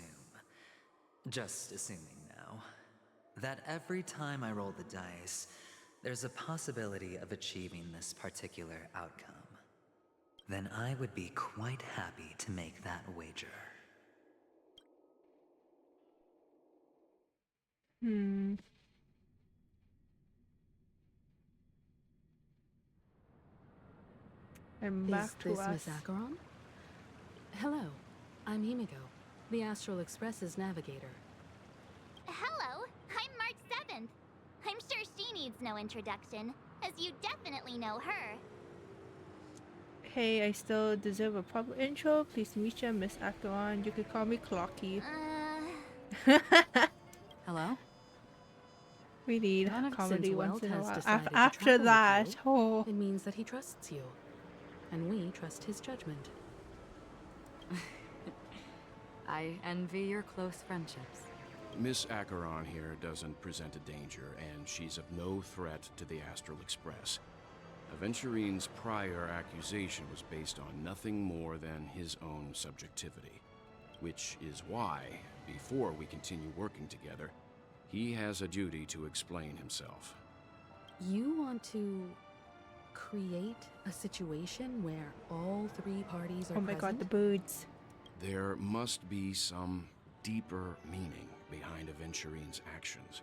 just assuming now, that every time I roll the dice, there's a possibility of achieving this particular outcome. Then I would be quite happy to make that wager. I'm Is back to this us. Miss Acheron? Hello, I'm Himiko, the Astral Express's navigator. Hello, I'm March 7th. I'm sure she needs no introduction, as you definitely know her. Hey, I still deserve a proper intro. Please meet you, Miss Acheron. You could call me Clocky. Hello? We need Since comedy Welt once in a has while. decided to After travel with that, you, oh. it means that he trusts you. And we trust his judgment. I envy your close friendships. Miss Acheron here doesn't present a danger, and she's of no threat to the Astral Express. Aventurine's prior accusation was based on nothing more than his own subjectivity. Which is why, before we continue working together, he has a duty to explain himself. You want to create a situation where all three parties are Oh my present? god, the birds. There must be some deeper meaning behind Aventurine's actions.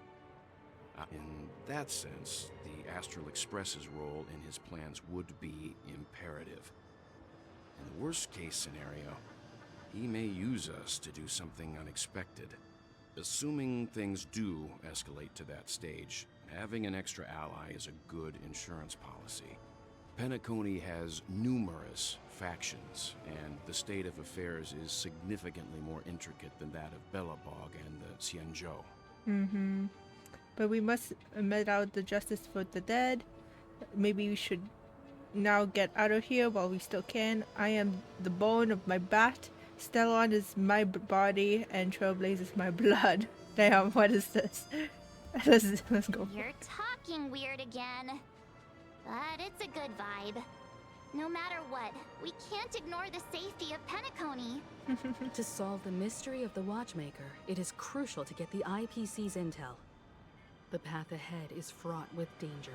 In that sense, the Astral Express's role in his plans would be imperative. In the worst-case scenario, he may use us to do something unexpected. Assuming things do escalate to that stage, having an extra ally is a good insurance policy. Penacony has numerous factions, and the state of affairs is significantly more intricate than that of Bellabog and the Xianzhou. But we must met out the justice for the dead. Maybe we should now get out of here while we still can. I am the bone of my bat. Stellon is my body, and Trailblaze is my blood. Damn, what is this? Let's go. You're talking weird again. But it's a good vibe. No matter what, we can't ignore the safety of Penacony. To solve the mystery of the Watchmaker, it is crucial to get the IPC's intel. The path ahead is fraught with danger.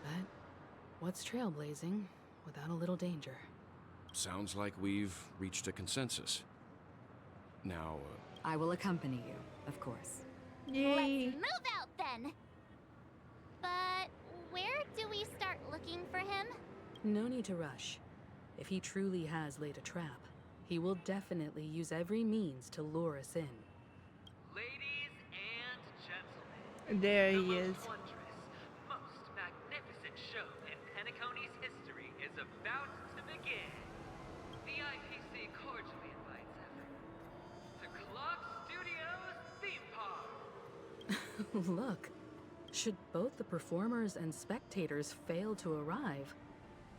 But what's trailblazing without a little danger? Sounds like we've reached a consensus. Now, I will accompany you, of course. Yay! Let's move out then! But where do we start looking for him? No need to rush. If he truly has laid a trap, he will definitely use every means to lure us in. Ladies and gentlemen, There the he is. most wondrous, most magnificent show in Penacony's history is about to begin. The IPC cordially invites everyone to Clock Studios Theme Park. Look, should both the performers and spectators fail to arrive,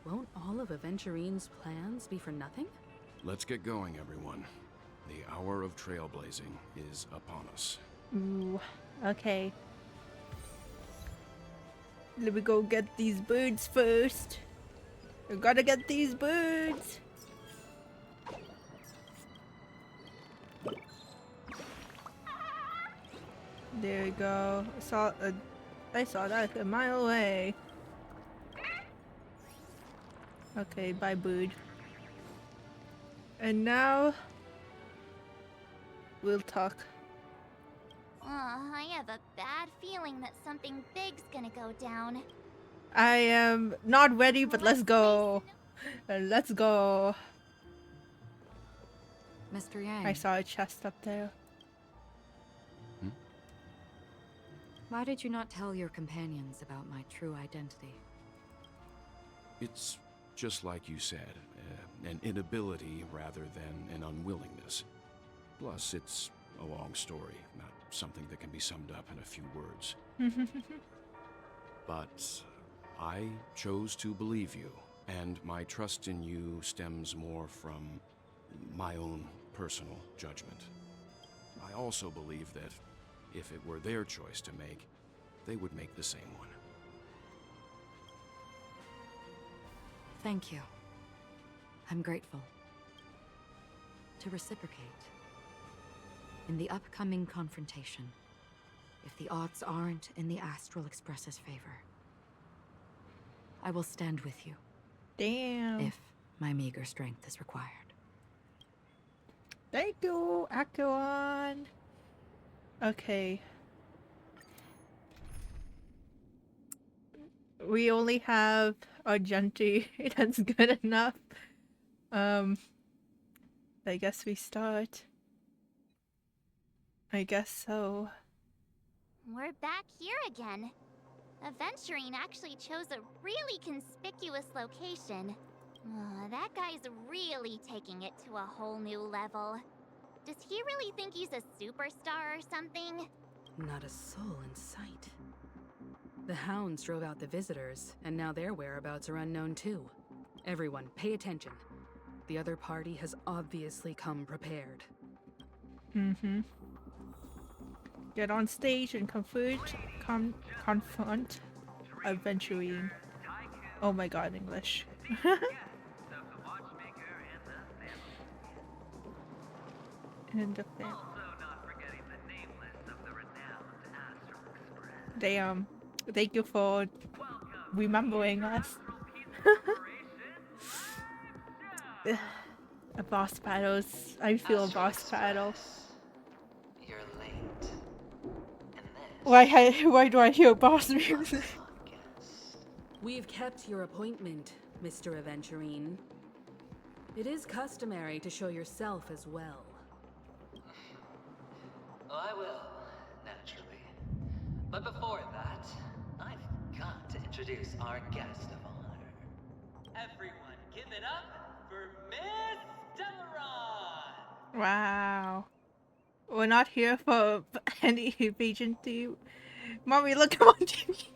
won't all of Aventurine's plans be for nothing? let's get going, everyone. The hour of trailblazing is upon us. Ooh, okay. Let me go get these birds first. I gotta get these birds. There we go. I saw that a mile away. Okay, bye, bird. And now we'll talk. I have a bad feeling that something big's gonna go down. I am not ready, but let's go. Let's go. Mr. Yang. I saw a chest up there. Why did you not tell your companions about my true identity? It's just like you said, an inability rather than an unwillingness. Plus, it's a long story, not something that can be summed up in a few words. But I chose to believe you, and my trust in you stems more from my own personal judgment. I also believe that if it were their choice to make, they would make the same one. Thank you. I'm grateful. To reciprocate, in the upcoming confrontation, if the odds aren't in the Astral Express's favor, I will stand with you. Damn. If my meager strength is required. Thank you, Akuan. Okay. We only have Argenti. That's good enough. I guess we start. I guess so. We're back here again. Aventurine actually chose a really conspicuous location. That guy's really taking it to a whole new level. Does he really think he's a superstar or something? Not a soul in sight. The hounds drove out the visitors, and now their whereabouts are unknown too. Everyone, pay attention. The other party has obviously come prepared. Mm-hmm. Get on stage and confront Aventurine. Oh my god, English. And the fan. Damn. Thank you for remembering us. A boss battles. I feel a boss battle. You're late. Why do I hear boss music? We've kept your appointment, Mr. Aventurine. It is customary to show yourself as well. I will, naturally. But before that, I've got to introduce our guest of honor. Everyone, give it up for Miss Delaron! Wow. We're not here for any agency. Mommy, look, I'm on TV.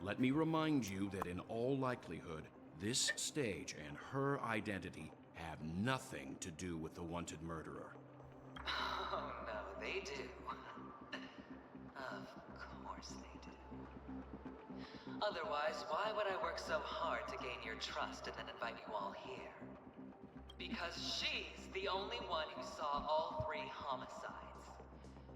Let me remind you that in all likelihood, this stage and her identity have nothing to do with the wanted murderer. Oh no, they do. Of course they do. Otherwise, why would I work so hard to gain your trust and then invite you all here? Because she's the only one who saw all 3 homicides.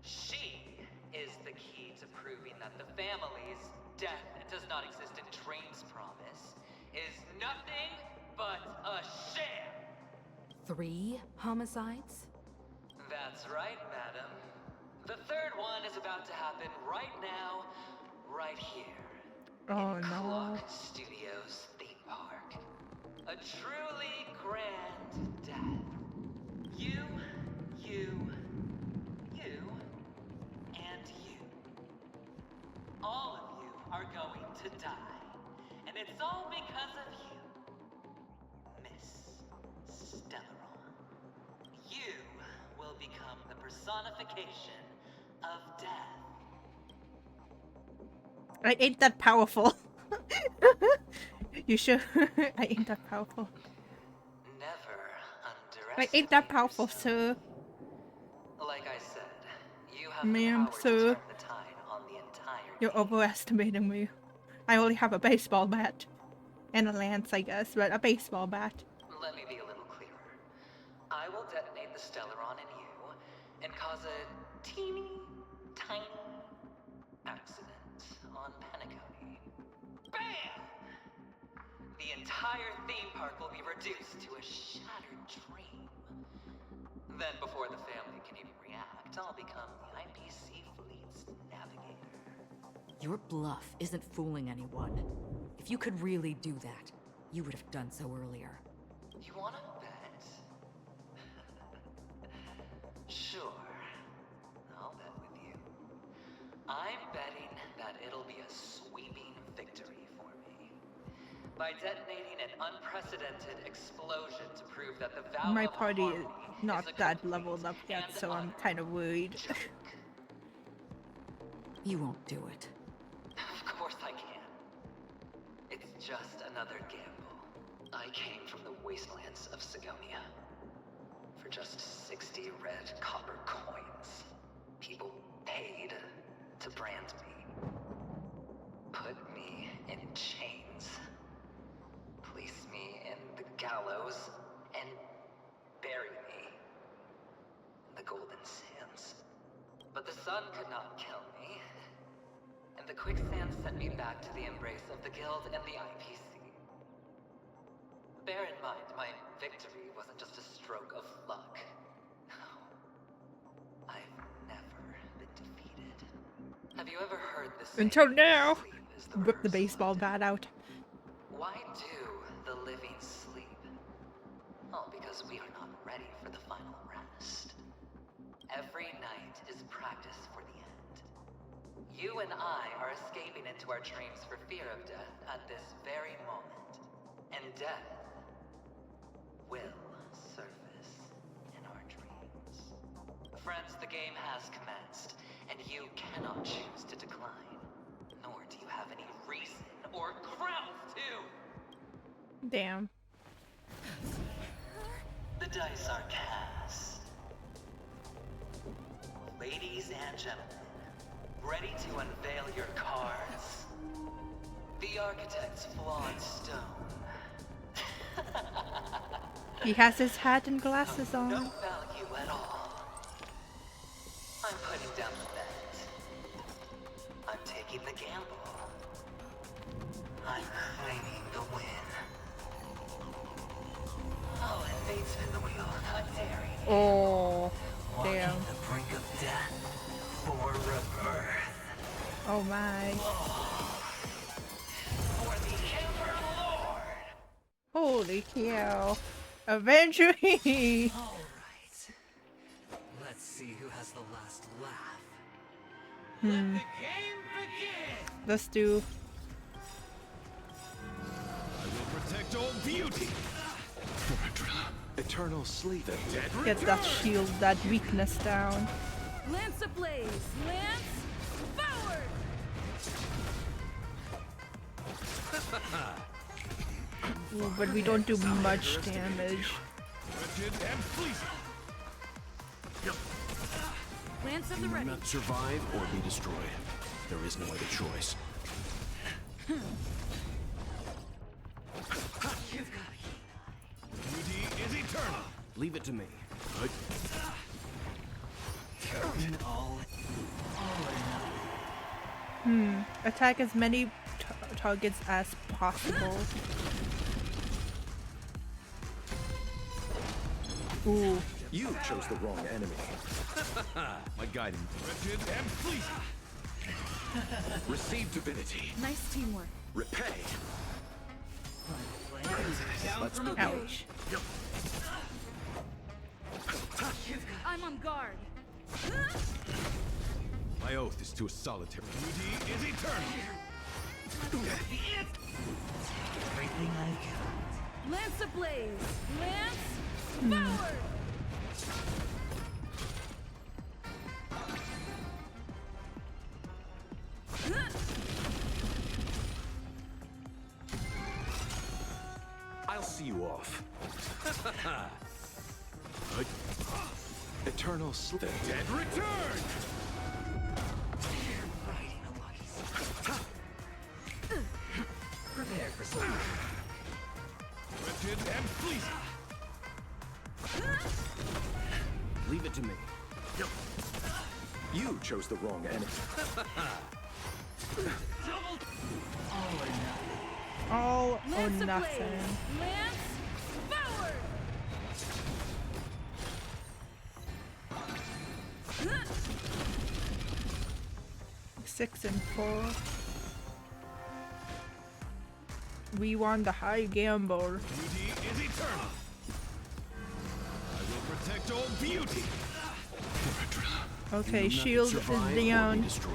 She is the key to proving that the family's death does not exist in Dream's promise, is nothing but a sham! 3 homicides? That's right, madam. The 3rd one is about to happen right now, right here. Oh in no. Clock Studios theme park. A truly grand death. You, and you. All of you are going to die. And it's all because of you, Miss Stellaron. You will become the personification of death. I ain't that powerful. You sure? I ain't that powerful. Never I ain't that powerful, sir. Like I said, you have Ma'am, the power sir. to turn the tide on the entire You're overestimating me. I only have a baseball bat. And a lance, I guess, but a baseball bat. Let me be a little clearer. I will detonate the Stellaron in you and cause a teeny, tiny accident on Penacony. BAM! The entire theme park will be reduced to a shattered dream. Then before the family can even react, I'll become the IPC fleet's navigator. Your bluff isn't fooling anyone. If you could really do that, you would have done so earlier. You wanna bet? Sure. I'll bet with you. I'm betting that it'll be a sweeping victory for me. By detonating an unprecedented explosion to prove that the vow My of party is harmony not is a that leveled up yet, and so I'm kind of worried. You won't do it. Of course I can. It's just another gamble. I came from the wastelands of Sigonia. For just 60 red copper coins, people paid to brand me. Put me in chains. Place me in the gallows and bury me in the golden sands. But the sun could not kill me, and the quicksand sent me back to the embrace of the guild and the IPC. Bear in mind, my victory wasn't just a stroke of luck. I've never been defeated. Have you ever heard this? Until now. Whip the baseball bat out. Why do the living sleep? Oh, because we are not ready for the final rest. Every night is practice for the end. You and I are escaping into our dreams for fear of death at this very moment. And death will surface in our dreams. Friends, the game has commenced, and you cannot choose to decline. Nor do you have any reason or grounds to. Damn. The dice are cast. Ladies and gentlemen, ready to unveil your cards? The architect's flawed stone. He has his hat and glasses on. No value at all. I'm putting down the bet. I'm taking the gamble. I'm claiming the win. Oh, and fate spin the wheel. I'm daring. Oh, Walking damn. the brink of death for rebirth. Oh my. For the Emperor Lord. Holy cow. Eventually. All right. Let's see who has the last laugh. Hmm. Let the game begin. Let's do. I will protect all beauty. Eternal sleep. The dead Get that shield, that weakness down. Lance ablaze! Lance forward! Ooh, but we don't do much damage. Lance of the You will ready. not survive or be destroyed. There is no other choice. Beauty is eternal. Leave it to me. Attack as many targets as possible. Ooh. You chose the wrong enemy. My guiding. Wretched and fleecy. Receive divinity. Nice teamwork. Repay. Let's from go. Ouch. I'm on guard. My oath is to a solitary. Beauty is eternal. Everything I've got. Lance ablaze! Lance forward! I'll see you off. Eternal sleep. The dead return. Prepare for something. Wretched and fleecy. Leave it to me. You chose the wrong enemy. All or Lance ablaze! nothing. Lance forward! 6 and 4. We won the high gamble. Beauty is eternal. I will protect all beauty. Okay, You will shield not is survive or be down. destroyed.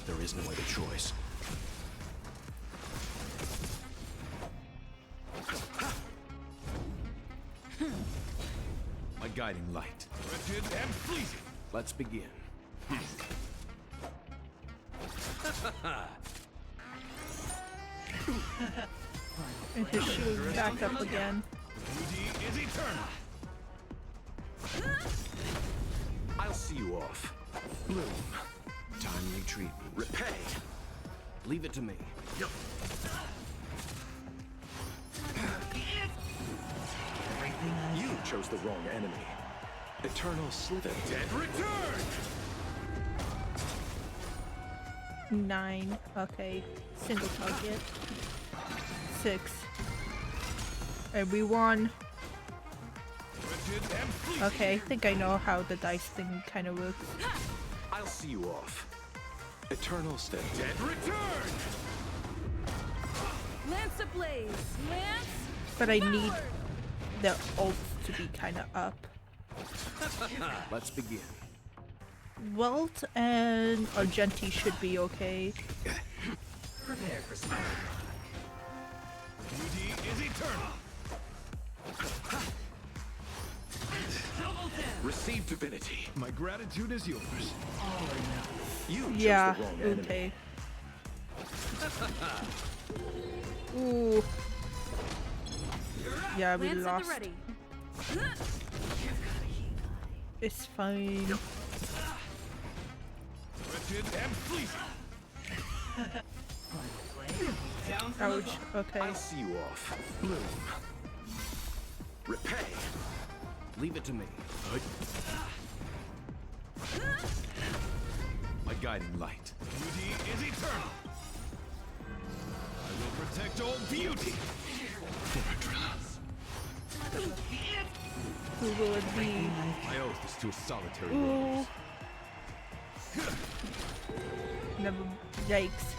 There is no other choice. My guiding light. Wretched and fleecy. Let's begin. And his shield back up again. Beauty is eternal. I'll see you off. Bloom. Timely treatment. Repay. Leave it to me. You chose the wrong enemy. Eternal Sliver. Dead return! 9. Okay. Single target. 6. And we won. Okay, I think I know how the dice thing kind of works. I'll see you off. Eternal Step. Dead return! Lance ablaze! Lance! But I need the ult to be kind of up. Let's begin. Welt and Argenti should be okay. Prepare for smart. Beauty is eternal. Receive divinity. My gratitude is yours. You chose Yeah, the wrong enemy. okay. Ooh. Yeah, we Lance at lost. the ready. It's fine. Wretched and fleeting. Ouch. Okay. I'll see you off. Bloom. Repay. Leave it to me. My guiding light. Beauty is eternal. I will protect all beauty. Who will it be? My oath is to a solitary Ooh. rose. Never. Yikes.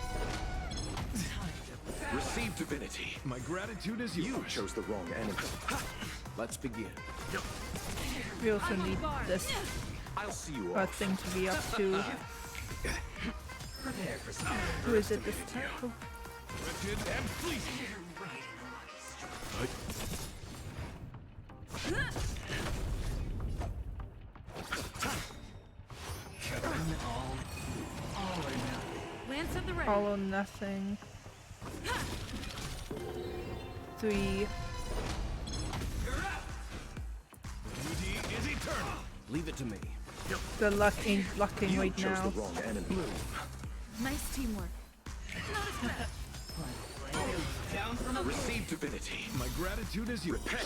Receive divinity. My gratitude is yours. You chose the wrong enemy. Let's begin. We also need this I'll see you off. thing to be up to. Prepare for smart. Who is it this time? Oh. Wretched and fleeting. All or nothing. Lance at the ready. All or nothing. 3. Beauty is eternal. Leave it to me. The luck ain't lucking You right chose now. the wrong enemy. Nice teamwork. Down from a Receive divinity. My gratitude is yours. Repay.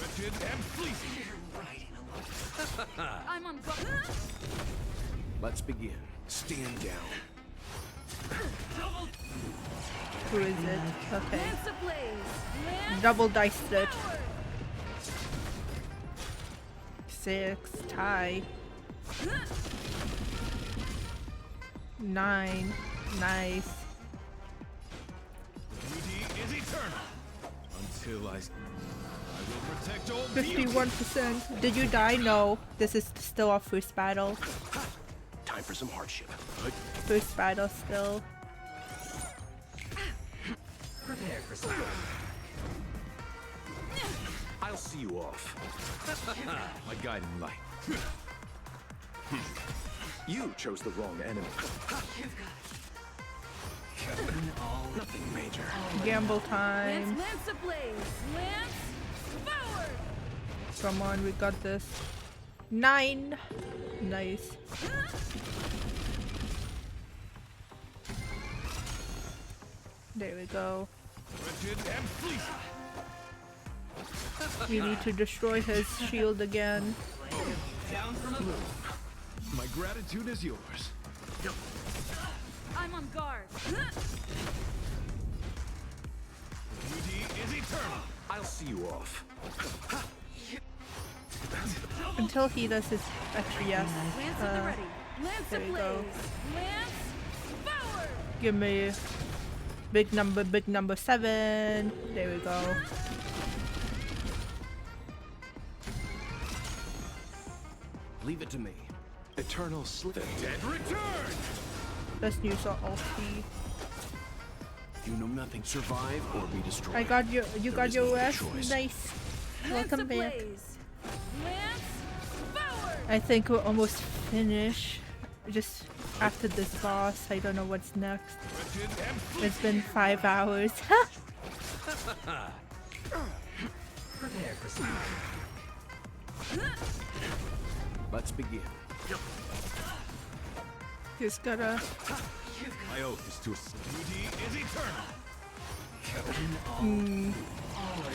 Wretched and fleeting. I'm on guard. Let's begin. Stand down. Who is it? Okay. Lance ablaze! Lance Double diced it. forward! 6. Tie. 9. Nice. Beauty is eternal. Until I will protect all beauty. 51%. Did you die? No. This is still our first battle. Time for some hardship. First battle still. Prepare for smart. I'll see you off. My guiding light. You chose the wrong enemy. Nothing major. Gamble time. Lance ablaze! Lance forward! Come on, we got this. 9. Nice. There we go. Wretched and fleeting. We need to destroy his shield again. Down from a My gratitude is yours. I'm on guard. Beauty is eternal. I'll see you off. Until he does his actually yes. Lance at the ready. Lance there we ablaze! go. Lance forward! Give me big number 7. There we go. Leave it to me. Eternal Sliver. Dead return. Let's use our ulti. You know nothing. Survive or be destroyed. I got your you There got is your no other rest. choice. Nice. Lance Welcome back. ablaze! Lance forward! I think we're almost finished. Just after this boss, I don't know what's next. Wretched and fleeting. It's been 5 hours. prepare for smart. Let's begin. Just gotta My oath is to duty is eternal.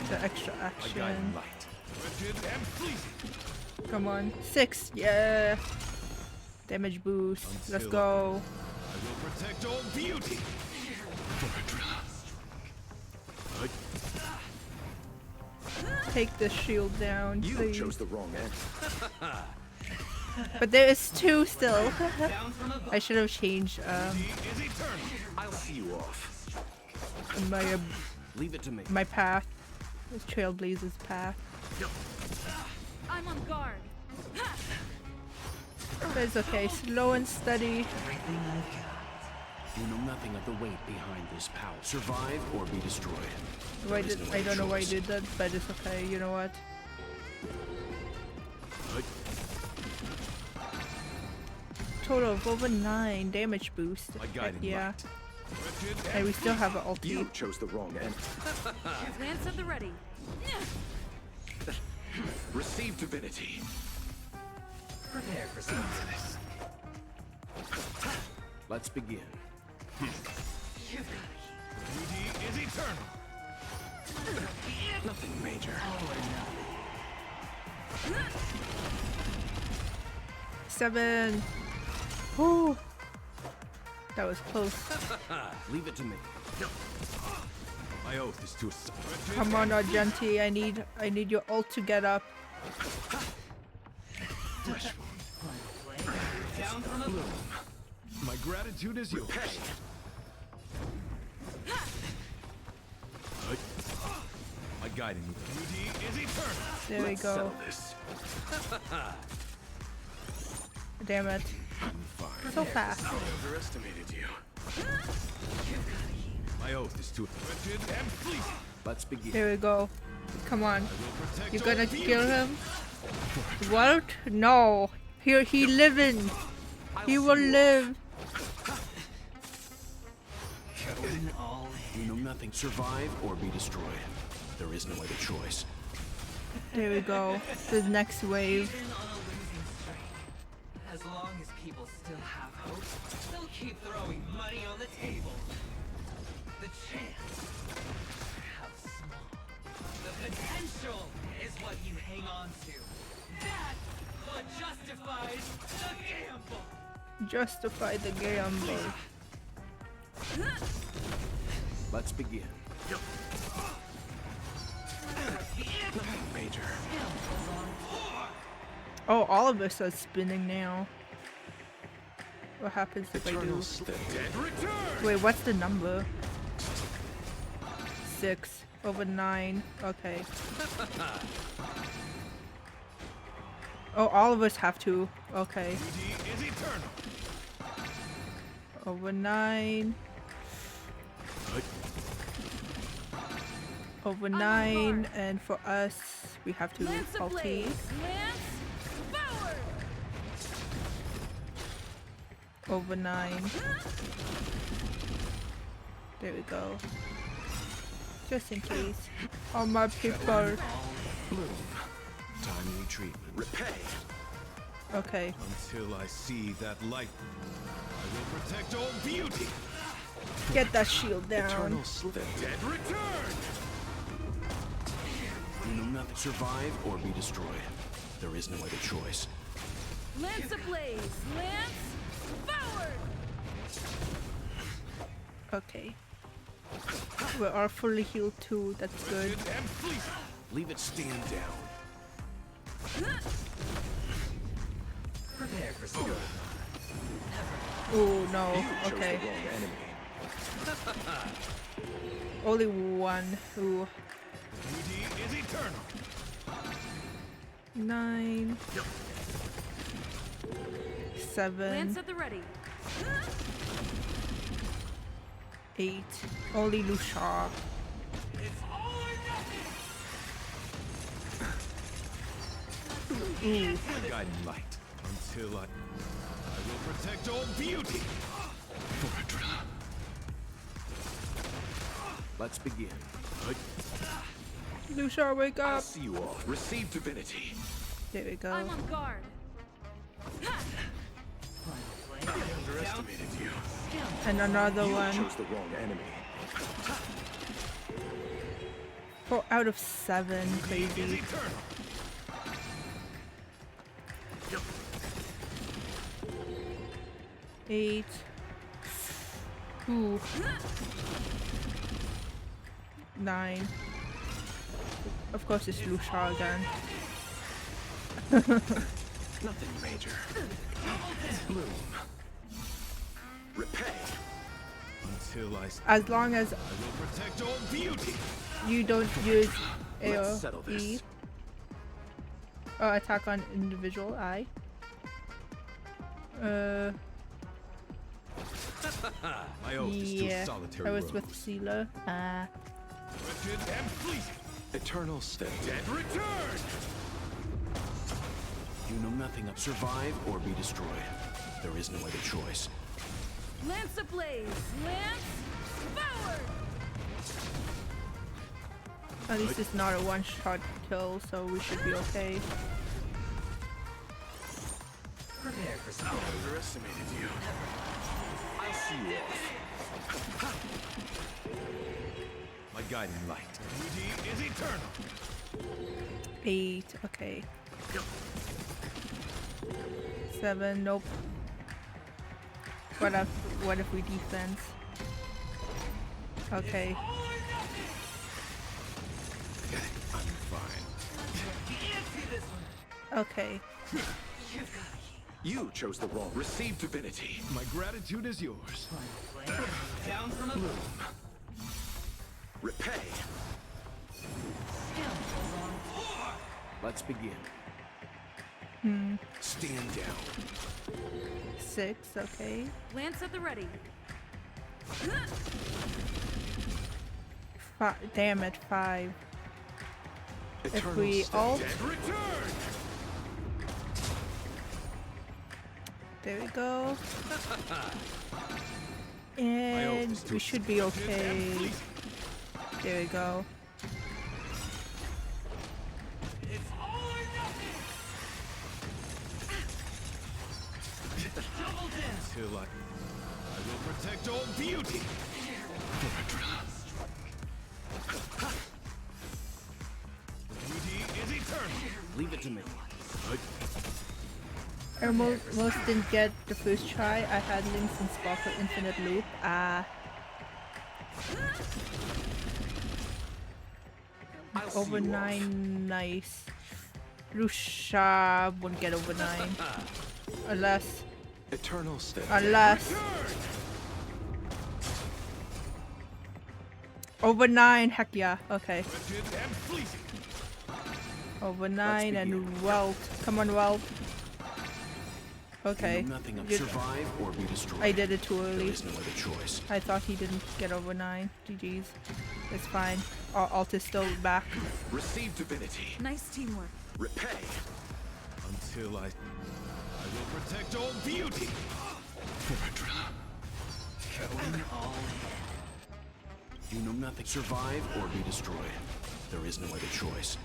The extra My guiding action. light. Rigid and fleeting. Come on. 6. Yeah. Damage boost. Let's go. I will protect all beauty. Take the shield down, You please. chose the wrong end. But there is 2 still. I should have changed I'll see you off. my Leave it to me. my path. This Trailblazer's path. I'm on guard. But it's okay. Slow and steady. You know nothing of the weight behind this power. Survive or be destroyed. Why did I don't know why I did that, but it's okay. You know what? Total of over 9 damage boost. Heck yeah. And we still have an ulti. You chose the wrong end. Lance at the ready. Receive divinity. Prepare for some of this. Let's begin. Beauty is eternal. Nothing major. 7. Whew. That was close. Leave it to me. My oath is to. Come on, Argenti. I need your ult to get up. Down from the moon. My gratitude is yours. My guiding beauty is eternal. There we go. Damn it. So fast. Underestimated you. My oath is to rigid and fleeting. Let's begin. Here we go. Come on. You gonna kill him? What? No. Here he living. He will live. You know nothing. Survive or be destroyed. There is no other choice. There we go. The next wave. Even on a losing streak, as long as people still have hope, they'll keep throwing money on the table. The chance, how small. The potential is what you hang on to. That's what justifies the gamble. Justify the gamble. Let's begin. Nothing major. Oh, all of us are spinning now. What happens if I do? Wait, what's the number? 6 over 9. Okay. Oh, all of us have to. Okay. Over 9. Over 9, and for us, we have to ulti. Over 9. There we go. Just in case. All my people. Timely treatment. Repay. Okay. Until I see that light, I will protect all beauty. Get that shield down. Eternal the dead return. You know nothing. Survive or be destroyed. There is no other choice. Lance ablaze! Lance forward! Okay. We are fully healed too. That's good. Leave it stand down. Prepare for some. Oh no. Okay. Only one. Ooh. Beauty is eternal. 9. 7. Lance at the ready. 8. Only Lucia. Ooh. Guiding light. Until I will protect all beauty. Let's begin. Lucia, wake I'll up. see you all. Receive divinity. There we go. I'm on guard. I underestimated you. And another You one. chose the wrong enemy. 4 out of 7. Crazy. Eight. Ooh. 9. Of course it's Lushar again. Nothing major. Bloom. Repay. Until As long as will protect all beauty. you don't use Let's settle this. AoE or attack on individual eye. My oath is Yeah, to solitary I was rose. with Sealer. Wretched and fleeting. Eternal stay. Dead return. You know nothing of survive or be destroyed. There is no other choice. Lance ablaze! Lance forward! At least it's not a one-shot kill, so we should be okay. Prepare for something. I underestimated you. I'll see you off. My guiding light. Beauty is eternal. 8, okay. 7, nope. What if we defense? Okay. I'm fine. Okay. You chose the wrong. Receive divinity. My gratitude is yours. Down from a Bloom. Repay. Let's begin. Stand down. 6, okay. Lance at the ready. Damn it, 5. If Eternal we stay. ult, Dead return. there we go. And we should be okay. There we go. Till I will protect all beauty. Beauty is eternal. Leave it to me. I almost didn't get the first try. I had Links and Sparkle Infinite Loop. Over 9, nice. Lucia won't get over 9. Unless... Eternal stay. Unless... Over 9, heck yeah, okay. Over 9 and Welt. Come on, Welt. Okay. You know nothing of You- survive or be destroyed. I did it too early. There is no other choice. I thought he didn't get over 9. GG's. It's fine. Our ult is still back. Receive divinity. Nice teamwork. Repay. Until I will protect all beauty. Going all in. You know nothing. Survive or be destroyed. There is no other choice.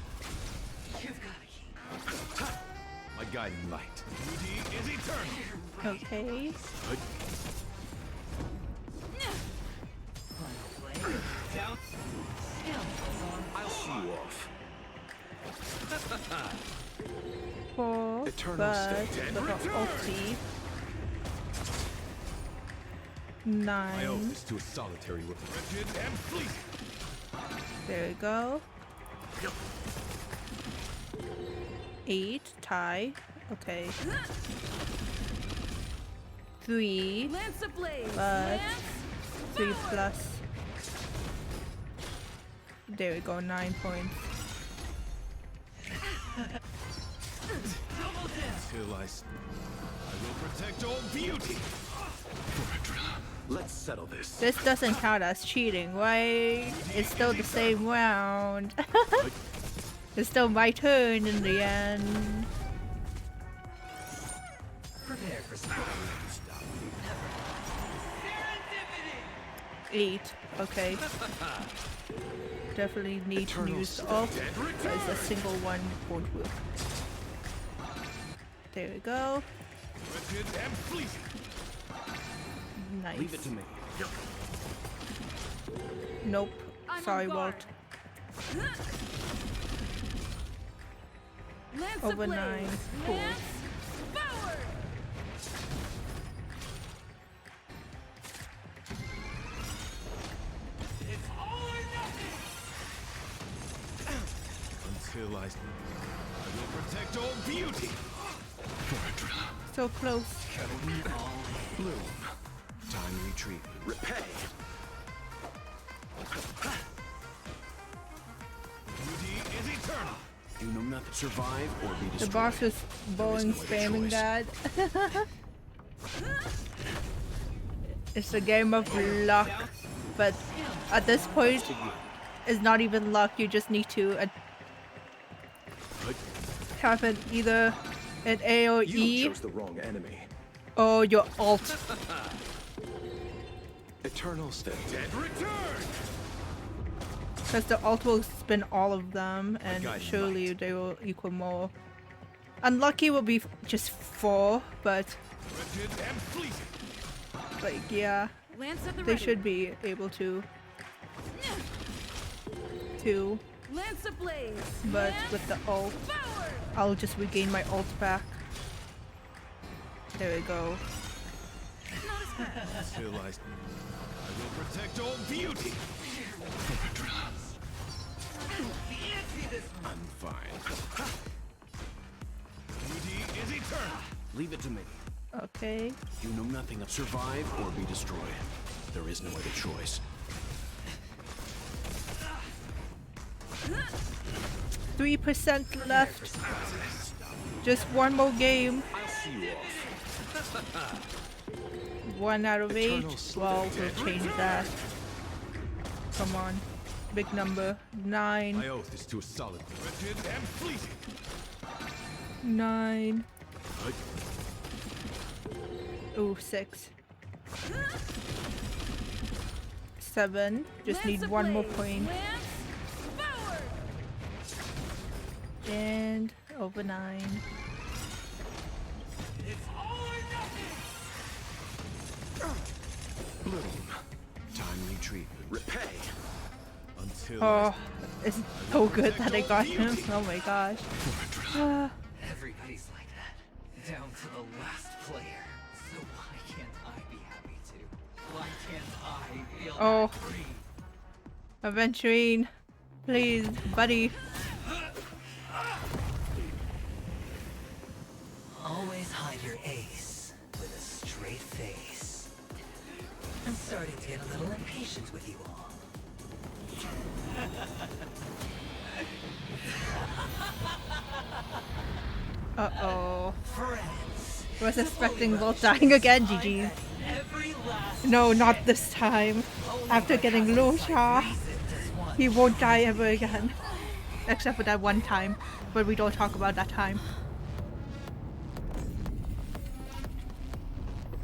My guiding light. Beauty is eternal. Okay. down. I'll see you off. 4, Eternal but state. look at ulti. My 9. oath is to a solitary road. Wretched and fleeting. There we go. 8, tie. Okay. 3, Lance ablaze! but Lance 3 plus. There we go, 9 points. Till I will protect all beauty. Let's settle this. This doesn't count as cheating, right? It's still the same round. It's still my turn in the end. Prepare for something. 8, okay. Definitely need to use the ult, because a single one won't work. There we go. Wretched and fleeting. Nice. Leave it to me. Nope. Sorry, Walt. Over 9. Cool. Until I will protect all beauty. So close. Bloom. Time retreat. Repay. Beauty is eternal. Do no nothing. Survive or be The destroyed. boss is bowing, no other spamming choice. that. It's a game of luck, but at this point, it's not even luck. You just need to have it either an A or You E chose the wrong enemy. or your alt. Eternal state. Dead return. Because the alt will spin all of them, and guide surely they will equal more. Unlucky will be just 4, but Wretched and fleeting. like yeah, Lance at the they ready. should be able to. 2, Lance ablaze. but with the alt, I'll just regain my alt back. There we go. Until I will protect all beauty. I'm fine. Beauty is eternal. Leave it to me. Okay. You know nothing of survive or be destroyed. There is no other choice. 3% left. Just one more game. I'll see you off. 1 out of 8. Eternal Well, Dead we'll change return. that. Come on. Big number. 9. My oath is to a solid. Wretched and fleeting. 9. Ooh, 6. 7. Just need one more point. And over 9. Bloom. Time retreat. Repay. Until Oh, it's so good that I got him. Oh my gosh. Everybody's like that, down to the last player. So why can't I be happy too? Why can't I feel Oh. that free? Aventurine. Please, buddy. Always hide your ace with a straight face. I'm starting to get a little impatient with you all. Uh-oh. Friends. Was expecting Volt dying again, GG. No, not this time. After getting Lucia, he won't die ever again. Except for that one time. But we don't talk about that time.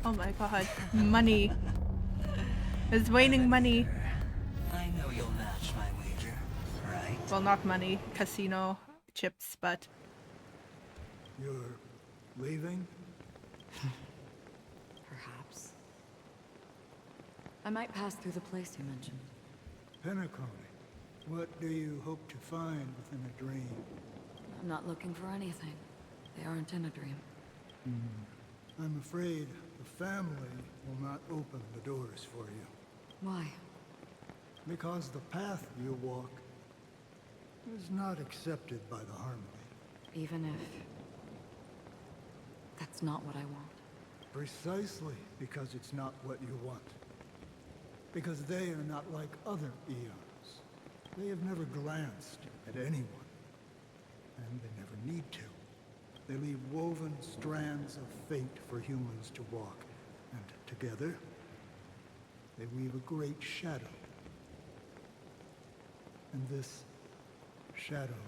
Oh my god. Money. It's raining money. I know you'll match my wager, right? Well, not money. Casino chips, but... You're leaving? Perhaps. I might pass through the place you mentioned. Penacony. What do you hope to find within a dream? I'm not looking for anything. They aren't in a dream. I'm afraid the family will not open the doors for you. Why? Because the path you walk is not accepted by the Harmony. Even if... that's not what I want. Precisely because it's not what you want. Because they are not like other eons. They have never glanced at anyone. And they never need to. They leave woven strands of fate for humans to walk. And together, they weave a great shadow. And this shadow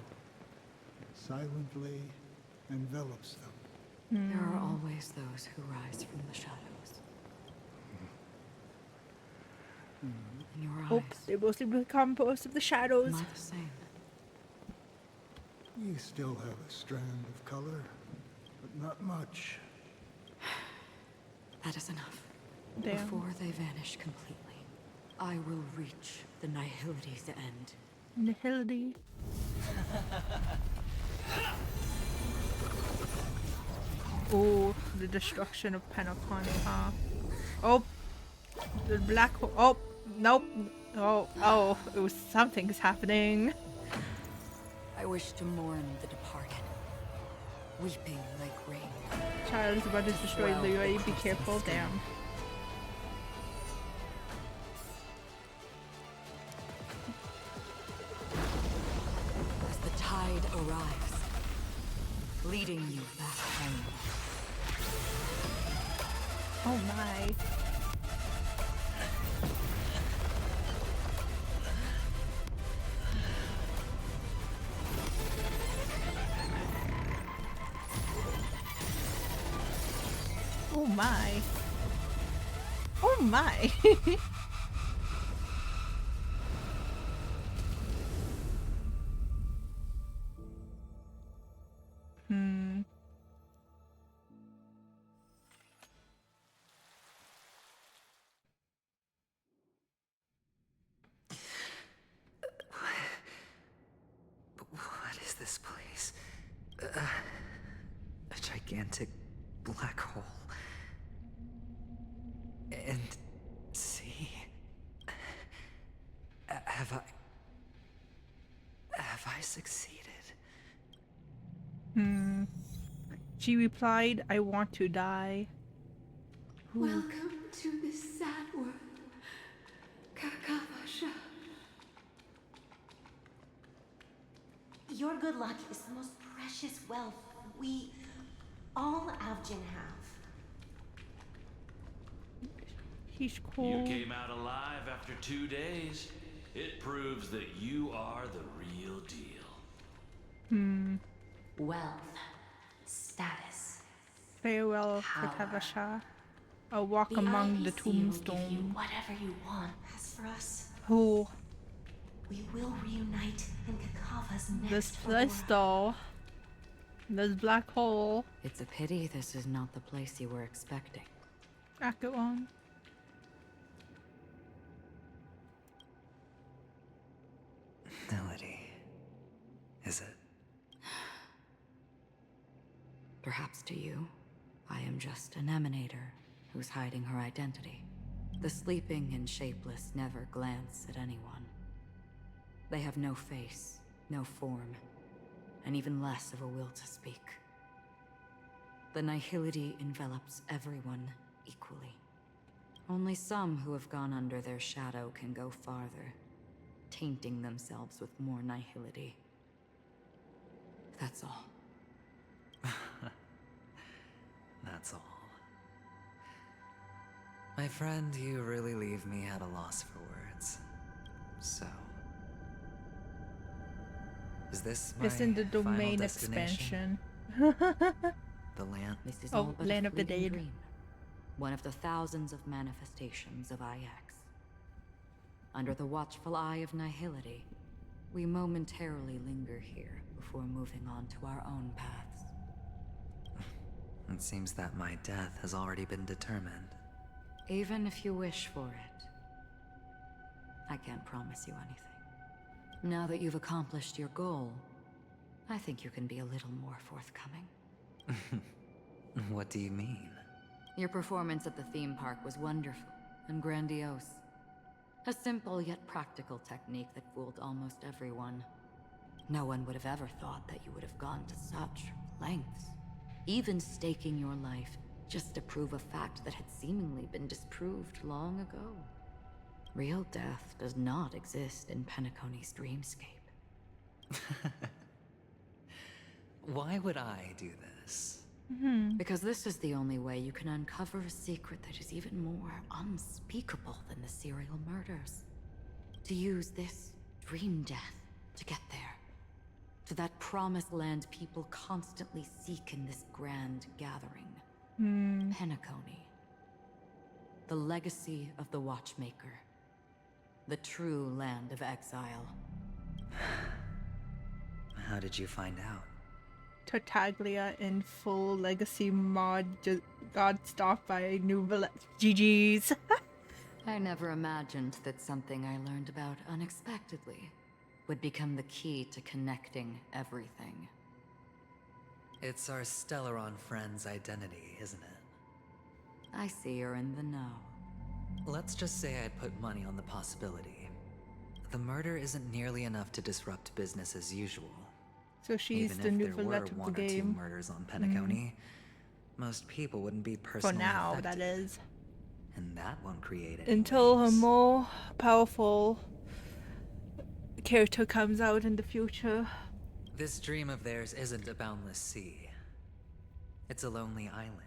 silently envelops them. There are always those who rise from the shadows. In your eyes, Oops, they mostly become composed of the shadows. not the same. You still have a strand of color, but not much. That is enough. Damn. Before they vanish completely, I will reach the Nihility's end. Nihility. Oh, the destruction of Penacony, huh? Oh, the black hole. Oh, nope. Oh, it was something's happening. I wish to mourn the departed, weeping like rain. Child is about to destroy the UAE. Be careful, damn. As the tide arrives, leading you back home. Oh my. Oh my. Oh my. What is this place? A gigantic black hole. And see, have I succeeded? She replied, I want to die. Welcome to this sad world, Kakavasha. Your good luck is the most precious wealth we all Avgin have. He's cool. You came out alive after 2 days. It proves that you are the real deal. Wealth, status, Farewell, power. Katavasha. A walk The among the IPC will give you tombstone. whatever you want. As for us, Oh, we will reunite in Kakava's next this Aurora. place though. This black hole. It's a pity this is not the place you were expecting. Go on. Melody. Is it? Perhaps to you, I am just an emanator who's hiding her identity. The sleeping and shapeless never glance at anyone. They have no face, no form, and even less of a will to speak. The nihility envelops everyone equally. Only some who have gone under their shadow can go farther, tainting themselves with more nihility. That's all. That's all. My friend, you really leave me at a loss for words. So... is this my It's in the final domain destination? expansion. The land? This is Oh, all but Land a of the fleeting Dead. dream. One of the thousands of manifestations of IX. Under the watchful eye of nihility, we momentarily linger here before moving on to our own paths. It seems that my death has already been determined. Even if you wish for it, I can't promise you anything. Now that you've accomplished your goal, I think you can be a little more forthcoming. What do you mean? Your performance at the theme park was wonderful and grandiose. A simple yet practical technique that fooled almost everyone. No one would have ever thought that you would have gone to such lengths, even staking your life just to prove a fact that had seemingly been disproved long ago. Real death does not exist in Penacony's dreamscape. Why would I do this? Because this is the only way you can uncover a secret that is even more unspeakable than the serial murders. To use this dream death to get there. To that promised land people constantly seek in this grand gathering. Penacony. The legacy of the Watchmaker. The true land of exile. How did you find out? Tartaglia in full legacy mod got stopped by new villain. GG's. I never imagined that something I learned about unexpectedly would become the key to connecting everything. It's our Stellaron friend's identity, isn't it? I see you're in the know. Let's just say I'd put money on the possibility. The murder isn't nearly enough to disrupt business as usual. So she's Even the if new there were villain of the one or two game. murders on Penacony, most people wouldn't be personally For now, affected. that is. And that won't create any Until a waves. more powerful character comes out in the future. This dream of theirs isn't a boundless sea. It's a lonely island.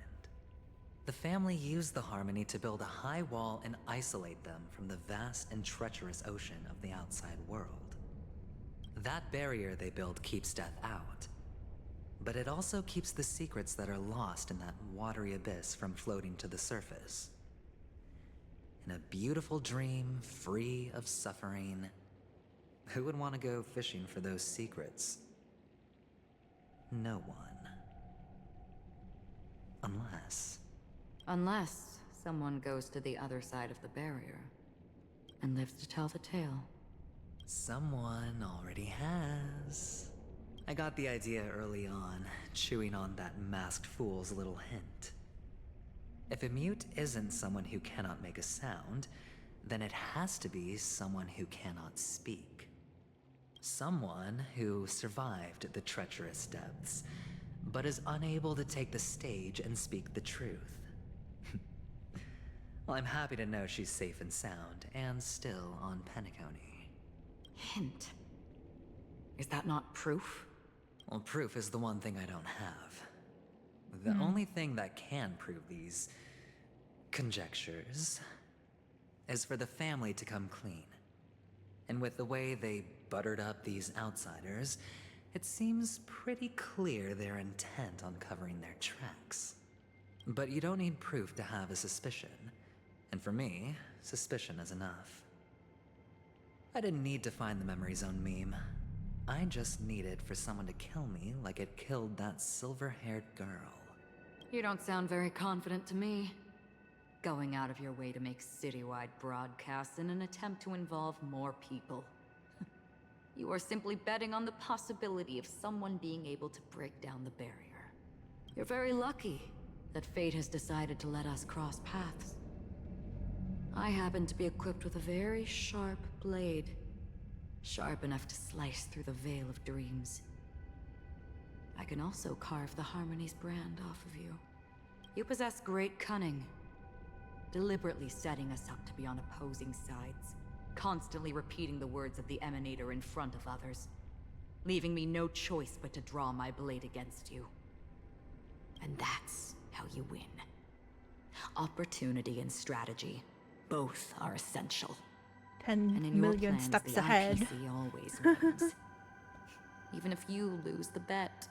The family used the Harmony to build a high wall and isolate them from the vast and treacherous ocean of the outside world. That barrier they built keeps death out, but it also keeps the secrets that are lost in that watery abyss from floating to the surface. In a beautiful dream, free of suffering, who would want to go fishing for those secrets? No one. Unless someone goes to the other side of the barrier and lives to tell the tale. Someone already has. I got the idea early on, chewing on that masked fool's little hint. If a mute isn't someone who cannot make a sound, then it has to be someone who cannot speak. Someone who survived the treacherous depths, but is unable to take the stage and speak the truth. Well, I'm happy to know she's safe and sound, and still on Penacony. Hint. Is that not proof? Well, proof is the one thing I don't have. The only thing that can prove these conjectures is for the family to come clean. And with the way they buttered up these outsiders, it seems pretty clear their intent on covering their tracks. But you don't need proof to have a suspicion. And for me, suspicion is enough. I didn't need to find the Memory Zone meme. I just needed for someone to kill me like it killed that silver-haired girl. You don't sound very confident to me. Going out of your way to make citywide broadcasts in an attempt to involve more people. You are simply betting on the possibility of someone being able to break down the barrier. You're very lucky that fate has decided to let us cross paths. I happen to be equipped with a very sharp blade. Sharp enough to slice through the veil of dreams. I can also carve the Harmony's brand off of you. You possess great cunning, deliberately setting us up to be on opposing sides, constantly repeating the words of the Emanator in front of others, leaving me no choice but to draw my blade against you. And that's how you win. Opportunity and strategy, both are essential. 10 million plans, steps the ahead. IPC always wins. Even if you lose the bet.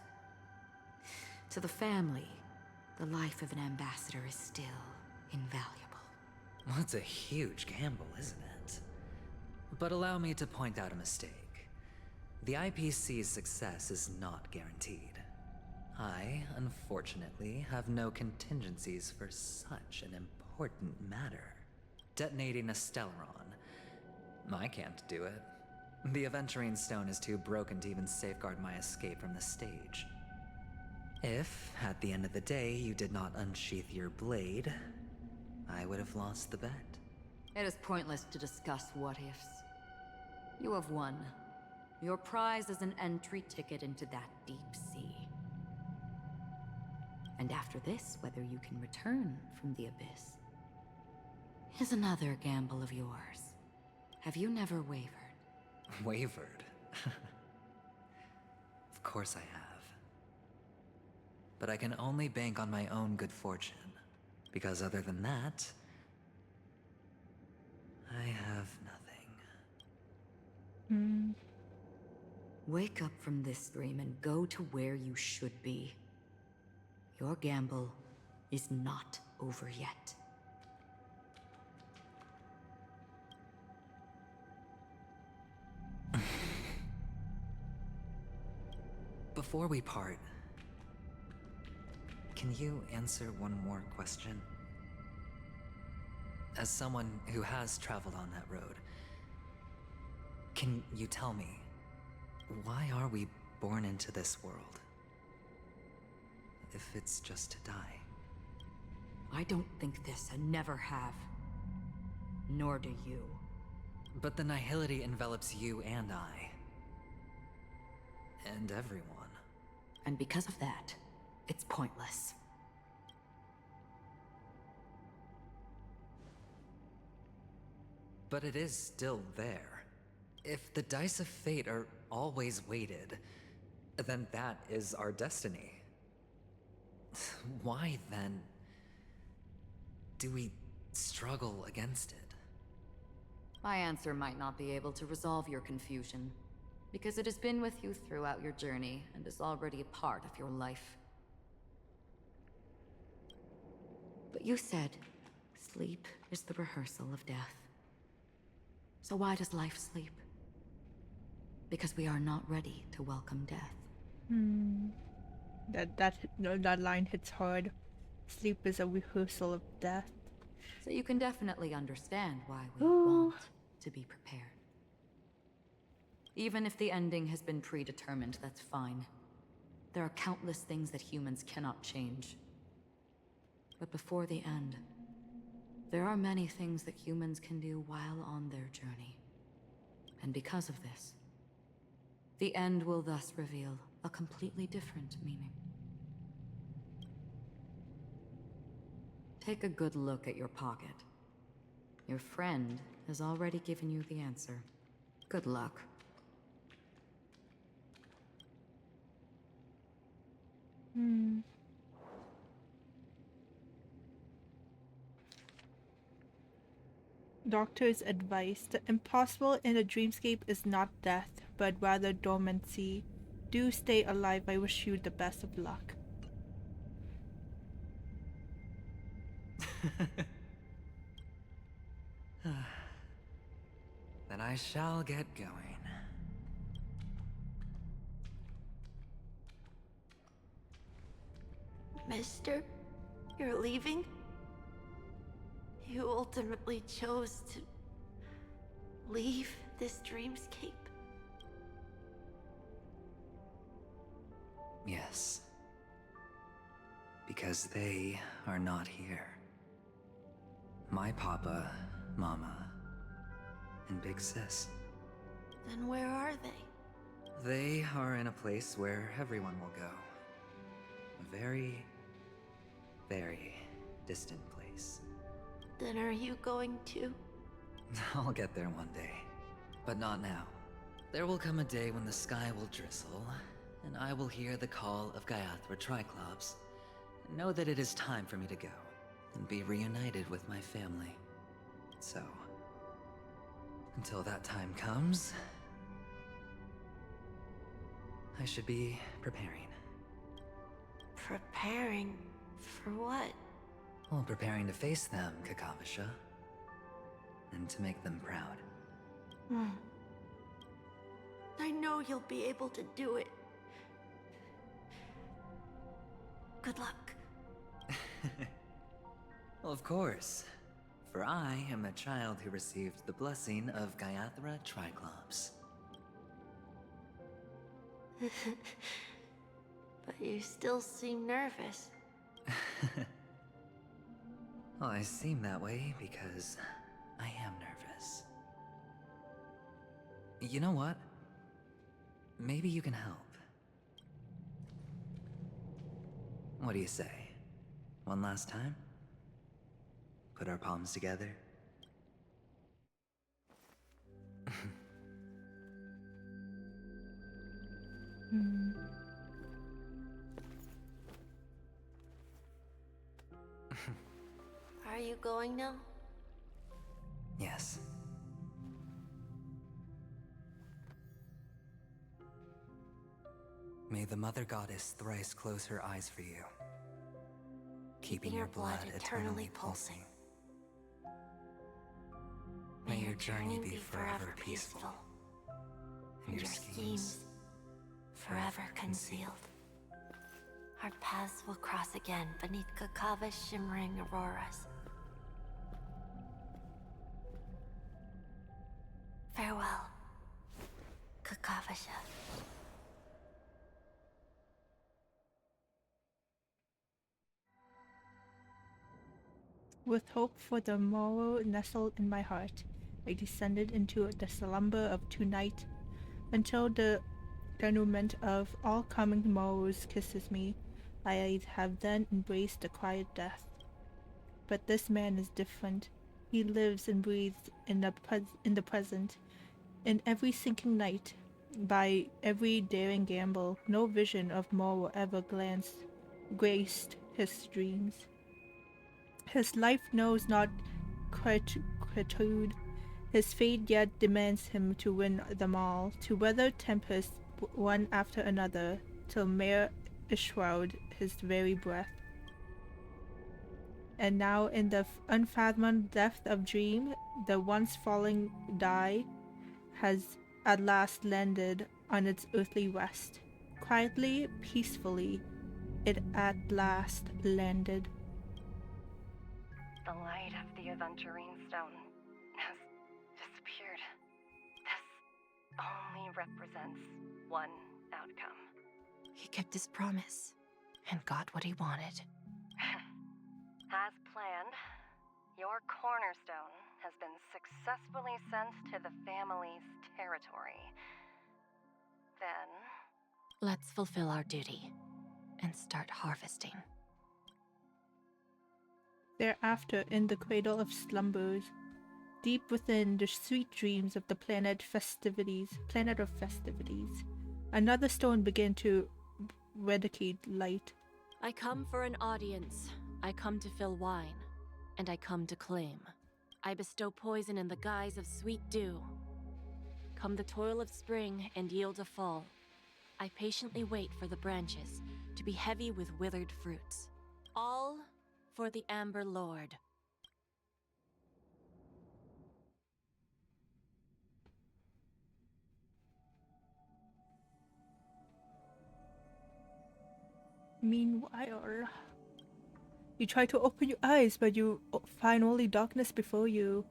To the family, the life of an ambassador is still invaluable. Well, it's a huge gamble, isn't it? But allow me to point out a mistake. The IPC's success is not guaranteed. I, unfortunately, have no contingencies for such an important matter. Detonating a Stellaron. I can't do it. The Aventurine Stone is too broken to even safeguard my escape from the stage. If, at the end of the day, you did not unsheath your blade, I would have lost the bet. It is pointless to discuss what-ifs. You have won. Your prize is an entry ticket into that deep sea. And after this, whether you can return from the abyss is another gamble of yours. Have you never wavered? Wavered? Of course I have. But I can only bank on my own good fortune. Because other than that, I have nothing. Wake up from this dream and go to where you should be. Your gamble is not over yet. Before we part, can you answer one more question? As someone who has traveled on that road, can you tell me, why are we born into this world? If it's just to die. I don't think this and never have. Nor do you. But the nihility envelops you and I. And everyone. And because of that, it's pointless. But it is still there. If the dice of fate are always weighted, then that is our destiny. Why, then, do we struggle against it? My answer might not be able to resolve your confusion, because it has been with you throughout your journey and is already a part of your life. But you said, sleep is the rehearsal of death. So why does life sleep? Because we are not ready to welcome death. That line hits hard. Sleep is a rehearsal of death. So you can definitely understand why we want to be prepared. Even if the ending has been predetermined, that's fine. There are countless things that humans cannot change. But before the end, there are many things that humans can do while on their journey. And because of this, the end will thus reveal a completely different meaning. Take a good look at your pocket. Your friend has already given you the answer. Good luck. Doctor's advice: the impossible in a dreamscape is not death, but rather dormancy. Do stay alive. I wish you the best of luck. Then I shall get going. Mister, you're leaving? You ultimately chose to leave this dreamscape? Yes. Because they are not here. My papa, mama, and big sis. Then where are they? They are in a place where everyone will go. A very, very distant place. Then are you going to? I'll get there one day, but not now. There will come a day when the sky will drizzle, and I will hear the call of Gaiathra Triclops, and know that it is time for me to go, and be reunited with my family. So, until that time comes, I should be preparing. Preparing for what? Well, preparing to face them, Kakavasha. And to make them proud. I know you'll be able to do it. Good luck. Well, of course. For I am a child who received the blessing of Gaiathra Triclops. But you still seem nervous. Well, I seem that way because I am nervous. You know what? Maybe you can help. What do you say? One last time? Put our palms together? Are you going now? Yes. May the Mother Goddess thrice close her eyes for you, keeping your blood eternally pulsing. May your journey be forever peaceful, and your schemes forever concealed. Our paths will cross again beneath Kakava's shimmering auroras. Farewell, Kakavasha. With hope for the morrow nestled in my heart, I descended into the slumber of tonight until the denouement of all coming morrows kisses me. I have then embraced the quiet death. But this man is different. He lives and breathes in the present, in every sinking night, by every daring gamble. No vision of morrow ever graced his dreams. His life knows not quietude. His fate yet demands him to win them all, to weather tempests one after another, till mere shroud his very breath. And now in the unfathomed depth of dream, the once falling die has at last landed on its earthly rest. Quietly, peacefully, it at last landed. The light of the Aventurine Stone has disappeared. This only represents one outcome. He kept his promise and got what he wanted. As planned, your cornerstone has been successfully sent to the family's territory. Then... let's fulfill our duty and start harvesting. Thereafter, in the cradle of slumbers, deep within the sweet dreams of the planet of festivities, another stone began to radiate light. I come for an audience. I come to fill wine, and I come to claim. I bestow poison in the guise of sweet dew. Come the toil of spring and yield a fall. I patiently wait for the branches to be heavy with withered fruits. All for the Amber Lord. Meanwhile, you try to open your eyes, but you find only darkness before you.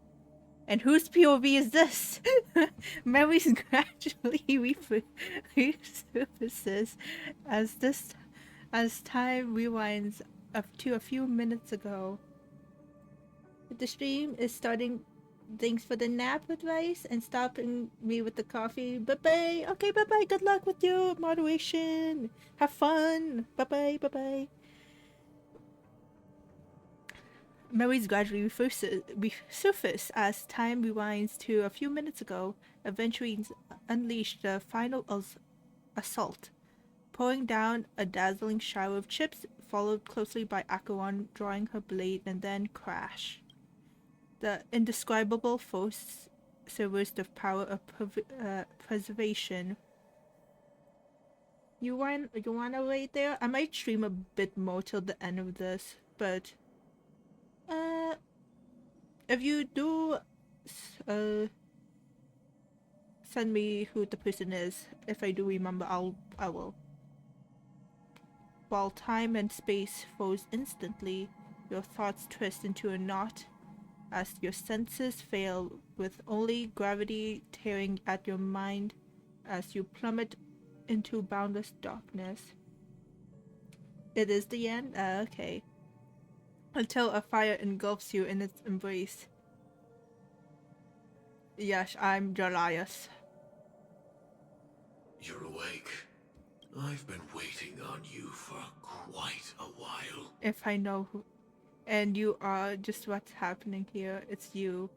And whose POV is this? Memories gradually resurfaces as time rewinds up to a few minutes ago. The stream is starting. Thanks for the nap advice and stopping me with the coffee. Bye-bye. Okay, bye-bye. Good luck with your moderation. Have fun. Bye-bye. Bye-bye. Memories gradually resurface as time rewinds to a few minutes ago. Aventurines unleashed the final assault, pouring down a dazzling shower of chips, followed closely by Acheron drawing her blade, and then crash. The indescribable force serves the power of preservation. You wanna wait there? I might stream a bit more till the end of this, but if you do send me who the person is, if I do remember, I will. While time and space froze instantly, your thoughts twist into a knot as your senses fail, with only gravity tearing at your mind as you plummet into boundless darkness. It is the end? Okay. Until a fire engulfs you in its embrace. Yes, I'm Jolias. You're awake. I've been waiting on you for quite a while. If I know who... And you are just what's happening here. It's you.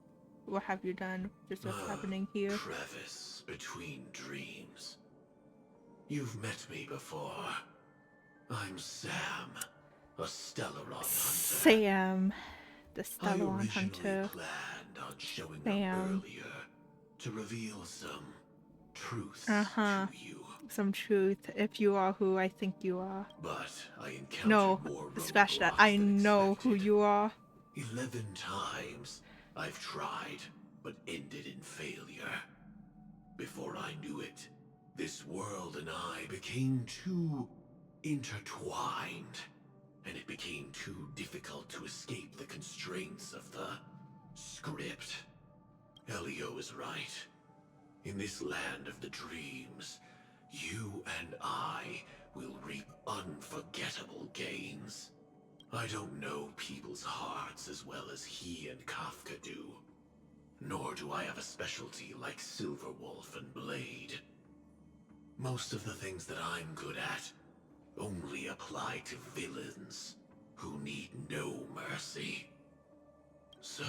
What have you done? Just what's happening here. Crevice between dreams. You've met me before. I'm Sam, a Stellaron hunter. Sam, the Stellaron hunter. I planned on showing up earlier to reveal some truth to you. Some truth, if you are who I think you are. But I encountered more scratch that. I know who you are. 11 times I've tried, but ended in failure. Before I knew it, this world and I became two intertwined, and it became too difficult to escape the constraints of the script. Elio is right. In this land of the dreams, you and I will reap unforgettable gains. I don't know people's hearts as well as he and Kafka do. Nor do I have a specialty like Silverwolf and Blade. Most of the things that I'm good at only apply to villains who need no mercy. So,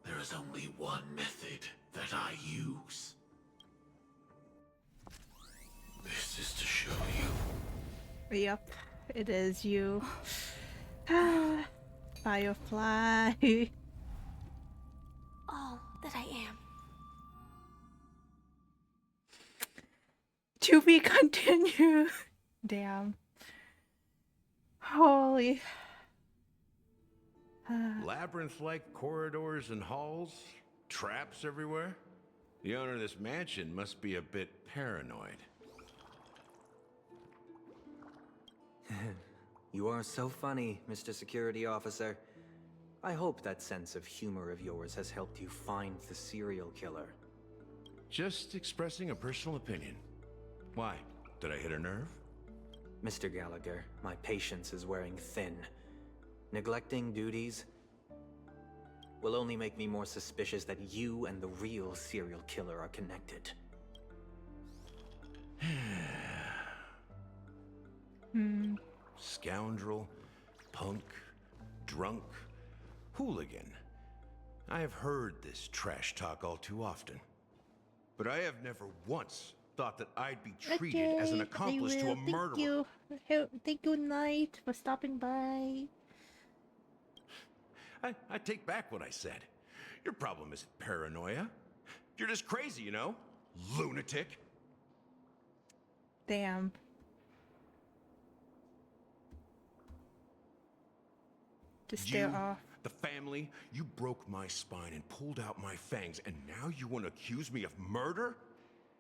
there is only one method that I use. This is to show you. Yep, it is you. Firefly. All that I am. To be continued. Damn. Holy. Labyrinth-like corridors and halls? Traps everywhere? The owner of this mansion must be a bit paranoid. You are so funny, Mr. Security Officer. I hope that sense of humor of yours has helped you find the serial killer. Just expressing a personal opinion. Why? Did I hit a nerve? Mr. Gallagher, my patience is wearing thin. Neglecting duties will only make me more suspicious that you and the real serial killer are connected. Scoundrel, punk, drunk, hooligan. I have heard this trash talk all too often. But I have never once thought that I'd be treated as an accomplice to a murderer. Thank you, Knight, for stopping by. I take back what I said. Your problem isn't paranoia. You're just crazy, you know? Lunatic. Damn. To stare off. The family, you broke my spine and pulled out my fangs, and now you want to accuse me of murder?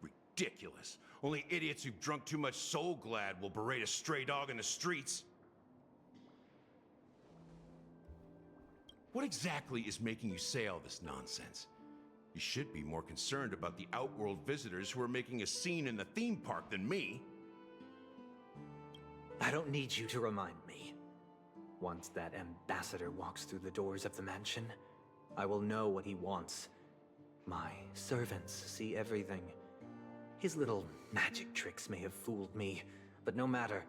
Ridiculous. Only idiots who've drunk too much Soul Glad will berate a stray dog in the streets. What exactly is making you say all this nonsense? You should be more concerned about the Outworld visitors who are making a scene in the theme park than me. I don't need you to remind me. Once that ambassador walks through the doors of the mansion, I will know what he wants. My servants see everything. His little magic tricks may have fooled me, but no matter.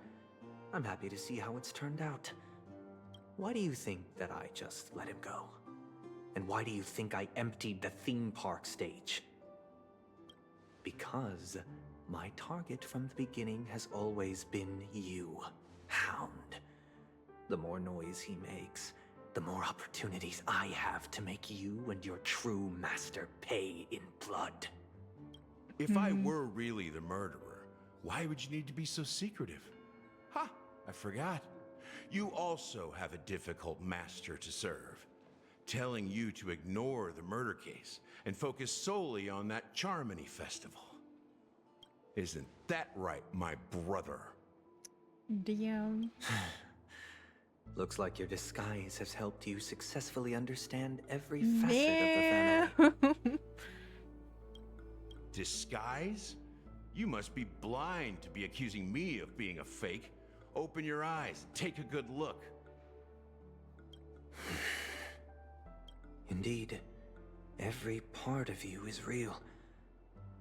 I'm happy to see how it's turned out. Why do you think that I just let him go? And why do you think I emptied the theme park stage? Because my target from the beginning has always been you, Hound. The more noise he makes, the more opportunities I have to make you and your true master pay in blood. If I were really the murderer, why would you need to be so secretive? Ha! I forgot. You also have a difficult master to serve, telling you to ignore the murder case and focus solely on that Charmony festival. Isn't that right, my brother? Damn. Looks like your disguise has helped you successfully understand every facet of the family. Disguise? You must be blind to be accusing me of being a fake. Open your eyes, take a good look. Indeed, every part of you is real.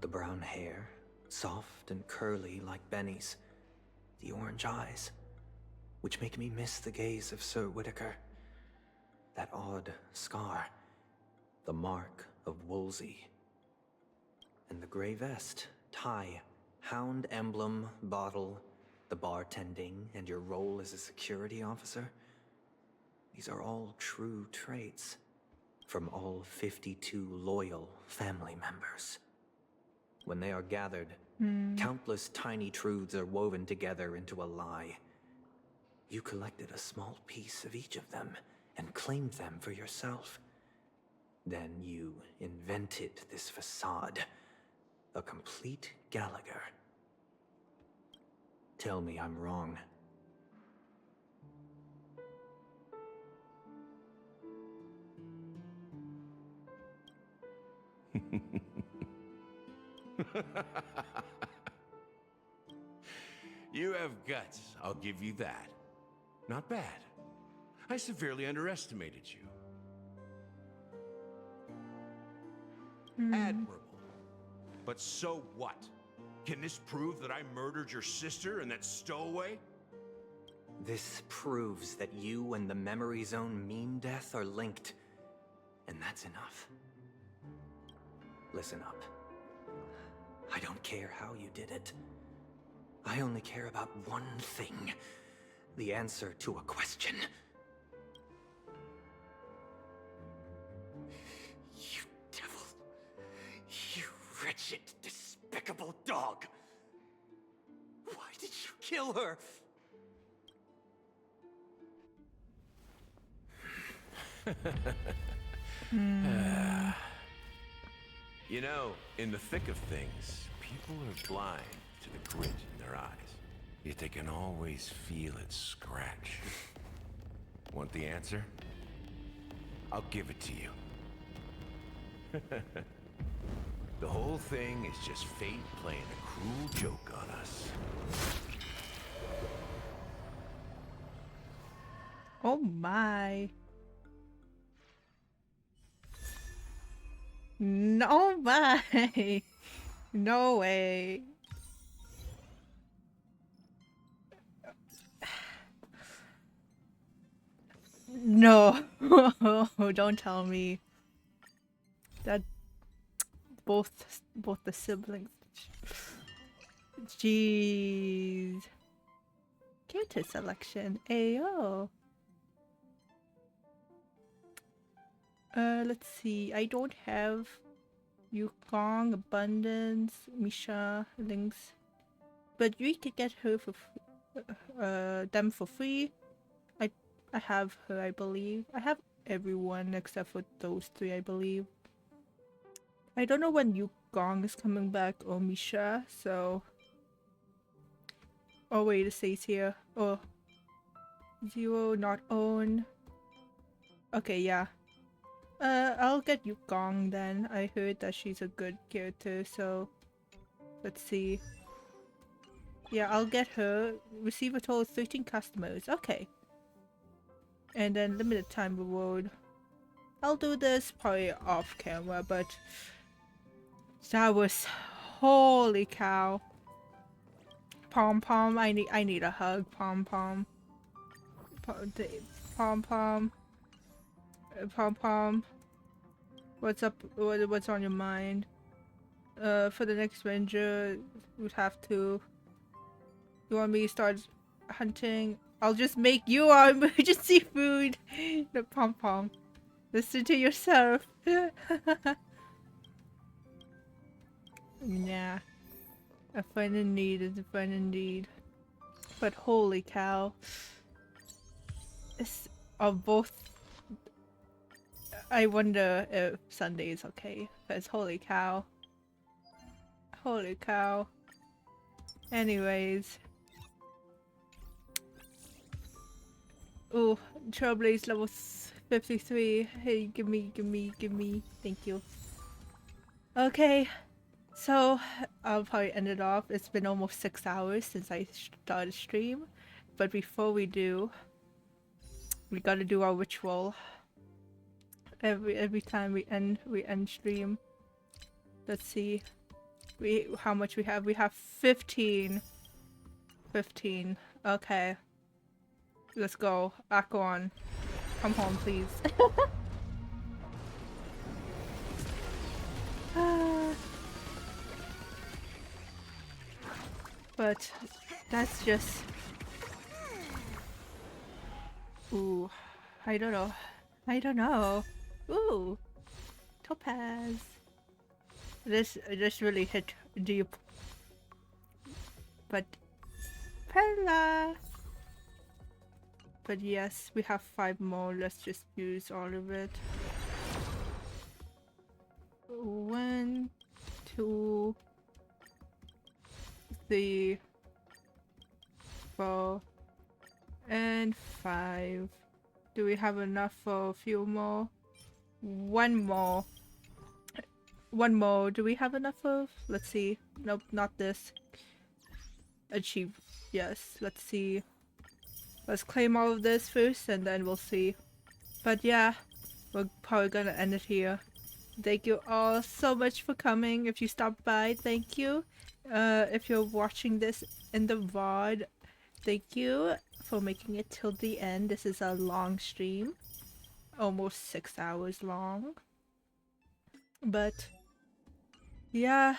The brown hair, soft and curly like Benny's. The orange eyes, which make me miss the gaze of Sir Whitaker. That odd scar, the mark of Wolsey. And the gray vest, tie, hound emblem, bottle, the bartending, and your role as a security officer. These are all true traits from all 52 loyal family members. When they are gathered, countless tiny truths are woven together into a lie. You collected a small piece of each of them and claimed them for yourself. Then you invented this facade, a complete Gallagher. tell me I'm wrong. You have guts, I'll give you that. Not bad. I severely underestimated you. Admirable. But so what? Can this prove that I murdered your sister and that stowaway? This proves that you and the Memory Zone meme death are linked. And that's enough. Listen up. I don't care how you did it. I only care about one thing. The answer to a question. You devil. You wretched, despicable dog. Why did you kill her? You know, in the thick of things, people are blind to the grit in their eyes. Yet they can always feel it scratch. Want the answer? I'll give it to you. The whole thing is just fate playing a cruel joke on us. Oh my. No way. No way. No. Don't tell me that both the siblings. Jeez. Character selection. Ayo. Let's see. I don't have Yukong, Abundance, Misha, Lynx, but we could get her for them for free. I have her, I believe. I have everyone except for those three, I believe. I don't know when Yukong is coming back or Misha, so. Oh wait, it says here. Oh, 0 not own. Okay, yeah. I'll get Yukong then. I heard that she's a good character, so let's see. Yeah, I'll get her. Receive a total of 13 customers. Okay. And then limited time reward. I'll do this probably off camera, but that was holy cow. Pom Pom, I need a hug. Pom Pom. Pom Pom. Pom Pom. What's up? What's on your mind? For the next ranger, we'd have to. You want me to start hunting? I'll just make you our emergency food. The Pom Pom. Listen to yourself. Nah. A friend in need is a friend indeed. But holy cow. It's both. I wonder if Sunday is okay. Because holy cow. Holy cow. Anyways. Ooh, Trailblaze level 53. Hey, give me. Thank you. Okay. So, I'll probably end it off. It's been almost 6 hours since I started stream. But before we do, we gotta do our ritual. Every time we end stream. Let's see. How much we have? We have 15. 15. Okay. Let's go. Back on. Come home, please. But that's just. Ooh. I don't know. Ooh. Topaz. This really hit deep. But Perla. But yes, we have 5 more. Let's just use all of it. 1, 2, 3, 4, and 5. Do we have enough for a few more? One more. One more. Do we have enough of? Let's see. Nope, not this. Achieve. Yes, let's see. Let's claim all of this first and then we'll see. But yeah, we're probably gonna end it here. Thank you all so much for coming. If you stopped by, thank you. If you're watching this in the VOD, thank you for making it till the end. This is a long stream. Almost 6 hours long. But yeah,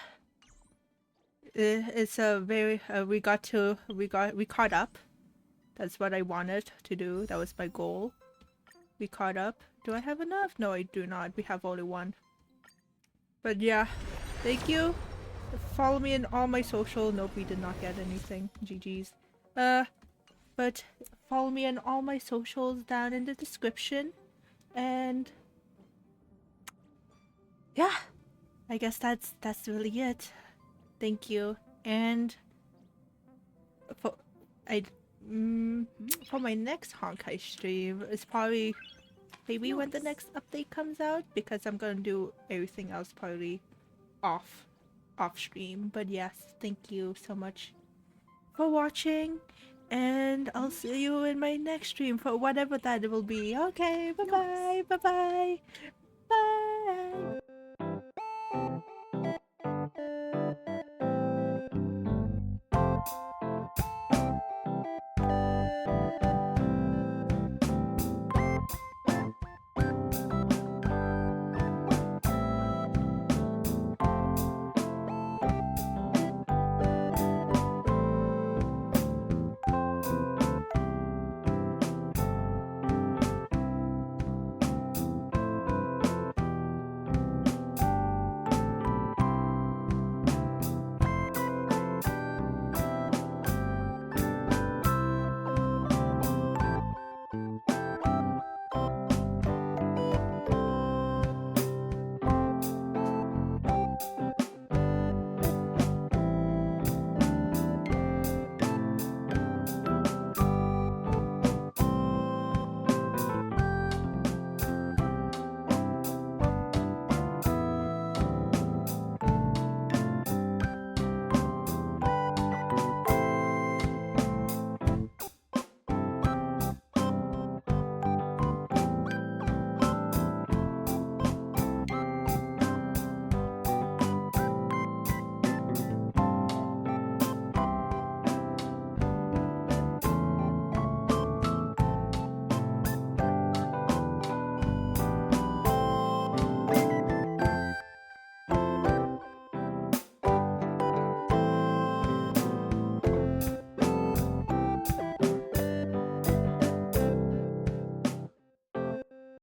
it's a very we caught up. That's what I wanted to do. That was my goal. We caught up. Do I have enough? No, I do not. We have only one. But yeah, thank you. Follow me in all my social. Nope, we did not get anything. GG's. But follow me on all my socials down in the description. And yeah, I guess that's really it. Thank you. And for for my next Honkai stream, it's probably maybe when the next update comes out, because I'm gonna do everything else probably off stream. But yes, thank you so much for watching, and I'll see you in my next stream for whatever that will be. Okay, bye bye, bye bye,